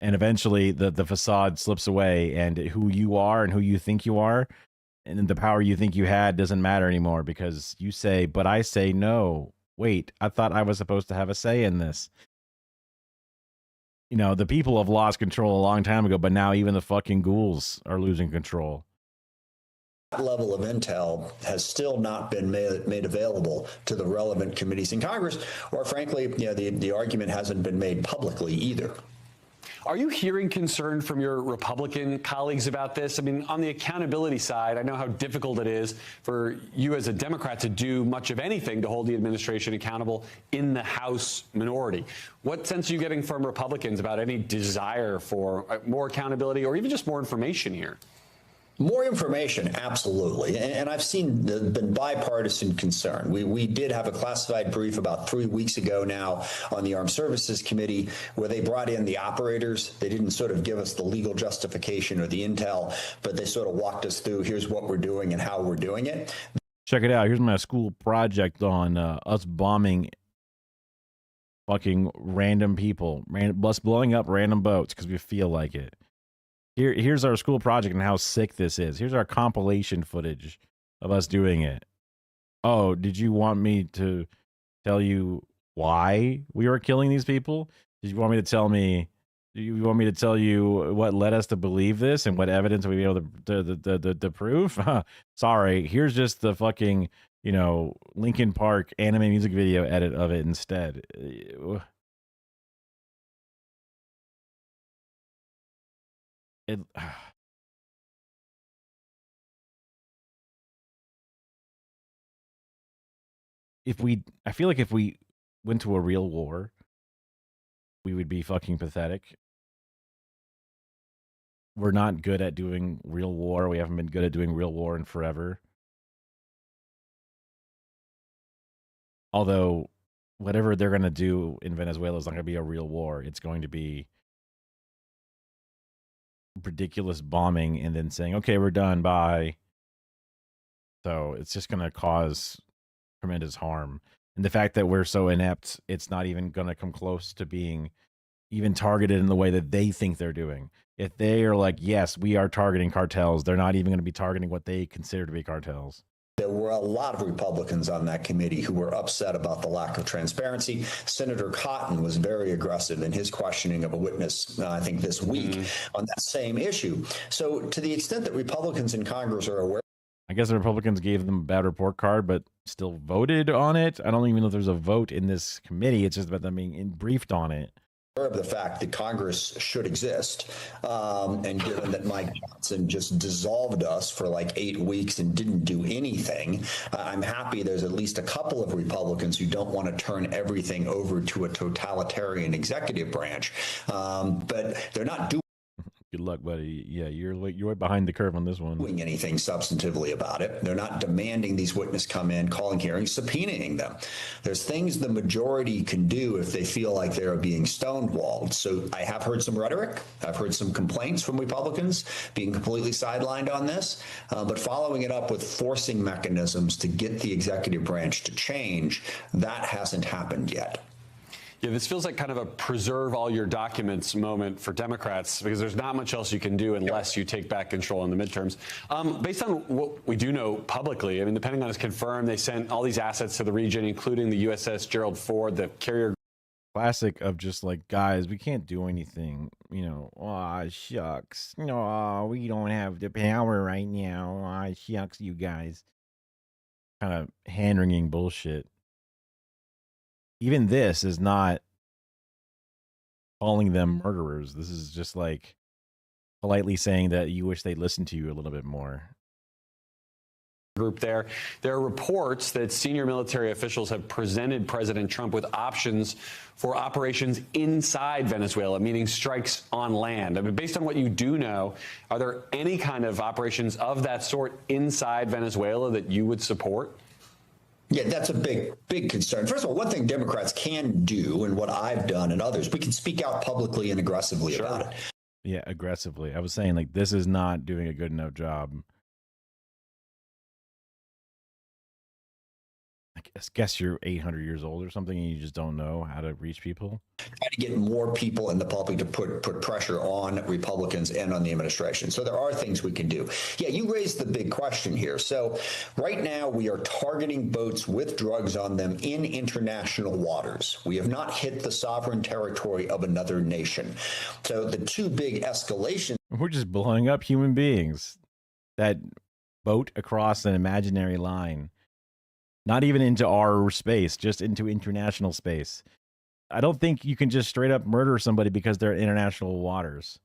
And eventually the facade slips away, and who you are and who you think you are and the power you think you had doesn't matter anymore, because you say, but I say no. Wait, I thought I was supposed to have a say in this. You know, the people have lost control a long time ago, but now even the fucking ghouls are losing control. That level of intel has still not been made available to the relevant committees in Congress, or frankly, the argument hasn't been made publicly either. Are you hearing concern from your Republican colleagues about this? I mean, on the accountability side, I know how difficult it is for you as a Democrat to do much of anything to hold the administration accountable in the House minority. What sense are you getting from Republicans about any desire for more accountability or even just more information here? More information, absolutely. And I've seen been bipartisan concern. We did have a classified brief about 3 weeks ago now on the Armed Services Committee where they brought in the operators. They didn't sort of give us the legal justification or the intel, but they sort of walked us through, here's what we're doing and how we're doing it. Check it out. Here's my school project on us bombing fucking random people, us blowing up random boats because we feel like it. Here's our school project and how sick this is. Here's our compilation footage of us doing it. Oh, did you want me to tell you why we were killing these people? Did you want me to tell me? Do you want me to tell you what led us to believe this and what evidence we be able to prove? Sorry, here's just the fucking, Linkin Park anime music video edit of it instead. I feel like if we went to a real war, we would be fucking pathetic. We're not good at doing real war. We haven't been good at doing real war in forever. Although, whatever they're going to do in Venezuela is not going to be a real war. It's going to be ridiculous bombing and then saying, okay, we're done, bye. So it's just going to cause tremendous harm. And the fact that we're so inept, it's not even going to come close to being even targeted in the way that they think they're doing. If they are like, yes, we are targeting cartels, they're not even going to be targeting what they consider to be cartels. There were a lot of Republicans on that committee who were upset about the lack of transparency. Senator Cotton was very aggressive in his questioning of a witness, I think this week, on that same issue. So to the extent that Republicans in Congress are aware, I guess the Republicans gave them a bad report card, but still voted on it. I don't even know if there's a vote in this committee. It's just about them being briefed on it. Of the fact that Congress should exist, and given that Mike Johnson just dissolved us for like 8 weeks and didn't do anything, I'm happy there's at least a couple of Republicans who don't want to turn everything over to a totalitarian executive branch, but they're not doing. Good luck, buddy. Yeah, you're way behind the curve on this one. Doing anything substantively about it. They're not demanding these witnesses come in, calling hearings, subpoenaing them. There's things the majority can do if they feel like they're being stonewalled. So I have heard some rhetoric. I've heard some complaints from Republicans being completely sidelined on this, but following it up with forcing mechanisms to get the executive branch to change, that hasn't happened yet. Yeah, this feels like kind of a preserve all your documents moment for Democrats because there's not much else you can do unless you take back control in the midterms. Based on what we do know publicly, I mean, the Pentagon has confirmed they sent all these assets to the region, including the USS Gerald Ford, the carrier. Classic of just like, guys, we can't do anything. Shucks. We don't have the power right now. Shucks, you guys. Kind of hand-wringing bullshit. Even this is not calling them murderers. This is just like politely saying that you wish they'd listen to you a little bit more. Group there are reports that senior military officials have presented President Trump with options for operations inside Venezuela, meaning strikes on land. I mean, based on what you do know, are there any kind of operations of that sort inside Venezuela that you would support? Yeah, that's a big concern. First of all, one thing Democrats can do, and what I've done and others, we can speak out publicly and aggressively about it. Yeah, aggressively. I was saying, like, this is not doing a good enough job. Like, guess you're 800 years old or something and you just don't know how to reach people. Try to get more people in the public to put pressure on Republicans and on the administration. So there are things we can do. Yeah, you raised the big question here. So right now we are targeting boats with drugs on them in international waters. We have not hit the sovereign territory of another nation. So the two big escalations. We're just blowing up human beings that boat across an imaginary line. Not even into our space, just into international space. I don't think you can just straight up murder somebody because they're in international waters.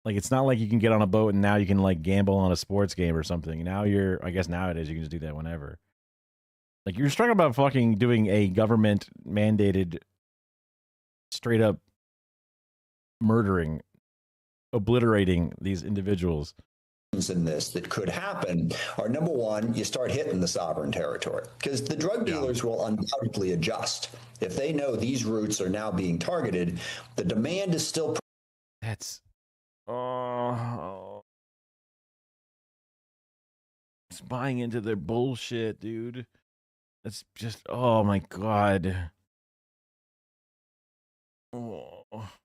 Like, it's not like you can get on a boat and now you can, like, gamble on a sports game or something. Now I guess nowadays you can just do that whenever. Like, you're talking about fucking doing a government mandated straight up murdering, obliterating these individuals. In this that could happen are, number one, you start hitting the sovereign territory because the drug dealers will undoubtedly adjust. If they know these routes are now being targeted, the demand is still. That's it's buying into their bullshit, dude. That's just, oh my God.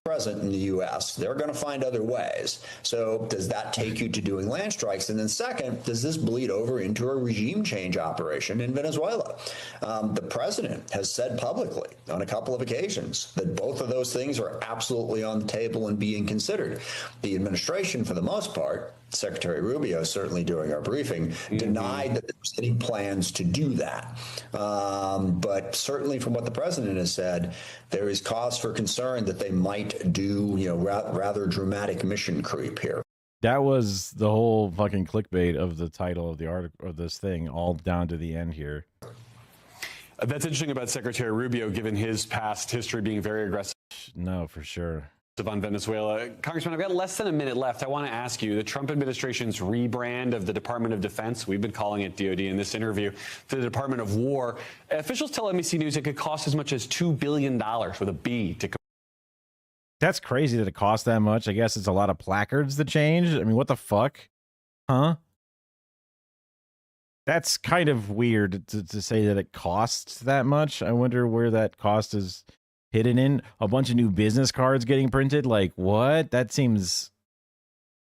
Present in the U.S., they're going to find other ways. So does that take you to doing land strikes? And then second, does this bleed over into a regime change operation in Venezuela? The president has said publicly on a couple of occasions that both of those things are absolutely on the table and being considered. The administration, for the most part, Secretary Rubio, certainly during our briefing, denied that there was any plans to do that. But certainly from what the president has said, there is cause for concern that they might do, rather dramatic mission creep here. That was the whole fucking clickbait of the title of the article, of this thing, all down to the end here. That's interesting about Secretary Rubio, given his past history being very aggressive. No, for sure. On Venezuela. Congressman, I've got less than a minute left. I want to ask you, the Trump administration's rebrand of the Department of Defense, we've been calling it DOD in this interview, to the Department of War. Officials tell NBC News it could cost as much as $2 billion with a B to. That's crazy that it costs that much. I guess it's a lot of placards that change. I mean, what the fuck? Huh? That's kind of weird to say that it costs that much. I wonder where that cost is hidden in. A bunch of new business cards getting printed. Like, what? That seems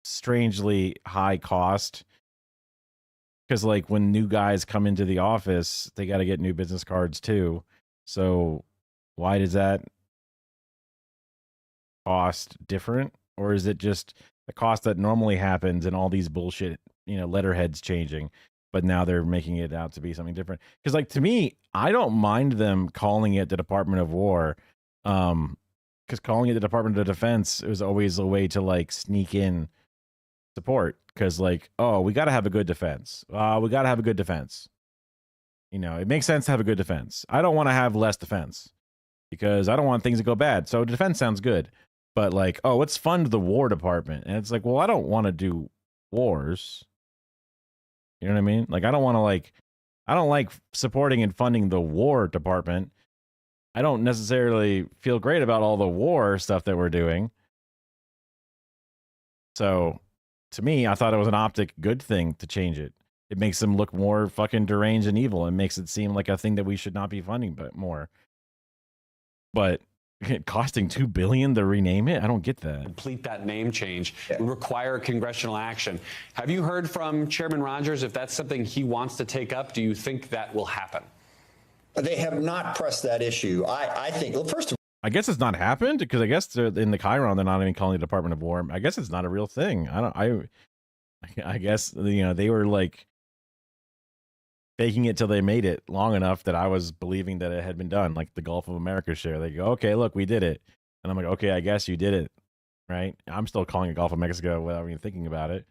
strangely high cost. Because, like, when new guys come into the office, they got to get new business cards too. So why does that cost different? Or is it just the cost that normally happens and all these bullshit, letterheads changing? But now they're making it out to be something different. Because, like, to me, I don't mind them calling it the Department of War. Because calling it the Department of Defense was always a way to, like, sneak in support. Because, like, oh, we got to have a good defense. We got to have a good defense. It makes sense to have a good defense. I don't want to have less defense because I don't want things to go bad. So defense sounds good. But, like, oh, let's fund the War Department. And it's like, well, I don't want to do wars. You know what I mean? Like, I don't like supporting and funding the War Department. I don't necessarily feel great about all the war stuff that we're doing. So, to me, I thought it was an optic good thing to change it. It makes them look more fucking deranged and evil. It makes it seem like a thing that we should not be funding but more. But costing $2 billion to rename it? I don't get that. Complete that name change would require congressional action. Have you heard from Chairman Rogers if that's something he wants to take up? Do you think that will happen? They have not pressed that issue. I think, well, first of all, I guess it's not happened because I guess in the Chiron they're not even calling it Department of War. I guess it's not a real thing. I guess they were like faking it till they made it long enough that I was believing that it had been done, like the Gulf of America share. They go, okay, look, we did it. And I'm like, okay, I guess you did it, right? I'm still calling it Gulf of Mexico without even thinking about it.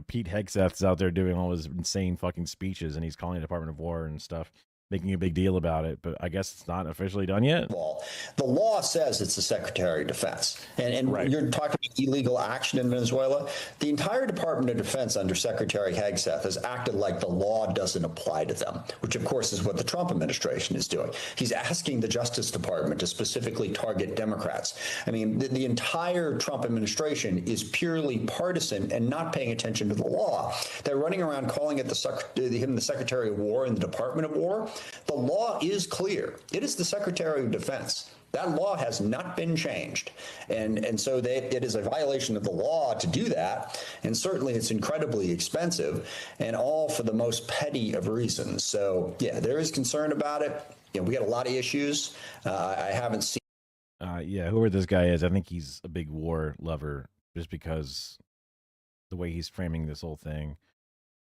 Pete Hegseth's out there doing all his insane fucking speeches, and he's calling it Department of War and stuff. making a big deal about it, but I guess it's not officially done yet. The law says it's the Secretary of Defense. And Right. you're talking about illegal action in Venezuela. The entire Department of Defense under Secretary Hegseth has acted like the law doesn't apply to them, which of course is what the Trump administration is doing. He's asking the Justice Department to specifically target Democrats. I mean, the entire Trump administration is purely partisan and not paying attention to the law. They're running around calling it him the Secretary of War and the Department of War. The law is clear. It is the Secretary of Defense. That law has not been changed. And so it is a violation of the law to do that. And certainly it's incredibly expensive, and all for the most petty of reasons. So, yeah, there is concern about it. You know, we got a lot of issues. I haven't seen. Yeah, whoever this guy is, I think he's a big war lover just because the way he's framing this whole thing.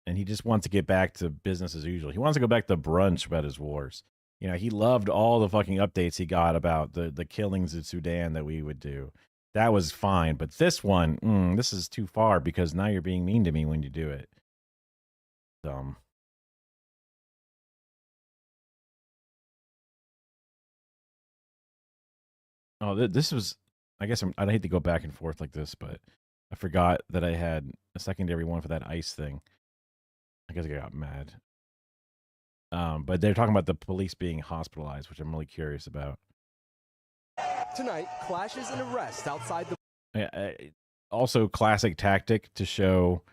And he just wants to get back to business as usual. He wants to go back to brunch about his wars. You know, he loved all the fucking updates he got about the killings in Sudan that we would do. That was fine. But this one, this is too far because now you're being mean to me when you do it. Dumb. Oh, this was, I guess I'd hate to go back and forth like this, but I forgot that I had a secondary one for that ICE thing. I guess I got mad. But they're talking about the police being hospitalized, which I'm really curious about. Tonight, clashes and arrests outside the. Also, classic tactic to show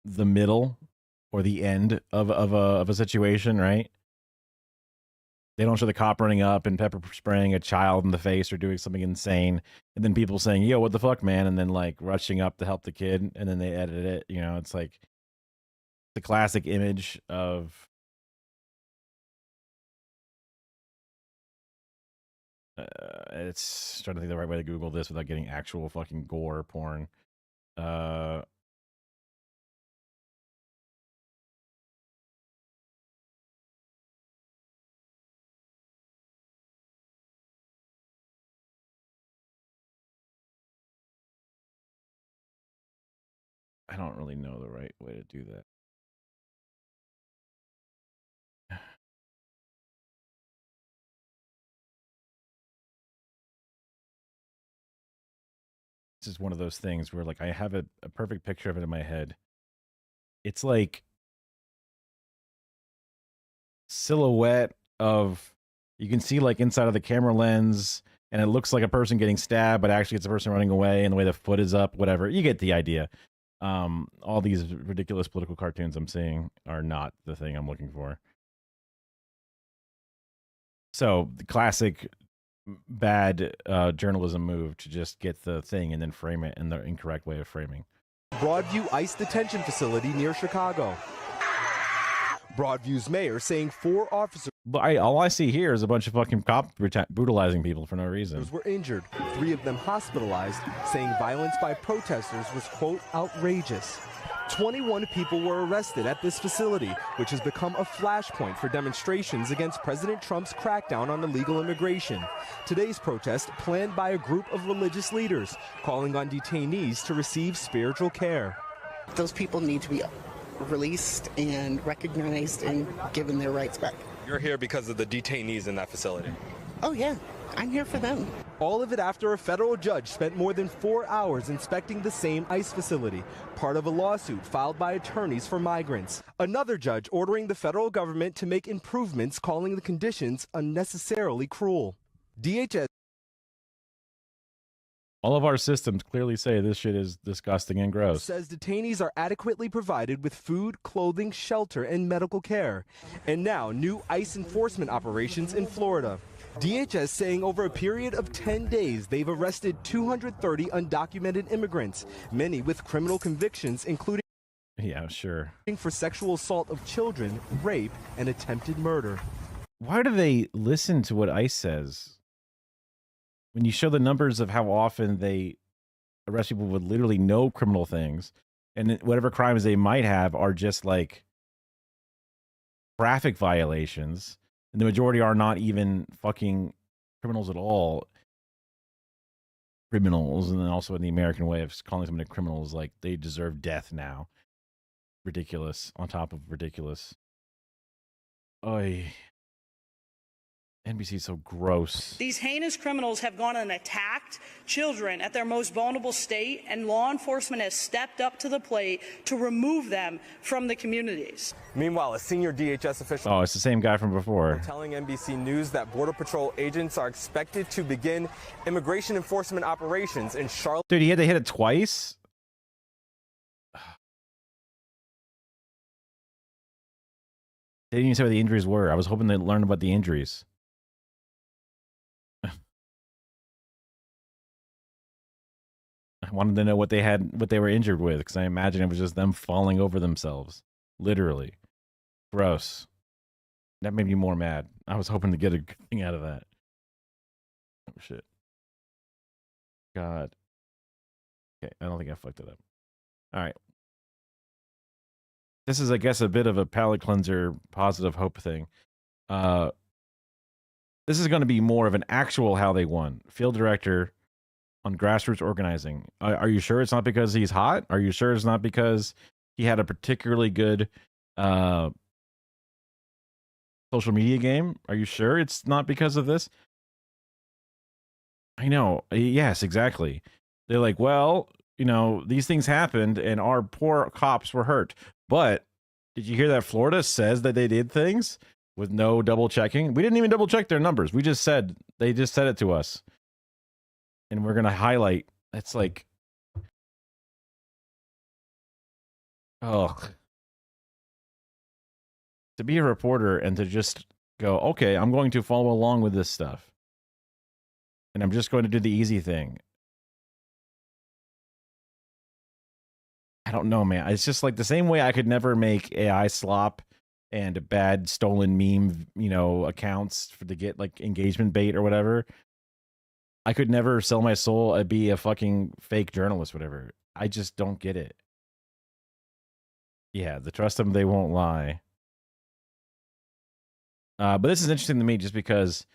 the middle or the end of a situation, right? They don't show the cop running up and pepper spraying a child in the face or doing something insane, and then people saying, "Yo, what the fuck, man?" and then like rushing up to help the kid, and then they edit it. You know, it's like the classic image of it's trying to think the right way to Google this without getting actual fucking gore porn. I don't really know the right way to do that. This is one of those things where like I have a perfect picture of it in my head. It's like silhouette of, you can see like inside of the camera lens, and it looks like a person getting stabbed, but actually it's a person running away, and the way the foot is up, whatever. You get the idea. All these ridiculous political cartoons I'm seeing are not the thing I'm looking for. So the classic bad journalism move to just get the thing and then frame it in the incorrect way of framing. Broadview ICE detention facility near Chicago. Broadview's mayor saying 4 officers But all I see here is a bunch of fucking cops brutalizing people for no reason. were injured, 3 of them hospitalized, saying violence by protesters was, quote, outrageous. 21 people were arrested at this facility, which has become a flashpoint for demonstrations against President Trump's crackdown on illegal immigration. Today's protest planned by a group of religious leaders, calling on detainees to receive spiritual care. Those people need to be released and recognized and given their rights back. You're here because of the detainees in that facility. Oh, yeah, I'm here for them. All of it after a federal judge spent more than 4 hours inspecting the same ICE facility, part of a lawsuit filed by attorneys for migrants. Another judge ordering the federal government to make improvements, calling the conditions unnecessarily cruel. DHS All of our systems clearly say this shit is disgusting and gross. says detainees are adequately provided with food, clothing, shelter, and medical care. And now, new ICE enforcement operations in Florida. DHS saying over a period of 10 days, they've arrested 230 undocumented immigrants, many with criminal convictions, including for sexual assault of children, rape, and attempted murder. Why do they listen to what ICE says? When you show the numbers of how often they arrest people with literally no criminal things, and whatever crimes they might have are just like traffic violations, and the majority are not even fucking criminals at all. Criminals, and then also in the American way of calling someone a criminal is like they deserve death now. Ridiculous on top of ridiculous. Oy. NBC is so gross. These heinous criminals have gone and attacked children at their most vulnerable state, and law enforcement has stepped up to the plate to remove them from the communities. Meanwhile, a senior DHS official Oh, it's the same guy from before. telling NBC News that Border Patrol agents are expected to begin immigration enforcement operations in Charlotte. Dude, he had to hit it twice? They didn't even say what the injuries were. I was hoping they'd learn about the injuries. I wanted to know what they were injured with, because I imagine it was just them falling over themselves. Literally. Gross. That made me more mad. I was hoping to get a good thing out of that. Oh, shit. God. Okay, I don't think I fucked it up. All right. This is, I guess, a bit of a palate cleanser, positive hope thing. This is going to be more of an actual how they won. Field director on grassroots organizing. Are you sure it's not because he's hot? Are you sure it's not because he had a particularly good social media game? Are you sure it's not because of this? I know. Yes, exactly. They're like, well, you know, these things happened and our poor cops were hurt. But did you hear that Florida says that they did things with no double checking? We didn't even double check their numbers. We just said, they just said it to us. And we're going to highlight. It's like, oh, to be a reporter and to just go, okay, I'm going to follow along with this stuff. And I'm just going to do the easy thing. I don't know, man. It's just like the same way I could never make AI slop and bad stolen meme, you know, accounts to get like engagement bait or whatever. I could never sell my soul and be a fucking fake journalist, whatever. I just don't get it. Yeah, the trust them, they won't lie. But this is interesting to me just because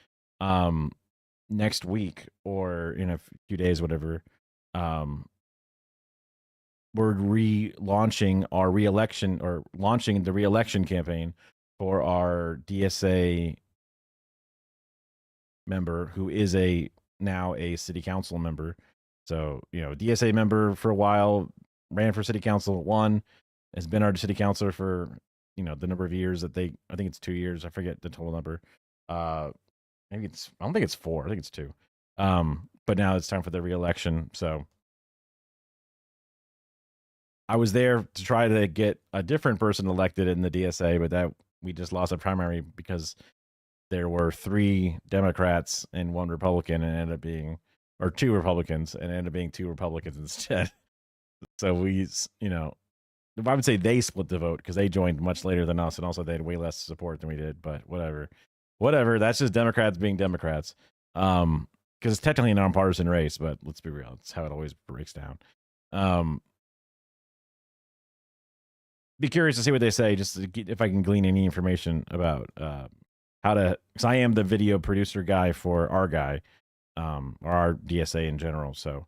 next week or in a few days, whatever, we're relaunching our re-election or launching the re-election campaign for our DSA member who is now a city council member. So, you know, DSA member for a while, ran for city council, won, has been our city councilor for, you know, the number of years that I think it's 2 years. I forget the total number. Maybe I don't think it's 4. I think it's 2. But now it's time for the re-election. So I was there to try to get a different person elected in the DSA, but that we just lost a primary because there were 3 Democrats and 1 Republican, and it ended up being, or 2 Republicans, and it ended up being 2 Republicans instead. So we, you know, I would say they split the vote because they joined much later than us, and also they had way less support than we did. But whatever. That's just Democrats being Democrats. Because it's technically a nonpartisan race, but let's be real, it's how it always breaks down. Be curious to see what they say, just if I can glean any information about how to, because I am the video producer guy for our guy, or our DSA in general. So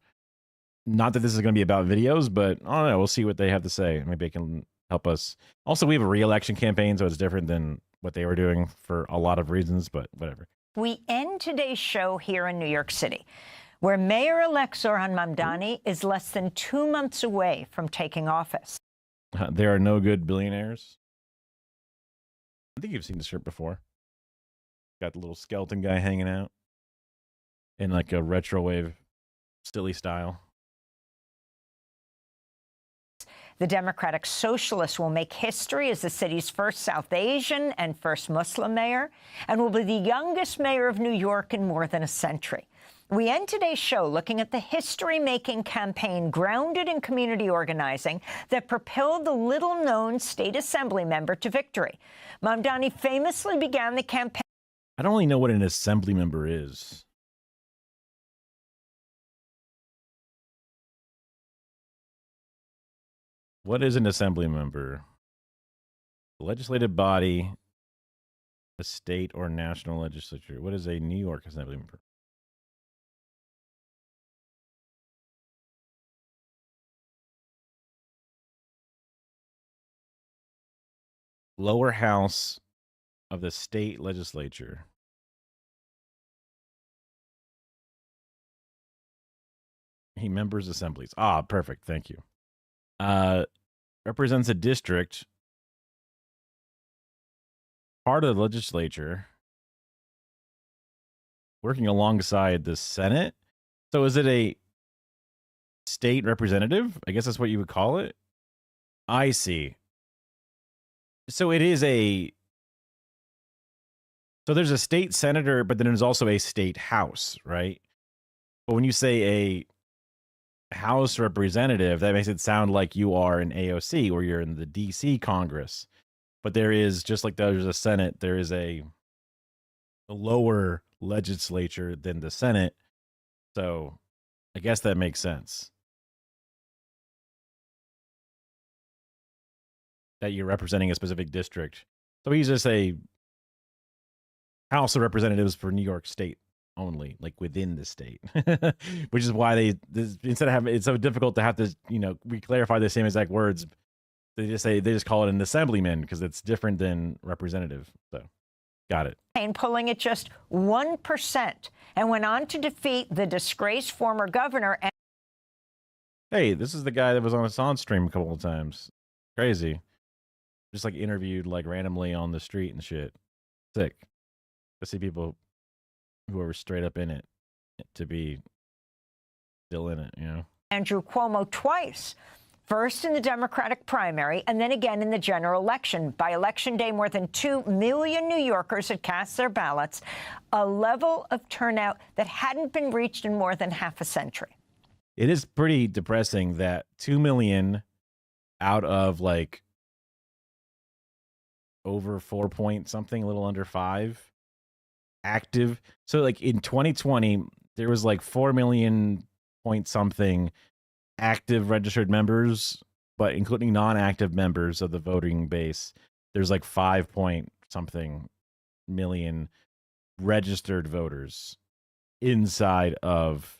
not that this is going to be about videos, but I don't know. We'll see what they have to say. Maybe it can help us. Also, we have a re-election campaign, so it's different than what they were doing for a lot of reasons, but whatever. We end today's show here in New York City, where Mayor-elect Zohran Mamdani is less than 2 months away from taking office. There are no good billionaires. I think you've seen this shirt before. Got the little skeleton guy hanging out in like a retro wave silly style. The Democratic Socialist will make history as the city's first South Asian and first Muslim mayor, and will be the youngest mayor of New York in more than a century. We end today's show looking at the history-making campaign grounded in community organizing that propelled the little-known state assembly member to victory. Mamdani famously began the campaign. I don't really know what an assembly member is. What is an assembly member? The legislative body, a state or national legislature. What is a New York assembly member? Lower house of the state legislature. He members assemblies. Ah, perfect. Thank you. Represents a district, part of the legislature, working alongside the Senate. So is it a state representative? I guess that's what you would call it. I see. So it is so there's a state senator, but then there's also a state house, right? But when you say a House representative, that makes it sound like you are an AOC or you're in the DC Congress. But there is, just like there's a Senate, there is a lower legislature than the Senate. So I guess that makes sense. That you're representing a specific district. So he's just a House of Representatives for New York State only, like within the state, which is why instead of having, it's so difficult to have to, re-clarify the same exact words. They just call it an assemblyman because it's different than representative. So got it. Polling at just 1% and went on to defeat the disgraced former governor. Hey, this is the guy that was on Assange stream a couple of times. Crazy. Just like interviewed like randomly on the street and shit. Sick. To see people who are straight up in it to be still in it, Andrew Cuomo twice. First in the Democratic primary and then again in the general election. By election day, more than 2 million New Yorkers had cast their ballots, a level of turnout that hadn't been reached in more than half a century. It is pretty depressing that 2 million out of like over 4 point something, a little under 5 active. So like in 2020, there was like 4 million point something active registered members, but including non-active members of the voting base, there's like 5 point something million registered voters inside of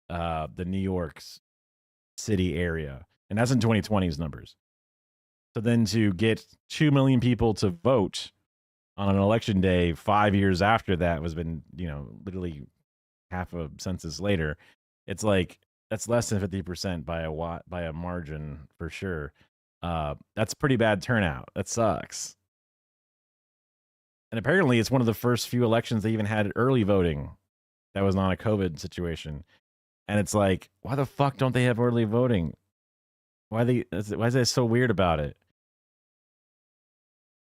the New York City area. And that's in 2020's numbers. So then to get 2 million people to vote on an election day 5 years after that was been, literally half a census later, it's like that's less than 50% by a margin for sure. That's pretty bad turnout. That sucks. And apparently it's one of the first few elections they even had early voting that was not a COVID situation. And it's like, why the fuck don't they have early voting? Why is that so weird about it?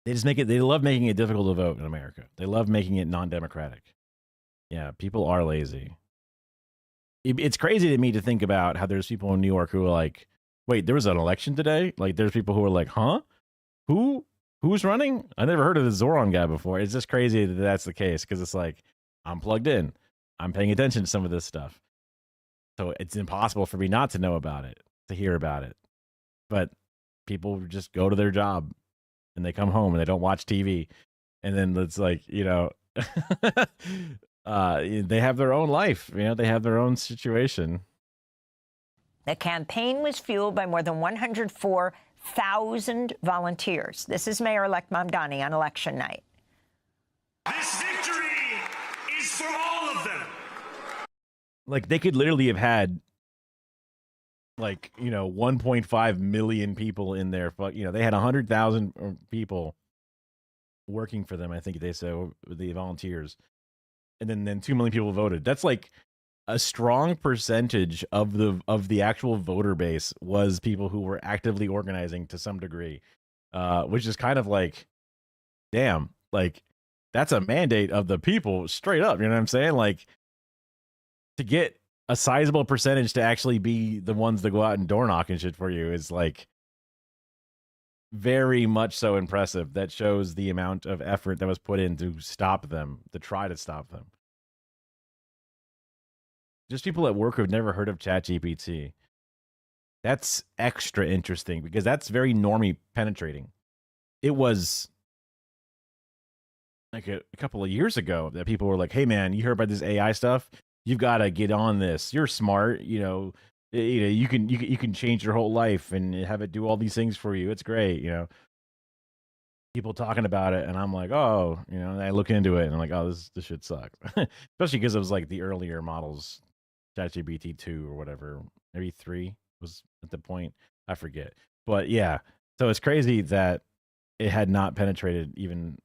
They love making it difficult to vote in America. They love making it non-democratic. Yeah, people are lazy. It's crazy to me to think about how there's people in New York who are like, wait, there was an election today? Like there's people who are like, huh? Who's running? I never heard of the Zoran guy before. It's just crazy that that's the case because it's like, I'm plugged in. I'm paying attention to some of this stuff. So it's impossible for me not to know about it, to hear about it. But people just go to their job and they come home and they don't watch TV. And then it's like, they have their own life. They have their own situation. The campaign was fueled by more than 104,000 volunteers. This is Mayor-elect Mamdani on election night. This victory is for all of them. Like they could literally have had 1.5 million people in there. They had 100,000 people working for them. I think they said the volunteers, and then 2 million people voted. That's like a strong percentage of the actual voter base was people who were actively organizing to some degree, which is kind of like, damn, like that's a mandate of the people straight up. You know what I'm saying? Like to get a sizable percentage to actually be the ones that go out and door knock and shit for you is like very much so impressive. That shows the amount of effort that was put in to stop them, to try to stop them. Just people at work who've never heard of ChatGPT. That's extra interesting because that's very normie penetrating. It was like a couple of years ago that people were like, hey man, you heard about this AI stuff? You've got to get on this. You're smart, you can change your whole life and have it do all these things for you. It's great, people talking about it, and I'm like, oh, and I look into it, and I'm like, oh, this shit sucks. Especially because it was like the earlier models, ChatGPT 2 or whatever, maybe 3 was at the point. I forget. But yeah, so it's crazy that it had not penetrated even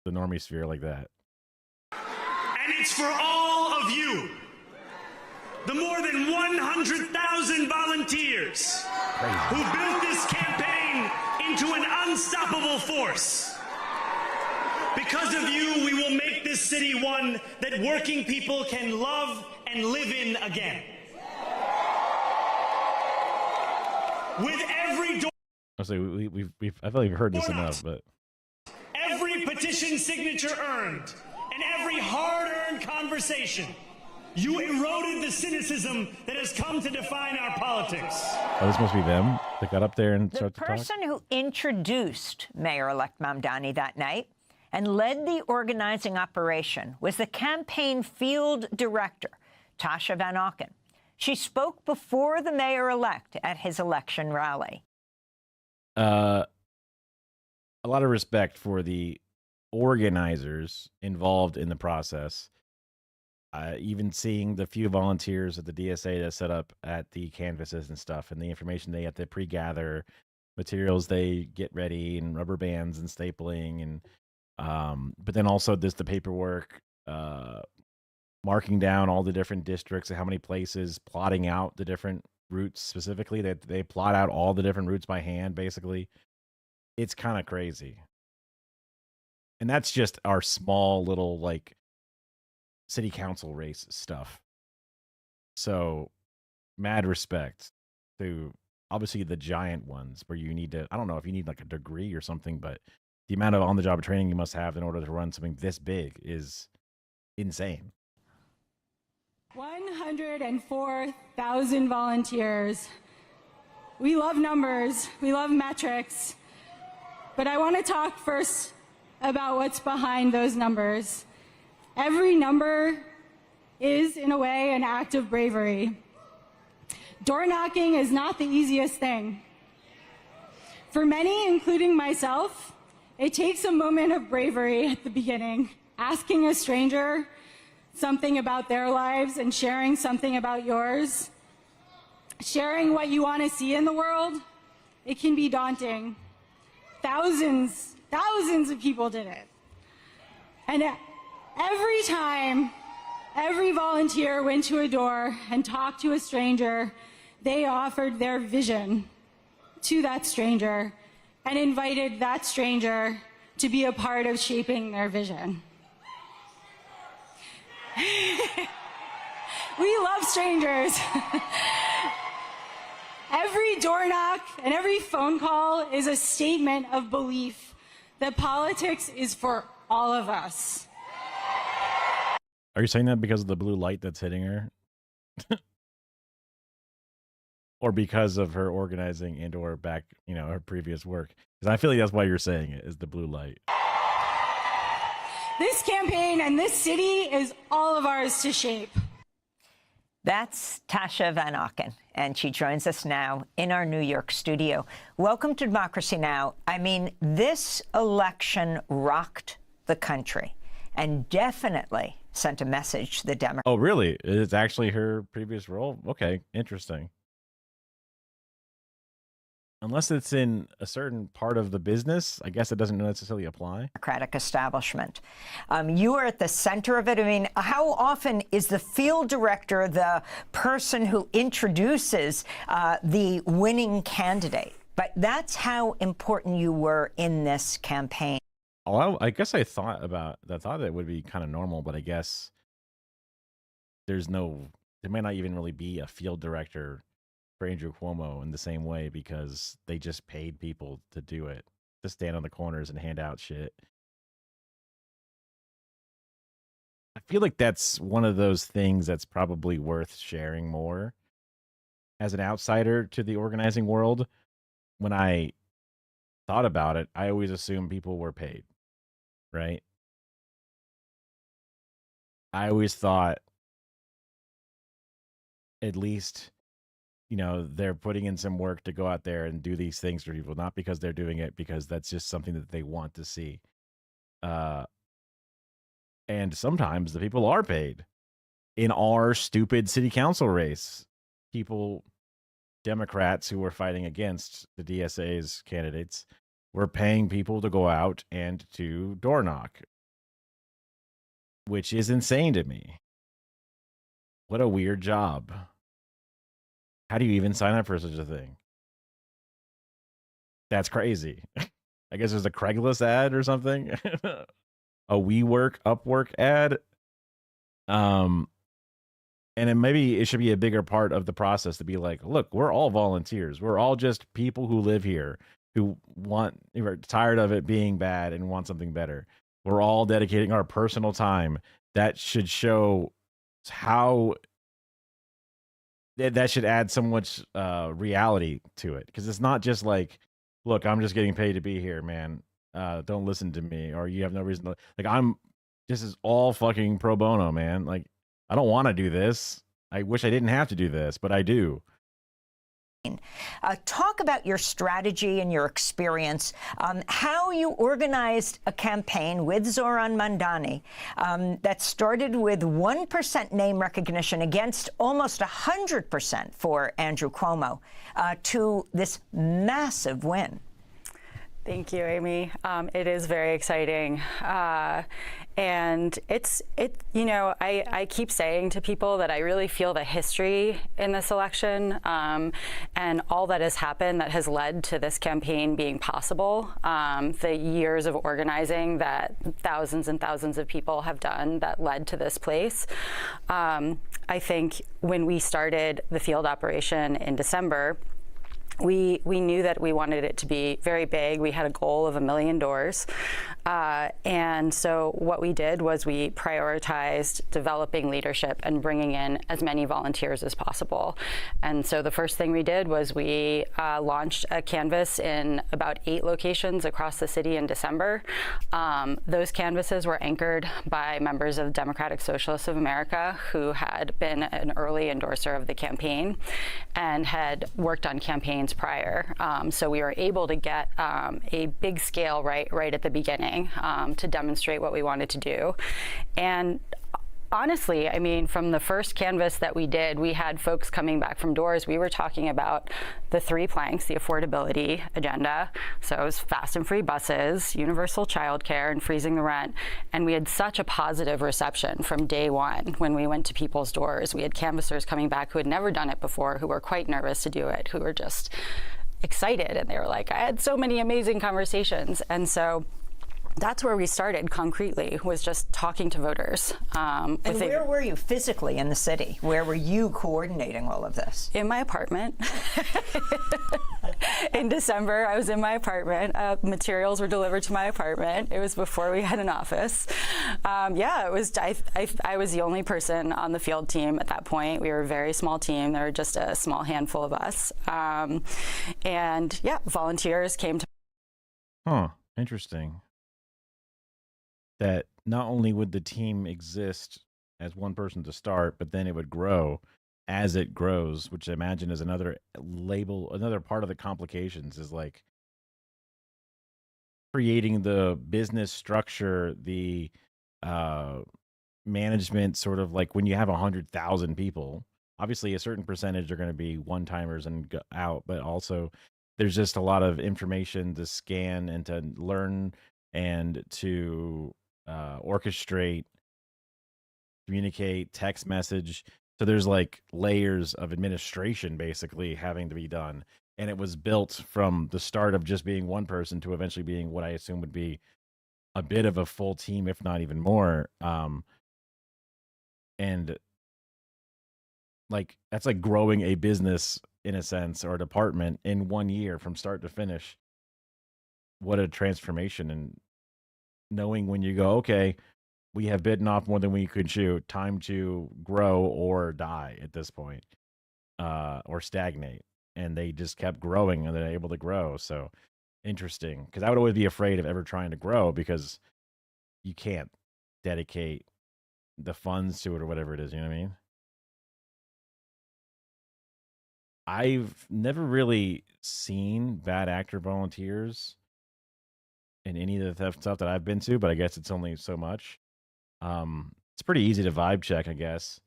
the normie sphere like that. And it's for all of you, the more than 100,000 volunteers who built this campaign into an unstoppable force. Because of you, we will make this city one that working people can love and live in again. With every door, I say I feel like we've heard this enough, but every petition signature earned, and every hard-earned conversation, you eroded the cynicism that has come to define our politics. oh, this must be them that got up there and The started to talk. person who introduced Mayor-elect Mamdani that night and led the organizing operation was the campaign field director, Tasha Van Auken. She spoke before the mayor-elect at his election rally. A lot of respect for the organizers involved in the process. Even seeing the few volunteers at the DSA that set up at the canvases and stuff, and the information they have to pre-gather, materials they get ready, and rubber bands and stapling, and but then also there's the paperwork, marking down all the different districts and how many places, plotting out the different routes specifically. They plot out all the different routes by hand, basically. It's kind of crazy. And that's just our small little, like, city council race stuff. So, mad respect to, obviously, the giant ones where you need to, I don't know if you need, like, a degree or something, but the amount of on-the-job training you must have in order to run something this big is insane. 104,000 volunteers. We love numbers, we love metrics, but I want to talk first about what's behind those numbers. Every number is, in a way, an act of bravery. Door knocking is not the easiest thing. For many, including myself, it takes a moment of bravery at the beginning, asking a stranger something about their lives and sharing something about yours. Sharing what you want to see in the world, it can be daunting. Thousands of people did it. And every time, every volunteer went to a door and talked to a stranger, they offered their vision to that stranger and invited that stranger to be a part of shaping their vision. We love strangers. Every door knock and every phone call is a statement of belief that politics is for all of us. Are you saying that because of the blue light that's hitting her? Or because of her organizing and or back, her previous work? Because I feel like that's why you're saying it, is the blue light. This campaign and this city is all of ours to shape. That's Tasha Van Auken, and she joins us now in our New York studio. Welcome to Democracy Now! I mean, this election rocked the country and definitely sent a message to the Democrats. Oh, really? It's actually her previous role? Okay, interesting. Unless it's in a certain part of the business, I guess it doesn't necessarily apply. Democratic establishment. You are at the center of it. I mean, how often is the field director the person who introduces the winning candidate? But that's how important you were in this campaign. Oh, I guess I thought that would be kind of normal, but I guess there might not even really be a field director for Andrew Cuomo in the same way, because they just paid people to do it, to stand on the corners and hand out shit. I feel like that's one of those things that's probably worth sharing more as an outsider to the organizing world. When I thought about it, I always assumed people were paid, right? I always thought at least you know, they're putting in some work to go out there and do these things for people, not because they're doing it because that's just something that they want to see. And sometimes the people are paid. In our stupid city council race, people, Democrats who were fighting against the DSA's candidates, were paying people to go out and to door knock, which is insane to me. What a weird job. How do you even sign up for such a thing? That's crazy. I guess there's a Craigslist ad or something. A WeWork, Upwork ad. And maybe it should be a bigger part of the process to be like, look, we're all volunteers. We're all just people who live here who are tired of it being bad and want something better. We're all dedicating our personal time. That should show how that should add so much reality to it, because it's not just like, look, I'm just getting paid to be here, man. Don't listen to me, or you have no reason to. Like, this is all fucking pro bono, man. Like, I don't want to do this. I wish I didn't have to do this, but I do. Talk about your strategy and your experience, how you organized a campaign with Zoran Mandani that started with 1% name recognition against almost 100% for Andrew Cuomo to this massive win. Thank you, Amy. It is very exciting. And you know, I keep saying to people that I really feel the history in this election and all that has happened that has led to this campaign being possible. The years of organizing that thousands and thousands of people have done that led to this place. I think when we started the field operation in December, we knew that we wanted it to be very big. We had a goal of 1 million doors. And so what we did was we prioritized developing leadership and bringing in as many volunteers as possible. And so the first thing we did was we launched a canvas in about 8 locations across the city in December. Those canvases were anchored by members of Democratic Socialists of America who had been an early endorser of the campaign and had worked on campaigns prior. So we were able to get a big scale right at the beginning to demonstrate what we wanted to do. And honestly, I mean, from the first canvas that we did, we had folks coming back from doors. We were talking about the 3 planks, the affordability agenda. So it was fast and free buses, universal childcare, and freezing the rent. And we had such a positive reception from day one when we went to people's doors. We had canvassers coming back who had never done it before, who were quite nervous to do it, who were just excited. And they were like, I had so many amazing conversations. And so that's where we started concretely, was just talking to voters. And where were you physically in the city? Where were you coordinating all of this? In my apartment. In December, I was in my apartment. Materials were delivered to my apartment. It was before we had an office. Yeah, it was. I was the only person on the field team at that point. We were a very small team. There were just a small handful of us. And yeah, volunteers came to. Huh. Interesting. That not only would the team exist as one person to start, but then it would grow as it grows, which I imagine is another part of the complications, is like creating the business structure, the management, sort of like when you have 100,000 people, obviously a certain percentage are going to be one-timers and go out, but also there's just a lot of information to scan and to learn and to orchestrate, communicate, text message. So there's like layers of administration basically having to be done. And it was built from the start of just being one person to eventually being what I assume would be a bit of a full team, if not even more. And like, that's like growing a business in a sense, or a department, in 1 year from start to finish. What a transformation. And knowing when you go, okay, we have bitten off more than we could chew, time to grow or die at this point, or stagnate. And they just kept growing, and they're able to grow. So interesting, because I would always be afraid of ever trying to grow, because you can't dedicate the funds to it or whatever it is. You know what I mean? I've never really seen bad actor volunteers in any of the theft stuff that I've been to, but I guess it's only so much. It's pretty easy to vibe check, I guess.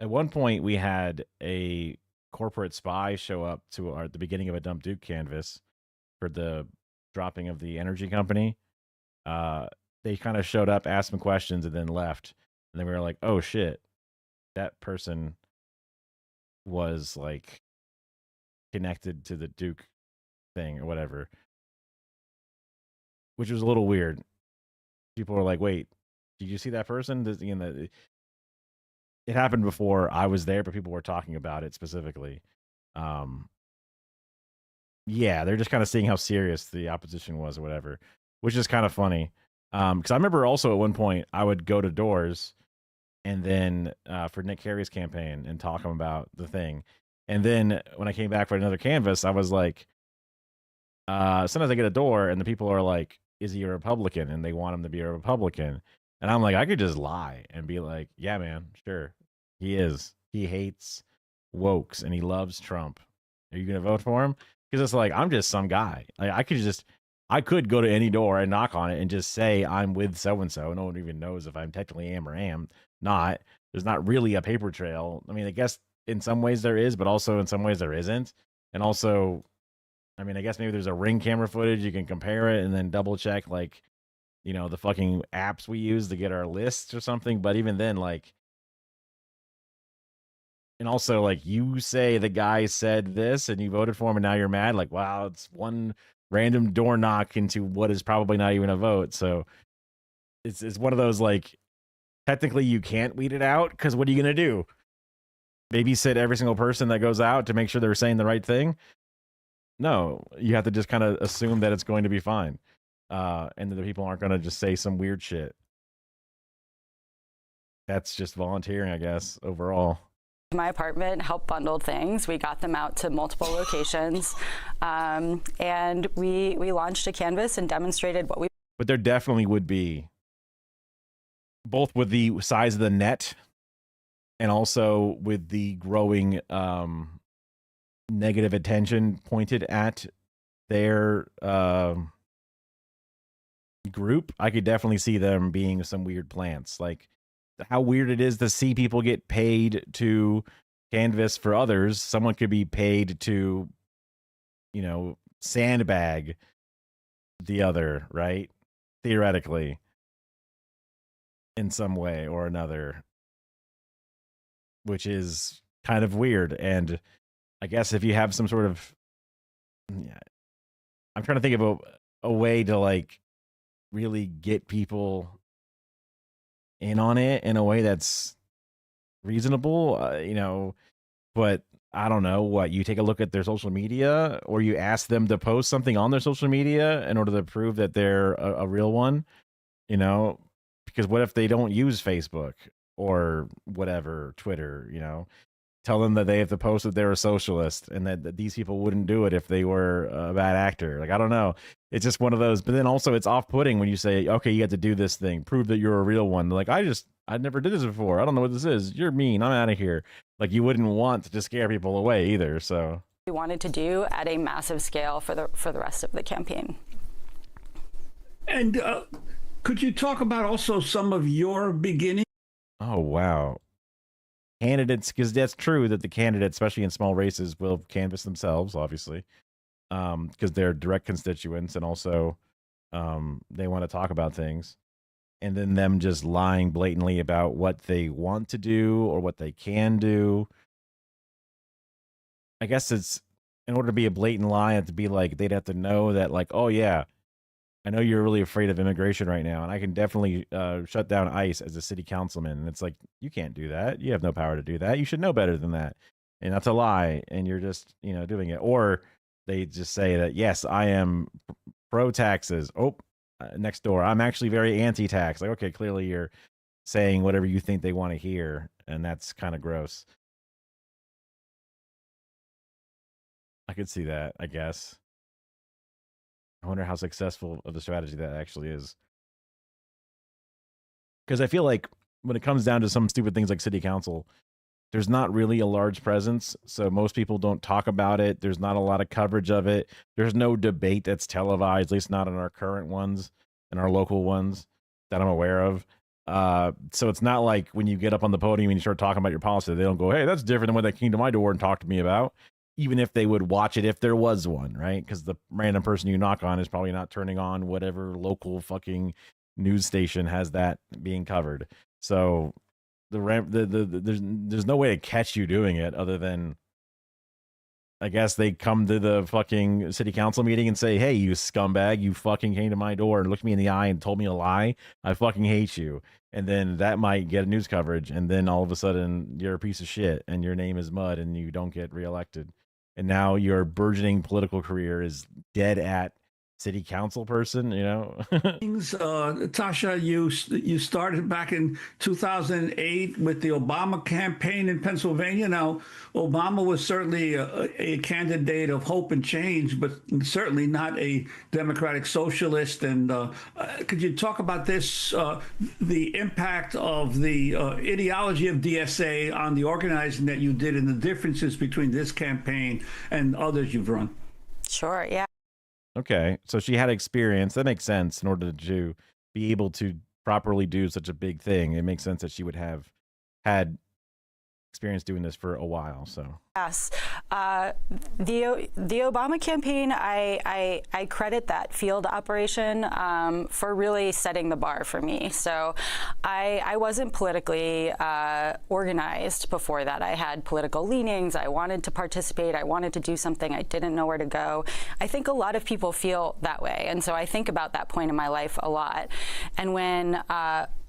At one point, we had a corporate spy show up to our at the beginning of a Dump Duke canvas for the dropping of the energy company. They kind of showed up, asked some questions, and then left. And then we were like, "Oh shit, that person was like connected to the Duke thing or whatever," which was a little weird. People were like, "Wait, did you see that person?" It happened before I was there, but people were talking about it specifically. Um, yeah, they're just kind of seeing how serious the opposition was or whatever, which is kind of funny. Because I remember also at one point I would go to doors and then for Nick Carey's campaign and talk him about the thing. And then when I came back for another canvas, I was like, sometimes I get a door and the people are like, "Is he a Republican?" And they want him to be a Republican. And I'm like, I could just lie and be like, "Yeah, man, sure. He is. He hates wokes and he loves Trump. Are you going to vote for him?" Because it's like, I'm just some guy. Like, I could go to any door and knock on it and just say I'm with so and so. No one even knows if I'm technically am or am not. There's not really a paper trail. I mean, I guess in some ways there is, but also in some ways there isn't. And also, I mean, I guess maybe there's a ring camera footage. You can compare it and then double check, like, the fucking apps we use to get our lists or something. But even then, like, and also, like, you say the guy said this and you voted for him and now you're mad. Like, wow, it's one random door knock into what is probably not even a vote. So it's one of those, like, technically you can't weed it out because what are you going to do? Babysit every single person that goes out to make sure they're saying the right thing? No, you have to just kind of assume that it's going to be fine. And that the people aren't going to just say some weird shit. That's just volunteering, I guess, overall. My apartment helped bundle things. We got them out to multiple locations, and we launched a canvas and demonstrated what we. But there definitely would be, both with the size of the net and also with the growing negative attention pointed at their group, I could definitely see them being some weird plants. Like, how weird it is to see people get paid to canvas for others. Someone could be paid to, sandbag the other, right? Theoretically, in some way or another, which is kind of weird. And I guess if you have some sort of, I'm trying to think of a way to, like, really get people in on it in a way that's reasonable, but I don't know what, you take a look at their social media or you ask them to post something on their social media in order to prove that they're a real one, because what if they don't use Facebook or whatever, Twitter, tell them that they have to post that they're a socialist and that these people wouldn't do it if they were a bad actor. Like, I don't know. It's just one of those. But then also it's off-putting when you say, okay, you have to do this thing, prove that you're a real one. Like, I never did this before. I don't know what this is. You're mean. I'm out of here. Like, you wouldn't want to scare people away either. So we wanted to do at a massive scale for the rest of the campaign. And could you talk about also some of your beginnings? Oh, wow. Candidates, because that's true that the candidates, especially in small races, will canvass themselves, obviously, because they're direct constituents, and also they want to talk about things, and then them just lying blatantly about what they want to do or what they can do. I guess it's, in order to be a blatant lie, it to be like, they'd have to know that, like, oh yeah, I know you're really afraid of immigration right now, and I can definitely shut down ICE as a city councilman. And it's like, you can't do that. You have no power to do that. You should know better than that. And that's a lie. And you're just, doing it. Or they just say that, yes, I am pro taxes. Oh, next door, I'm actually very anti-tax. Like, okay, clearly you're saying whatever you think they want to hear. And that's kind of gross. I could see that, I guess. I wonder how successful of a strategy that actually is. Because I feel like when it comes down to some stupid things like city council, there's not really a large presence, so most people don't talk about it. There's not a lot of coverage of it. There's no debate that's televised, at least not in our current ones and our local ones that I'm aware of. So it's not like when you get up on the podium and you start talking about your policy, they don't go, "Hey, that's different than what they came to my door and talked to me about." Even if they would watch it, if there was one, right? Because the random person you knock on is probably not turning on whatever local fucking news station has that being covered. So there's no way to catch you doing it other than, I guess, they come to the fucking city council meeting and say, "Hey, you scumbag, you fucking came to my door and looked me in the eye and told me a lie. I fucking hate you." And then that might get news coverage. And then all of a sudden you're a piece of shit and your name is mud and you don't get reelected. And now your burgeoning political career is dead at city council person, you know? Tasha, you started back in 2008 with the Obama campaign in Pennsylvania. Now, Obama was certainly a candidate of hope and change, but certainly not a democratic socialist. And could you talk about this, the impact of the ideology of DSA on the organizing that you did and the differences between this campaign and others you've run? Sure, yeah. Okay, so she had experience. That makes sense in order to be able to properly do such a big thing. It makes sense that she would have had experience doing this for a while. So yes, the Obama campaign, I credit that field operation for really setting the bar for me. So I wasn't politically organized before that. I had political leanings. I wanted to participate. I wanted to do something. I didn't know where to go. I think a lot of people feel that way, and so I think about that point in my life a lot. And when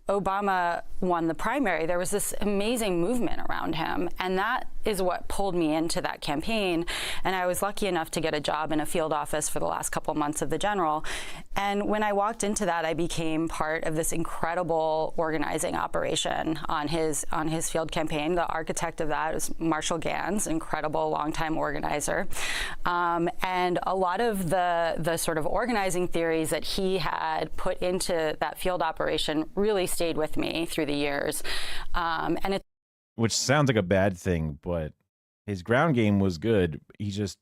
Obama won the primary, there was this amazing movement around him, and that is what pulled me into that campaign. And I was lucky enough to get a job in a field office for the last couple months of the general. And when I walked into that, I became part of this incredible organizing operation on his field campaign. The architect of that was Marshall Gans, incredible longtime organizer. And a lot of the sort of organizing theories that he had put into that field operation really stayed with me through the years. And it which sounds like a bad thing, but his ground game was good. He just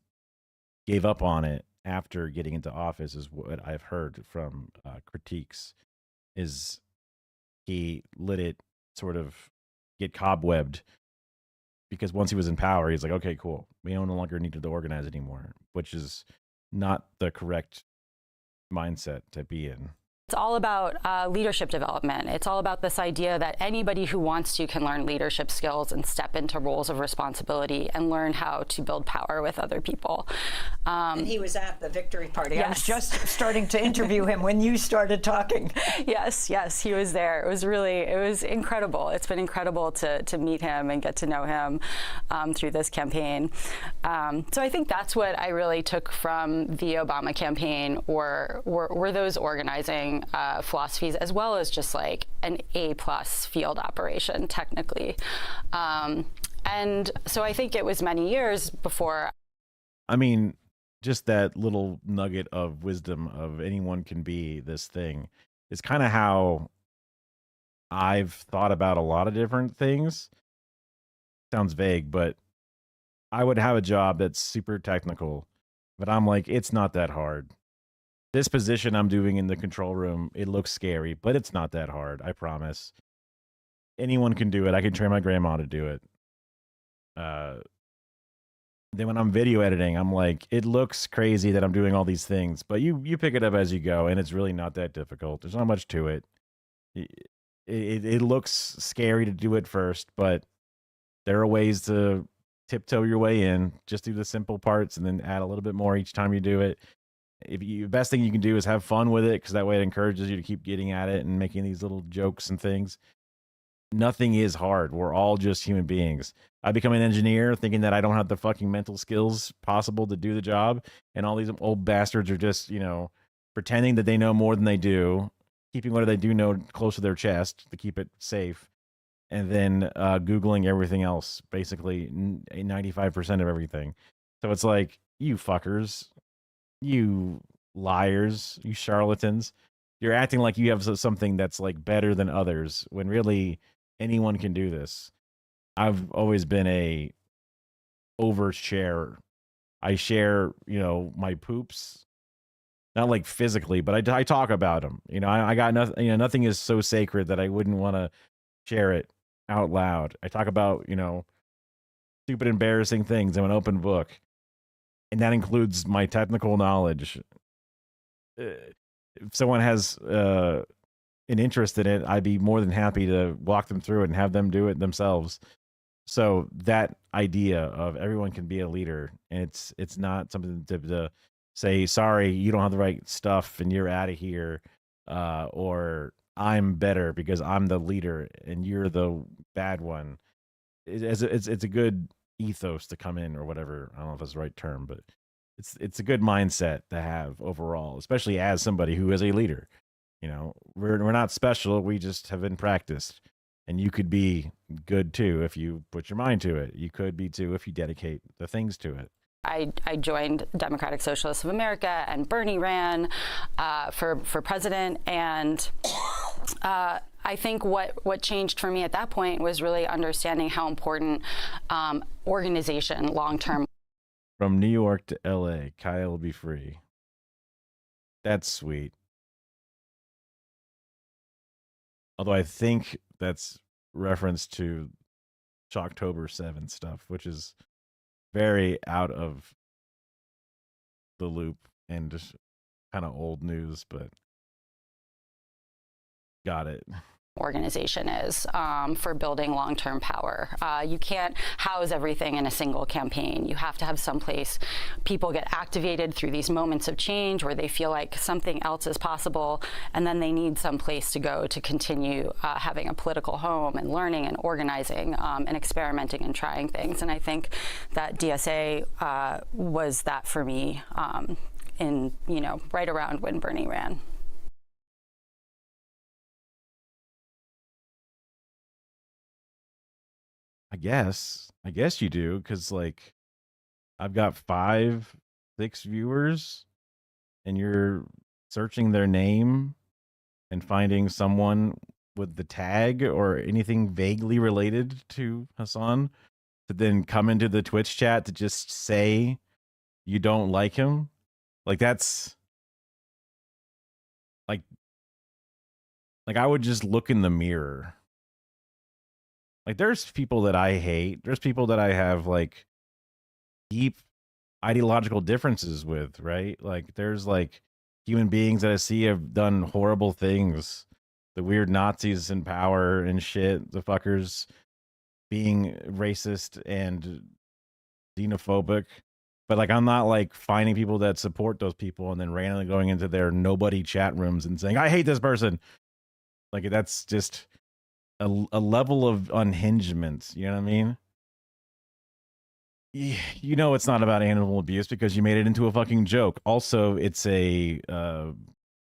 gave up on it after getting into office, is what I've heard from critiques. Is he let it sort of get cobwebbed, because once he was in power, he's like, okay, cool, we no longer need to organize anymore, which is not the correct mindset to be in. It's all about leadership development. It's all about this idea that anybody who wants to can learn leadership skills and step into roles of responsibility and learn how to build power with other people. And he was at the victory party. Yes. I was just starting to interview him when you started talking. Yes, he was there. It was incredible. It's been incredible to meet him and get to know him through this campaign. So I think that's what I really took from the Obama campaign, were those organizing philosophies, as well as just like an A+ field operation technically. And so I think it was many years before. I mean, just that little nugget of wisdom of anyone can be this thing is kind of how I've thought about a lot of different things. Sounds vague, but I would have a job that's super technical, but I'm like, it's not that hard. This position I'm doing in the control room, it looks scary, but it's not that hard. I promise. Anyone can do it. I can train my grandma to do it. Then when I'm video editing, I'm like, it looks crazy that I'm doing all these things, but you pick it up as you go, and it's really not that difficult. There's not much to it. It looks scary to do it first, but there are ways to tiptoe your way in. Just do the simple parts and then add a little bit more each time you do it. The best thing you can do is have fun with it, because that way it encourages you to keep getting at it and making these little jokes and things. Nothing is hard. We're all just human beings. I become an engineer thinking that I don't have the fucking mental skills possible to do the job, and all these old bastards are just, pretending that they know more than they do, keeping what they do know close to their chest to keep it safe, and then Googling everything else, basically 95% of everything. So it's like, you fuckers, you liars, you charlatans, you're acting like you have something that's like better than others, when really anyone can do this. I've always been a oversharer. I share, my poops, not like physically, but I talk about them. I got nothing. Nothing is so sacred that I wouldn't want to share it out loud. I talk about, stupid, embarrassing things. I'm an open book, and that includes my technical knowledge. If someone has an interest in it, I'd be more than happy to walk them through it and have them do it themselves. So that idea of everyone can be a leader, and it's not something to say, sorry, you don't have the right stuff and you're out of here, or I'm better because I'm the leader and you're the bad one. It's a good ethos to come in, or whatever. I don't know if that's the right term, but it's a good mindset to have overall, especially as somebody who is a leader. We're not special. We just have been practiced. And you could be good too if you put your mind to it. You could be too if you dedicate the things to it. I joined Democratic Socialists of America, and Bernie ran for president. And I think what changed for me at that point was really understanding how important organization long-term. From New York to L.A., Kyle will be free. That's sweet. Although I think that's reference to Shocktober 7 stuff, which is very out of the loop and just kind of old news, but got it. Organization is for building long-term power. You can't house everything in a single campaign. You have to have some place people get activated through these moments of change where they feel like something else is possible, and then they need some place to go to continue having a political home and learning and organizing and experimenting and trying things. And I think that DSA was that for me in, right around when Bernie ran. I guess you do, because I've got 5, 6 viewers, and you're searching their name and finding someone with the tag or anything vaguely related to Hassan to then come into the Twitch chat to just say you don't like him. That's like I would just look in the mirror. There's people that I hate. There's people that I have deep ideological differences with, right? There's human beings that I see have done horrible things. The weird Nazis in power and shit. The fuckers being racist and xenophobic. But I'm not finding people that support those people and then randomly going into their nobody chat rooms and saying, I hate this person. That's just a level of unhingement, you know what I mean? It's not about animal abuse because you made it into a fucking joke. Also, it's a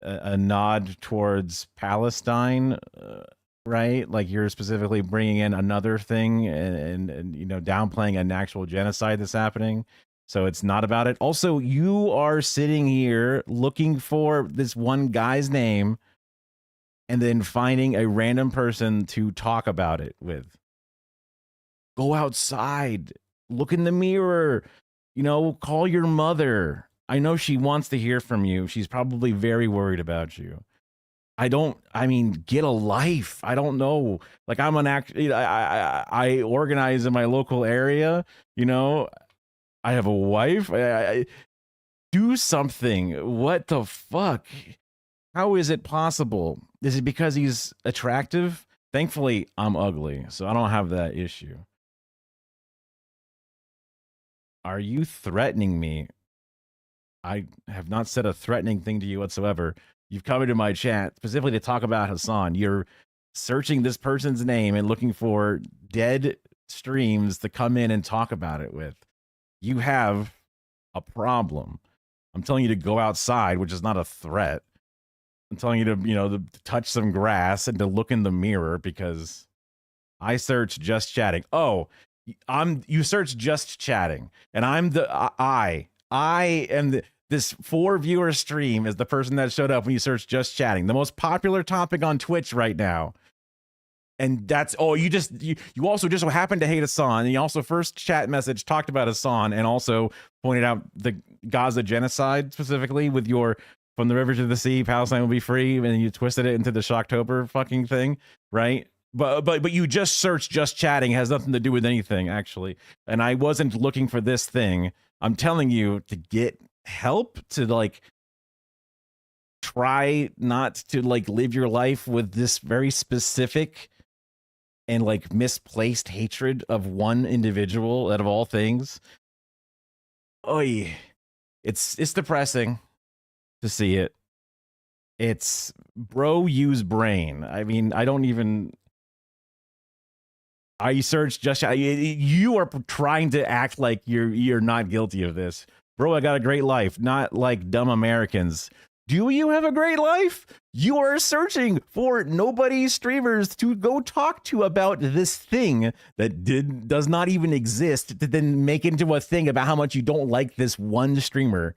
nod towards Palestine, right? You're specifically bringing in another thing and downplaying an actual genocide that's happening. So it's not about it. Also, you are sitting here looking for this one guy's name and then finding a random person to talk about it with. Go outside. Look in the mirror. Call your mother. I know she wants to hear from you. She's probably very worried about you. Get a life. I don't know. I'm an I organize in my local area. I have a wife. I do something. What the fuck? How is it possible? Is it because he's attractive? Thankfully, I'm ugly, so I don't have that issue. Are you threatening me? I have not said a threatening thing to you whatsoever. You've come into my chat specifically to talk about Hassan. You're searching this person's name and looking for dead streams to come in and talk about it with. You have a problem. I'm telling you to go outside, which is not a threat. I'm telling you to, to touch some grass and to look in the mirror because I search just chatting. Oh, you search just chatting, and I'm I am this 4 viewer stream is the person that showed up when you search just chatting, the most popular topic on Twitch right now. And that's you also just so happened to hate Hassan. And you also first chat message talked about Hassan and also pointed out the Gaza genocide specifically with your from the river to the sea, Palestine will be free, and you twisted it into the Shocktober fucking thing, right? But you just searched just chatting, has nothing to do with anything actually. And I wasn't looking for this thing. I'm telling you to get help to like try not to like live your life with this very specific and like misplaced hatred of one individual out of all things. Oy. It's depressing to see it. It's bro use brain. I mean, I searched just you are trying to act like you're not guilty of this. Bro, I got a great life, not like dumb Americans. Do you have a great life? You are searching for nobody streamers to go talk to about this thing that does not even exist to then make into a thing about how much you don't like this one streamer.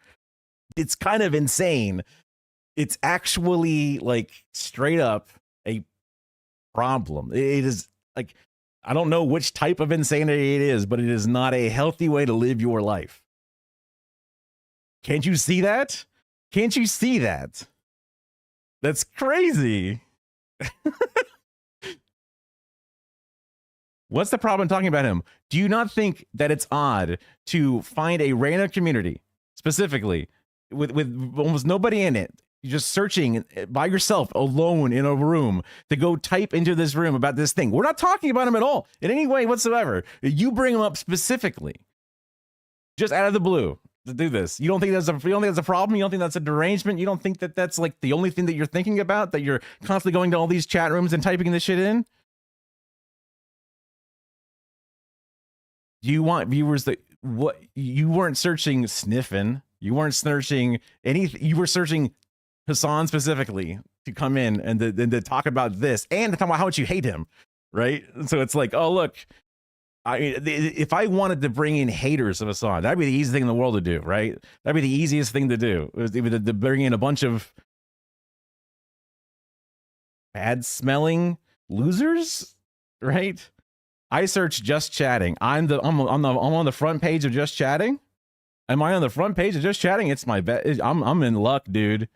It's kind of insane. It's actually like straight up a problem. It is like, I don't know which type of insanity it is, but it is not a healthy way to live your life. Can't you see that? Can't you see that? That's crazy. What's the problem talking about him? Do you not think that it's odd to find a random community, specifically, with almost nobody in it, you're just searching by yourself, alone in a room, to go type into this room about this thing? We're not talking about him at all, in any way whatsoever. You bring him up specifically, just out of the blue, to do this. You don't think that's a problem? You don't think that's a derangement? You don't think that that's like the only thing that you're thinking about, that you're constantly going to all these chat rooms and typing this shit in? Do you want viewers that what you weren't searching sniffing, you weren't searching anything, you were searching Hassan specifically to come in and to talk about this and to talk about how much you hate him, right? So it's like, oh look, if I wanted to bring in haters of Hassan, that'd be the easiest thing in the world to do, right? That'd be the easiest thing to do, to bring in a bunch of bad smelling losers, right? I search just chatting. I'm on the front page of just chatting. Am I on the front page of just chatting? It's my bet. I'm in luck, dude.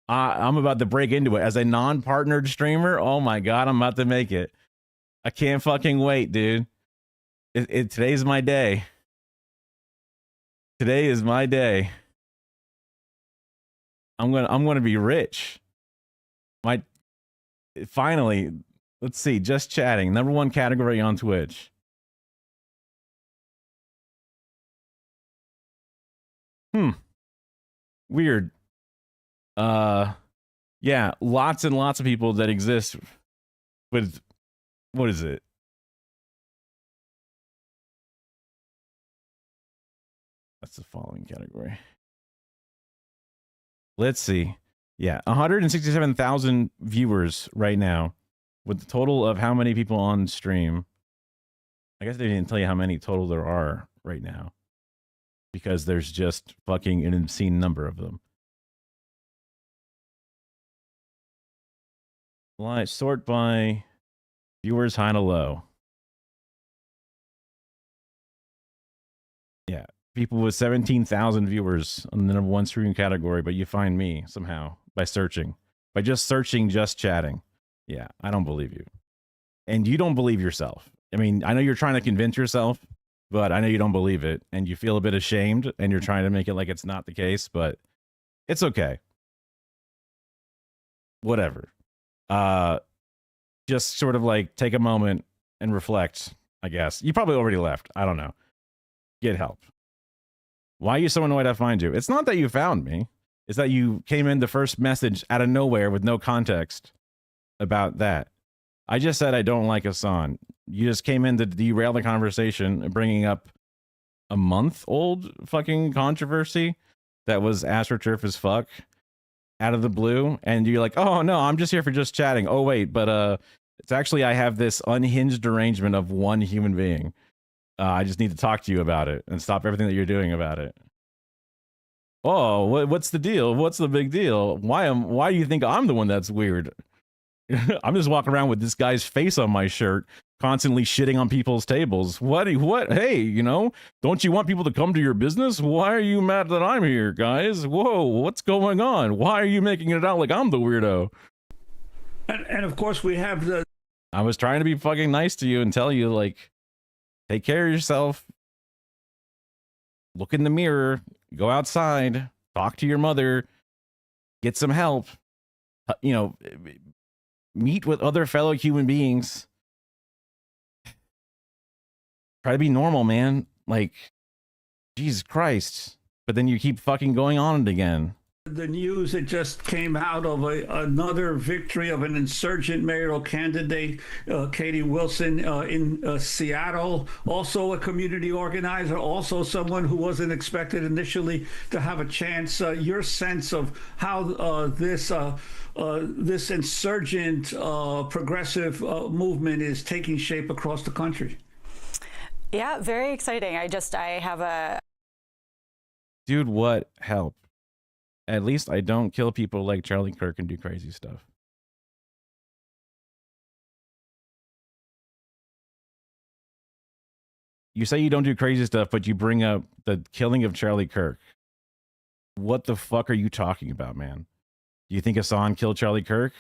I'm about to break into it as a non-partnered streamer. Oh my god, I'm about to make it. I can't fucking wait, dude. Today's my day. Today is my day. I'm gonna be rich. Finally, let's see. Just chatting, #1 category on Twitch. Weird. Yeah, lots and lots of people that exist with, what is it? That's the following category. Let's see. Yeah, 167,000 viewers right now, with the total of how many people on stream. I guess they didn't tell you how many total there are right now, because there's just fucking an obscene number of them. Sort by viewers high to low. Yeah, people with 17,000 viewers on the #1 streaming category, but you find me somehow by searching, by just searching, just chatting. Yeah, I don't believe you. And you don't believe yourself. I mean, I know you're trying to convince yourself, but I know you don't believe it, and you feel a bit ashamed, and you're trying to make it like it's not the case, but it's okay. Whatever. Just sort of like take a moment and reflect, I guess. You probably already left. I don't know. Get help. Why are you so annoyed I find you? It's not that you found me. It's that you came in the first message out of nowhere with no context about that. I just said I don't like Hassan. You just came in to derail the conversation, bringing up a month-old fucking controversy that was astroturf as fuck out of the blue, and you're like, oh no, I'm just here for just chatting. Oh wait, but it's actually, I have this unhinged derangement of one human being. I just need to talk to you about it and stop everything that you're doing about it. Oh, what's the deal? What's the big deal? Why do you think I'm the one that's weird? I'm just walking around with this guy's face on my shirt, constantly shitting on people's tables. What? Hey, don't you want people to come to your business? Why are you mad that I'm here, guys? Whoa, what's going on? Why are you making it out like I'm the weirdo? And of course, we have the. I was trying to be fucking nice to you and tell you, like, take care of yourself. Look in the mirror. Go outside. Talk to your mother. Get some help. Meet with other fellow human beings. Try to be normal, man. Like, Jesus Christ. But then you keep fucking going on it again. The news that just came out of another victory of an insurgent mayoral candidate, Katie Wilson, in Seattle, also a community organizer, also someone who wasn't expected initially to have a chance. Your sense of how this insurgent progressive movement is taking shape across the country? Yeah, very exciting. I have a... Dude, what help? At least I don't kill people like Charlie Kirk and do crazy stuff. You say you don't do crazy stuff, but you bring up the killing of Charlie Kirk. What the fuck are you talking about, man? Do you think Hassan killed Charlie Kirk?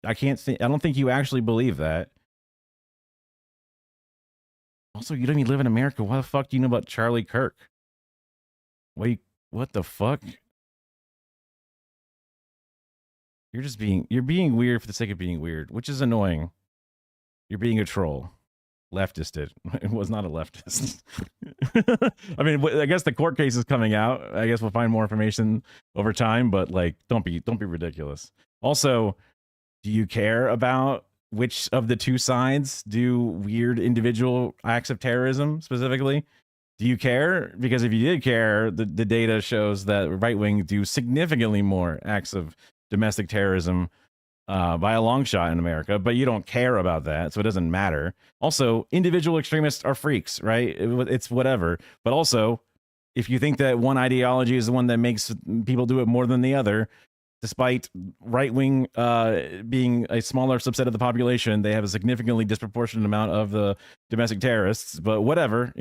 I don't think you actually believe that. Also, you don't even live in America. Why the fuck do you know about Charlie Kirk? Wait, what the fuck? You're being weird for the sake of being weird, which is annoying. You're being a troll. Leftist it was not a leftist. I mean, I guess the court case is coming out. I guess we'll find more information over time, but like, don't be ridiculous. Also, do you care about which of the two sides do weird individual acts of terrorism specifically? Do you care? Because if you did care, the data shows that right wing do significantly more acts of domestic terrorism by a long shot in America, but you don't care about that, so it doesn't matter. Also, individual extremists are freaks, right? It's whatever. But also, if you think that one ideology is the one that makes people do it more than the other, despite right-wing being a smaller subset of the population, they have a significantly disproportionate amount of the domestic terrorists. But whatever,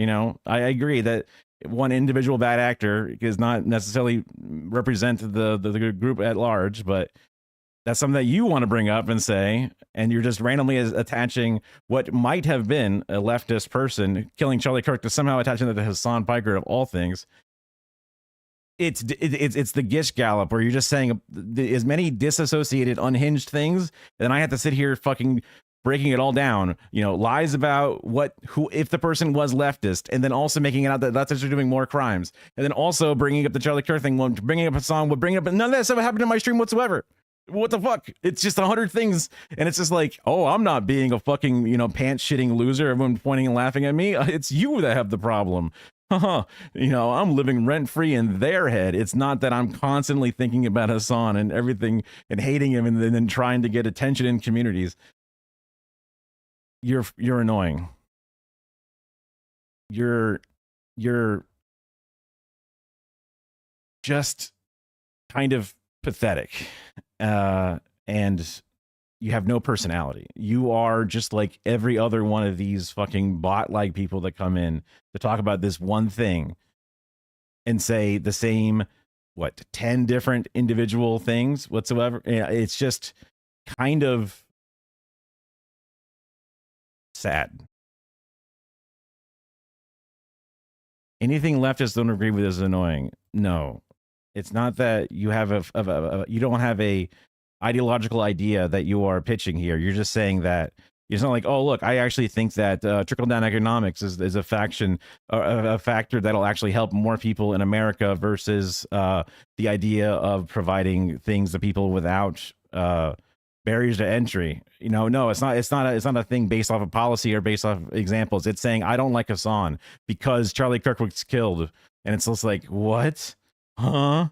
I agree that one individual bad actor does not necessarily represent the group at large, but that's something that you want to bring up and say, and you're just randomly attaching what might have been a leftist person killing Charlie Kirk to somehow attaching that to Hassan Piker of all things. It's the Gish Gallop where you're just saying as many disassociated, unhinged things, and I have to sit here fucking breaking it all down, lies about who, if the person was leftist, and then also making it out that leftists are doing more crimes, and then also bringing up the Charlie Kirk thing, bringing up a song, bringing up none of that stuff happened in my stream whatsoever. What the fuck? It's just 100 things, and it's just like, oh, I'm not being a fucking pants shitting loser. Everyone pointing and laughing at me. It's you that have the problem. I'm living rent free in their head. It's not that I'm constantly thinking about Hassan and everything and hating him and then trying to get attention in communities. You're annoying. You're just kind of pathetic. And you have no personality. You are just like every other one of these fucking bot-like people that come in to talk about this one thing and say the same, 10 different individual things whatsoever. It's just kind of sad. Anything leftists don't agree with is annoying. No, it's not that you have you don't have a ideological idea that you are pitching here. You're just saying that it's not like, oh, look, I actually think that trickle-down economics is a factor that'll actually help more people in America versus the idea of providing things to people without barriers to entry. No, it's not a thing based off of policy or based off of examples. It's saying I don't like Hassan because Charlie Kirk was killed, and it's just like, what? Huh?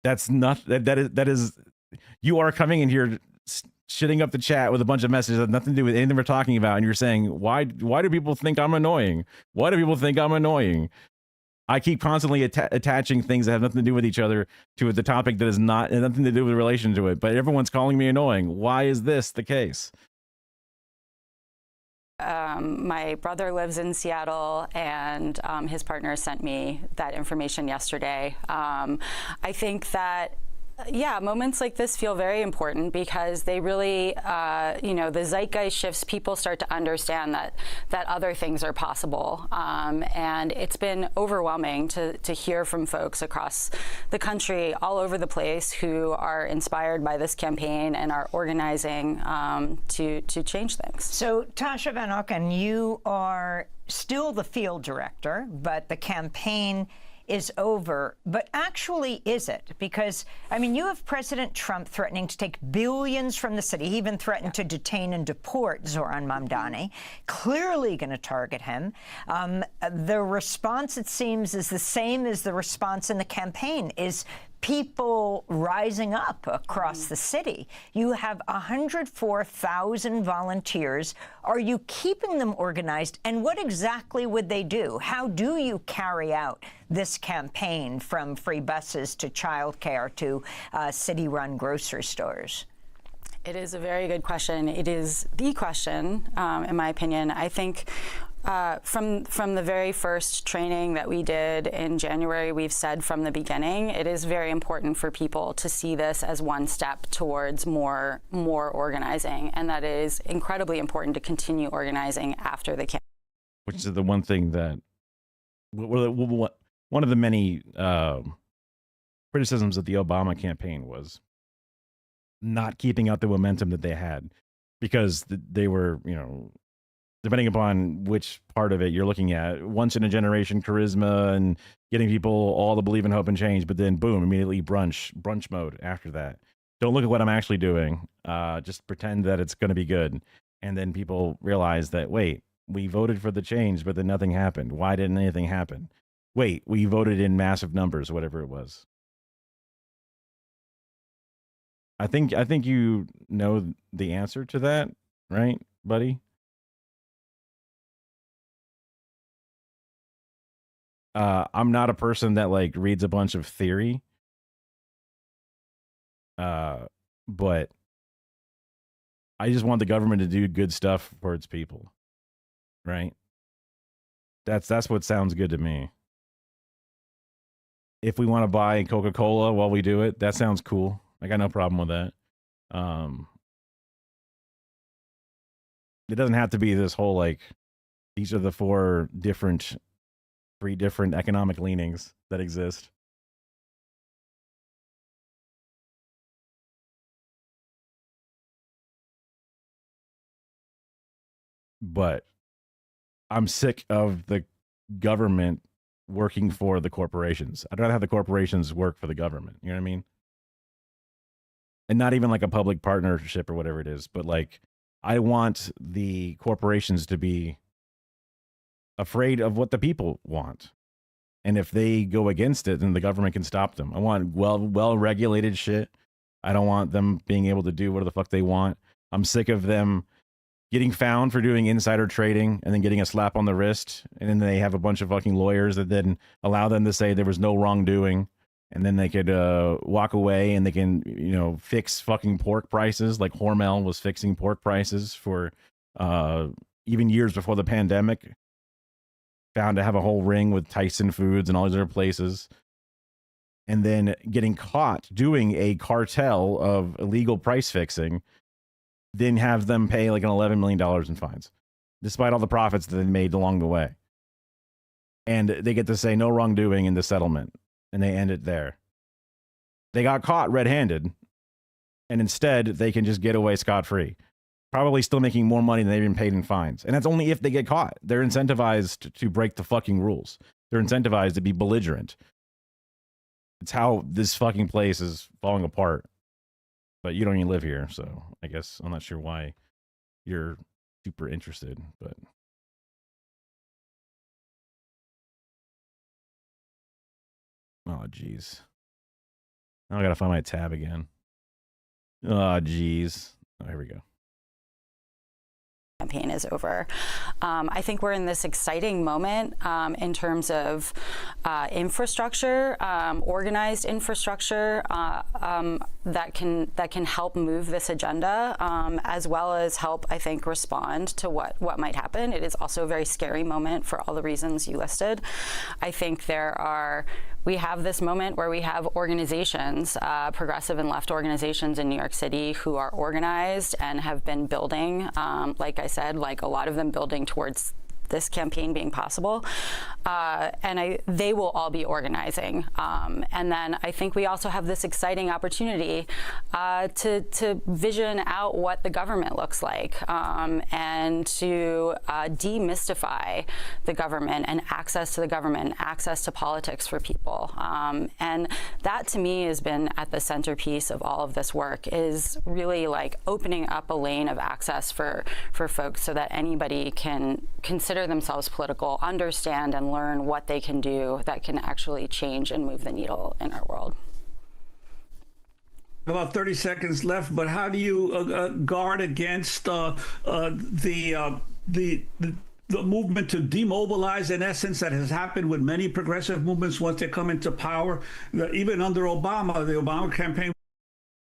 That's not that is. You are coming in here shitting up the chat with a bunch of messages that have nothing to do with anything we're talking about, and you're saying, why do people think I'm annoying? Why do people think I'm annoying? I keep constantly attaching things that have nothing to do with each other to the topic that is not nothing to do with relation to it. But everyone's calling me annoying. Why is this the case? My brother lives in Seattle, and his partner sent me that information yesterday. I think that, yeah, moments like this feel very important because they really, the zeitgeist shifts. People start to understand that other things are possible, and it's been overwhelming to hear from folks across the country, all over the place, who are inspired by this campaign and are organizing to change things. So, Tasha Van Auken, you are still the field director, but the campaign is over. But actually, is it? Because, I mean, you have President Trump threatening to take billions from the city. He even threatened to detain and deport Zoran Mamdani, clearly going to target him. The response, it seems, is the same as the response in the campaign, is people rising up across the city. You have 104,000 volunteers. Are you keeping them organized? And what exactly would they do? How do you carry out this campaign, from free buses to childcare to city-run grocery stores? It is a very good question. It is the question, in my opinion. I think from the very first training that we did in January, we've said from the beginning, it is very important for people to see this as one step towards more organizing, and that it is incredibly important to continue organizing after the campaign. Which is the one thing that, one of the many criticisms of the Obama campaign was not keeping out the momentum that they had, because they were, depending upon which part of it you're looking at, once in a generation charisma and getting people all to believe in hope and change, but then boom, immediately brunch mode after that. Don't look at what I'm actually doing. Just pretend that it's going to be good. And then people realize that, wait, we voted for the change, but then nothing happened. Why didn't anything happen? Wait, we voted in massive numbers, whatever it was. I think you know the answer to that, right, buddy? I'm not a person that reads a bunch of theory, but I just want the government to do good stuff for its people, right? That's what sounds good to me. If we want to buy Coca-Cola while we do it, that sounds cool. I got no problem with that. It doesn't have to be this whole these are the three different economic leanings that exist. But I'm sick of the government working for the corporations. I'd rather have the corporations work for the government. You know what I mean? And not even a public partnership or whatever it is, but I want the corporations to be afraid of what the people want. And if they go against it, then the government can stop them. I want well-regulated shit. I don't want them being able to do whatever the fuck they want. I'm sick of them getting found for doing insider trading and then getting a slap on the wrist. And then they have a bunch of fucking lawyers that then allow them to say there was no wrongdoing. And then they could walk away and they can, fix fucking pork prices, like Hormel was fixing pork prices for even years before the pandemic. Found to have a whole ring with Tyson Foods and all these other places. And then getting caught doing a cartel of illegal price fixing, then have them pay an $11 million in fines, despite all the profits that they made along the way. And they get to say no wrongdoing in the settlement. And they end it there. They got caught red-handed, and instead they can just get away scot-free, probably still making more money than they've been paid in fines. And that's only if they get caught. They're incentivized to break the fucking rules. They're incentivized to be belligerent. It's how this fucking place is falling apart. But you don't even live here, so I guess I'm not sure why you're super interested, but oh, geez. Now I gotta find my tab again. Oh, geez. Oh, here we go. campaign is over. I think we're in this exciting moment in terms of infrastructure, organized infrastructure that can help move this agenda, as well as help, I think, respond to what might happen. It is also a very scary moment for all the reasons you listed. I think we have this moment where we have organizations, progressive and left organizations in New York City who are organized and have been building, like I said, like a lot of them building towards this campaign being possible. And they will all be organizing. And then I think we also have this exciting opportunity to vision out what the government looks like and to demystify the government and access to the government, access to politics for people. And that to me has been at the centerpiece of all of this work, is really like opening up a lane of access for folks so that anybody can consider themselves political, understand and learn what they can do that can actually change and move the needle in our world. About 30 seconds left, but how do you guard against the movement to demobilize, in essence, that has happened with many progressive movements once they come into power? Even under Obama, the Obama campaign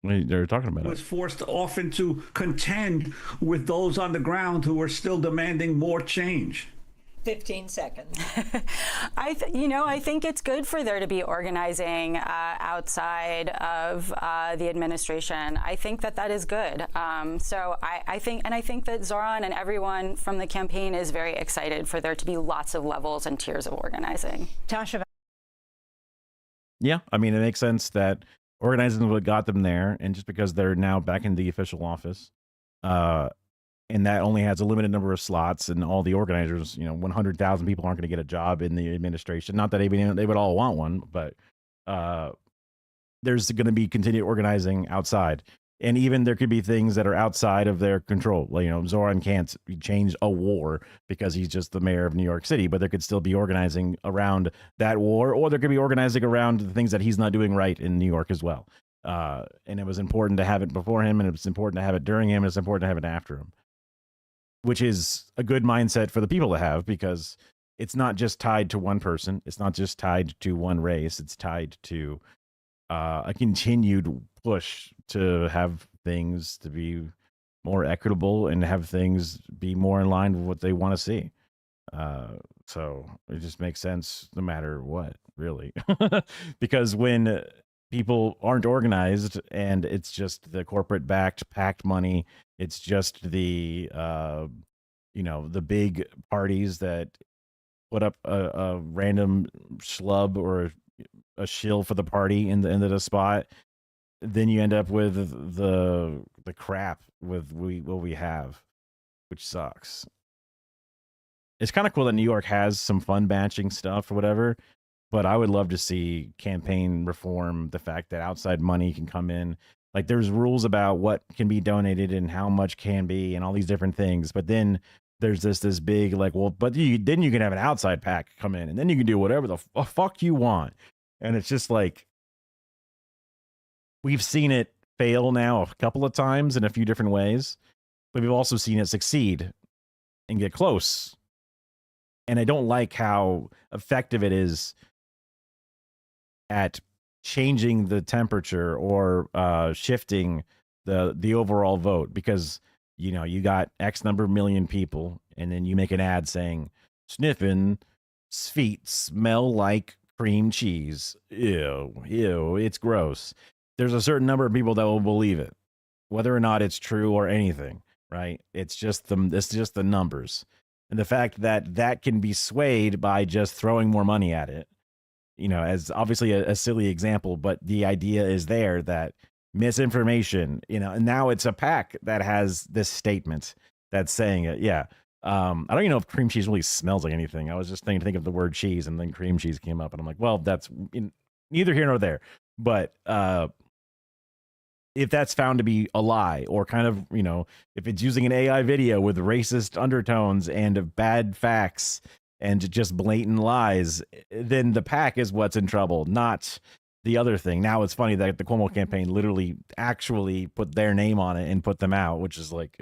they're talking about was forced often to contend with those on the ground who were still demanding more change. 15 seconds. I think it's good for there to be organizing outside of the administration. I think that is good. So I think that Zoran and everyone from the campaign is very excited for there to be lots of levels and tiers of organizing. Tasha. Yeah, I mean, it makes sense that organizing is what got them there, and just because they're now back in the official office, and that only has a limited number of slots, and all the organizers, 100,000 people aren't going to get a job in the administration. Not that they would all want one, but there's going to be continued organizing outside. And even there could be things that are outside of their control. Zoran can't change a war because he's just the mayor of New York City, but there could still be organizing around that war, or there could be organizing around the things that he's not doing right in New York as well. And it was important to have it before him, and it's important to have it during him, and it's important to have it after him, which is a good mindset for the people to have, because it's not just tied to one person. It's not just tied to one race. It's tied to a continued push to have things to be more equitable and have things be more in line with what they want to see. So it just makes sense no matter what, really. Because when people aren't organized and it's just the corporate backed packed money, it's just the the big parties that put up a random schlub or a shill for the party in the end of the spot, then you end up with the crap with what we have, which sucks. It's kind of cool that New York has some fun batching stuff or whatever, but I would love to see campaign reform, the fact that outside money can come in. Like, there's rules about what can be donated and how much can be and all these different things, but then there's this big, like, well, but then you can have an outside pack come in, and then you can do whatever the fuck you want. And it's just like, we've seen it fail now a couple of times in a few different ways, but we've also seen it succeed and get close. And I don't like how effective it is at changing the temperature or shifting the overall vote, because you got X number of million people, and then you make an ad saying sniffing feet smell like cream cheese. Ew, it's gross. There's a certain number of people that will believe it, whether or not it's true or anything, right? It's just the numbers. And the fact that can be swayed by just throwing more money at it, as obviously a silly example, but the idea is there that misinformation, and now it's a PAC that has this statement that's saying it. Yeah. I don't even know if cream cheese really smells like anything. I was just think of the word cheese, and then cream cheese came up, and I'm like, well, that's neither here nor there. But if that's found to be a lie, or kind of, if it's using an AI video with racist undertones and bad facts and just blatant lies, then the PAC is what's in trouble, not the other thing. Now it's funny that the Cuomo campaign literally actually put their name on it and put them out, which is like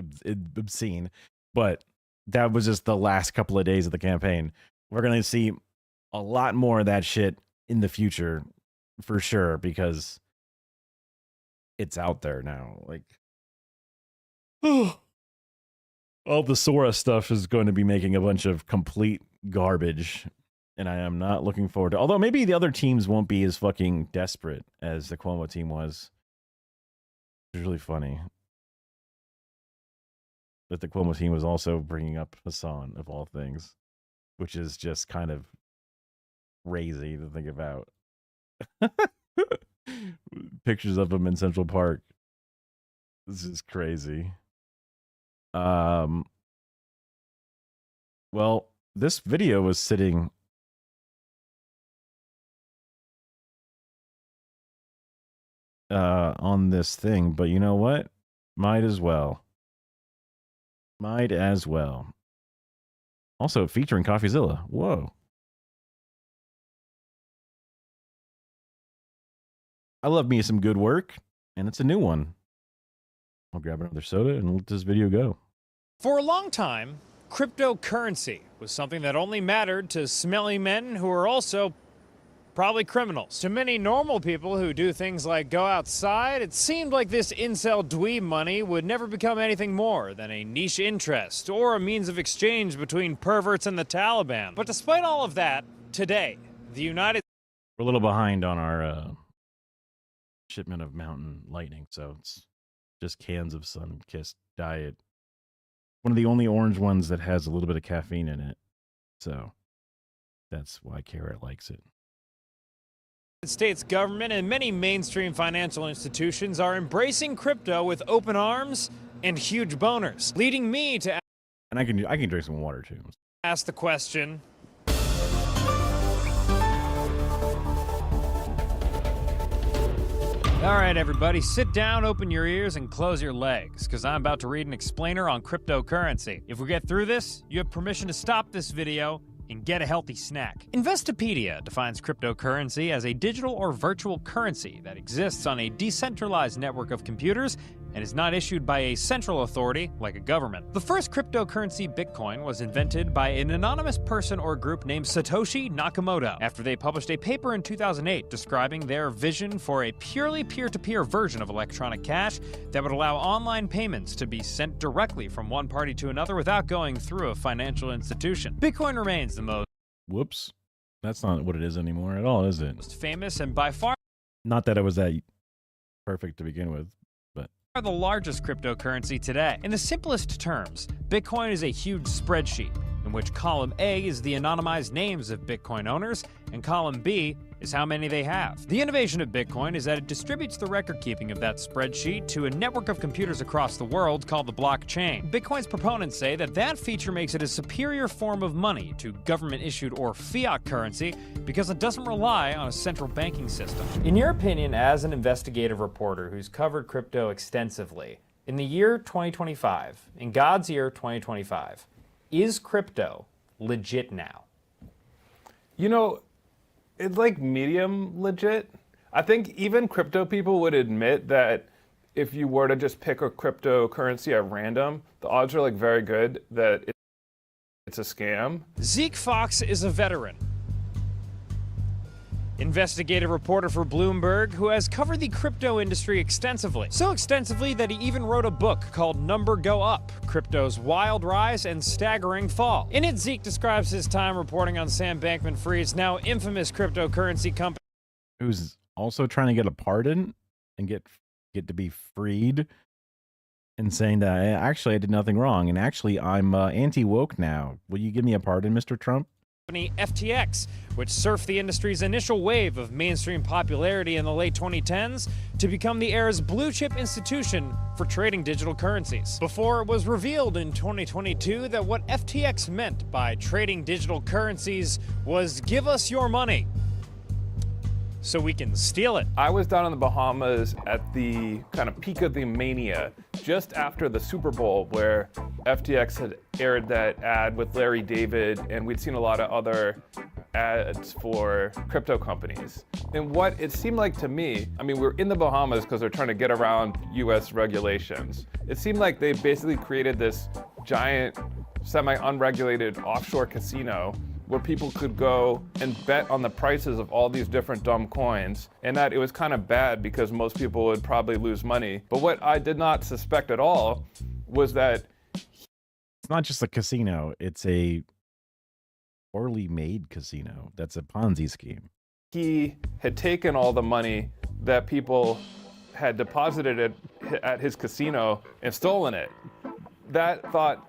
obscene. But that was just the last couple of days of the campaign. We're going to see a lot more of that shit in the future for sure, because it's out there now. Like, all the Sora stuff is going to be making a bunch of complete garbage, and I am not looking forward to, although maybe the other teams won't be as fucking desperate as the Cuomo team was. It's really funny that the Cuomo team was also bringing up Hassan, of all things, which is just kind of crazy to think about. Pictures of him in Central Park. This is crazy. Well, this video was sitting on this thing, but you know what? Might as well. Might as well. Also featuring CoffeeZilla. Whoa. I love me some good work, and it's a new one. I'll grab another soda and let this video go. For a long time, cryptocurrency was something that only mattered to smelly men who are also probably criminals. To many normal people who do things like go outside, it seemed like this incel dweeb money would never become anything more than a niche interest or a means of exchange between perverts and the Taliban. But despite all of that, today, the United... We're a little behind on our shipment of Mountain Lightning, so it's just cans of Sunkist Diet. One of the only orange ones that has a little bit of caffeine in it. So that's why Carrot likes it. United States government and many mainstream financial institutions are embracing crypto with open arms and huge boners, leading me to... And I can drink some water too. Ask the question... All right, everybody, sit down, open your ears, and close your legs, because I'm about to read an explainer on cryptocurrency. If we get through this, you have permission to stop this video and get a healthy snack. Investopedia defines cryptocurrency as a digital or virtual currency that exists on a decentralized network of computers and is not issued by a central authority like a government. The first cryptocurrency, Bitcoin, was invented by an anonymous person or group named Satoshi Nakamoto after they published a paper in 2008 describing their vision for a purely peer-to-peer version of electronic cash that would allow online payments to be sent directly from one party to another without going through a financial institution. Bitcoin remains the most... Whoops. That's not what it is anymore at all, is it? ...most famous and by far... Not that it was that perfect to begin with. Are the largest cryptocurrency today. In the simplest terms, Bitcoin is a huge spreadsheet in which column A is the anonymized names of Bitcoin owners and column B is how many they have. The innovation of Bitcoin is that it distributes the record keeping of that spreadsheet to a network of computers across the world called the blockchain. Bitcoin's proponents say that that feature makes it a superior form of money to government-issued or fiat currency because it doesn't rely on a central banking system. In your opinion, as an investigative reporter who's covered crypto extensively, in the year 2025, in God's year 2025, is crypto legit now? You know, it's like medium legit. I think even crypto people would admit that if you were to just pick a cryptocurrency at random, the odds are like very good that it's a scam. Zeke Fox is a veteran, investigative reporter for Bloomberg who has covered the crypto industry extensively. So extensively that he even wrote a book called Number Go Up, Crypto's Wild Rise and Staggering Fall. In it, Zeke describes his time reporting on Sam Bankman-Fried's now infamous cryptocurrency company. Who's also trying to get a pardon and get to be freed and saying that actually I did nothing wrong and actually I'm anti-woke now. Will you give me a pardon, Mr. Trump? FTX, which surfed the industry's initial wave of mainstream popularity in the late 2010s to become the era's blue-chip institution for trading digital currencies. Before it was revealed in 2022 that what FTX meant by trading digital currencies was give us your money so we can steal it. I was down in the Bahamas at the kind of peak of the mania, just after the Super Bowl, where FTX had aired that ad with Larry David, and we'd seen a lot of other ads for crypto companies. And what it seemed like to me, I mean, we're in the Bahamas because they're trying to get around US regulations. It seemed like they basically created this giant, semi-unregulated offshore casino where people could go and bet on the prices of all these different dumb coins, and that it was kind of bad because most people would probably lose money. But what I did not suspect at all was that it's not just a casino, it's a poorly made casino. That's a Ponzi scheme. he had taken all the money that people had deposited at his casino and stolen it. That thought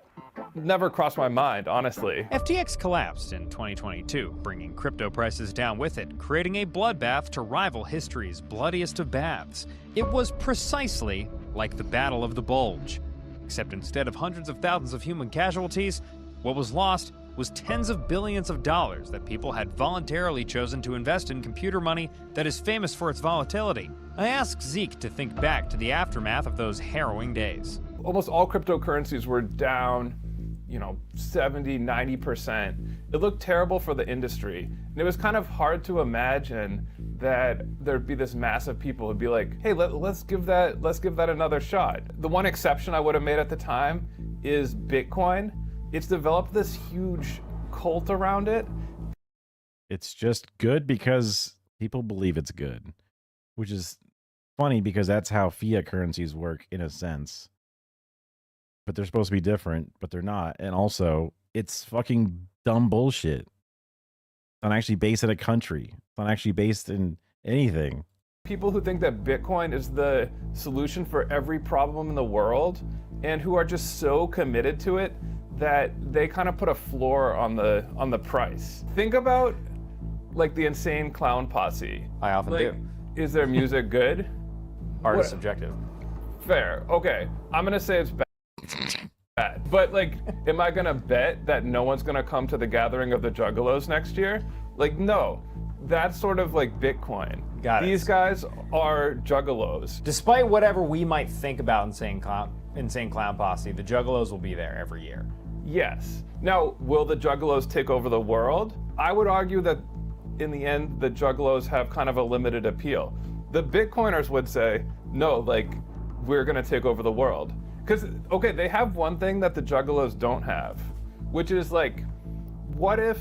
never crossed my mind, honestly. FTX collapsed in 2022, bringing crypto prices down with it, creating a bloodbath to rival history's bloodiest of baths. It was precisely like the Battle of the Bulge, except instead of hundreds of thousands of human casualties, what was lost was tens of billions of dollars that people had voluntarily chosen to invest in computer money that is famous for its volatility. I asked Zeke to think back to the aftermath of those harrowing days. Almost all cryptocurrencies were down, 70, 90%. It looked terrible for the industry. And it was kind of hard to imagine that there'd be this mass of people who'd be like, hey, let's give that another shot. The one exception I would have made at the time is Bitcoin. It's developed this huge cult around it. It's just good because people believe it's good, which is funny because that's how fiat currencies work in a sense. But they're supposed to be different, but they're not. And also, it's fucking dumb bullshit. It's not actually based in a country. It's not actually based in anything. People who think that Bitcoin is the solution for every problem in the world and who are just so committed to it that they kind of put a floor on the price. Think about like the Insane Clown Posse. I often do. Is their music good? Art is subjective. Fair. Okay. I'm gonna say it's bad. But like, am I gonna bet that no one's gonna come to the gathering of the Juggalos next year? Like, no. That's sort of like Bitcoin. These guys are Juggalos. Despite whatever we might think about Insane Clown Posse, the Juggalos will be there every year. Yes. Now, will the Juggalos take over the world? I would argue that in the end, the Juggalos have kind of a limited appeal. The Bitcoiners would say, no, like, we're gonna take over the world. Because, okay, they have one thing that the Juggalos don't have, which is like, what if...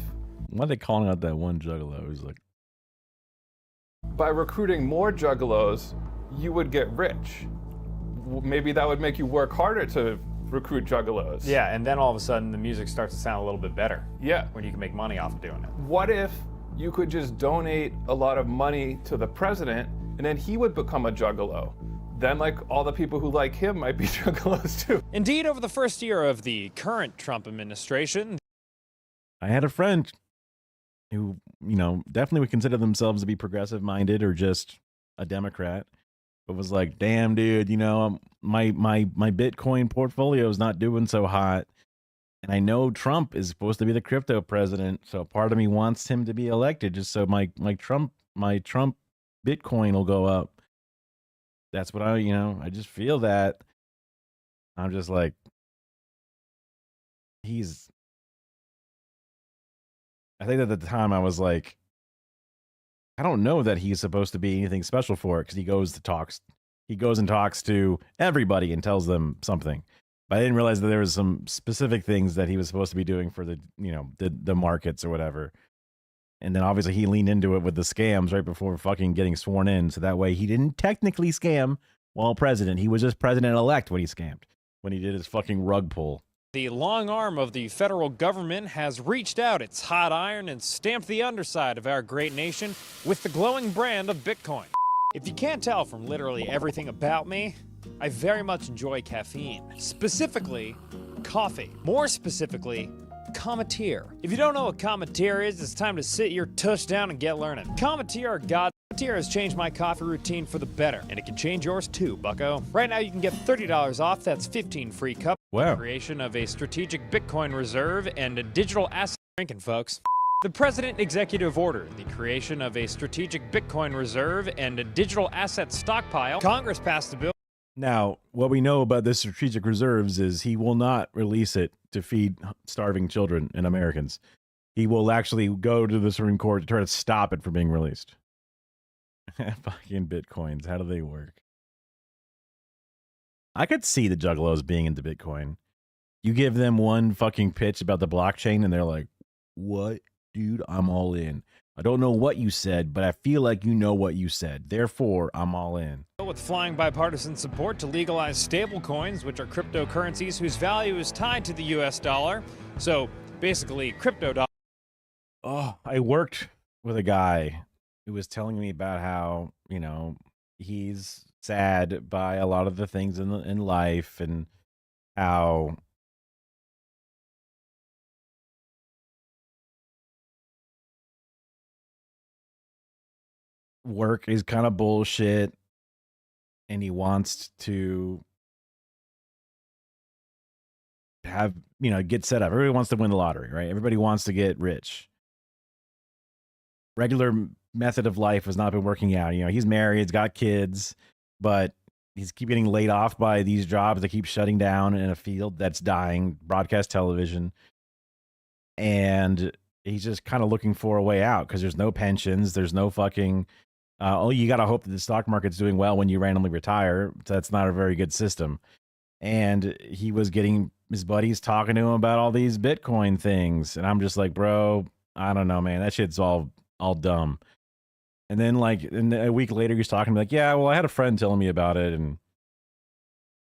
Why are they calling out that one Juggalo? Who's like... By recruiting more Juggalos, you would get rich. Maybe that would make you work harder to recruit Juggalos. Yeah, and then all of a sudden the music starts to sound a little bit better. Yeah. When you can make money off of doing it. What if you could just donate a lot of money to the president and then he would become a Juggalo? Then like all the people who like him might be Juggalos too. Indeed, over the first year of the current Trump administration, I had a friend who, definitely would consider themselves to be progressive minded or just a Democrat, but was like, damn, dude, my Bitcoin portfolio is not doing so hot. And I know Trump is supposed to be the crypto president. So part of me wants him to be elected just so my Trump Bitcoin will go up. That's what I just feel that. I'm just like, I think that at the time I was like, I don't know that he's supposed to be anything special for it because he goes and talks to everybody and tells them something. But I didn't realize that there was some specific things that he was supposed to be doing for the markets or whatever. And then obviously he leaned into it with the scams right before fucking getting sworn in. So that way he didn't technically scam while president. He was just president-elect when he scammed, when he did his fucking rug pull. the long arm of the federal government has reached out its hot iron and stamped the underside of our great nation with the glowing brand of Bitcoin. If you can't tell from literally everything about me, I very much enjoy caffeine. Specifically, coffee. More specifically, Cometeer. If you don't know what Cometeer is, it's time to sit your tush down and get learning. Cometeer has changed my coffee routine for the better, and it can change yours too, bucko. Right now you can get $30 off, that's 15 free cups. Wow. Creation of a strategic Bitcoin reserve and a digital asset drinking, folks. The President Executive Order, the creation of a strategic Bitcoin reserve and a digital asset stockpile. Congress passed the bill. Now, what we know about the strategic reserves is he will not release it to feed starving children and Americans. He will actually go to the Supreme Court to try to stop it from being released. Fucking Bitcoins, how do they work? I could see the Juggalos being into Bitcoin. You give them one fucking pitch about the blockchain and they're like, what? Dude, I'm all in. I don't know what you said, but I feel like you know what you said. Therefore, I'm all in. With flying bipartisan support to legalize stablecoins, which are cryptocurrencies whose value is tied to the US dollar. So basically, crypto dollars. Oh, I worked with a guy who was telling me about how, you know, he's sad by a lot of the things in life and how work is kind of bullshit and he wants to have, you know, get set up. Everybody wants to win the lottery, right? Everybody wants to get rich. Regular method of life has not been working out. You know, he's married, he's got kids, but he's keep getting laid off by these jobs that keep shutting down in a field that's dying, broadcast television. And he's just kind of looking for a way out because there's no pensions, there's no fucking you got to hope that the stock market's doing well when you randomly retire. That's not a very good system. And he was getting his buddies talking to him about all these Bitcoin things. And I'm just like, bro, I don't know, man. That shit's all dumb. And then and a week later, he's talking to me like, yeah, well, I had a friend telling me about it. And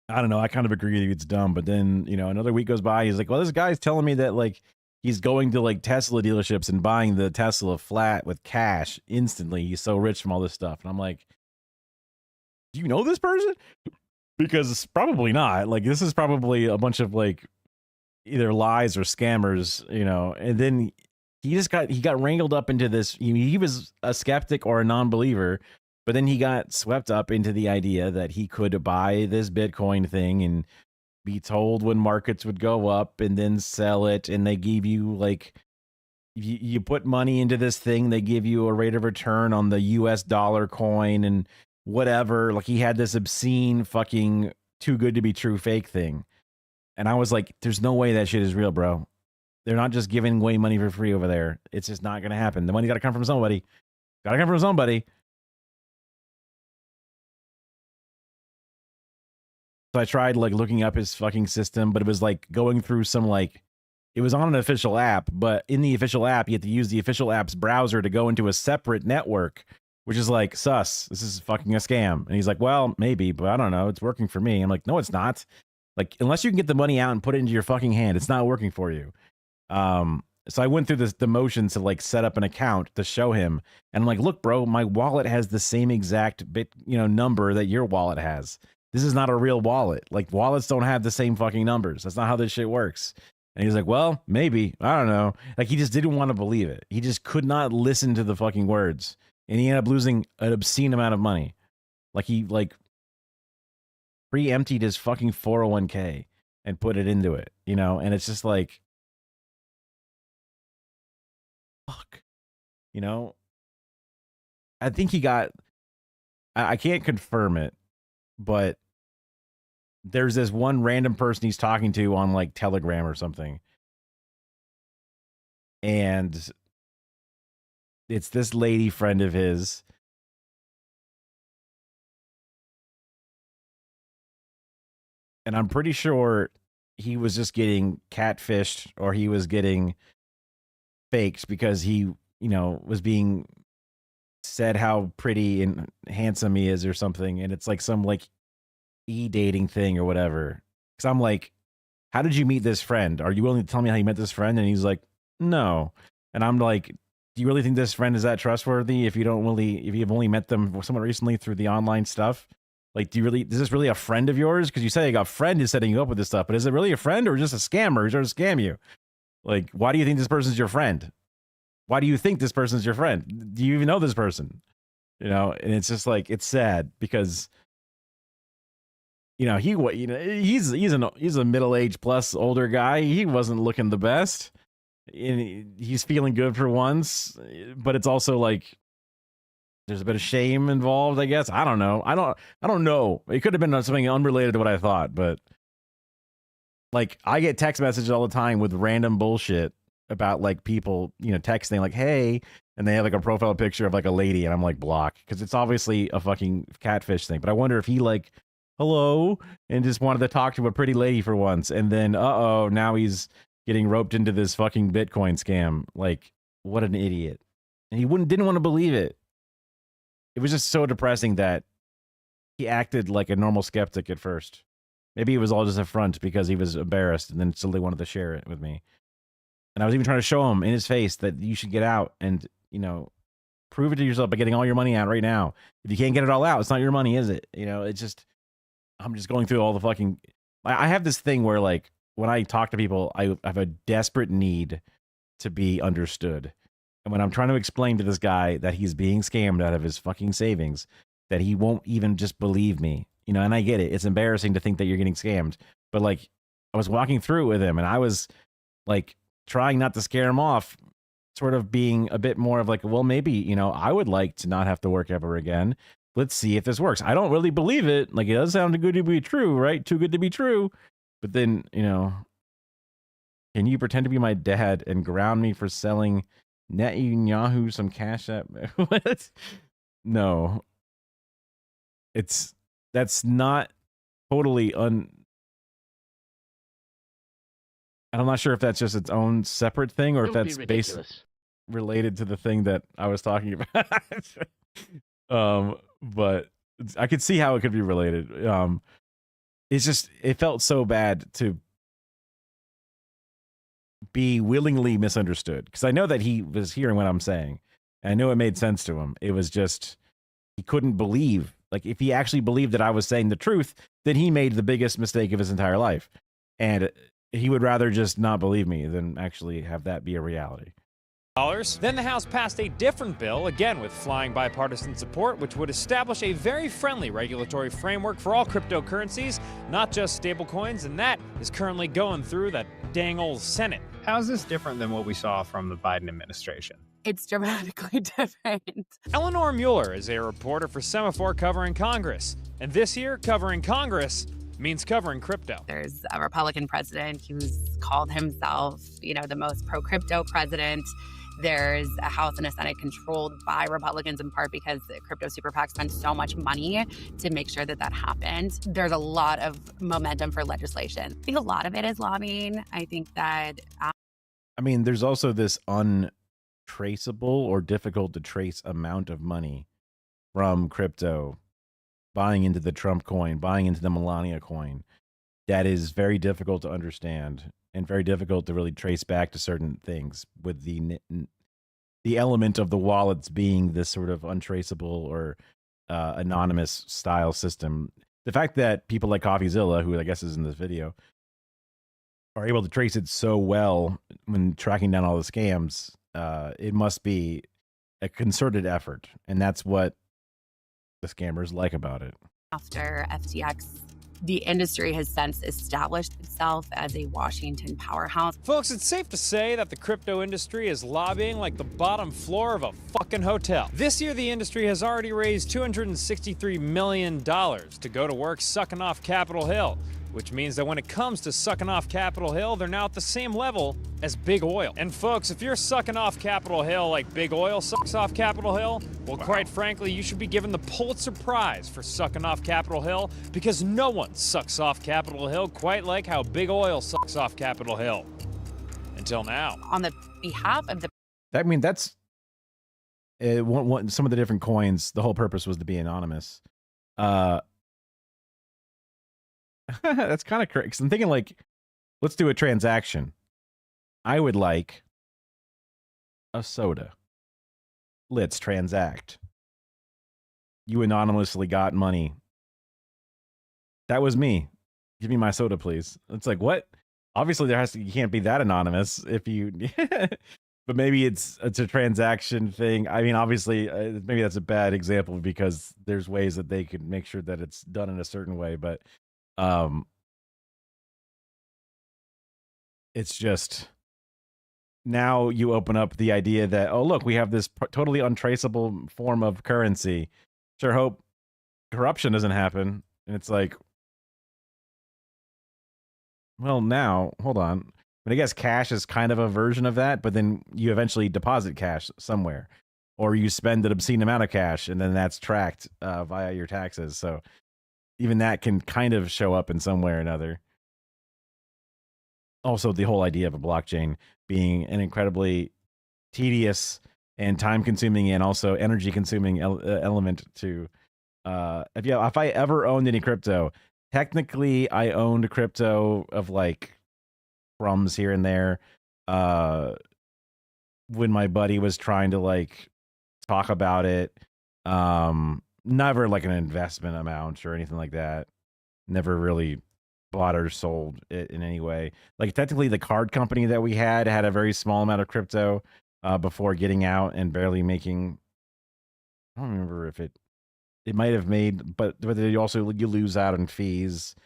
I don't know. I kind of agree that it's dumb. But then, you know, another week goes by. He's like, well, this guy's telling me that like he's going to like Tesla dealerships and buying the Tesla flat with cash instantly. He's so rich from all this stuff. And I'm like, do you know this person? Because it's probably not. Like, this is probably a bunch of like either lies or scammers, you know. And then he got wrangled up into this. He was a skeptic or a non-believer, but then he got swept up into the idea that he could buy this Bitcoin thing and be told when markets would go up and then sell it. And they give you like, you put money into this thing, they give you a rate of return on the US dollar coin and whatever. Like, he had this obscene fucking too good to be true fake thing. And I was like, there's no way that shit is real, bro. They're not just giving away money for free over there. It's just not going to happen. The money got to come from somebody. Got to come from somebody. So I tried like looking up his fucking system, but it was like going through some like, it was on an official app, but in the official app, you have to use the official app's browser to go into a separate network, which is like, sus, this is fucking a scam. And he's like, well, maybe, but I don't know. It's working for me. I'm like, no, it's not. Like, unless you can get the money out and put it into your fucking hand, it's not working for you. So I went through the motions to like set up an account to show him. And I'm like, look, bro, my wallet has the same exact number that your wallet has. This is not a real wallet. Like, wallets don't have the same fucking numbers. That's not how this shit works. And he's like, well, maybe. I don't know. Like, he just didn't want to believe it. He just could not listen to the fucking words. And he ended up losing an obscene amount of money. Like, he, like, pre-emptied his fucking 401k and put it into it, you know? And it's just like, fuck. You know? I think he got, I can't confirm it, but there's this one random person he's talking to on like Telegram or something. And it's this lady friend of his. And I'm pretty sure he was just getting catfished or he was getting faked because he, you know, was being said how pretty and handsome he is or something. And it's like some like e-dating thing or whatever. Because I'm like, how did you meet this friend? Are you willing to tell me how you met this friend? And he's like, no. And I'm like, do you really think this friend is that trustworthy if you've only met them somewhat recently through the online stuff? Like, is this really a friend of yours? Because you say a friend is setting you up with this stuff, but is it really a friend or just a scammer who's trying to scam you? Like, why do you think this person's your friend? Why do you think this person's your friend? Do you even know this person? You know, and it's just like, it's sad because, you know, he's a middle-aged plus older guy. He wasn't looking the best. And he's feeling good for once, but it's also like there's a bit of shame involved, I guess. I don't know. I don't know. It could have been something unrelated to what I thought, but like, I get text messages all the time with random bullshit about like people, you know, texting like, hey, and they have like a profile picture of like a lady, and I'm like, block, because it's obviously a fucking catfish thing. But I wonder if he like hello, and just wanted to talk to a pretty lady for once. And then, now he's getting roped into this fucking Bitcoin scam. Like, what an idiot. And he didn't want to believe it. It was just so depressing that he acted like a normal skeptic at first. Maybe it was all just a front because he was embarrassed and then suddenly wanted to share it with me. And I was even trying to show him in his face that you should get out and, prove it to yourself by getting all your money out right now. If you can't get it all out, it's not your money, is it? It's just, I'm just going through all the fucking, I have this thing where like, when I talk to people, I have a desperate need to be understood. And when I'm trying to explain to this guy that he's being scammed out of his fucking savings, that he won't even just believe me, and I get it. It's embarrassing to think that you're getting scammed. But like, I was walking through it with him and I was like trying not to scare him off, sort of being a bit more of like, well, maybe, I would like to not have to work ever again. Let's see if this works. I don't really believe it. Like, it does sound too good to be true, right? Too good to be true. But then, can you pretend to be my dad and ground me for selling Netanyahu some Cash App? What? No. That's not totally I'm not sure if that's just its own separate thing or if that's based related to the thing that I was talking about. But I could see how it could be related. It's just, it felt so bad to be willingly misunderstood because I know that he was hearing what I'm saying. And I know it made sense to him. It was just, he couldn't believe. Like, if he actually believed that I was saying the truth, then he made the biggest mistake of his entire life. And he would rather just not believe me than actually have that be a reality. Then the House passed a different bill, again with flying bipartisan support, which would establish a very friendly regulatory framework for all cryptocurrencies, not just stablecoins, and that is currently going through that dang old Senate. How is this different than what we saw from the Biden administration? It's dramatically different. Eleanor Mueller is a reporter for Semaphore covering Congress, and this year, covering Congress means covering crypto. There's a Republican president who's called himself, the most pro-crypto president. There's a House and a Senate controlled by Republicans in part because the crypto super PAC spent so much money to make sure that happened. There's a lot of momentum for legislation. I think a lot of it is lobbying. I think that... there's also this untraceable or difficult to trace amount of money from crypto, buying into the Trump coin, buying into the Melania coin, that is very difficult to understand and very difficult to really trace back to certain things, with the element of the wallets being this sort of untraceable or anonymous style system. The fact that people like CoffeeZilla, who I guess is in this video, are able to trace it so well when tracking down all the scams, it must be a concerted effort. And that's what the scammers like about it. After FTX, the industry has since established itself as a Washington powerhouse. Folks, it's safe to say that the crypto industry is lobbying like the bottom floor of a fucking hotel. This year, the industry has already raised $263 million to go to work sucking off Capitol Hill, which means that when it comes to sucking off Capitol Hill, they're now at the same level as Big Oil. And folks, if you're sucking off Capitol Hill like Big Oil sucks off Capitol Hill, well, quite frankly, you should be given the Pulitzer Prize for sucking off Capitol Hill, because no one sucks off Capitol Hill quite like how Big Oil sucks off Capitol Hill. Until now. On the behalf of the... That's some of the different coins. The whole purpose was to be anonymous. That's kind of crazy. I'm thinking, like, let's do a transaction. I would like a soda. Let's transact. You anonymously got money. That was me. Give me my soda, please. It's like, what? Obviously, you can't be that anonymous if you. But maybe it's a transaction thing. Obviously, maybe that's a bad example because there's ways that they could make sure that it's done in a certain way, but. It's just now you open up the idea that, oh, look, we have this totally untraceable form of currency. Sure hope corruption doesn't happen. And it's like, well, now, hold on. But I guess cash is kind of a version of that, but then you eventually deposit cash somewhere, or you spend an obscene amount of cash and then that's tracked via your taxes. So even that can kind of show up in some way or another. Also, the whole idea of a blockchain being an incredibly tedious and time-consuming and also energy-consuming element to. If I ever owned any crypto, technically I owned crypto of like crumbs here and there. When my buddy was trying to like talk about it, never like an investment amount or anything like that. Never really bought or sold it in any way. Like technically the card company that we had a very small amount of crypto before getting out and barely making. I don't remember if it might have made, but you lose out on fees,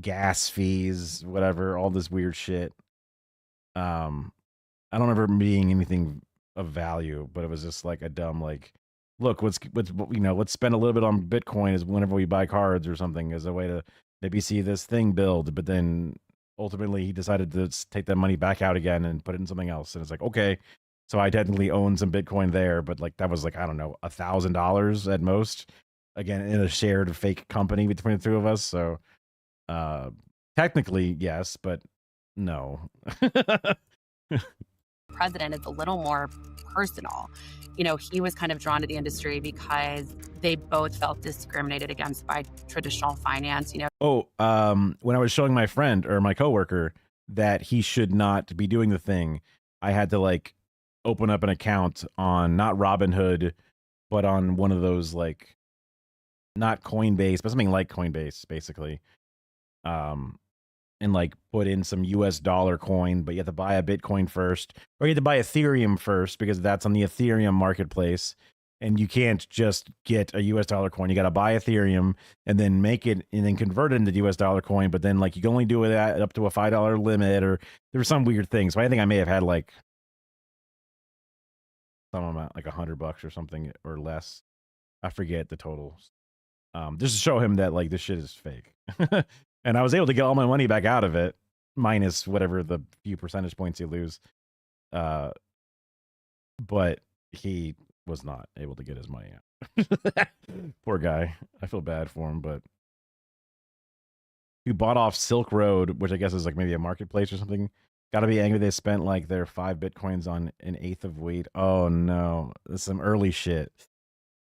gas fees, whatever, all this weird shit. I don't remember being anything of value, but it was just like a dumb like, look, let's spend a little bit on Bitcoin as whenever we buy cards or something as a way to maybe see this thing build. But then ultimately he decided to take that money back out again and put it in something else. And it's like, okay, so I technically own some Bitcoin there, but like that was like, I don't know, $1,000 at most. Again, in a shared fake company between the two of us. So technically, yes, but no. President is a little more personal. You know, he was kind of drawn to the industry because they both felt discriminated against by traditional finance, you know. When I was showing my friend or my coworker that he should not be doing the thing, I had to like open up an account on not Robinhood, but on one of those like not Coinbase, but something like Coinbase, basically. And like put in some US dollar coin, but you have to buy a Bitcoin first, or you have to buy Ethereum first because that's on the Ethereum marketplace. And you can't just get a US dollar coin. You got to buy Ethereum and then make it and then convert it into US dollar coin. But then like you can only do it at up to a $5 limit, or there's some weird things. So I think I may have had like some amount, like $100 or something or less. I forget the totals. Just to show him that like this shit is fake. And I was able to get all my money back out of it, minus whatever the few percentage points you lose. But he was not able to get his money out. Poor guy. I feel bad for him, but he bought off Silk Road, which I guess is like maybe a marketplace or something. Got to be angry they spent like their 5 Bitcoins on an eighth of wheat. Oh no, that's some early shit.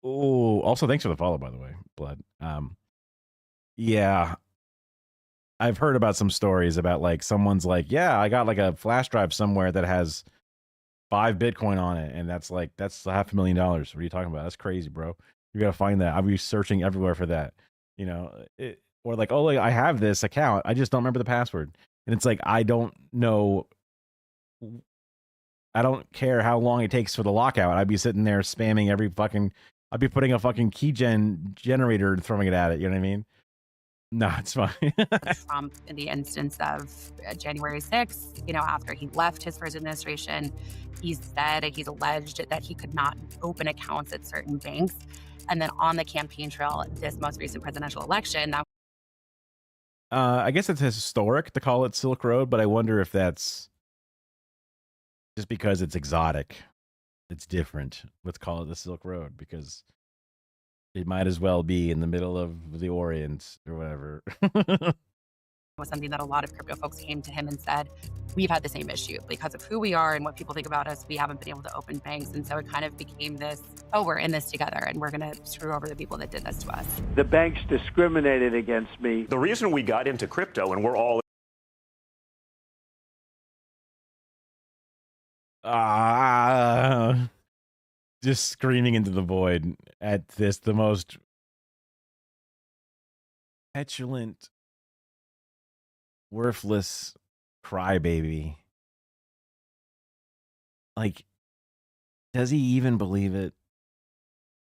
Oh, also thanks for the follow, by the way, Blood. Yeah. I've heard about some stories about like someone's like, yeah, I got like a flash drive somewhere that has 5 Bitcoin on it, and that's $500,000. What are you talking about? That's crazy, bro. You gotta find that. I'll be searching everywhere for that. You know, or like, oh, like, I have this account, I just don't remember the password, and it's like I don't know. I don't care how long it takes for the lockout. I'd be sitting there spamming every fucking. I'd be putting a fucking keygen generator and throwing it at it. You know what I mean? No, it's fine. Trump, in the instance of January 6th, you know, after he left his first administration, he's alleged that he could not open accounts at certain banks. And then on the campaign trail, this most recent presidential election, that I guess it's historic to call it Silk Road, but I wonder if that's just because it's exotic. It's different. Let's call it the Silk Road because it might as well be in the middle of the Orient or whatever. was something that a lot of crypto folks came to him and said, we've had the same issue because of who we are and what people think about us. We haven't been able to open banks. And so it kind of became this, oh, we're in this together and we're going to screw over the people that did this to us. The banks discriminated against me. The reason we got into crypto and we're all just screaming into the void at this, the most petulant, worthless crybaby. Like, does he even believe it?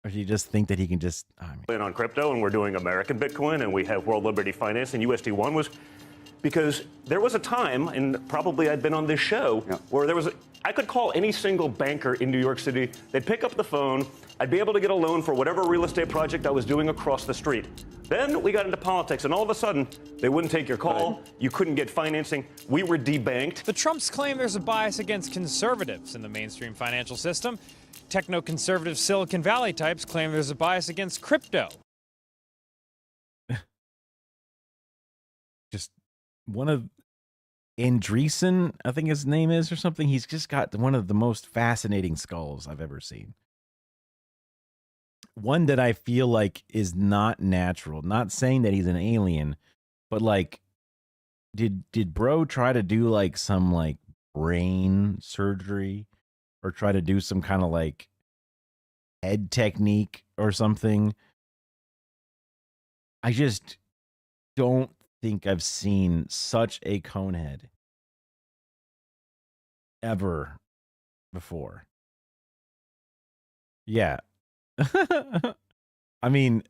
Or does he just think that he can just... in on crypto and we're doing American Bitcoin and we have World Liberty Finance and USD1 was because there was a time, and probably I'd been on this show, where there was I could call any single banker in New York City. They'd pick up the phone. I'd be able to get a loan for whatever real estate project I was doing across the street. Then we got into politics, and all of a sudden, they wouldn't take your call. You couldn't get financing. We were debanked. The Trumps claim there's a bias against conservatives in the mainstream financial system. Techno-conservative Silicon Valley types claim there's a bias against crypto. one of Andreessen, I think his name is, or something. He's just got one of the most fascinating skulls I've ever seen. One that I feel like is not natural. Not saying that he's an alien, but like, did bro try to do like some like brain surgery or try to do some kind of like head technique or something? I just don't think I've seen such a conehead ever before. Yeah. I mean,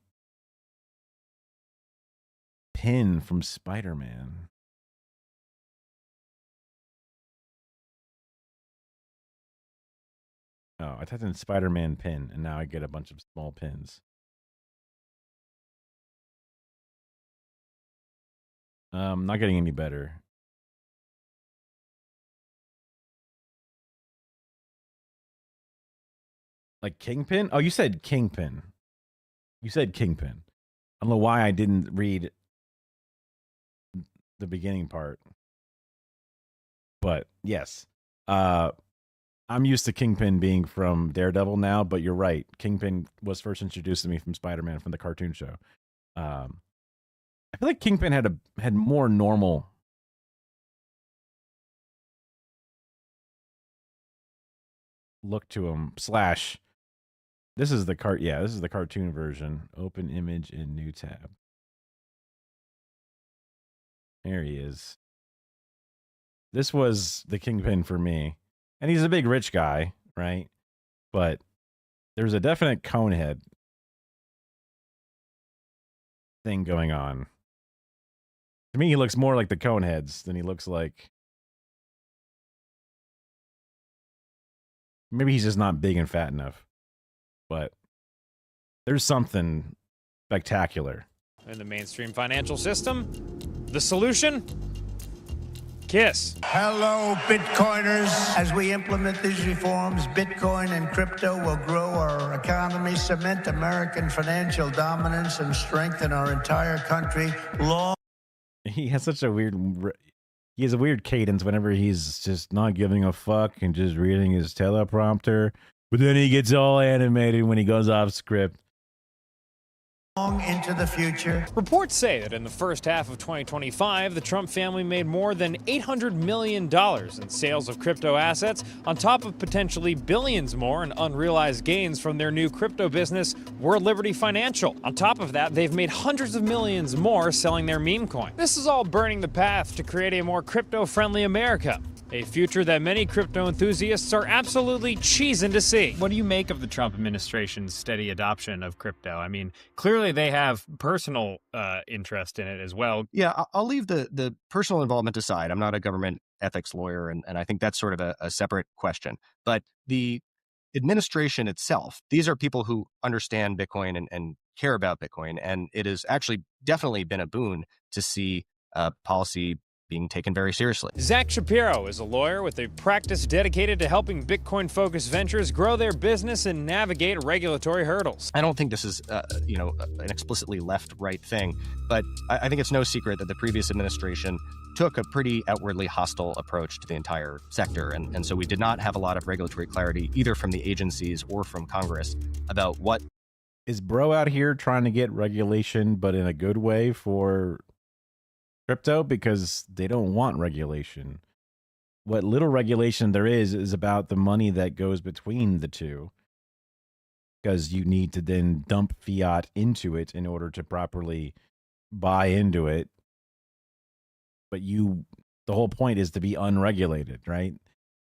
Pin from Spider-Man. Oh, I typed in Spider-Man pin, and now I get a bunch of small pins. Not getting any better. Like Kingpin? Oh, you said Kingpin. You said Kingpin. I don't know why I didn't read the beginning part. But yes. I'm used to Kingpin being from Daredevil now, but you're right. Kingpin was first introduced to me from Spider-Man from the cartoon show. I feel like Kingpin had more normal look to him. Slash, this is the cartoon version. Open image in new tab. There he is. This was the Kingpin for me. And he's a big rich guy, right? But there's a definite conehead thing going on. To me, he looks more like the coneheads than he looks like... Maybe he's just not big and fat enough. But there's something spectacular. In the mainstream financial system, the solution? KISS. Hello, Bitcoiners. As we implement these reforms, Bitcoin and crypto will grow our economy, cement American financial dominance, and strengthen our entire country. He has such a weird... He has a weird cadence whenever he's just not giving a fuck and just reading his teleprompter. But then he gets all animated when he goes off script. Into the future. Reports say that in the first half of 2025, the Trump family made more than $800 million in sales of crypto assets, on top of potentially billions more in unrealized gains from their new crypto business, World Liberty Financial. On top of that, they've made hundreds of millions more selling their meme coin. This is all burning the path to create a more crypto-friendly America. A future that many crypto enthusiasts are absolutely cheesing to see. What do you make of the Trump administration's steady adoption of crypto? I mean, clearly they have personal interest in it as well. Yeah, I'll leave the personal involvement aside. I'm not a government ethics lawyer, and I think that's sort of a separate question. But the administration itself, these are people who understand Bitcoin and care about Bitcoin, and it has actually definitely been a boon to see policy being taken very seriously. Zach Shapiro is a lawyer with a practice dedicated to helping Bitcoin-focused ventures grow their business and navigate regulatory hurdles. I don't think this is, an explicitly left-right thing, but I think it's no secret that the previous administration took a pretty outwardly hostile approach to the entire sector, and so we did not have a lot of regulatory clarity either from the agencies or from Congress about what... Is bro out here trying to get regulation, but in a good way for crypto? Because they don't want regulation. What little regulation there is about the money that goes between the two, because you need to then dump fiat into it in order to properly buy into it. But the whole point is to be unregulated, right?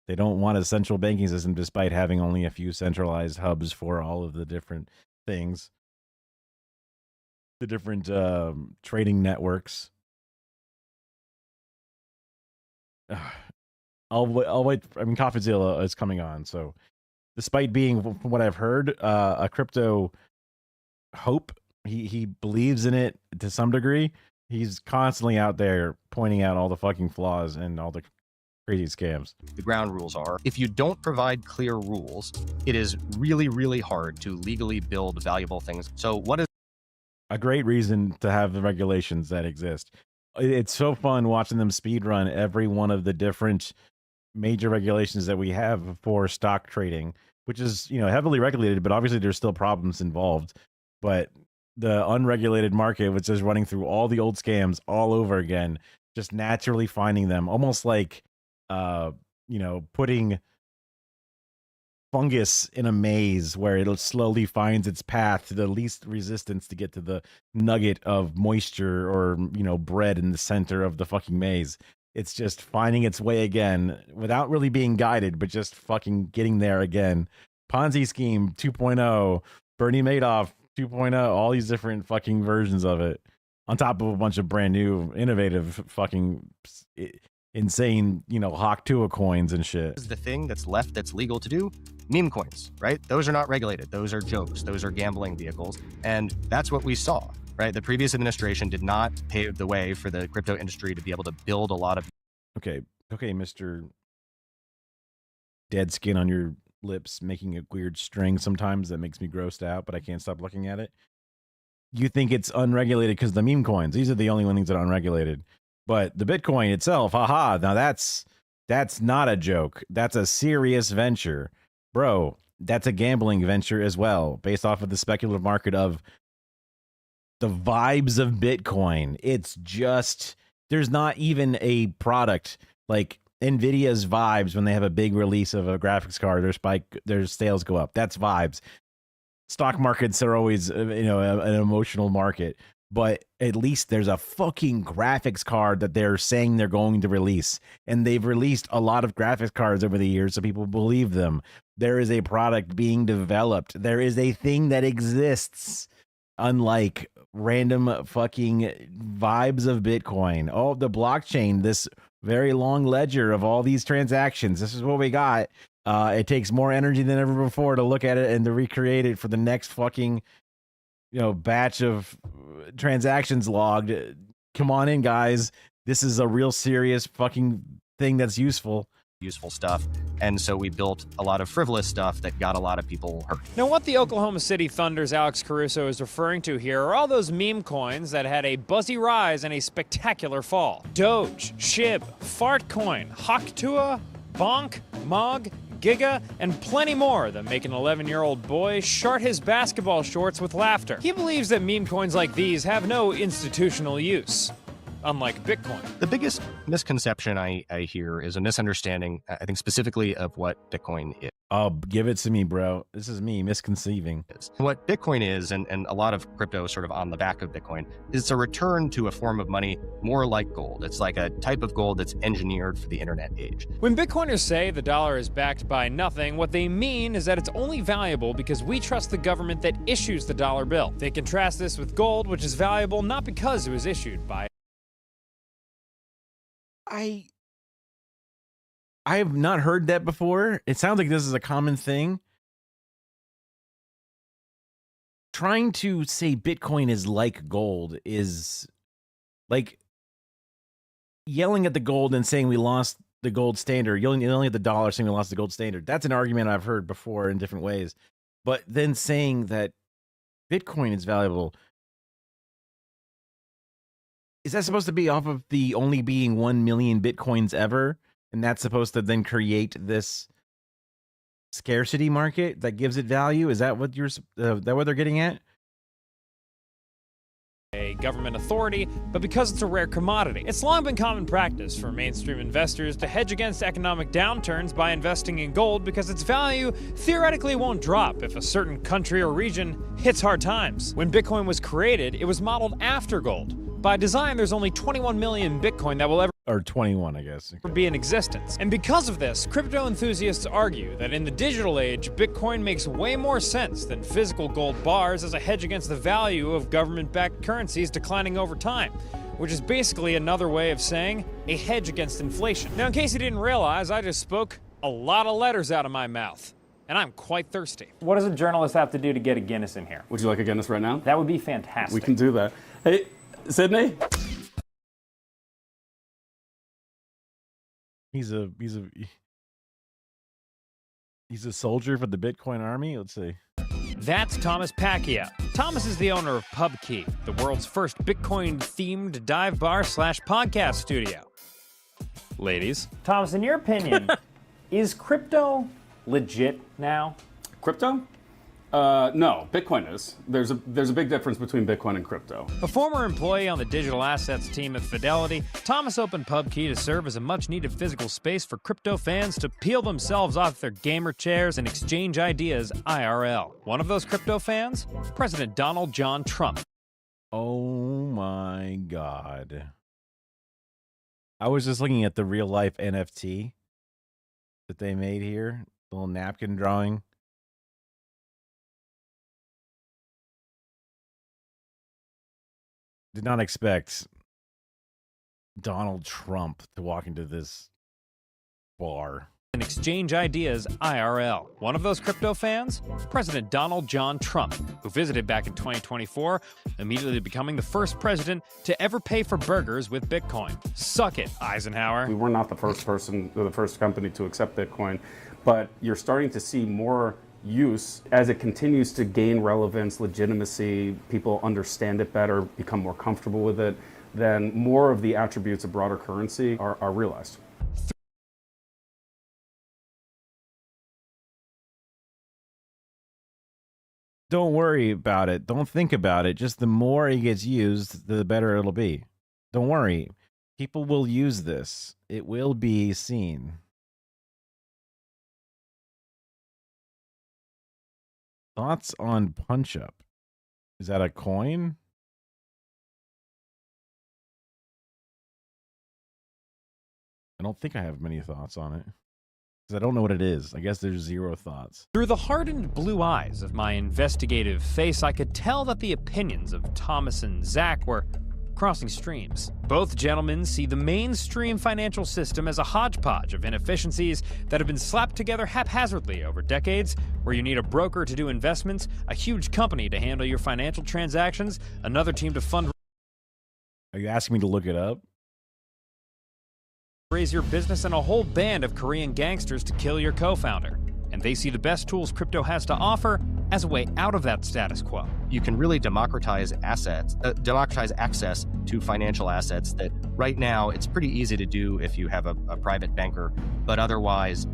They don't want a central banking system despite having only a few centralized hubs for all of the different things, the different trading networks. I'll wait. I mean, CoffeeZilla is coming on, so despite being, from what I've heard, a crypto hope, he believes in it to some degree. He's constantly out there pointing out all the fucking flaws and all the crazy scams. The ground rules are, if you don't provide clear rules, it is really, really hard to legally build valuable things. So what is a great reason to have the regulations that exist? It's so fun watching them speed run every one of the different major regulations that we have for stock trading, which is, heavily regulated, but obviously there's still problems involved. But the unregulated market, which is running through all the old scams all over again, just naturally finding them, almost like, putting fungus in a maze where it'll slowly finds its path to the least resistance to get to the nugget of moisture or bread in the center of the fucking maze. It's just finding its way again without really being guided, but just fucking getting there again. Ponzi scheme 2.0, Bernie Madoff 2.0, all these different fucking versions of it, on top of a bunch of brand new innovative fucking insane Hawk Tua coins and shit. The thing that's left that's legal to do, meme coins, right? Those are not regulated. Those are jokes. Those are gambling vehicles. And that's what we saw, right? The previous administration did not pave the way for the crypto industry to be able to build a lot of... Okay, Mr. Dead skin on your lips, making a weird string sometimes that makes me grossed out, but I can't stop looking at it. You think it's unregulated because the meme coins, these are the only things that are unregulated. But the Bitcoin itself, haha, now that's not a joke. That's a serious venture. Bro, that's a gambling venture as well, based off of the speculative market of the vibes of Bitcoin. It's just, there's not even a product like NVIDIA's vibes when they have a big release of a graphics card, their sales go up. That's vibes. Stock markets are always, an emotional market. But at least there's a fucking graphics card that they're saying they're going to release. And they've released a lot of graphics cards over the years, so people believe them. There is a product being developed. There is a thing that exists, unlike random fucking vibes of Bitcoin. Oh, the blockchain, this very long ledger of all these transactions. This is what we got. It takes more energy than ever before to look at it and to recreate it for the next fucking batch of transactions logged. Come on in, guys. This is a real serious fucking thing that's useful stuff. And so we built a lot of frivolous stuff that got a lot of people hurt. Now, what the Oklahoma City Thunder's Alex Caruso is referring to here are all those meme coins that had a buzzy rise and a spectacular fall. Doge, Shib, Fartcoin, Hawk Tua, Bonk, Mog, Giga, and plenty more that make an 11-year-old boy shart his basketball shorts with laughter. He believes that meme coins like these have no institutional use, unlike Bitcoin. The biggest misconception I hear is a misunderstanding, I think specifically of what Bitcoin is. Oh, give it to me, bro. This is me misconceiving. What Bitcoin is, and a lot of crypto sort of on the back of Bitcoin, is it's a return to a form of money more like gold. It's like a type of gold that's engineered for the internet age. When Bitcoiners say the dollar is backed by nothing, what they mean is that it's only valuable because we trust the government that issues the dollar bill. They contrast this with gold, which is valuable not because it was issued by... I have not heard that before. It sounds like this is a common thing. Trying to say Bitcoin is like gold is like yelling at the gold and saying we lost the gold standard, yelling at the dollar saying we lost the gold standard. That's an argument I've heard before in different ways. But then saying that Bitcoin is valuable, is that supposed to be off of the only being 1 million Bitcoins ever? And that's supposed to then create this scarcity market that gives it value? Is that what that what they're getting at? A government authority, but because it's a rare commodity. It's long been common practice for mainstream investors to hedge against economic downturns by investing in gold because its value theoretically won't drop if a certain country or region hits hard times. When Bitcoin was created, it was modeled after gold. By design, there's only 21 million Bitcoin that will ever... Or 21, I guess. ...be in existence. And because of this, crypto enthusiasts argue that in the digital age, Bitcoin makes way more sense than physical gold bars as a hedge against the value of government-backed currencies declining over time, which is basically another way of saying a hedge against inflation. Now, in case you didn't realize, I just spoke a lot of letters out of my mouth. And I'm quite thirsty. What does a journalist have to do to get a Guinness in here? Would you like a Guinness right now? That would be fantastic. We can do that. Hey, Sydney? He's a soldier for the Bitcoin army. Let's see. That's Thomas Pacquiao. Thomas is the owner of PubKey, the world's first Bitcoin-themed dive bar / podcast studio. Ladies. Thomas, in your opinion, is crypto legit now? Crypto? No, Bitcoin is. There's a big difference between Bitcoin and crypto. A former employee on the digital assets team at Fidelity, Thomas opened PubKey to serve as a much-needed physical space for crypto fans to peel themselves off their gamer chairs and exchange ideas IRL. One of those crypto fans? President Donald John Trump. Oh my God. I was just looking at the real-life NFT that they made here. The little napkin drawing. Did not expect Donald Trump to walk into this bar. And exchange ideas IRL. One of those crypto fans? President Donald John Trump, who visited back in 2024, immediately becoming the first president to ever pay for burgers with Bitcoin. Suck it, Eisenhower. We were not the first person or the first company to accept Bitcoin, but you're starting to see more use as it continues to gain relevance, legitimacy, people understand it better, become more comfortable with it, then more of the attributes of broader currency are realized. Don't worry about it. Don't think about it. Just the more it gets used, the better it'll be. Don't worry. People will use this. It will be seen. Thoughts on Punch Up? Is that a coin? I don't think I have many thoughts on it. Because I don't know what it is. I guess there's zero thoughts. Through the hardened blue eyes of my investigative face, I could tell that the opinions of Thomas and Zach were crossing streams. Both gentlemen see the mainstream financial system as a hodgepodge of inefficiencies that have been slapped together haphazardly over decades, where you need a broker to do investments, a huge company to handle your financial transactions, another team to fund. Are you asking me to look it up? Raise your business, and a whole band of Korean gangsters to kill your co-founder. And they see the best tools crypto has to offer as a way out of that status quo. You can really democratize access to financial assets that right now it's pretty easy to do if you have a private banker, but otherwise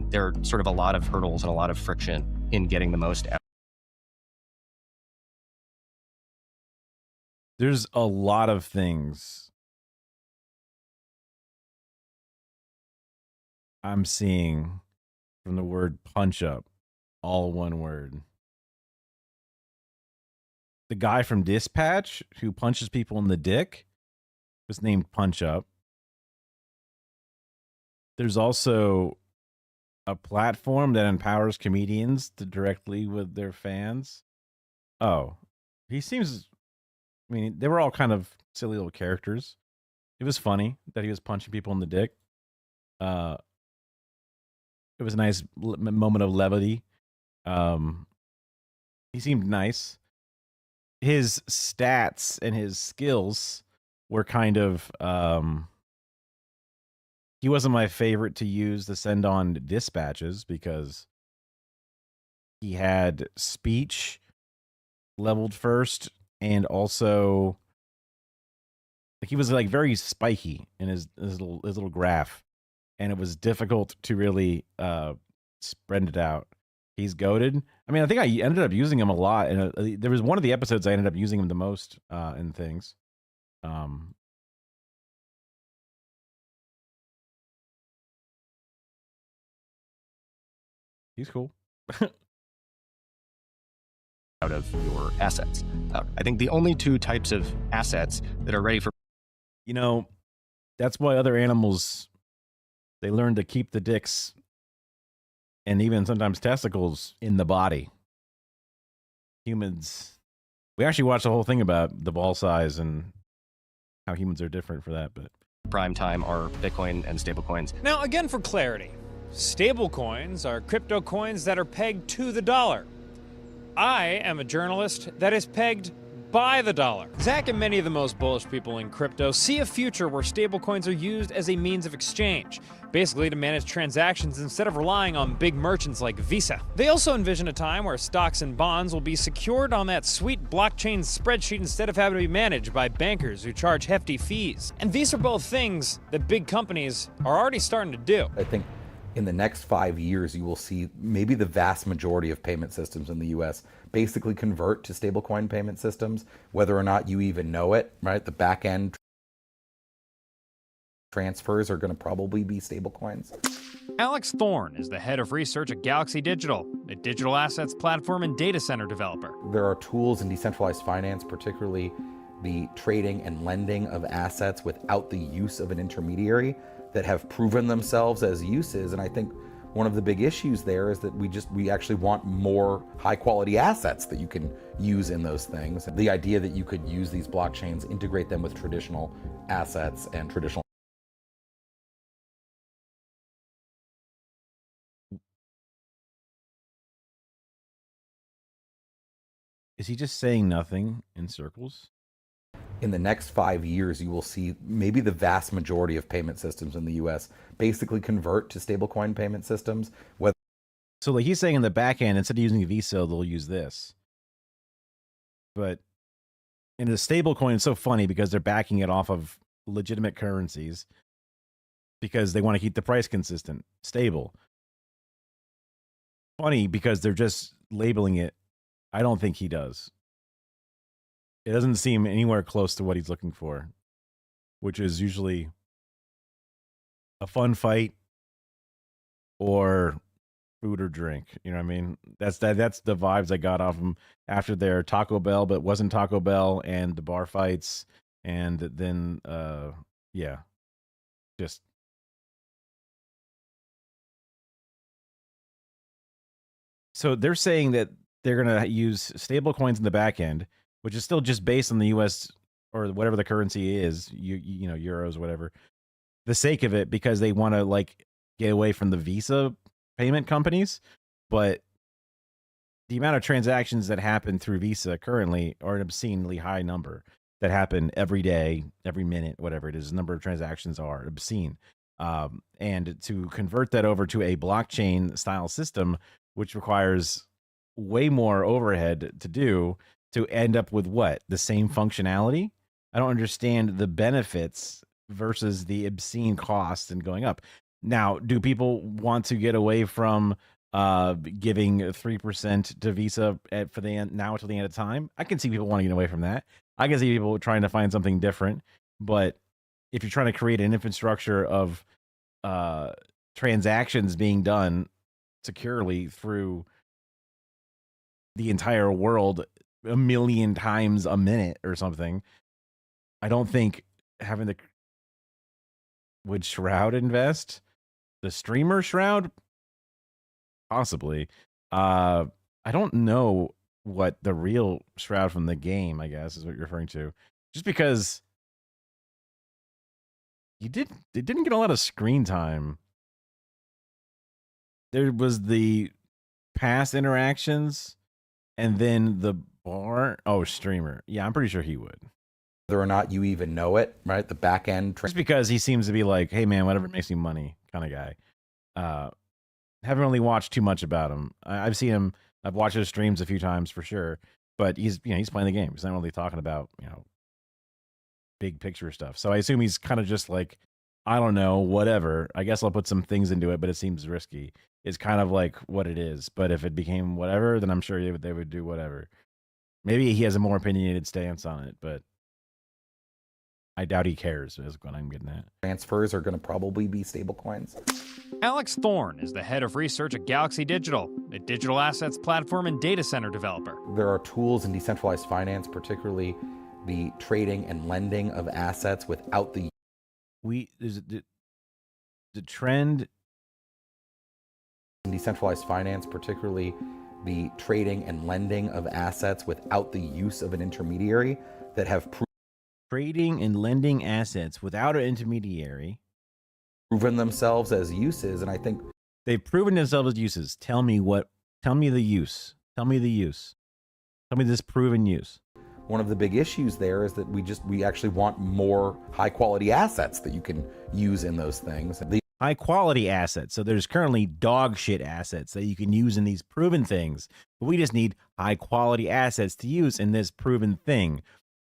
there are sort of a lot of hurdles and a lot of friction in getting the most out. There's a lot of things I'm seeing from the word punch up, all one word. The guy from Dispatch who punches people in the dick was named Punch Up. There's also a platform that empowers comedians to directly with their fans. Oh, he seems, I mean, they were all kind of silly little characters. It was funny that he was punching people in the dick. It was a nice moment of levity. He seemed nice. His stats and his skills were kind of... he wasn't my favorite to use to send on dispatches because he had speech leveled first, and also like he was like very spiky in his little graph. And it was difficult to really spread it out. He's goated. I mean, I think I ended up using him a lot. And there was one of the episodes I ended up using him the most in things. He's cool. Out of your assets. I think the only two types of assets that are ready for... You know, that's why other animals... They learn to keep the dicks and even sometimes testicles in the body. Humans, we actually watched the whole thing about the ball size and how humans are different for that. But prime time are Bitcoin and stablecoins. Now, again, for clarity, stablecoins are crypto coins that are pegged to the dollar. I am a journalist that is pegged buy the dollar. Zach and many of the most bullish people in crypto see a future where stablecoins are used as a means of exchange, basically to manage transactions instead of relying on big merchants like Visa. They also envision a time where stocks and bonds will be secured on that sweet blockchain spreadsheet instead of having to be managed by bankers who charge hefty fees. And these are both things that big companies are already starting to do. I think in the next 5 years, you will see maybe the vast majority of payment systems in the US basically convert to stablecoin payment systems, whether or not you even know it, right? The back end transfers are going to probably be stablecoins. Alex Thorne is the head of research at Galaxy Digital, a digital assets platform and data center developer. There are tools in decentralized finance, particularly the trading and lending of assets without the use of an intermediary, that have proven themselves as uses. And I think one of the big issues there is that we actually want more high quality assets that you can use in those things. The idea that you could use these blockchains, integrate them with traditional assets and traditional. Is he just saying nothing in circles? In the next 5 years, you will see maybe the vast majority of payment systems in the US basically convert to stablecoin payment systems. So like he's saying in the back end, instead of using Visa, they'll use this. But in the stablecoin, it's so funny because they're backing it off of legitimate currencies because they want to keep the price consistent, stable. Funny because they're just labeling it. I don't think he does. It doesn't seem anywhere close to what he's looking for, which is usually a fun fight or food or drink. You know what I mean? That's the vibes I got off him after their Taco Bell, but wasn't Taco Bell, and the bar fights, and then yeah, just. So they're saying that they're going to use stable coins in the back end, which is still just based on the US or whatever the currency is, you know, euros, whatever, the sake of it, because they want to like get away from the Visa payment companies. But the amount of transactions that happen through Visa currently are an obscenely high number that happen every day, every minute, whatever it is. The number of transactions are obscene. And to convert that over to a blockchain style system, which requires way more overhead to do, to end up with what? The same functionality? I don't understand the benefits versus the obscene costs and going up. Now, do people want to get away from giving 3% to Visa for the end, now until the end of time? I can see people wanting to get away from that. I can see people trying to find something different. But if you're trying to create an infrastructure of transactions being done securely through the entire world 1 million times a minute or something, I don't think having the would Shroud invest, the streamer Shroud possibly. I don't know what the real Shroud from the game, I guess, is what you're referring to, just because it didn't get a lot of screen time. There was the past interactions and then the bar. Oh, streamer. Yeah, I'm pretty sure he would. Whether or not you even know it, right? The back end. Just because he seems to be like, hey, man, whatever makes me money kind of guy. Haven't really watched too much about him. I've seen him. I've watched his streams a few times for sure. But he's playing the game. He's not really talking about, big picture stuff. So I assume he's kind of just like, I don't know, whatever. I guess I'll put some things into it, but it seems risky. It's kind of like what it is. But if it became whatever, then I'm sure they would do whatever. Maybe he has a more opinionated stance on it, but I doubt he cares, is what I'm getting at. Transfers are going to probably be stable coins. Alex Thorne is the head of research at Galaxy Digital, a digital assets platform and data center developer. There are tools in decentralized finance, particularly the trading and lending of assets without the there's the trend in decentralized finance, particularly the trading and lending of assets without the use of an intermediary, that have trading and lending assets without an intermediary proven themselves as uses. And I think they've proven themselves as uses. Tell me the use. Tell me this proven use. one of the big issues there is that we actually want more high quality assets that you can use in those things. High quality assets. So there's currently dog shit assets that you can use in these proven things, but we just need high quality assets to use in this proven thing.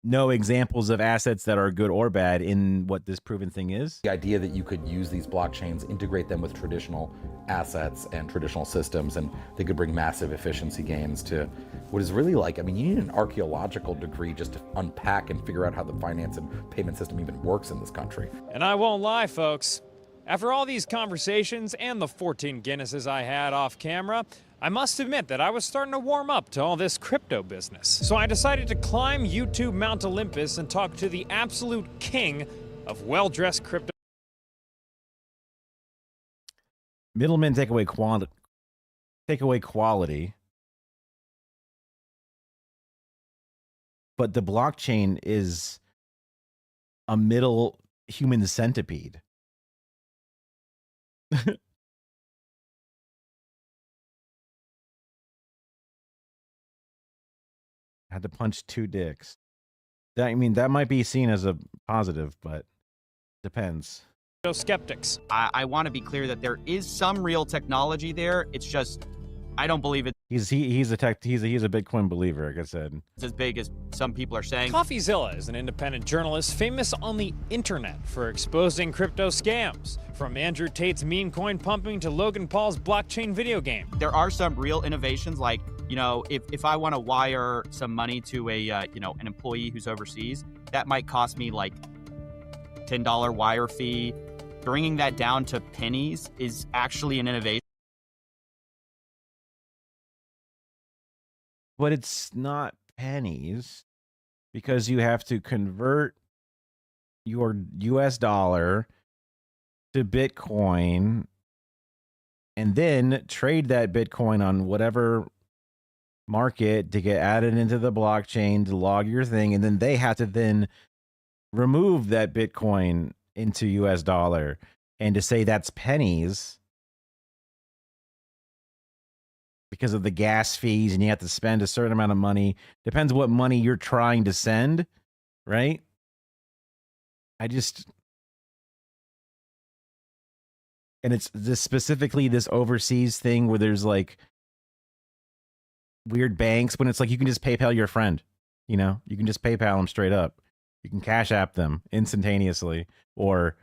No examples of assets that are good or bad in what this proven thing is. The idea that you could use these blockchains, integrate them with traditional assets and traditional systems, and they could bring massive efficiency gains to what is really like, I mean, you need an archaeological degree just to unpack and figure out how the finance and payment system even works in this country. And I won't lie, folks. After all these conversations and the 14 Guinnesses I had off camera, I must admit that I was starting to warm up to all this crypto business. So I decided to climb YouTube Mount Olympus and talk to the absolute king of well-dressed crypto. Middlemen take away quality. But the blockchain is a middle human centipede. Had to punch 2 dicks. I mean, that might be seen as a positive, but depends. Skeptics. I want to be clear that there is some real technology there. It's just, I don't believe it. He's a Bitcoin believer, like I said. It's as big as some people are saying. CoffeeZilla is an independent journalist famous on the internet for exposing crypto scams, from Andrew Tate's meme coin pumping to Logan Paul's blockchain video game. There are some real innovations, like, you know, if I want to wire some money to a, you know, an employee who's overseas, that might cost me like $10 wire fee. Bringing that down to pennies is actually an innovation. But it's not pennies, because you have to convert your US dollar to Bitcoin and then trade that Bitcoin on whatever market to get added into the blockchain to log your thing. And then they have to then remove that Bitcoin into US dollar, and to say that's pennies because of the gas fees, and you have to spend a certain amount of money. Depends what money you're trying to send, right? And it's this specifically this overseas thing where there's like weird banks when it's like you can just PayPal your friend, you know, you can just PayPal them straight up. You can Cash App them instantaneously, or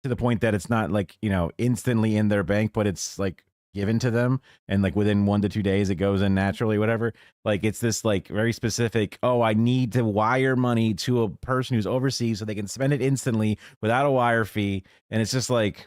to the point that it's not like, you know, instantly in their bank, but it's like given to them, and like within 1 to 2 days it goes in naturally, whatever. Like it's this like very specific, oh, I need to wire money to a person who's overseas so they can spend it instantly without a wire fee. And it's just like,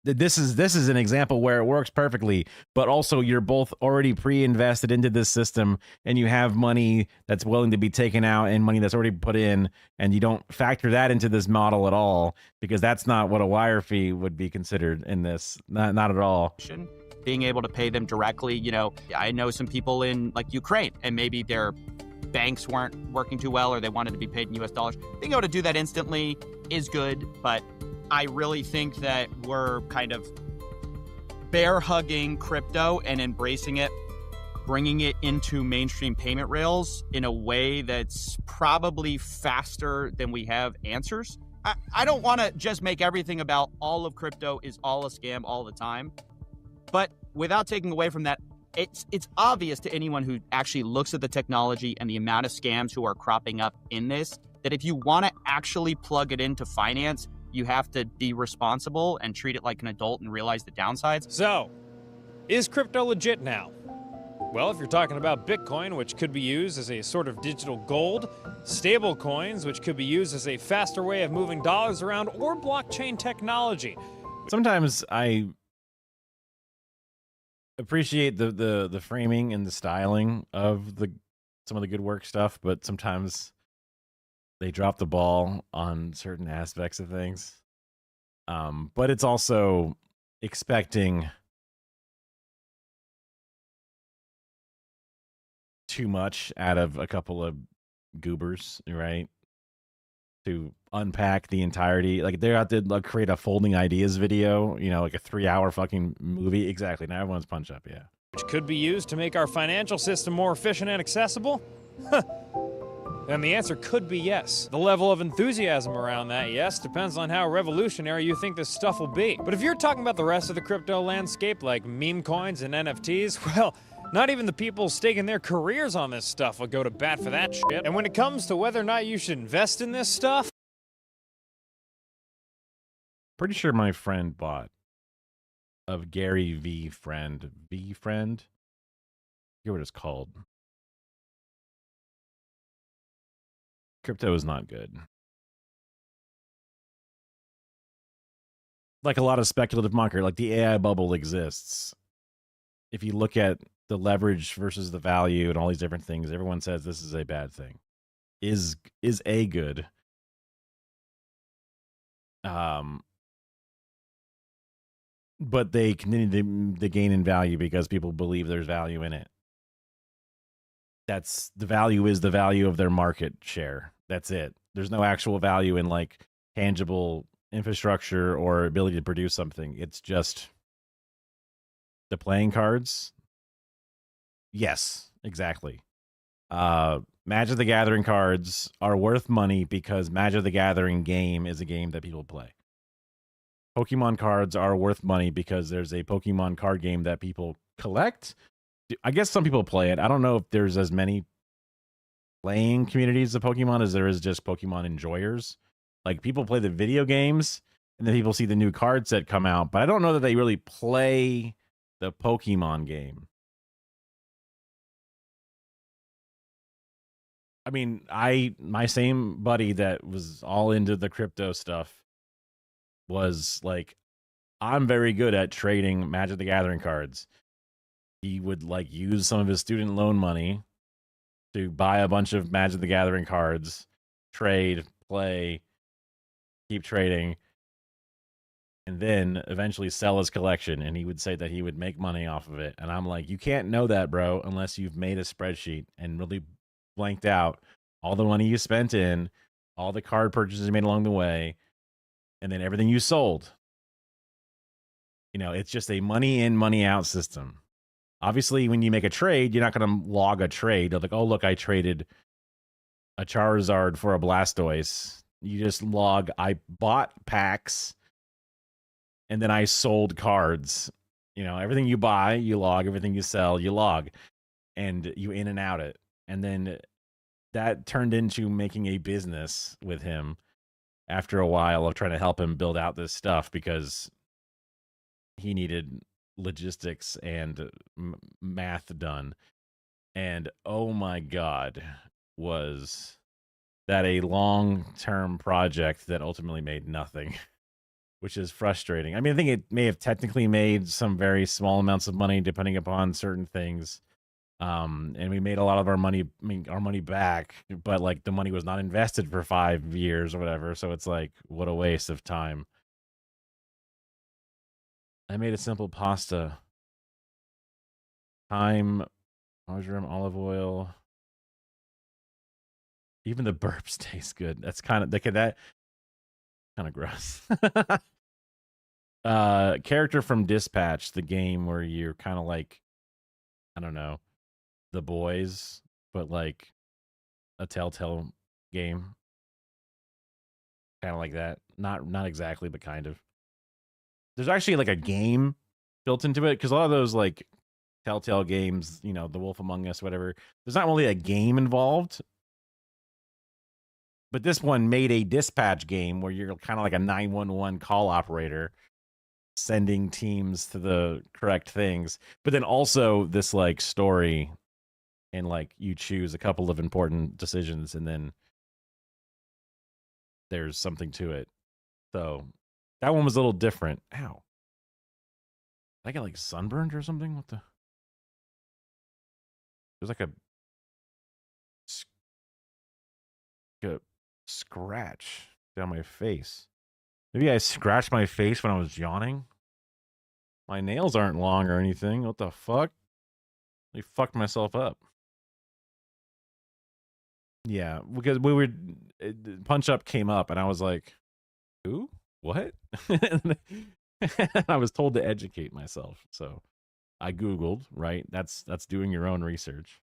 this is an example where it works perfectly, but also you're both already pre-invested into this system, and you have money that's willing to be taken out and money that's already put in, and you don't factor that into this model at all, because that's not what a wire fee would be considered in this. Not at all. Being able to pay them directly, you know, I know some people in like Ukraine, and maybe their banks weren't working too well, or they wanted to be paid in US dollars. Being able to do that instantly is good, but I really think that we're kind of bear hugging crypto and embracing it, bringing it into mainstream payment rails in a way that's probably faster than we have answers. I don't want to just make everything about all of crypto is all a scam all the time, but without taking away from that, it's obvious to anyone who actually looks at the technology and the amount of scams who are cropping up in this, that if you want to actually plug it into finance, you have to be responsible and treat it like an adult and realize the downsides. So, is crypto legit now? Well, if you're talking about Bitcoin, which could be used as a sort of digital gold, stable coins, which could be used as a faster way of moving dollars around, or blockchain technology. Sometimes I appreciate the framing and the styling of some of the good work stuff, but sometimes they drop the ball on certain aspects of things. But it's also expecting too much out of a couple of goobers, right? To unpack the entirety. Like they're out to like create a folding ideas video, you know, like a 3-hour fucking movie. Exactly. Now everyone's punch up, yeah. Which could be used to make our financial system more efficient and accessible. And the answer could be yes. The level of enthusiasm around that yes depends on how revolutionary you think this stuff will be. But if you're talking about the rest of the crypto landscape, like meme coins and NFTs, well, not even the people staking their careers on this stuff will go to bat for that shit. And when it comes to whether or not you should invest in this stuff, Pretty sure my friend bought of Gary V friend. I forget what it's called. Crypto is not good. Like a lot of speculative market, like the AI bubble exists. If you look at the leverage versus the value and all these different things, everyone says this is a bad thing. Is a good. But they continue to gain in value because people believe there's value in it. That's the value is the value of their market share. That's it. There's no actual value in like tangible infrastructure or ability to produce something. It's just the playing cards. Yes, exactly. Magic the Gathering cards are worth money because Magic the Gathering game is a game that people play. Pokemon cards are worth money because there's a Pokemon card game that people collect. I guess some people play it. I don't know if there's as many playing communities of Pokemon as there is just Pokemon enjoyers. Like people play the video games and then people see the new card set come out, but I don't know that they really play the Pokemon game. I mean, my same buddy that was all into the crypto stuff was like, I'm very good at trading Magic the Gathering cards. He would like use some of his student loan money to buy a bunch of Magic the Gathering cards, trade, play, keep trading, and then eventually sell his collection. And he would say that he would make money off of it. And I'm like, you can't know that, bro, unless you've made a spreadsheet and really blanked out all the money you spent in, all the card purchases you made along the way, and then everything you sold. You know, it's just a money in, money out system. Obviously, when you make a trade, you're not going to log a trade. You're like, oh, look, I traded a Charizard for a Blastoise. You just log, I bought packs, and then I sold cards. You know, everything you buy, you log. Everything you sell, you log. And you in and out it. And then that turned into making a business with him after a while of trying to help him build out this stuff because he needed logistics and math done. And oh my God, was that a long-term project that ultimately made nothing, which is frustrating. I mean, I think it may have technically made some very small amounts of money depending upon certain things. And we made a lot of our money back, but like the money was not invested for 5 years or whatever. So it's like, what a waste of time. I made a simple pasta. Thyme, marjoram, olive oil. Even the burps taste good. That's kind of that kind of gross. Character from Dispatch, the game where you're kind of like, I don't know, The Boys, but like a Telltale game. Kind of like that. Not exactly, but kind of. There's actually like a game built into it because a lot of those like Telltale games, you know, The Wolf Among Us, whatever, there's not really a game involved. But this one made a dispatch game where you're kind of like a 911 call operator sending teams to the correct things. But then also this like story and like you choose a couple of important decisions and then there's something to it. So that one was a little different. Ow. Did I get like sunburned or something? What the? There's like a scratch down my face. Maybe I scratched my face when I was yawning. My nails aren't long or anything. What the fuck? I fucked myself up. Yeah, because we were Punch Up came up and I was like, who? What? I was told to educate myself. So I Googled, right? That's doing your own research.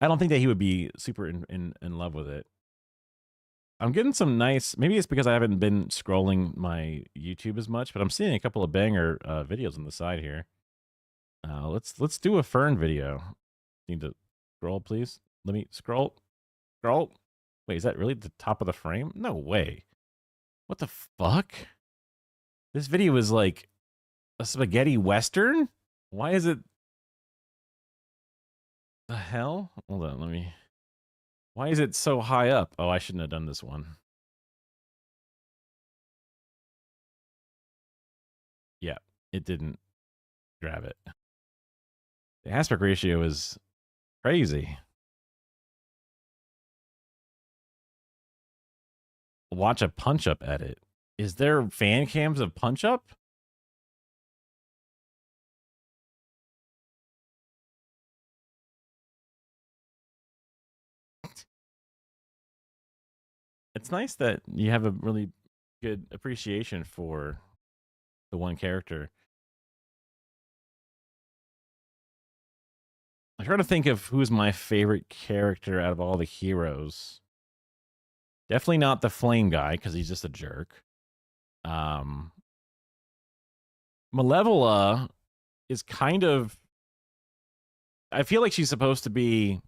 I don't think that he would be super in love with it. I'm getting some nice. Maybe it's because I haven't been scrolling my YouTube as much, but I'm seeing a couple of banger videos on the side here. Let's do a Fern video. Need to scroll, please. Let me scroll. Scroll. Wait, is that really the top of the frame? No way. What the fuck? This video is like a spaghetti western? Why is it the hell? Hold on, let me. Why is it so high up? Oh, I shouldn't have done this one. Yeah, it didn't grab it. The aspect ratio is crazy. Watch a punch up edit. Is there fan cams of punch up? It's nice that you have a really good appreciation for the one character. I'm trying to think of who's my favorite character out of all the heroes. Definitely not the flame guy, because he's just a jerk. Malevola is kind of... I feel like she's supposed to be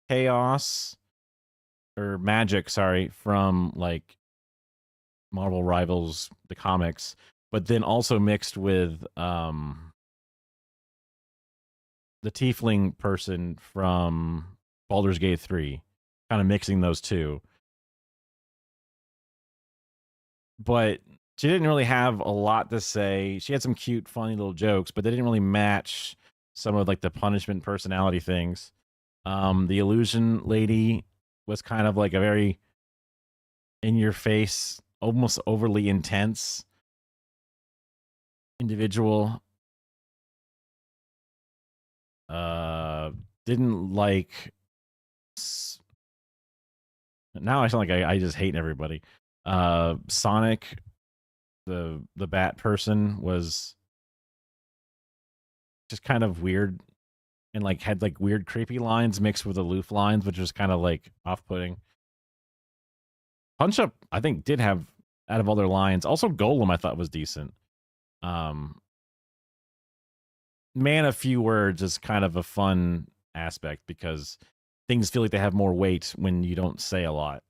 chaos... or magic, sorry, from like Marvel Rivals, the comics, but then also mixed with the tiefling person from Baldur's Gate 3, kind of mixing those two. But she didn't really have a lot to say. She had some cute, funny little jokes, but they didn't really match some of like the punishment personality things. The illusion lady was kind of like a very in your face, almost overly intense individual. Didn't like... Now I sound like I just hate everybody. Sonic, the bat person, was just kind of weird and like had like weird creepy lines mixed with aloof lines, which was kind of like off-putting. Punch Up, I think, did have, out of all their lines, also Golem I thought was decent. Man of few words is kind of a fun aspect because things feel like they have more weight when you don't say a lot.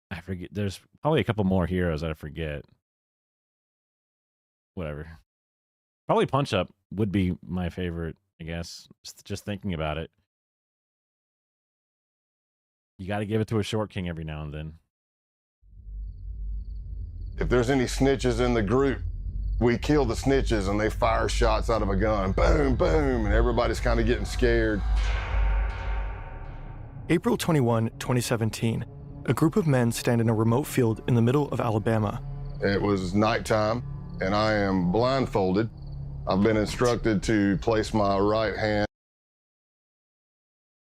I forget. There's probably a couple more heroes that I forget. Whatever. Probably Punch Up would be my favorite, I guess. Just thinking about it. You got to give it to a short king every now and then. If there's any snitches in the group, we kill the snitches and they fire shots out of a gun. Boom, boom, and everybody's kind of getting scared. April 21, 2017. A group of men stand in a remote field in the middle of Alabama. It was nighttime, and I am blindfolded. I've been instructed to place my right hand.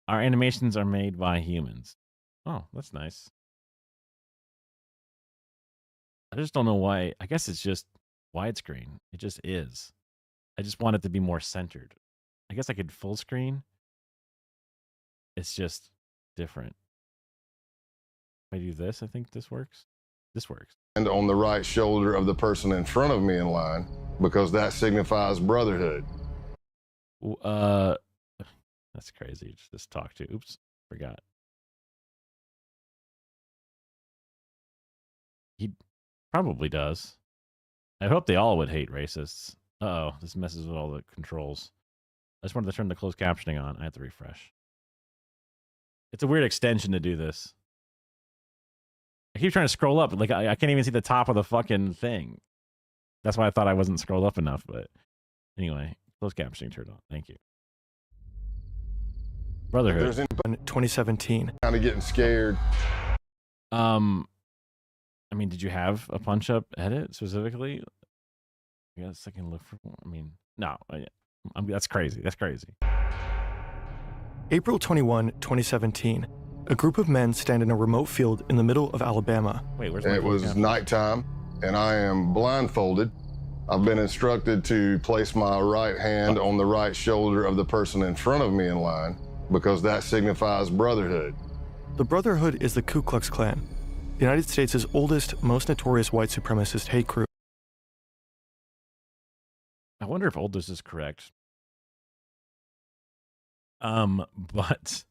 Our animations are made by humans. Oh, that's nice. I just don't know why. I guess it's just widescreen. It just is. I just want it to be more centered. I guess I could full screen. It's just different. If I do this, I think this works. This works. And on the right shoulder of the person in front of me in line, because that signifies brotherhood. That's crazy. Just talk to. Oops, forgot. He probably does. I hope they all would hate racists. Uh-oh, this messes with all the controls. I just wanted to turn the closed captioning on. I have to refresh. It's a weird extension to do this. I keep trying to scroll up. Like, I can't even see the top of the fucking thing. That's why I thought I wasn't scrolled up enough. But anyway, closed captioning turned on. Thank you. Brotherhood. 2017. Kind of getting scared. I mean, did you have a punch up edit specifically? I guess I can look for. I mean, no. That's crazy. That's crazy. April 21, 2017. A group of men stand in a remote field in the middle of Alabama. Wait, where's It was nighttime, and I am blindfolded. I've been instructed to place my right hand on the right shoulder of the person in front of me in line because that signifies brotherhood. The Brotherhood is the Ku Klux Klan, the United States' oldest, most notorious white supremacist hate group. I wonder if oldest is correct. But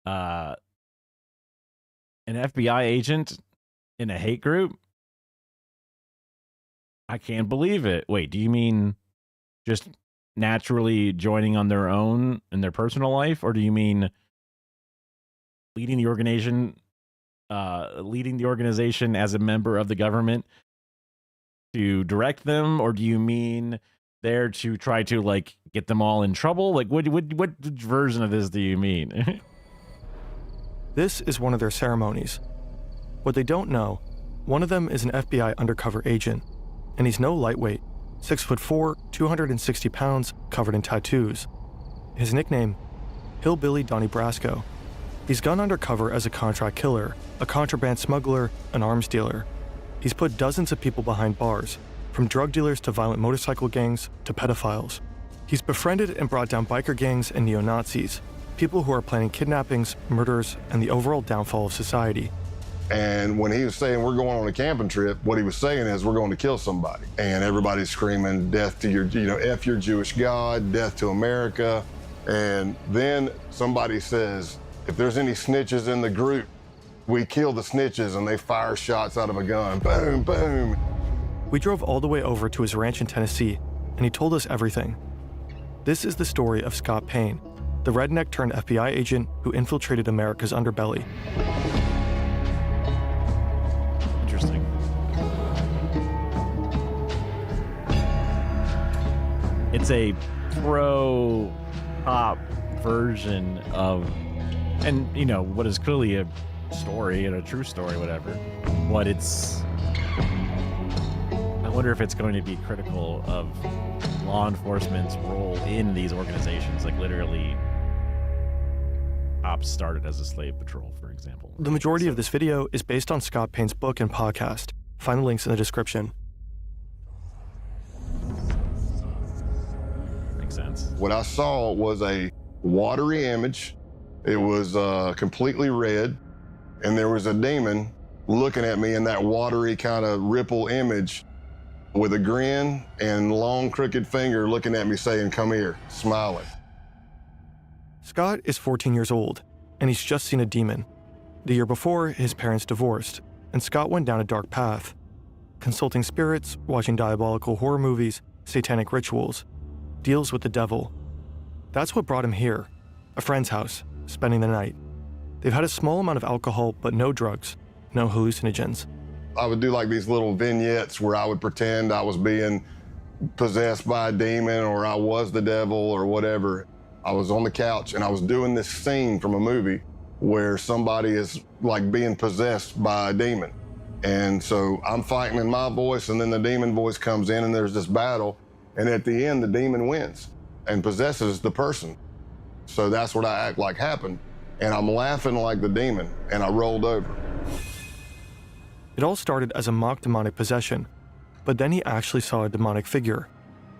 an FBI agent in a hate group? I can't believe it. Wait, do you mean just naturally joining on their own in their personal life, or do you mean leading the organization as a member of the government to direct them, or do you mean there to try to like get them all in trouble? Like what version of this do you mean? This is one of their ceremonies. What they don't know, one of them is an FBI undercover agent, and he's no lightweight, 6'4", 260 pounds, covered in tattoos. His nickname, Hillbilly Donnie Brasco. He's gone undercover as a contract killer, a contraband smuggler, an arms dealer. He's put dozens of people behind bars, from drug dealers to violent motorcycle gangs to pedophiles. He's befriended and brought down biker gangs and neo-Nazis, people who are planning kidnappings, murders, and the overall downfall of society. And when he was saying we're going on a camping trip, what he was saying is we're going to kill somebody. And everybody's screaming death to your, F your Jewish God, death to America. And then somebody says, if there's any snitches in the group, we kill the snitches, and they fire shots out of a gun. Boom, boom. We drove all the way over to his ranch in Tennessee, and he told us everything. This is the story of Scott Payne, the redneck turned FBI agent who infiltrated America's underbelly. Interesting. It's a pro-op version of, and what is clearly a story and a true story, whatever, but it's, I wonder if it's going to be critical of law enforcement's role in these organizations, like literally ops started as a slave patrol, for example. The majority of this video is based on Scott Payne's book and podcast. Find the links in the description. Makes sense. What I saw was a watery image. It was completely red, and there was a demon looking at me in that watery kind of ripple image with a grin and long crooked finger looking at me saying, "Come here," smiling. Scott is 14 years old, and he's just seen a demon. The year before, his parents divorced, and Scott went down a dark path, consulting spirits, watching diabolical horror movies, satanic rituals, deals with the devil. That's what brought him here, a friend's house, spending the night. They've had a small amount of alcohol, but no drugs, no hallucinogens. I would do like these little vignettes where I would pretend I was being possessed by a demon, or I was the devil, or whatever. I was on the couch and I was doing this scene from a movie where somebody is like being possessed by a demon. And so I'm fighting in my voice, and then the demon voice comes in, and there's this battle. And at the end, the demon wins and possesses the person. So that's what I act like happened. And I'm laughing like the demon, and I rolled over. It all started as a mock demonic possession, but then he actually saw a demonic figure.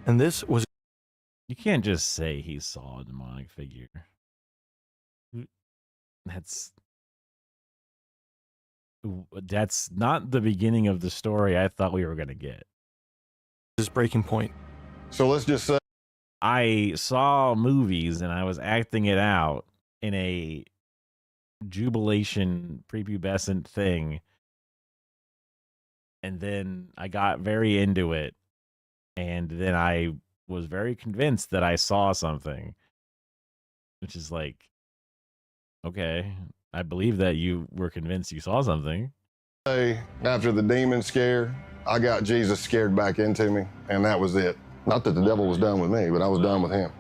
And this was... You can't just say he saw a demonic figure. That's not the beginning of the story I thought we were going to get. His breaking point. So let's just say I saw movies and I was acting it out in a jubilation prepubescent thing. And then I got very into it. And then I was very convinced that I saw something. Which is like, okay, I believe that you were convinced you saw something. After the demon scare, I got Jesus scared back into me, and that was it. Not that the devil was done with me, but I was done with him.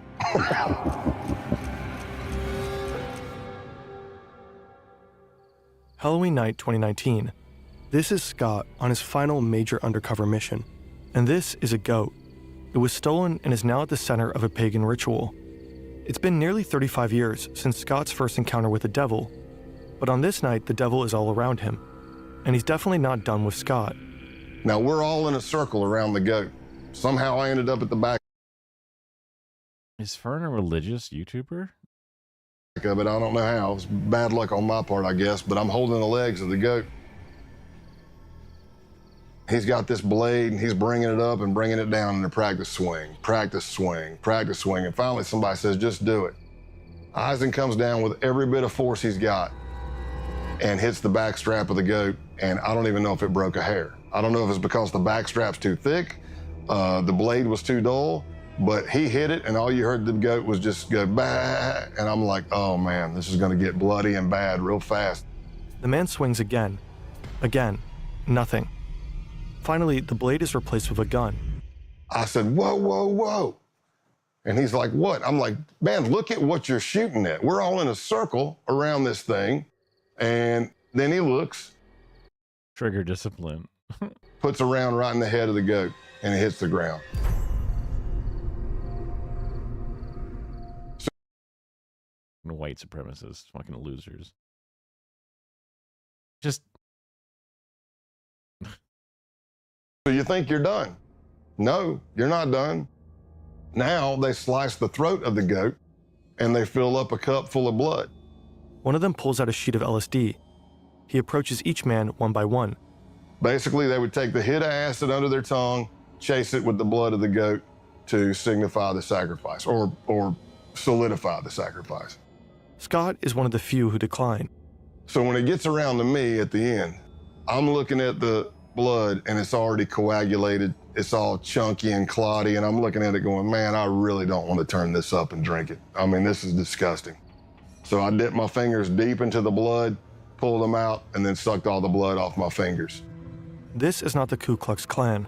Halloween night 2019. This is Scott on his final major undercover mission. And this is a goat. It was stolen and is now at the center of a pagan ritual. It's been nearly 35 years since Scott's first encounter with the devil, but on this night, the devil is all around him. And he's definitely not done with Scott. Now we're all in a circle around the goat, Somehow I ended up at the back Is Fern a religious YouTuber? of it. I don't know how. It's bad luck on my part, I guess, but I'm holding the legs of the goat. He's got this blade, and he's bringing it up and bringing it down in a practice swing, practice swing, practice swing. And finally, somebody says, just do it. Eisen comes down with every bit of force he's got and hits the back strap of the goat, and I don't even know if it broke a hair. I don't know if it's because the back strap's too thick, the blade was too dull, but he hit it, and all you heard the goat was just go, bah, and I'm like, oh man, this is gonna get bloody and bad real fast. The man swings again, nothing. Finally, the blade is replaced with a gun. I said, whoa, whoa, whoa. And he's like, what? I'm like, man, look at what you're shooting at. We're all in a circle around this thing. And then he looks. Trigger discipline. Puts a round right in the head of the goat, and it hits the ground. White supremacists, fucking losers. Just. So you think you're done? No, you're not done. Now they slice the throat of the goat, and they fill up a cup full of blood. One of them pulls out a sheet of LSD. He approaches each man one by one. Basically, they would take the hit of acid under their tongue, chase it with the blood of the goat to signify the sacrifice, or solidify the sacrifice. Scott is one of the few who decline. So when it gets around to me at the end, I'm looking at the blood, and it's already coagulated. It's all chunky and clotty, and I'm looking at it going, man, I really don't want to turn this up and drink it. I mean, this is disgusting. So I dipped my fingers deep into the blood, pulled them out, and then sucked all the blood off my fingers. This is not the Ku Klux Klan.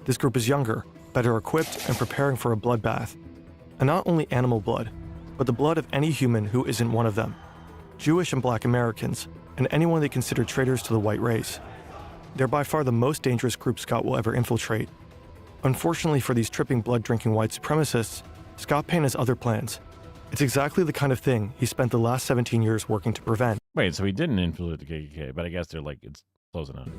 This group is younger, better equipped, and preparing for a bloodbath. And not only animal blood, but the blood of any human who isn't one of them. Jewish and Black Americans, and anyone they consider traitors to the white race. They're by far the most dangerous group Scott will ever infiltrate. Unfortunately for these tripping blood-drinking white supremacists, Scott Payne has other plans. It's exactly the kind of thing he spent the last 17 years working to prevent. Wait, so he didn't infiltrate the KKK, but I guess they're like, it's close enough.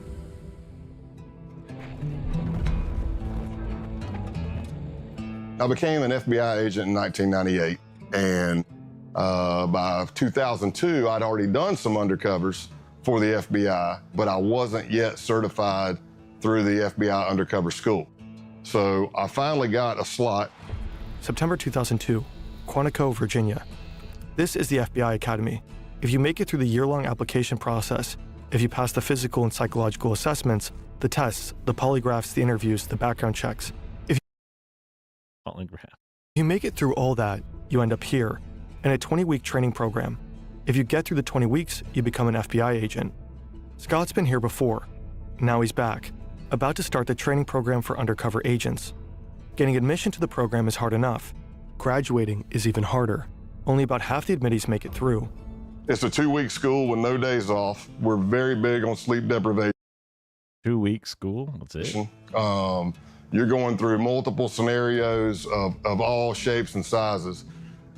I became an FBI agent in 1998, and by 2002, I'd already done some undercovers for the FBI, but I wasn't yet certified through the FBI undercover school. So I finally got a slot. September 2002, Quantico, Virginia. This is the FBI Academy. If you make it through the year-long application process, if you pass the physical and psychological assessments, the tests, the polygraphs, the interviews, the background checks, if you make it through all that, you end up here, in a 20-week training program. If you get through the 20 weeks, you become an FBI agent. Scott's been here before. Now he's back, about to start the training program for undercover agents. Getting admission to the program is hard enough. Graduating is even harder. Only about half the admittees make it through. It's a 2-week school with no days off. We're very big on sleep deprivation. 2-week school? That's it? You're going through multiple scenarios of all shapes and sizes.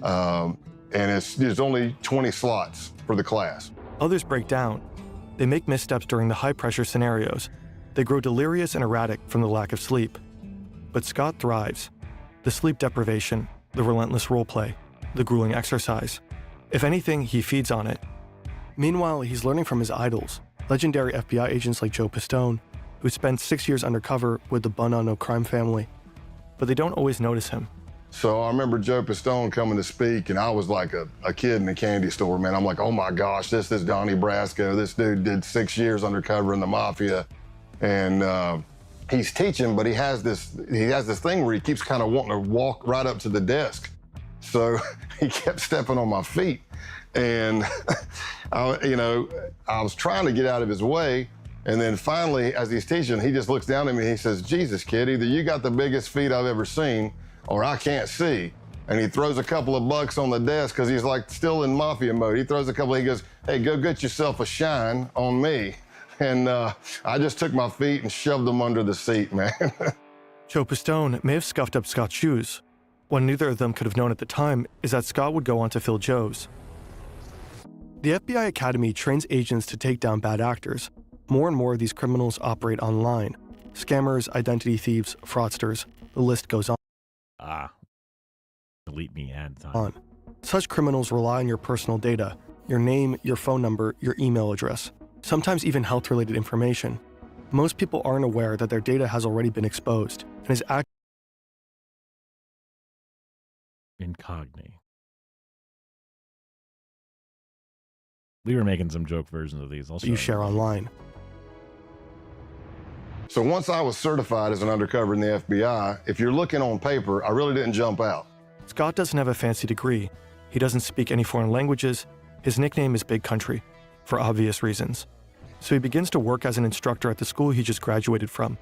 And there's only 20 slots for the class. Others break down. They make missteps during the high-pressure scenarios. They grow delirious and erratic from the lack of sleep. But Scott thrives. The sleep deprivation, the relentless roleplay, the grueling exercise. If anything, he feeds on it. Meanwhile, he's learning from his idols, legendary FBI agents like Joe Pistone, who spent 6 years undercover with the Bun-On-No crime family. But they don't always notice him. So I remember Joe Pistone coming to speak, and I was like a kid in a candy store, man. I'm like, oh my gosh, this is Donnie Brasco. This dude did 6 years undercover in the mafia. And he's teaching, but he has this thing where he keeps kind of wanting to walk right up to the desk. So he kept stepping on my feet. And, I was trying to get out of his way. And then finally, as he's teaching, he just looks down at me and he says, Jesus, kid, either you got the biggest feet I've ever seen, or I can't see. And he throws a couple of bucks on the desk because he's like still in mafia mode. He throws a couple, he goes, hey, go get yourself a shine on me. And I just took my feet and shoved them under the seat, man. Joe Pistone may have scuffed up Scott's shoes. What neither of them could have known at the time is that Scott would go on to fill Joe's. The FBI Academy trains agents to take down bad actors. More and more of these criminals operate online. Scammers, identity thieves, fraudsters. The list goes on. Delete me ad time. Such criminals rely on your personal data, your name, your phone number, your email address, sometimes even health-related information. Most people aren't aware that their data has already been exposed and is Incogni. We were making some joke versions of these. you share online. So once I was certified as an undercover in the FBI, if you're looking on paper, I really didn't jump out. Scott doesn't have a fancy degree. He doesn't speak any foreign languages. His nickname is Big Country, for obvious reasons. So he begins to work as an instructor at the school he just graduated from.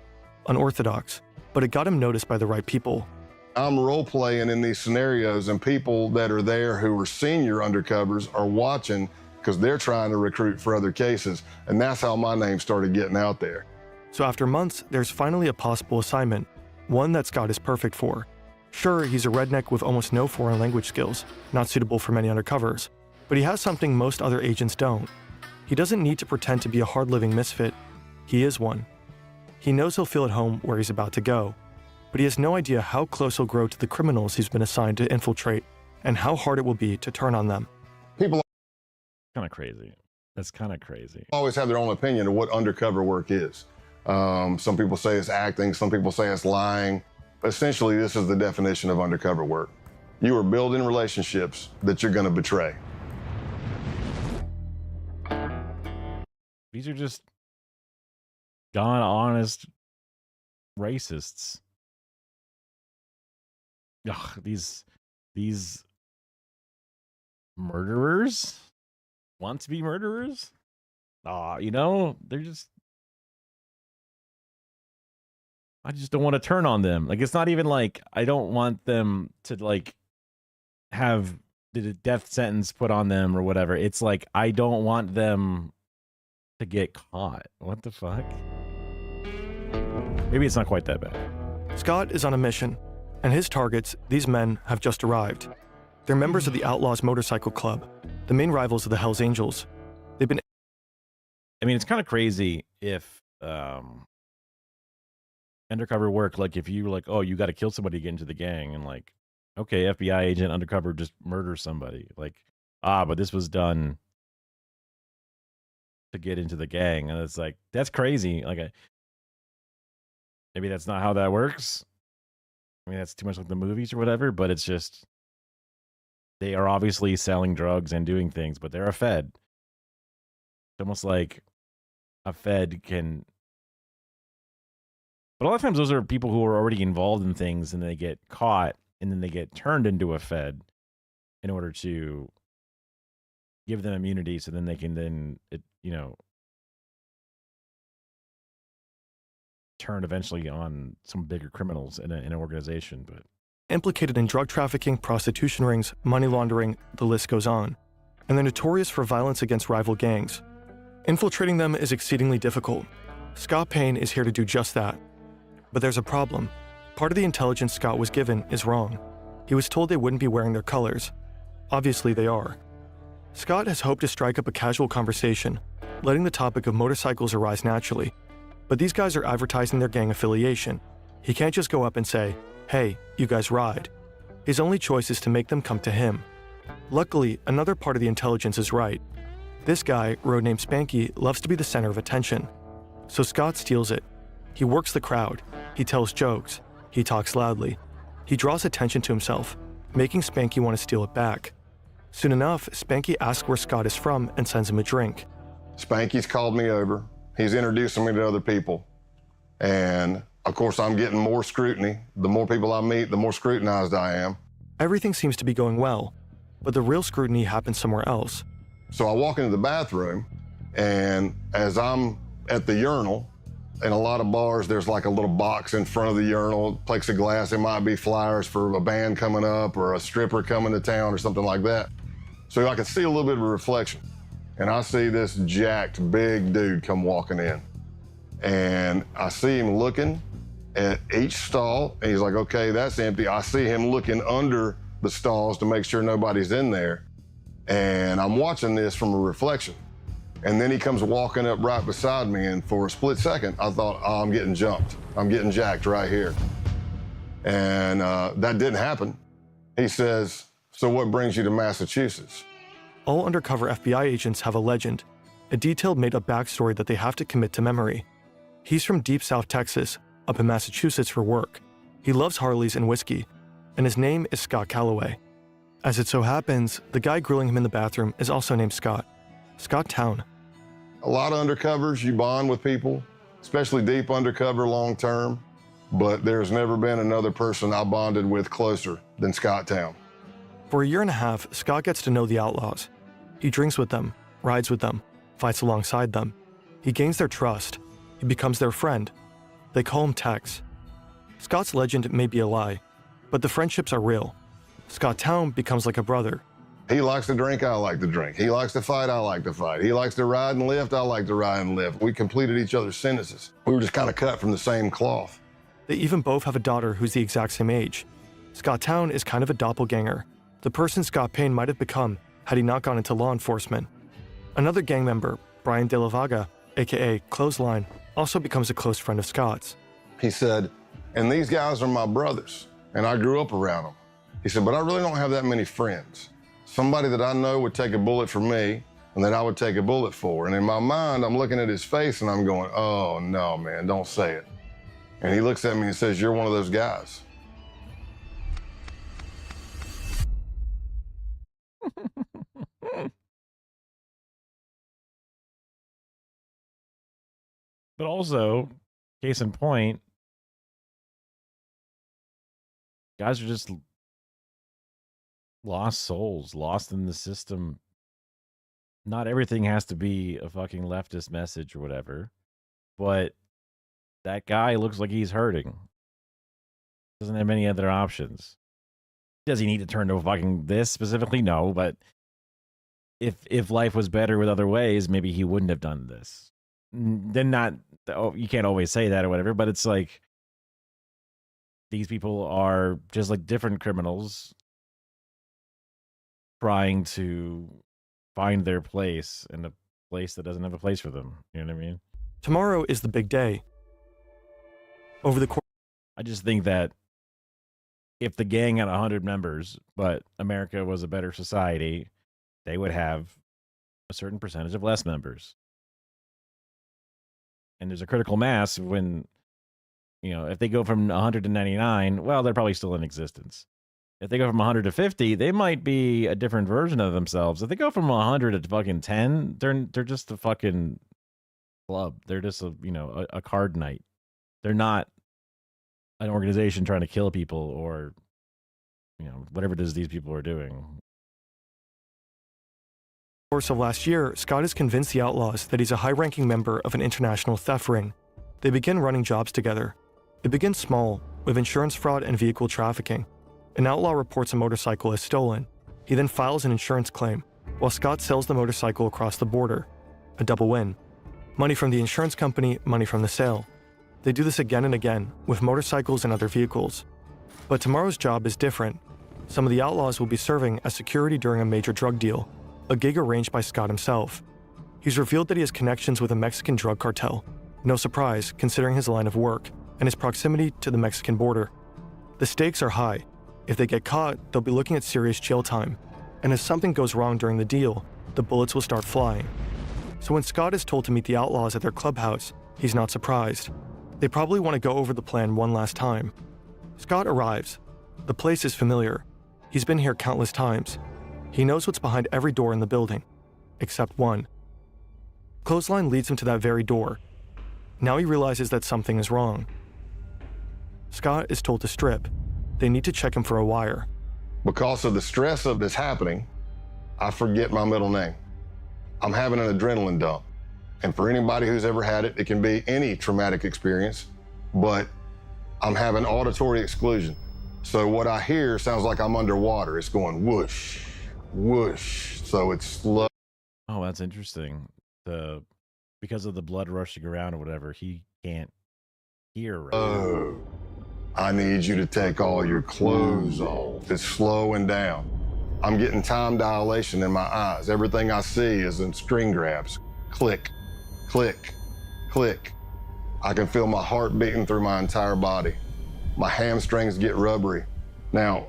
Unorthodox, but it got him noticed by the right people. I'm role-playing in these scenarios, and people that are there who are senior undercovers are watching because they're trying to recruit for other cases, and that's how my name started getting out there. So after months, there's finally a possible assignment, one that Scott is perfect for. Sure, he's a redneck with almost no foreign language skills, not suitable for many undercovers, but he has something most other agents don't. He doesn't need to pretend to be a hard-living misfit. He is one. He knows he'll feel at home where he's about to go, but he has no idea how close he'll grow to the criminals he's been assigned to infiltrate and how hard it will be to turn on them. People kind of crazy. That's kind of crazy. Always have their own opinion of what undercover work is. Some people say it's acting, some people say it's lying. Essentially, this is the definition of undercover work. You are building relationships that you're going to betray. These are just gone honest racists. Ugh, these murderers want to be murderers. You know, they're just. I just don't want to turn on them. Like, it's not even like I don't want them to like have the death sentence put on them or whatever. It's like I don't want them to get caught. What the fuck? Maybe it's not quite that bad. Scott is on a mission, and his targets, these men, have just arrived. They're members of the Outlaws Motorcycle Club, the main rivals of the Hells Angels. They've been. I mean, it's kind of crazy if undercover work, like if you like, oh, you got to kill somebody to get into the gang, and like, okay, FBI agent undercover just murders somebody. Like, but this was done to get into the gang, and it's like that's crazy. Like, maybe that's not how that works. I mean, that's too much like the movies or whatever. But it's just they are obviously selling drugs and doing things, but they're a Fed. It's almost like a Fed can. But a lot of times those are people who are already involved in things and they get caught and then they get turned into a Fed in order to give them immunity so then they can turn eventually on some bigger criminals in an organization. But implicated in drug trafficking, prostitution rings, money laundering, the list goes on. And they're notorious for violence against rival gangs. Infiltrating them is exceedingly difficult. Scott Payne is here to do just that. But there's a problem. Part of the intelligence Scott was given is wrong. He was told they wouldn't be wearing their colors. Obviously they are. Scott has hoped to strike up a casual conversation, letting the topic of motorcycles arise naturally. But these guys are advertising their gang affiliation. He can't just go up and say, hey, you guys ride. His only choice is to make them come to him. Luckily, another part of the intelligence is right. This guy, road named Spanky, loves to be the center of attention. So Scott steals it. He works the crowd. He tells jokes. He talks loudly. He draws attention to himself, making Spanky want to steal it back. Soon enough, Spanky asks where Scott is from and sends him a drink. Spanky's called me over. He's introducing me to other people. And of course, I'm getting more scrutiny. The more people I meet, the more scrutinized I am. Everything seems to be going well, but the real scrutiny happens somewhere else. So I walk into the bathroom, and as I'm at the urinal, in a lot of bars, there's like a little box in front of the urinal, plexiglass. It might be flyers for a band coming up or a stripper coming to town or something like that. So I can see a little bit of a reflection. And I see this jacked, big dude come walking in. And I see him looking at each stall, and he's like, okay, that's empty. I see him looking under the stalls to make sure nobody's in there. And I'm watching this from a reflection. And then he comes walking up right beside me, and for a split second, I thought, oh, I'm getting jumped. I'm getting jacked right here. And that didn't happen. He says, so what brings you to Massachusetts? All undercover FBI agents have a legend, a detailed made-up backstory that they have to commit to memory. He's from deep South Texas, up in Massachusetts for work. He loves Harleys and whiskey, and his name is Scott Calloway. As it so happens, the guy grilling him in the bathroom is also named Scott Town. A lot of undercovers, you bond with people, especially deep undercover long term, but there's never been another person I bonded with closer than Scott Town. For a year and a half, Scott gets to know the outlaws. He drinks with them, rides with them, fights alongside them. He gains their trust. He becomes their friend. They call him Tex. Scott's legend may be a lie, but the friendships are real. Scott Town becomes like a brother. He likes to drink, I like to drink. He likes to fight, I like to fight. He likes to ride and lift, I like to ride and lift. We completed each other's sentences. We were just kind of cut from the same cloth. They even both have a daughter who's the exact same age. Scott Town is kind of a doppelganger, the person Scott Payne might have become had he not gone into law enforcement. Another gang member, Brian De La Vaga, aka Clothesline, also becomes a close friend of Scott's. He said, and these guys are my brothers, and I grew up around them. He said, but I really don't have that many friends. Somebody that I know would take a bullet for me and that I would take a bullet for. And in my mind, I'm looking at his face and I'm going, oh no, man, don't say it. And he looks at me and says, you're one of those guys. But also, case in point, guys are just lost souls, lost in the system. Not everything has to be a fucking leftist message or whatever, but that guy looks like he's hurting. Doesn't have any other options. Does he need to turn to fucking this specifically? No, but if life was better with other ways, maybe he wouldn't have done this. Then not, oh, you can't always say that or whatever, but it's like these people are just like different criminals trying to find their place in a place that doesn't have a place for them. You know what I mean? Tomorrow is the big day. Over the course, I just think that if the gang had 100 members, but America was a better society, they would have a certain percentage of less members. And there's a critical mass when, you know, if they go from 100 to 99, well, they're probably still in existence. If they go from 100 to 50, they might be a different version of themselves. If they go from 100 to fucking 10, they're just a fucking club. They're just a card night. They're not an organization trying to kill people or, you know, whatever it is these people are doing. Course of last year, Scott has convinced the outlaws that he's a high-ranking member of an international theft ring. They begin running jobs together. It begins small, with insurance fraud and vehicle trafficking. An outlaw reports a motorcycle as stolen. He then files an insurance claim, while Scott sells the motorcycle across the border. A double win. Money from the insurance company, money from the sale. They do this again and again, with motorcycles and other vehicles. But tomorrow's job is different. Some of the outlaws will be serving as security during a major drug deal, a gig arranged by Scott himself. He's revealed that he has connections with a Mexican drug cartel. No surprise, considering his line of work and his proximity to the Mexican border. The stakes are high. If they get caught, they'll be looking at serious jail time. And if something goes wrong during the deal, the bullets will start flying. So when Scott is told to meet the outlaws at their clubhouse, he's not surprised. They probably want to go over the plan one last time. Scott arrives. The place is familiar. He's been here countless times. He knows what's behind every door in the building, except one. Clothesline leads him to that very door. Now he realizes that something is wrong. Scott is told to strip. They need to check him for a wire. Because of the stress of this happening, I forget my middle name. I'm having an adrenaline dump. And for anybody who's ever had it, it can be any traumatic experience, but I'm having auditory exclusion. So what I hear sounds like I'm underwater. It's going whoosh, whoosh. So it's slow. Oh, that's interesting. Because of the blood rushing around or whatever, he can't hear. Right? Oh, I need you to take all your clothes off. It's slowing down. I'm getting time dilation in my eyes. Everything I see is in string grabs. Click, click, click. I can feel my heart beating through my entire body. my hamstrings get rubbery. Now,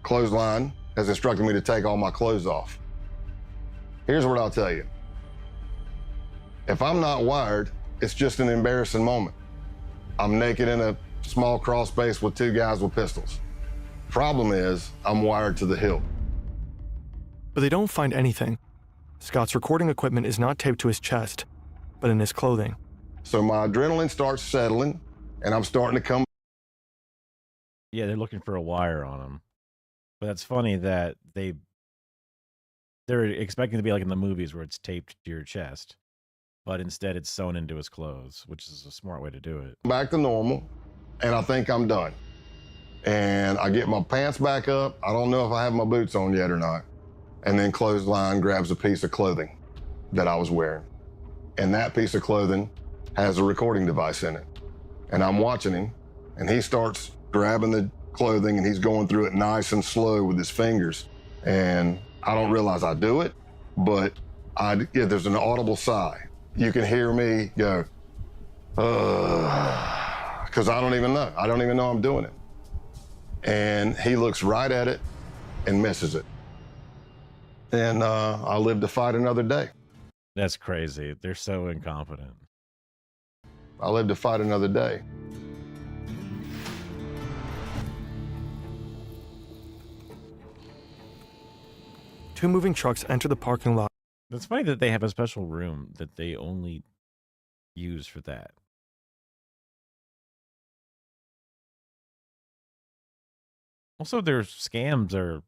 Clothesline has instructed me to take all my clothes off. Here's what I'll tell you. If I'm not wired, it's just an embarrassing moment. I'm naked in a small crawl space with two guys with pistols. Problem is, I'm wired to the hilt. But they don't find anything. Scott's recording equipment is not taped to his chest, but in his clothing. So my adrenaline starts settling, and I'm starting to come. Yeah, they're looking for a wire on him. But that's funny that they're expecting to be like in the movies where it's taped to your chest, but instead it's sewn into his clothes, which is a smart way to do it. Back to normal, and I think I'm done. And I get my pants back up. I don't know if I have my boots on yet or not. And then Clothesline grabs a piece of clothing that I was wearing. And that piece of clothing has a recording device in it. And I'm watching him, and he starts grabbing the clothing, and he's going through it nice and slow with his fingers. And I don't realize I do it, but there's an audible sigh. You can hear me go, because I don't even know. I don't even know I'm doing it. And he looks right at it and misses it. And I live to fight another day. That's crazy. They're so incompetent. I live to fight another day. Two moving trucks enter the parking lot. It's funny that they have a special room that they only use for that. Also, their scams are,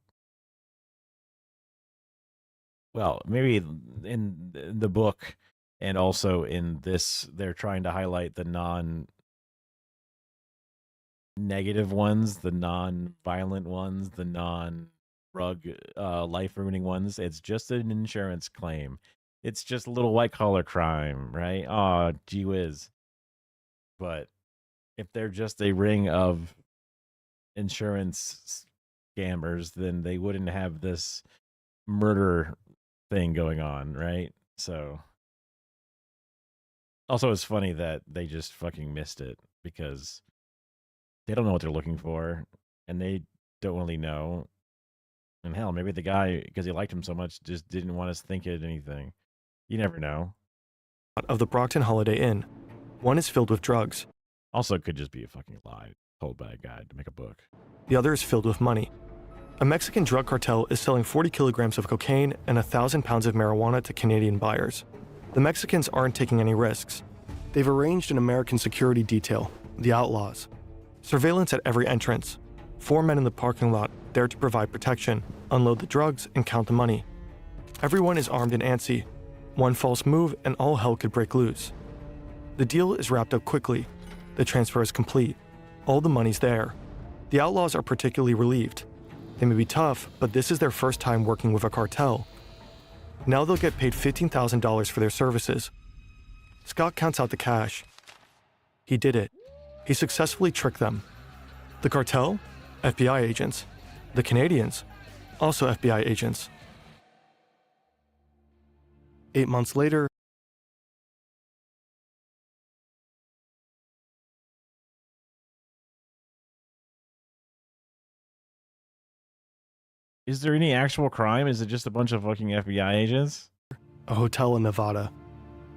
well, maybe in the book and also in this, they're trying to highlight the non-negative ones, the non-violent ones, the non-drug life-ruining ones. It's just an insurance claim. It's just a little white-collar crime, right? Oh, gee whiz. But if they're just a ring of insurance scammers, then they wouldn't have this murder thing going on, right? So also it's funny that they just fucking missed it because they don't know what they're looking for and they don't really know. And hell, maybe the guy, because he liked him so much, just didn't want us to think of anything. You never know. Of the Brockton Holiday Inn. One is filled with drugs. Also, it could just be a fucking lie told by a guy to make a book. The other is filled with money. A Mexican drug cartel is selling 40 kilograms of cocaine and 1,000 pounds of marijuana to Canadian buyers. The Mexicans aren't taking any risks. They've arranged an American security detail, the Outlaws. Surveillance at every entrance. 4 men in the parking lot there to provide protection, unload the drugs, and count the money. Everyone is armed and antsy. One false move and all hell could break loose. The deal is wrapped up quickly. The transfer is complete. All the money's there. The Outlaws are particularly relieved. They may be tough, but this is their first time working with a cartel. Now they'll get paid $15,000 for their services. Scott counts out the cash. He did it. He successfully tricked them. The cartel? FBI agents. The Canadians? Also FBI agents. 8 months later, Is there any actual crime? Is it just a bunch of fucking FBI agents? a hotel in Nevada.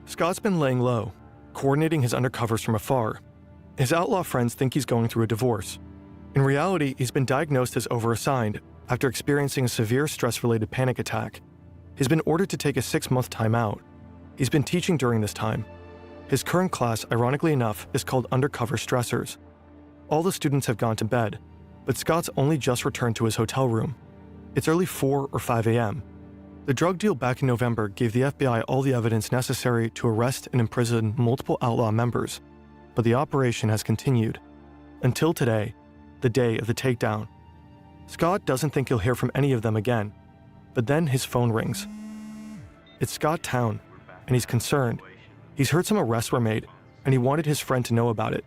Scott's been laying low, coordinating his undercovers from afar. His outlaw friends think he's going through a divorce. In reality, he's been diagnosed as overassigned after experiencing a severe stress-related panic attack. He's been ordered to take a 6-month timeout. He's been teaching during this time. His current class, ironically enough, is called Undercover Stressors. All the students have gone to bed, but Scott's only just returned to his hotel room. It's early 4 or 5 a.m. The drug deal back in November gave the FBI all the evidence necessary to arrest and imprison multiple outlaw members, but the operation has continued. Until today, the day of the takedown. Scott doesn't think he'll hear from any of them again, but then his phone rings. It's Scott Town, and he's concerned. He's heard some arrests were made, and he wanted his friend to know about it.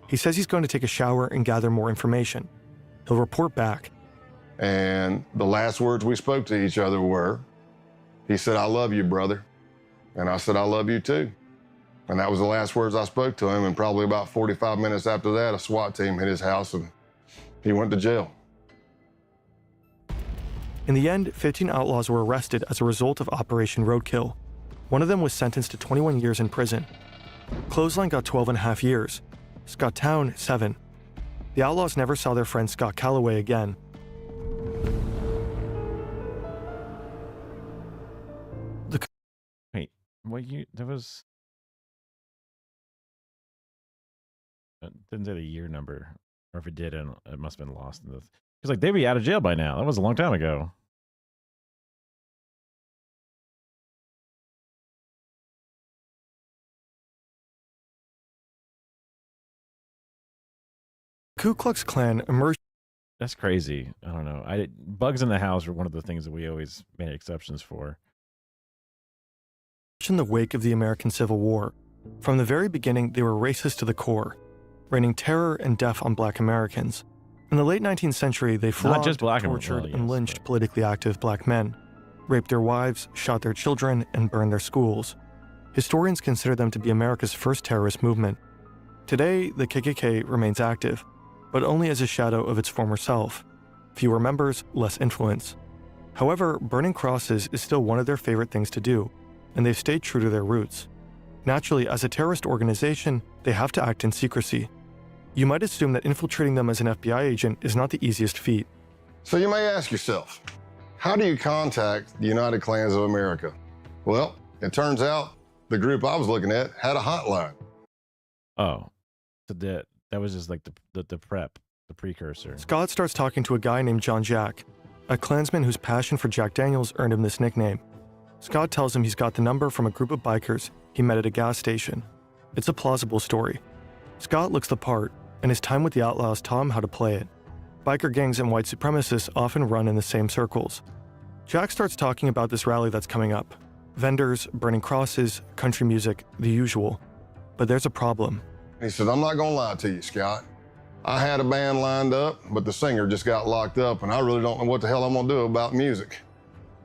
He says he's going to take a shower and gather more information. He'll report back. And the last words we spoke to each other were, he said, "I love you, brother." And I said, "I love you too." And that was the last words I spoke to him, and probably about 45 minutes after that, a SWAT team hit his house and he went to jail. In the end, 15 outlaws were arrested as a result of Operation Roadkill. One of them was sentenced to 21 years in prison. Clothesline got 12.5 years. Scott Town, 7. The outlaws never saw their friend Scott Calloway again. Wait, what year? That was... It didn't say the year number. Or if it did, it must have been lost. Because like, they'd be out of jail by now. That was a long time ago. Ku Klux Klan emerged. That's crazy. I don't know. Bugs in the house are one of the things that we always made exceptions for. In the wake of the American Civil War. From the very beginning, they were racist to the core, raining terror and death on black Americans. In the late 19th century, they flogged, tortured, and lynched politically active black men, raped their wives, shot their children, and burned their schools. Historians consider them to be America's first terrorist movement. Today, the KKK remains active, but only as a shadow of its former self. Fewer members, less influence. However, burning crosses is still one of their favorite things to do, and they've stayed true to their roots. Naturally, as a terrorist organization, they have to act in secrecy. You might assume that infiltrating them as an FBI agent is not the easiest feat. So you may ask yourself, how do you contact the United Klans of America? Well, it turns out the group I was looking at had a hotline. Oh, so that was just like the prep, the precursor. Scott starts talking to a guy named John Jack, a Klansman whose passion for Jack Daniels earned him this nickname. Scott tells him he's got the number from a group of bikers he met at a gas station. It's a plausible story. Scott looks the part, and his time with the outlaws taught him how to play it. Biker gangs and white supremacists often run in the same circles. Jack starts talking about this rally that's coming up. Vendors, burning crosses, country music, the usual. But there's a problem. He said, I'm not gonna lie to you, Scott. I had a band lined up, but the singer just got locked up, and I really don't know what the hell I'm gonna do about music.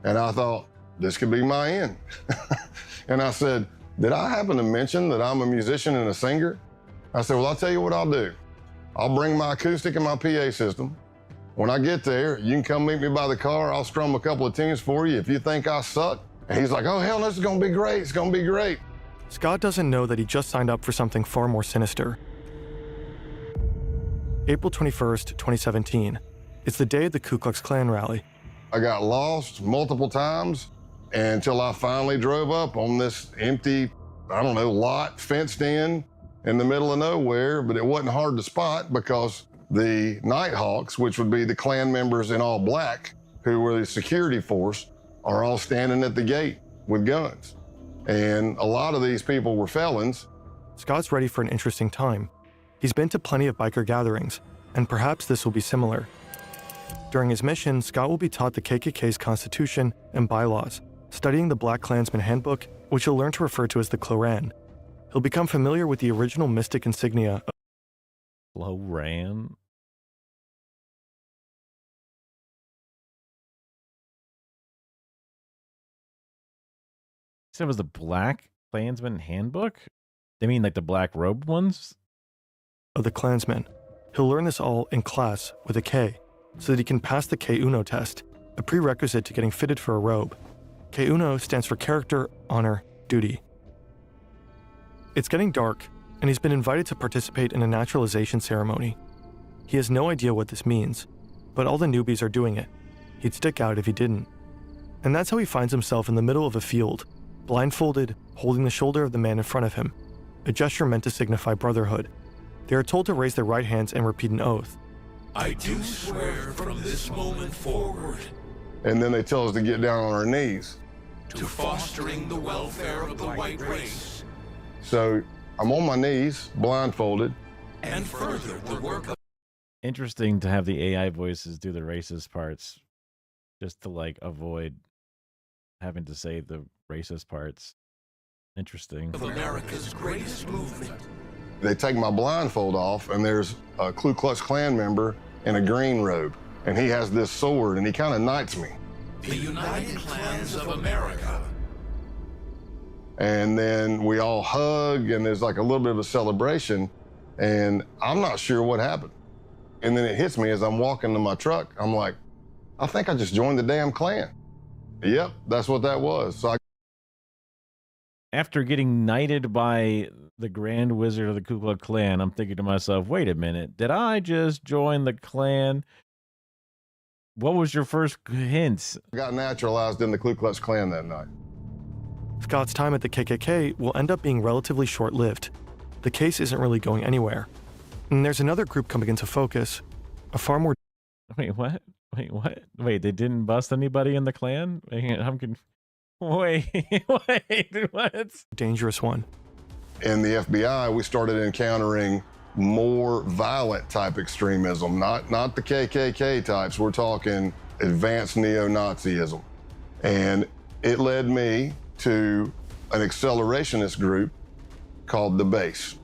And I thought, this could be my end. And I said, did I happen to mention that I'm a musician and a singer? I said, well, I'll tell you what I'll do. I'll bring my acoustic and my PA system. When I get there, you can come meet me by the car. I'll strum a couple of tunes for you if you think I suck. And he's like, oh, hell, this is gonna be great. It's gonna be great. Scott doesn't know that he just signed up for something far more sinister. April 21st, 2017. It's the day of the Ku Klux Klan rally. I got lost multiple times until I finally drove up on this empty, I don't know, lot fenced in the middle of nowhere, but it wasn't hard to spot because the Nighthawks, which would be the Klan members in all black, who were the security force, are all standing at the gate with guns. And a lot of these people were felons. Scott's ready for an interesting time. He's been to plenty of biker gatherings, and perhaps this will be similar. During his mission, Scott will be taught the KKK's constitution and bylaws, studying the Black Klansman Handbook, which he'll learn to refer to as the Cloran. He'll become familiar with the original mystic insignia of Cloran? So it was the Black Klansman Handbook? They mean like the black robed ones? Of the Klansmen. He'll learn this all in class with a K, so that he can pass the K-Uno test, a prerequisite to getting fitted for a robe. K-Uno stands for character, honor, duty. It's getting dark, and he's been invited to participate in a naturalization ceremony. He has no idea what this means, but all the newbies are doing it. He'd stick out if he didn't. And that's how he finds himself in the middle of a field, blindfolded, holding the shoulder of the man in front of him, a gesture meant to signify brotherhood. They are told to raise their right hands and repeat an oath. I do swear from this moment forward. And then they tell us to get down on our knees. To fostering the welfare of the white race. So I'm on my knees, blindfolded. And further the work of... Interesting to have the AI voices do the racist parts, just to like avoid having to say the racist parts. Interesting. Of America's greatest movement. They take my blindfold off, and there's a Ku Klux Klan member in a green robe, and he has this sword, and he kind of knights me. The United Klans of America. And then we all hug, and there's like a little bit of a celebration, and I'm not sure what happened. And then it hits me as I'm walking to my truck. I'm like, I think I just joined the damn Klan. Yep, that's what that was. So After getting knighted by the Grand Wizard of the Ku Klux Klan, I'm thinking to myself, wait a minute, did I just join the Klan? What was your first hint? I got naturalized in the Ku Klux Klan that night. Scott's time at the KKK will end up being relatively short-lived. The case isn't really going anywhere. And there's another group coming into focus, a far more... Wait, what? Wait, what? Wait, they didn't bust anybody in the Klan? I'm confused. Wait, what? Dangerous one. In the FBI, we started encountering more violent type extremism, not the KKK types. We're talking advanced neo-Nazism. And it led me to an accelerationist group called the Base.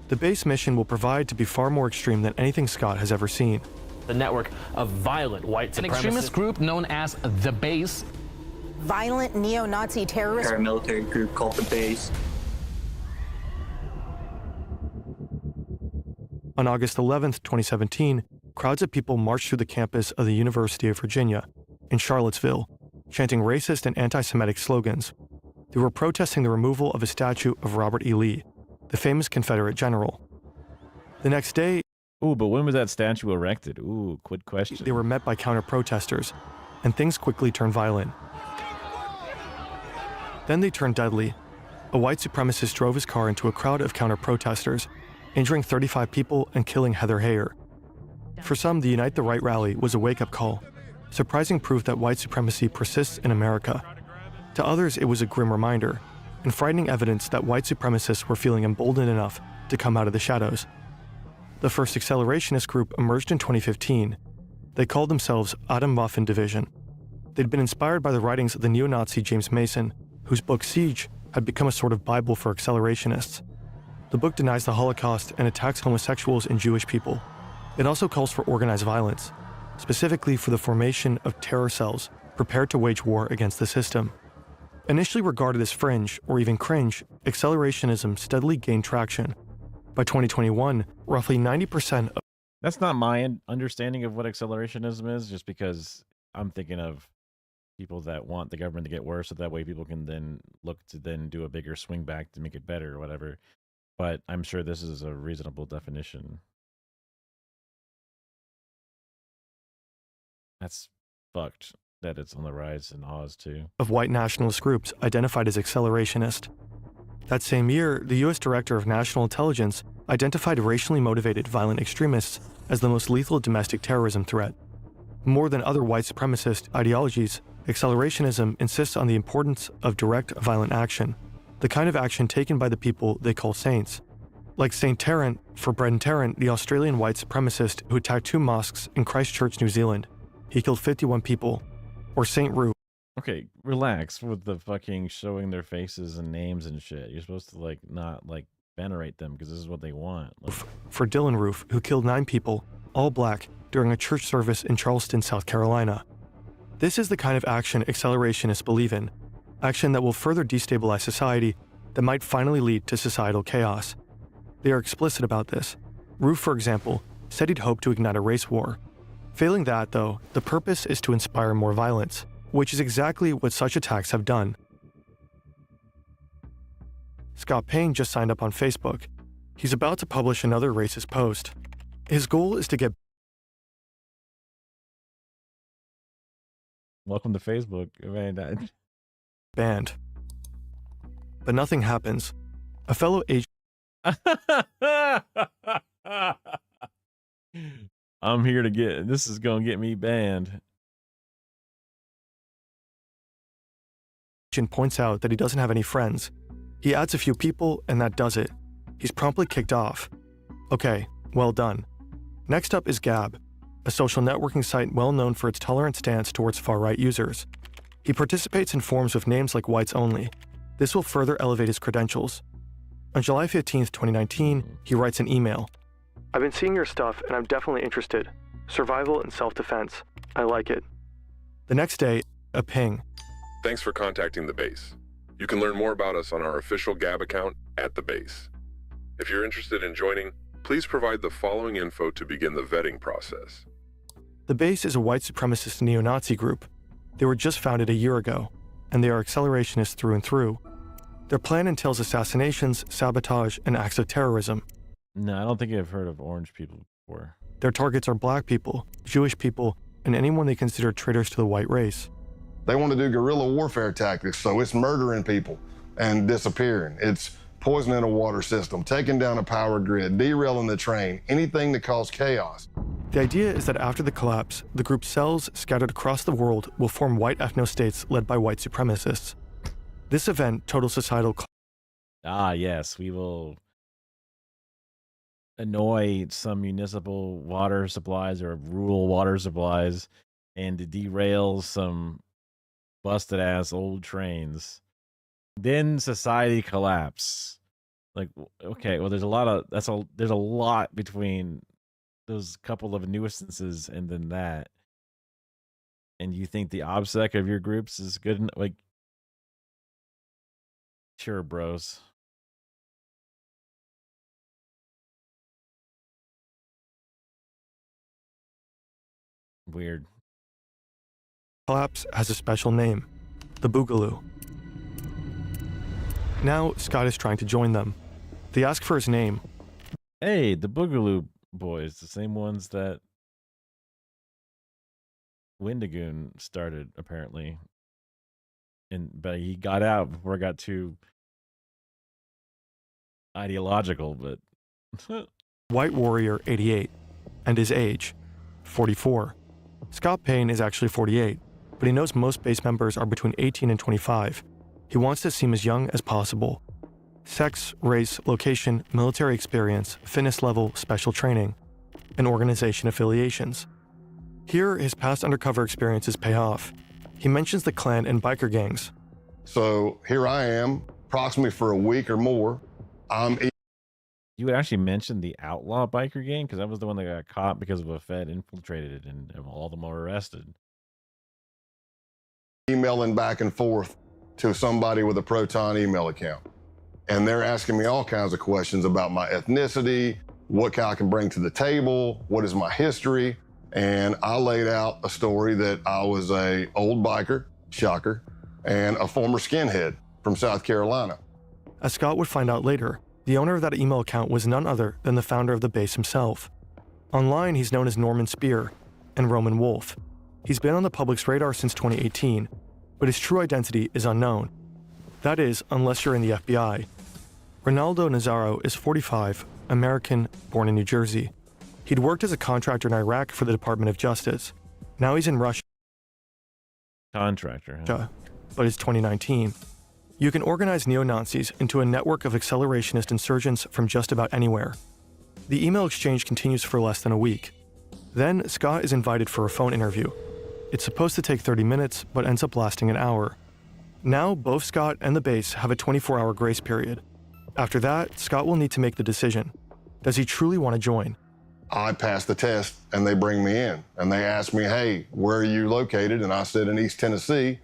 The Base mission will provide to be far more extreme than anything Scott has ever seen. The network of violent white supremacists. An extremist group known as the Base. Violent neo-Nazi terrorist. Paramilitary group called the Base. On August 11th, 2017, crowds of people marched through the campus of the University of Virginia in Charlottesville, chanting racist and anti-Semitic slogans. They were protesting the removal of a statue of Robert E. Lee, the famous Confederate general. The next day... Ooh, but when was that statue erected? Ooh, good question. They were met by counter-protesters, and things quickly turned violent. Then they turned deadly. A white supremacist drove his car into a crowd of counter-protesters, injuring 35 people and killing Heather Heyer. For some, the Unite the Right rally was a wake-up call, surprising proof that white supremacy persists in America. To others, it was a grim reminder, and frightening evidence that white supremacists were feeling emboldened enough to come out of the shadows. The first accelerationist group emerged in 2015. They called themselves Atomwaffen Division. They'd been inspired by the writings of the neo-Nazi James Mason, whose book Siege had become a sort of Bible for accelerationists. The book denies the Holocaust and attacks homosexuals and Jewish people. It also calls for organized violence, specifically for the formation of terror cells prepared to wage war against the system. Initially regarded as fringe or even cringe, accelerationism steadily gained traction. By 2021, roughly 90% of... That's not my understanding of what accelerationism is, just because I'm thinking of people that want the government to get worse, so that way people can then look to then do a bigger swing back to make it better or whatever. But I'm sure this is a reasonable definition. That's fucked that it's on the rise in Oz too. Of white nationalist groups identified as accelerationist. That same year, the U.S. Director of National Intelligence identified racially motivated violent extremists as the most lethal domestic terrorism threat. More than other white supremacist ideologies, accelerationism insists on the importance of direct violent action, the kind of action taken by the people they call saints. Like Saint Tarrant, for Brendan Tarrant, the Australian white supremacist who attacked 2 mosques in Christchurch, New Zealand. He killed 51 people. Or Saint Rue. Okay, relax with the fucking showing their faces and names and shit. You're supposed to not venerate them because this is what they want. For Dylan Roof, who killed 9 people, all black, during a church service in Charleston, South Carolina. This is the kind of action accelerationists believe in. Action that will further destabilize society, that might finally lead to societal chaos. They are explicit about this. Roof, for example, said he'd hoped to ignite a race war. Failing that, though, the purpose is to inspire more violence, which is exactly what such attacks have done. Scott Payne just signed up on Facebook. He's about to publish another racist post. His goal is to get... Welcome to Facebook. Man, banned. But nothing happens. A fellow agent... I'm here to get... This is going to get me banned. Points out that he doesn't have any friends. He adds a few people, and that does it. He's promptly kicked off. Okay, well done. Next up is Gab, a social networking site well known for its tolerant stance towards far-right users. He participates in forums with names like Whites Only. This will further elevate his credentials. On July 15, 2019, he writes an email. I've been seeing your stuff, and I'm definitely interested. Survival and self-defense. I like it. The next day, a ping. Thanks for contacting the base. You can learn more about us on our official Gab account at the base. If you're interested in joining, please provide the following info to begin the vetting process. The base is a white supremacist neo-Nazi group. They were just founded a year ago, and they are accelerationists through and through. Their plan entails assassinations, sabotage, and acts of terrorism. No, I don't think I've heard of orange people before. Their targets are black people, Jewish people, and anyone they consider traitors to the white race. They want to do guerrilla warfare tactics, so it's murdering people and disappearing. It's poisoning a water system, taking down a power grid, derailing the train, anything that causes chaos. The idea is that after the collapse, the group's cells scattered across the world will form white ethno-states led by white supremacists. This event, total societal... Yes, we will annoy some municipal water supplies or rural water supplies and to derail some busted-ass old trains. Then society collapse. Like, okay, well, there's a lot between those couple of nuisances and then that. And you think the OBSEC of your groups is good enough? Like, sure, bros. Weird. Collapse has a special name, the Boogaloo. Now, Scott is trying to join them. They ask for his name. Hey, the Boogaloo boys, the same ones that Wendigoon started, apparently. But he got out before it got too ideological, but... White Warrior, 88, and his age, 44. Scott Payne is actually 48, but he knows most base members are between 18 and 25. He wants to seem as young as possible. Sex, race, location, military experience, fitness level, special training, and organization affiliations. Here, his past undercover experiences pay off. He mentions the Klan and biker gangs. So here I am, approximately for a week or more. You would actually mention the outlaw biker gang? Because that was the one that got caught because of a Fed infiltrated it and all of them were arrested. Emailing back and forth to somebody with a Proton email account. And they're asking me all kinds of questions about my ethnicity, what I can bring to the table, what is my history. And I laid out a story that I was a old biker, shocker, and a former skinhead from South Carolina. As Scott would find out later, the owner of that email account was none other than the founder of the base himself. Online, he's known as Norman Spear and Roman Wolf. He's been on the public's radar since 2018, but his true identity is unknown. That is, unless you're in the FBI. Ronaldo Nazaro is 45, American, born in New Jersey. He'd worked as a contractor in Iraq for the Department of Justice. Now he's in Russia. Contractor, huh? But it's 2019. You can organize neo-Nazis into a network of accelerationist insurgents from just about anywhere. The email exchange continues for less than a week. Then, Scott is invited for a phone interview. It's supposed to take 30 minutes, but ends up lasting an hour. Now, both Scott and the base have a 24-hour grace period. After that, Scott will need to make the decision. Does he truly want to join? I passed the test, and they bring me in. And they asked me, hey, where are you located? And I said, in East Tennessee.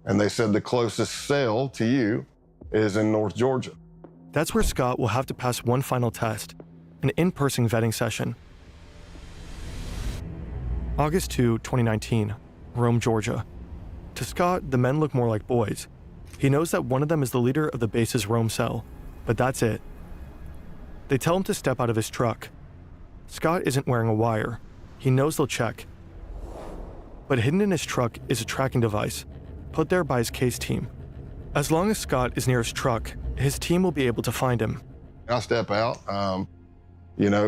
And they said the closest cell to you is in North Georgia. That's where Scott will have to pass one final test, an in-person vetting session. August 2, 2019, Rome, Georgia. To Scott, the men look more like boys. He knows that one of them is the leader of the base's Rome cell, but that's it. They tell him to step out of his truck. Scott isn't wearing a wire. He knows they'll check. But hidden in his truck is a tracking device, put there by his case team. As long as Scott is near his truck, his team will be able to find him. I step out,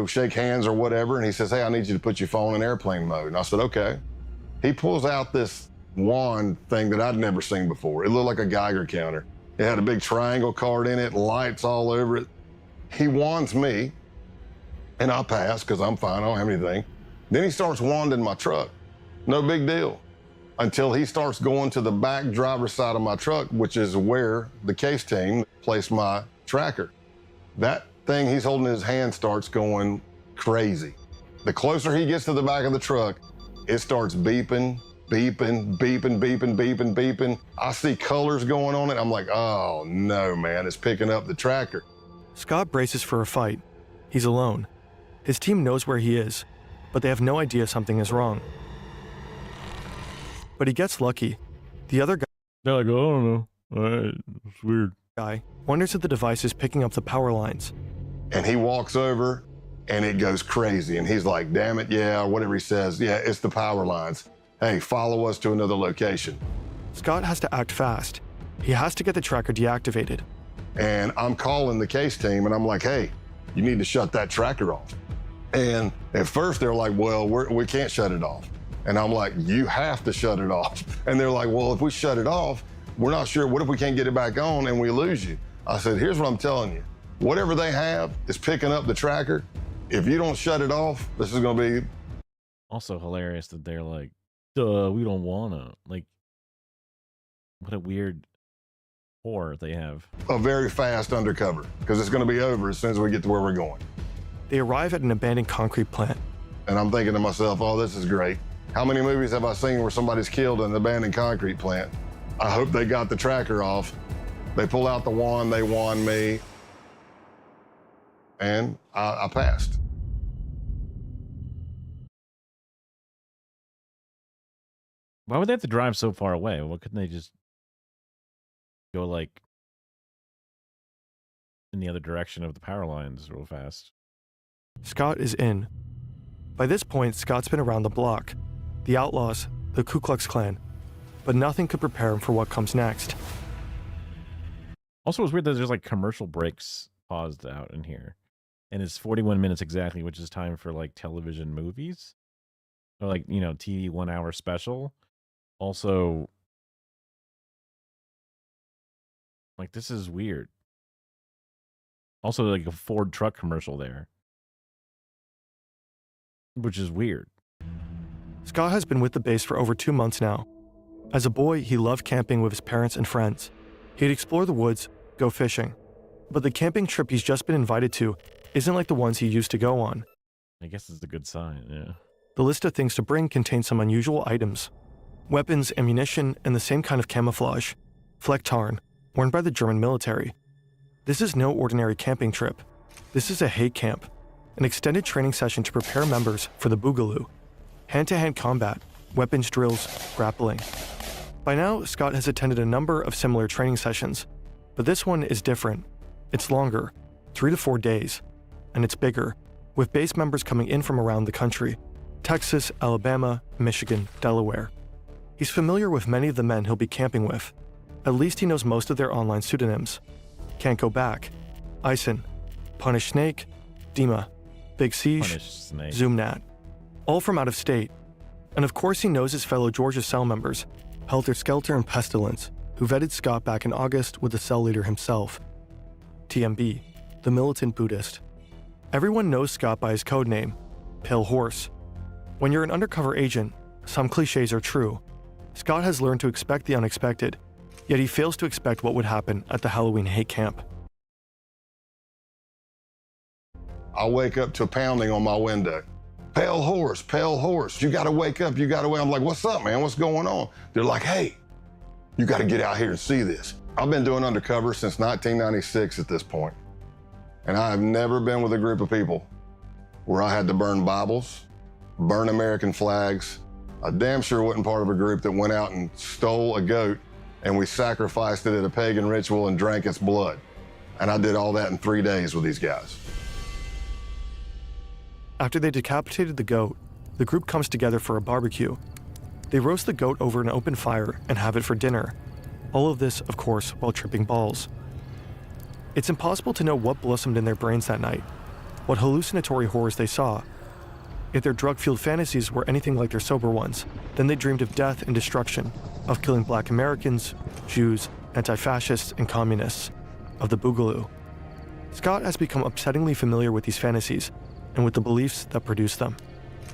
shake hands or whatever, and he says, hey, I need you to put your phone in airplane mode. And I said, okay. He pulls out this wand thing that I'd never seen before. It looked like a Geiger counter. It had a big triangle card in it, lights all over it. He wands me, and I pass because I'm fine, I don't have anything. Then he starts wanding my truck. No big deal. Until he starts going to the back driver's side of my truck, which is where the case team placed my tracker. That thing he's holding in his hand starts going crazy. The closer he gets to the back of the truck, it starts beeping, beeping, beeping, beeping, beeping, beeping. I see colors going on it. I'm like, oh no, man, it's picking up the tracker. Scott braces for a fight. He's alone. His team knows where he is, but they have no idea something is wrong. But he gets lucky. The other guy, they're like, oh, I don't know. It's weird. Guy wonders if the device is picking up the power lines. And he walks over and it goes crazy. And he's like, damn it, yeah, or whatever he says. Yeah, it's the power lines. Hey, follow us to another location. Scott has to act fast. He has to get the tracker deactivated. And I'm calling the case team and I'm like, hey, you need to shut that tracker off. And at first they're like, well, we can't shut it off. And I'm like, you have to shut it off. And they're like, well, if we shut it off, we're not sure. What if we can't get it back on and we lose you? I said, here's what I'm telling you. Whatever they have is picking up the tracker. If you don't shut it off, this is going to be. Also hilarious that they're like, duh, we don't want to. Like, what a weird whore they have. A very fast undercover, because it's going to be over as soon as we get to where we're going. They arrive at an abandoned concrete plant. And I'm thinking to myself, oh, this is great. How many movies have I seen where somebody's killed in an abandoned concrete plant? I hope they got the tracker off. They pull out the wand, they wand me, and I passed. Why would they have to drive so far away? Why couldn't they just go like in the other direction of the power lines real fast? Scott is in. By this point, Scott's been around the block, the outlaws, the Ku Klux Klan, but nothing could prepare him for what comes next. Also, it's weird that there's like commercial breaks paused out in here. And it's 41 minutes exactly, which is time for like television movies. Or like, you know, TV 1 hour special. Also, like, this is weird. Also, like a Ford truck commercial there, which is weird. Scott has been with the base for over 2 months now. As a boy, he loved camping with his parents and friends. He'd explore the woods, go fishing. But the camping trip he's just been invited to isn't like the ones he used to go on. I guess it's a good sign, yeah. The list of things to bring contains some unusual items. Weapons, ammunition, and the same kind of camouflage. Flecktarn, worn by the German military. This is no ordinary camping trip. This is a hate camp, an extended training session to prepare members for the Boogaloo. Hand-to-hand combat, weapons drills, grappling. By now, Scott has attended a number of similar training sessions, but this one is different. It's longer, 3 to 4 days, and it's bigger, with base members coming in from around the country: Texas, Alabama, Michigan, Delaware. He's familiar with many of the men he'll be camping with. At least he knows most of their online pseudonyms. Can't Go Back, Ison, Punish Snake, Dima, Big Siege, Zoomnat, all from out of state. And of course he knows his fellow Georgia cell members, Helter Skelter and Pestilence, who vetted Scott back in August with the cell leader himself. TMB, the militant Buddhist. Everyone knows Scott by his code name, Pale Horse. When you're an undercover agent, some cliches are true. Scott has learned to expect the unexpected, yet he fails to expect what would happen at the Halloween hate camp. I wake up to pounding on my window. Pale horse, you gotta wake up, you gotta wake up. I'm like, what's up, man, what's going on? They're like, hey, you gotta get out here and see this. I've been doing undercover since 1996 at this point, and I have never been with a group of people where I had to burn Bibles, burn American flags. I damn sure wasn't part of a group that went out and stole a goat and we sacrificed it at a pagan ritual and drank its blood. And I did all that in 3 days with these guys. After they decapitated the goat, the group comes together for a barbecue. They roast the goat over an open fire and have it for dinner. All of this, of course, while tripping balls. It's impossible to know what blossomed in their brains that night, what hallucinatory horrors they saw. If their drug-fueled fantasies were anything like their sober ones, then they dreamed of death and destruction, of killing Black Americans, Jews, anti-fascists, and communists, of the Boogaloo. Scott has become upsettingly familiar with these fantasies and with the beliefs that produce them.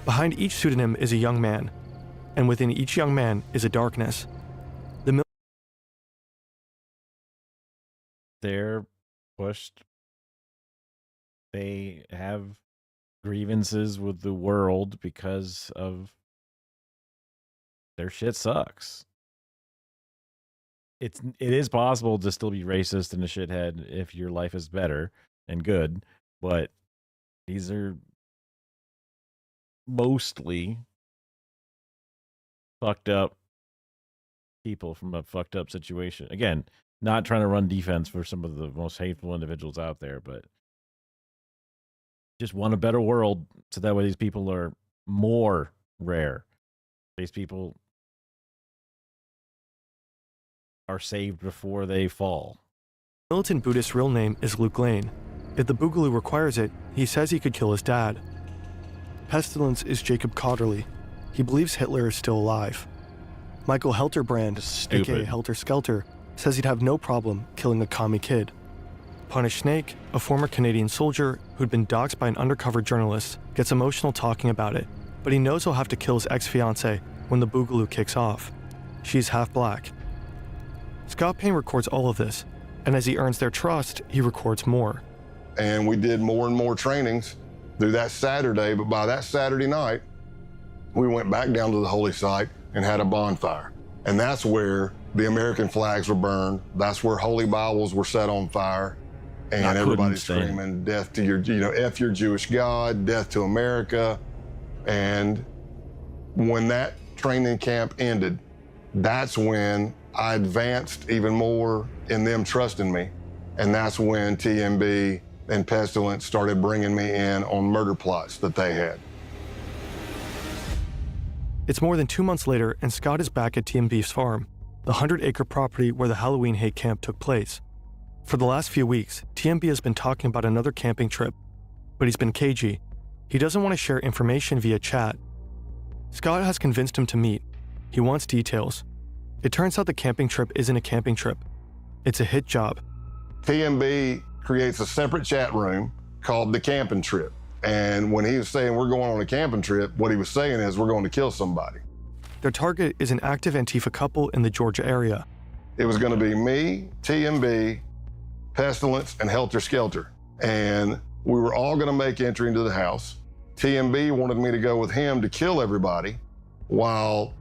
Behind each pseudonym is a young man, and within each young man is a darkness. They're pushed. They have grievances with the world because of their shit sucks. It is possible to still be racist and a shithead if your life is better and good, but these are mostly fucked up people from a fucked up situation. Again, not trying to run defense for some of the most hateful individuals out there, but just want a better world so that way these people are more rare. These people are saved before they fall. Militant Buddhist's real name is Luke Lane. If the Boogaloo requires it, he says he could kill his dad. Pestilence is Jacob Cotterly. He believes Hitler is still alive. Michael Helterbrand, aka Helter Skelter, says he'd have no problem killing a commie kid. Punished Snake, a former Canadian soldier who'd been doxxed by an undercover journalist, gets emotional talking about it, but he knows he'll have to kill his ex-fiancée when the Boogaloo kicks off. She's half black. Scott Payne records all of this, and as he earns their trust, he records more. And we did more and more trainings through that Saturday, but by that Saturday night, we went back down to the holy site and had a bonfire. And that's where the American flags were burned. That's where holy Bibles were set on fire. And everybody's screaming, death to your, F your Jewish God, death to America. And when that training camp ended, that's when I advanced even more in them trusting me. And that's when TMB and Pestilence started bringing me in on murder plots that they had. It's more than 2 months later, and Scott is back at TMB's farm, the 100-acre property where the Halloween hate camp took place. For the last few weeks, TMB has been talking about another camping trip, but he's been cagey. He doesn't want to share information via chat. Scott has convinced him to meet. He wants details. It turns out the camping trip isn't a camping trip. It's a hit job. TMB creates a separate chat room called the camping trip. And when he was saying we're going on a camping trip, what he was saying is we're going to kill somebody. Their target is an active Antifa couple in the Georgia area. It was going to be me, TMB, Pestilence, and Helter Skelter. And we were all going to make entry into the house. TMB wanted me to go with him to kill everybody, while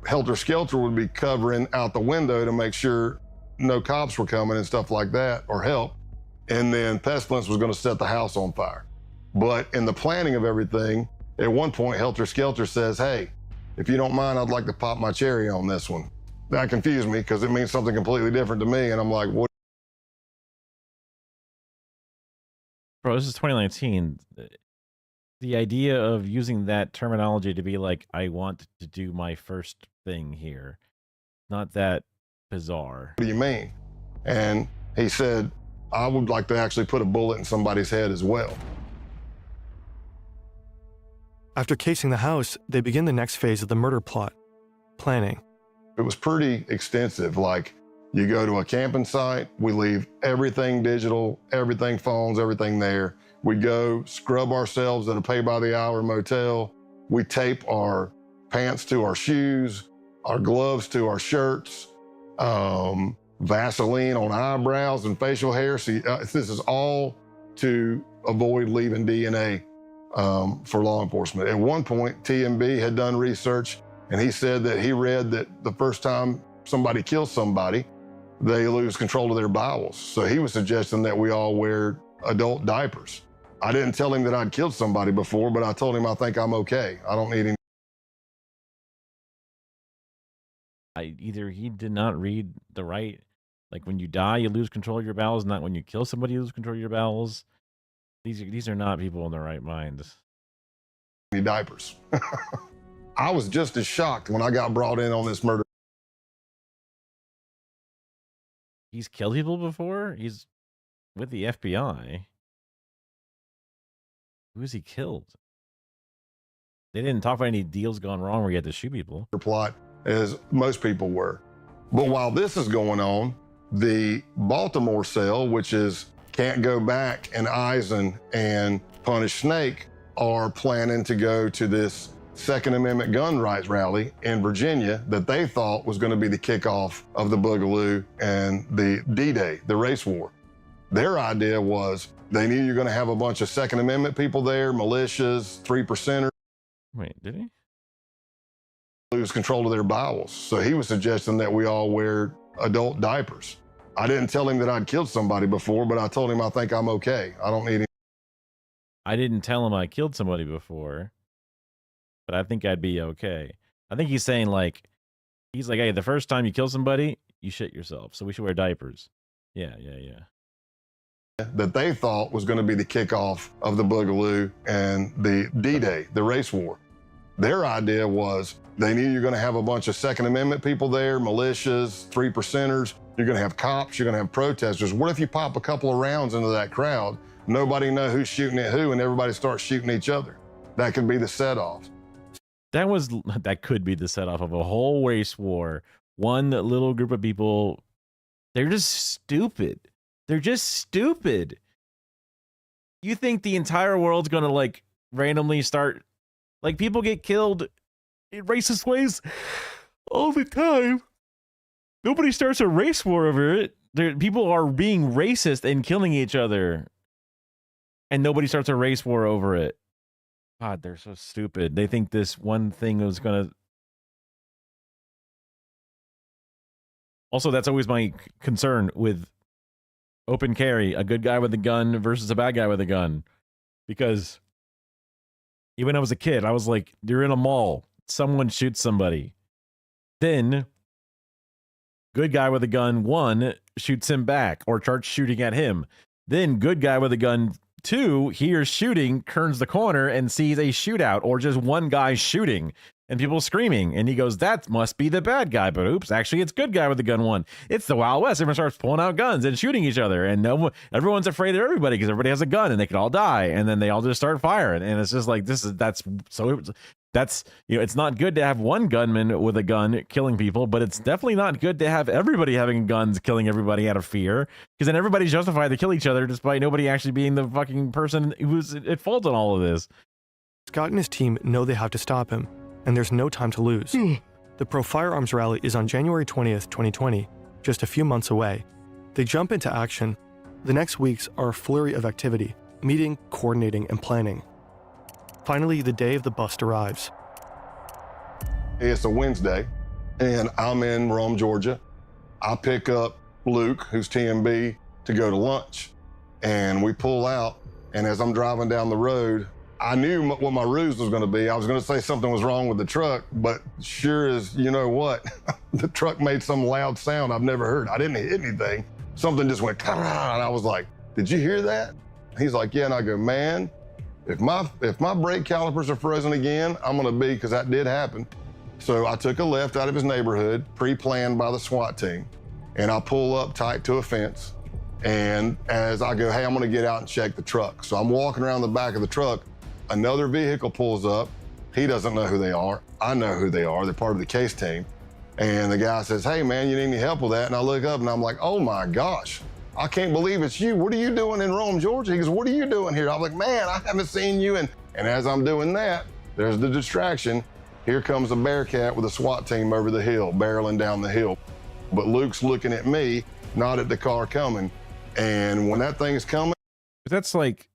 Helter Skelter would be covering out the window to make sure no cops were coming and stuff like that, or help. And then Pestilence was going to set the house on fire. But in the planning of everything, at one point, Helter Skelter says, hey, if you don't mind, I'd like to pop my cherry on this one. That confused me because it means something completely different to me. And I'm like, what? Bro, this is 2019. The idea of using that terminology to be like, I want to do my first thing here, not that bizarre. What do you mean? And he said, I would like to actually put a bullet in somebody's head as well. After casing the house, they begin the next phase of the murder plot, planning. It was pretty extensive. Like, you go to a camping site, we leave everything digital, everything phones, everything there. We go scrub ourselves at a pay-by-the-hour motel. We tape our pants to our shoes, our gloves to our shirts, Vaseline on eyebrows and facial hair. See, this is all to avoid leaving DNA for law enforcement. At one point, TMB had done research, and he said that he read that the first time somebody kills somebody, they lose control of their bowels. So he was suggesting that we all wear adult diapers. I didn't tell him that I'd killed somebody before, but I told him I think I'm okay. I don't need him. Either he did not read the right, like when you die, you lose control of your bowels, not when you kill somebody, you lose control of your bowels. These are not people in their right mind. Diapers. I was just as shocked when I got brought in on this murder. He's killed people before? He's with the FBI. Who has he killed? They didn't talk about any deals gone wrong where he had to shoot people. Plot, as most people were. But while this is going on, the Baltimore cell, which is Can't Go Back, and Eisen and Punished Snake, are planning to go to this Second Amendment gun rights rally in Virginia that they thought was going to be the kickoff of the Boogaloo and the D-Day, the race war. Their idea was they knew you're going to have a bunch of Second Amendment people there, militias, 3%ers. Wait, did he? lose control of their bowels. So he was suggesting that we all wear adult diapers. I didn't tell him that I'd killed somebody before, but I told him I think I'm okay. I don't need any. I didn't tell him I killed somebody before, but I think I'd be okay. I think he's saying like, he's like, hey, the first time you kill somebody, you shit yourself. So we should wear diapers. Yeah. That they thought was going to be the kickoff of the Boogaloo and the D-Day, the race war. Their idea was they knew you're going to have a bunch of Second Amendment people there, militias, 3%ers. You're going to have cops. You're going to have protesters. What if you pop a couple of rounds into that crowd? Nobody know who's shooting at who, and everybody starts shooting each other. That could be the set-off. That could be the set-off of a whole race war. One little group of people, they're just stupid. They're just stupid. You think the entire world's going to like randomly start, like people get killed in racist ways all the time. Nobody starts a race war over it. People are being racist and killing each other. And nobody starts a race war over it. God, they're so stupid. They think this one thing was going to... Also, that's always my concern with open carry, a good guy with a gun versus a bad guy with a gun. Because even when I was a kid, I was like, you're in a mall, someone shoots somebody. Then, good guy with a gun, 1, shoots him back or starts shooting at him. Then, good guy with a gun, 2, hears shooting, turns the corner and sees a shootout or just one guy shooting and people screaming. And he goes, that must be the bad guy. But oops, actually, it's good guy with the gun 1. It's the Wild West. Everyone starts pulling out guns and shooting each other. And everyone's afraid of everybody because everybody has a gun and they could all die. And then they all just start firing. And it's just like, that's, you know, it's not good to have one gunman with a gun killing people, but it's definitely not good to have everybody having guns killing everybody out of fear, because then everybody's justified to kill each other despite nobody actually being the fucking person who's at fault in all of this. Scott and his team know they have to stop him, and there's no time to lose. The Pro Firearms Rally is on January 20th, 2020, just a few months away. They jump into action. The next weeks are a flurry of activity, meeting, coordinating, and planning. Finally, the day of the bust arrives. It's a Wednesday, and I'm in Rome, Georgia. I pick up Luke, who's TMB, to go to lunch. And we pull out, and as I'm driving down the road, I knew what my ruse was going to be. I was going to say something was wrong with the truck, but sure as you know what, the truck made some loud sound I've never heard. I didn't hit anything. Something just went, and I was like, did you hear that? He's like, yeah, and I go, man, if my brake calipers are frozen again, I'm gonna be, because that did happen. So I took a left out of his neighborhood, pre-planned by the SWAT team, and I pull up tight to a fence. And as I go, hey, I'm gonna get out and check the truck. So I'm walking around the back of the truck, another vehicle pulls up. He doesn't know who they are. I know who they are. They're part of the case team. And the guy says, hey man, you need any help with that? And I look up and I'm like, oh my gosh. I can't believe it's you. What are you doing in Rome, Georgia? He goes, what are you doing here? I'm like, man, I haven't seen you. And as I'm doing that, there's the distraction. Here comes a Bearcat with a SWAT team over the hill, barreling down the hill. But Luke's looking at me, not at the car coming. And when that thing's coming. That's like,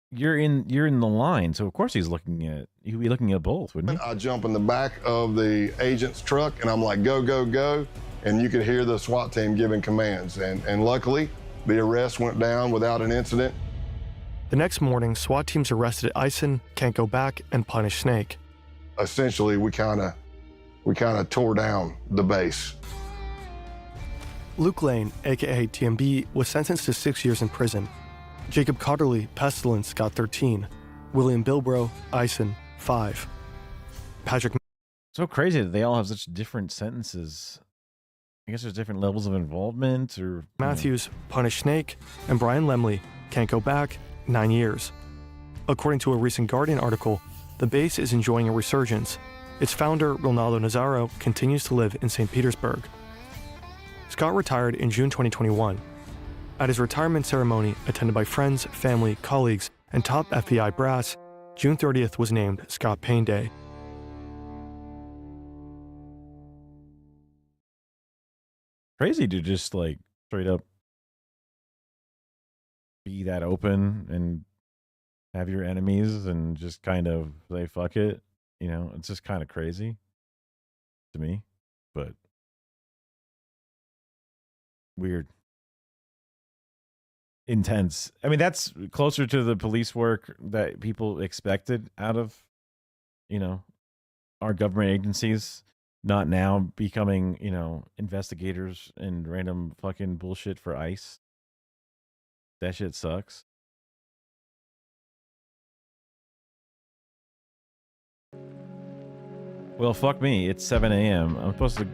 you're in the line. So of course he'd be looking at both, wouldn't he? I jump in the back of the agent's truck and I'm like, go, go, go. And you could hear the SWAT team giving commands. And luckily the arrest went down without an incident. The next morning, SWAT teams arrested Eisen, Can't Go Back, and Punish Snake. Essentially, we kind of tore down the base. Luke Lane, aka TMB, was sentenced to 6 years in prison. Jacob Cotterly, Pestilence, got 13. William Bilbro, Eisen, 5. Patrick. So crazy that they all have such different sentences. I guess there's different levels of involvement, or Matthews, Punish Snake, and Brian Lemley, Can't Go Back, 9 years. According to a recent Guardian article, the base is enjoying a resurgence. Its founder, Ronaldo Nazzaro, continues to live in St. Petersburg. Scott retired in June 2021. At his retirement ceremony, attended by friends, family, colleagues, and top FBI brass, June 30th was named Scott Payne Day. crazy to just like straight up be that open and have your enemies and just kind of say fuck it. You know, it's just kind of crazy to me, but weird. Intense. I mean, that's closer to the police work that people expected out of, you know, our government agencies, not now becoming, you know, investigators and random fucking bullshit for ICE. That shit sucks. Well, fuck me. It's 7 a.m. I'm supposed to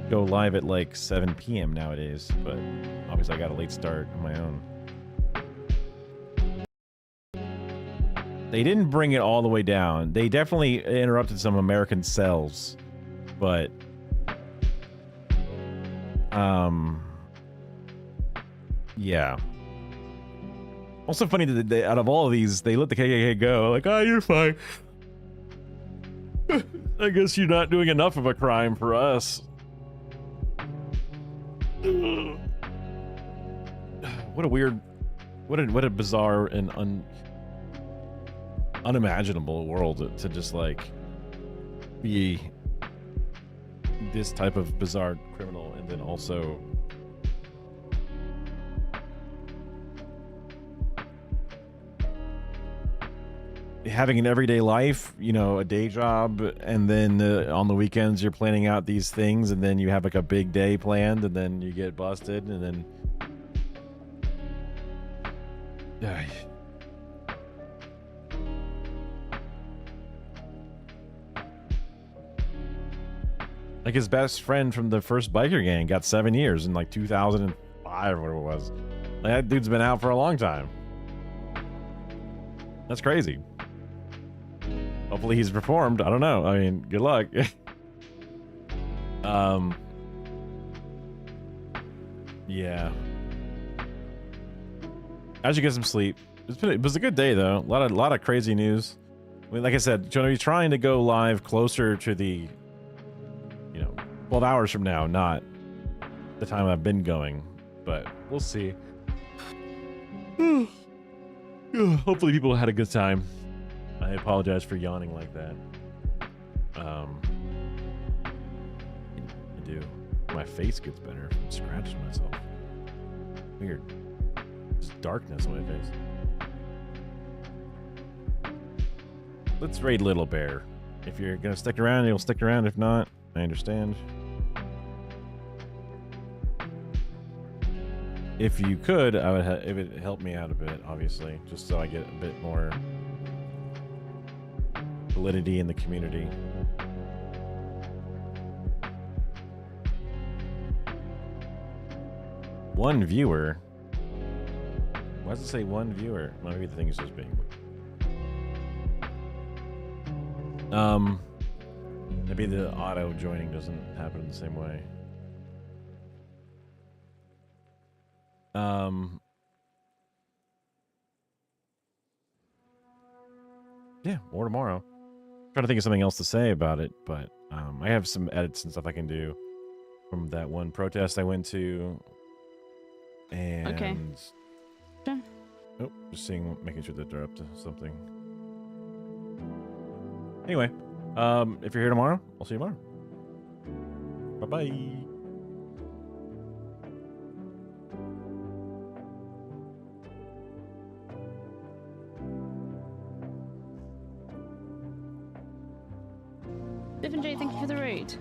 go live at like 7 p.m. nowadays, but obviously I got a late start on my own. They didn't bring it all the way down. They definitely interrupted some American cells, but yeah. Also funny that they, out of all of these, they let the KKK go. Like, oh, you're fine. I guess you're not doing enough of a crime for us. What a weird, what a bizarre and unimaginable world to just like be this type of bizarre criminal and then also having an everyday life, you know, a day job, and then on the weekends you're planning out these things, and then you have like a big day planned, and then you get busted, and then like his best friend from the first biker gang got 7 years in like 2005 or whatever it was. Like, that dude's been out for a long time. That's crazy. Hopefully he's reformed. I don't know. I mean, good luck. Yeah. I should get some sleep. It was a good day though. A lot of crazy news. I mean, like I said, going to be trying to go live closer to the, 12 hours from now, not the time I've been going, but we'll see. Hopefully people had a good time. I apologize for yawning like that. I do. My face gets better from scratching myself. Weird. Just darkness on my face. Let's raid Little Bear. If you're gonna stick around, you'll stick around. If not, I understand. If you could, I would. It would help me out a bit, obviously, just so I get a bit more validity in the community. One viewer. Why does it say one viewer? Maybe the thing is just being. Maybe the auto joining doesn't happen the same way. Yeah, or tomorrow. Trying to think of something else to say about it, but I have some edits and stuff I can do from that one protest I went to. And Okay. Sure. Oh, just making sure that they're up to something. Anyway, if you're here tomorrow, I'll see you tomorrow. Bye-bye. Stephen J, thank you for the raid.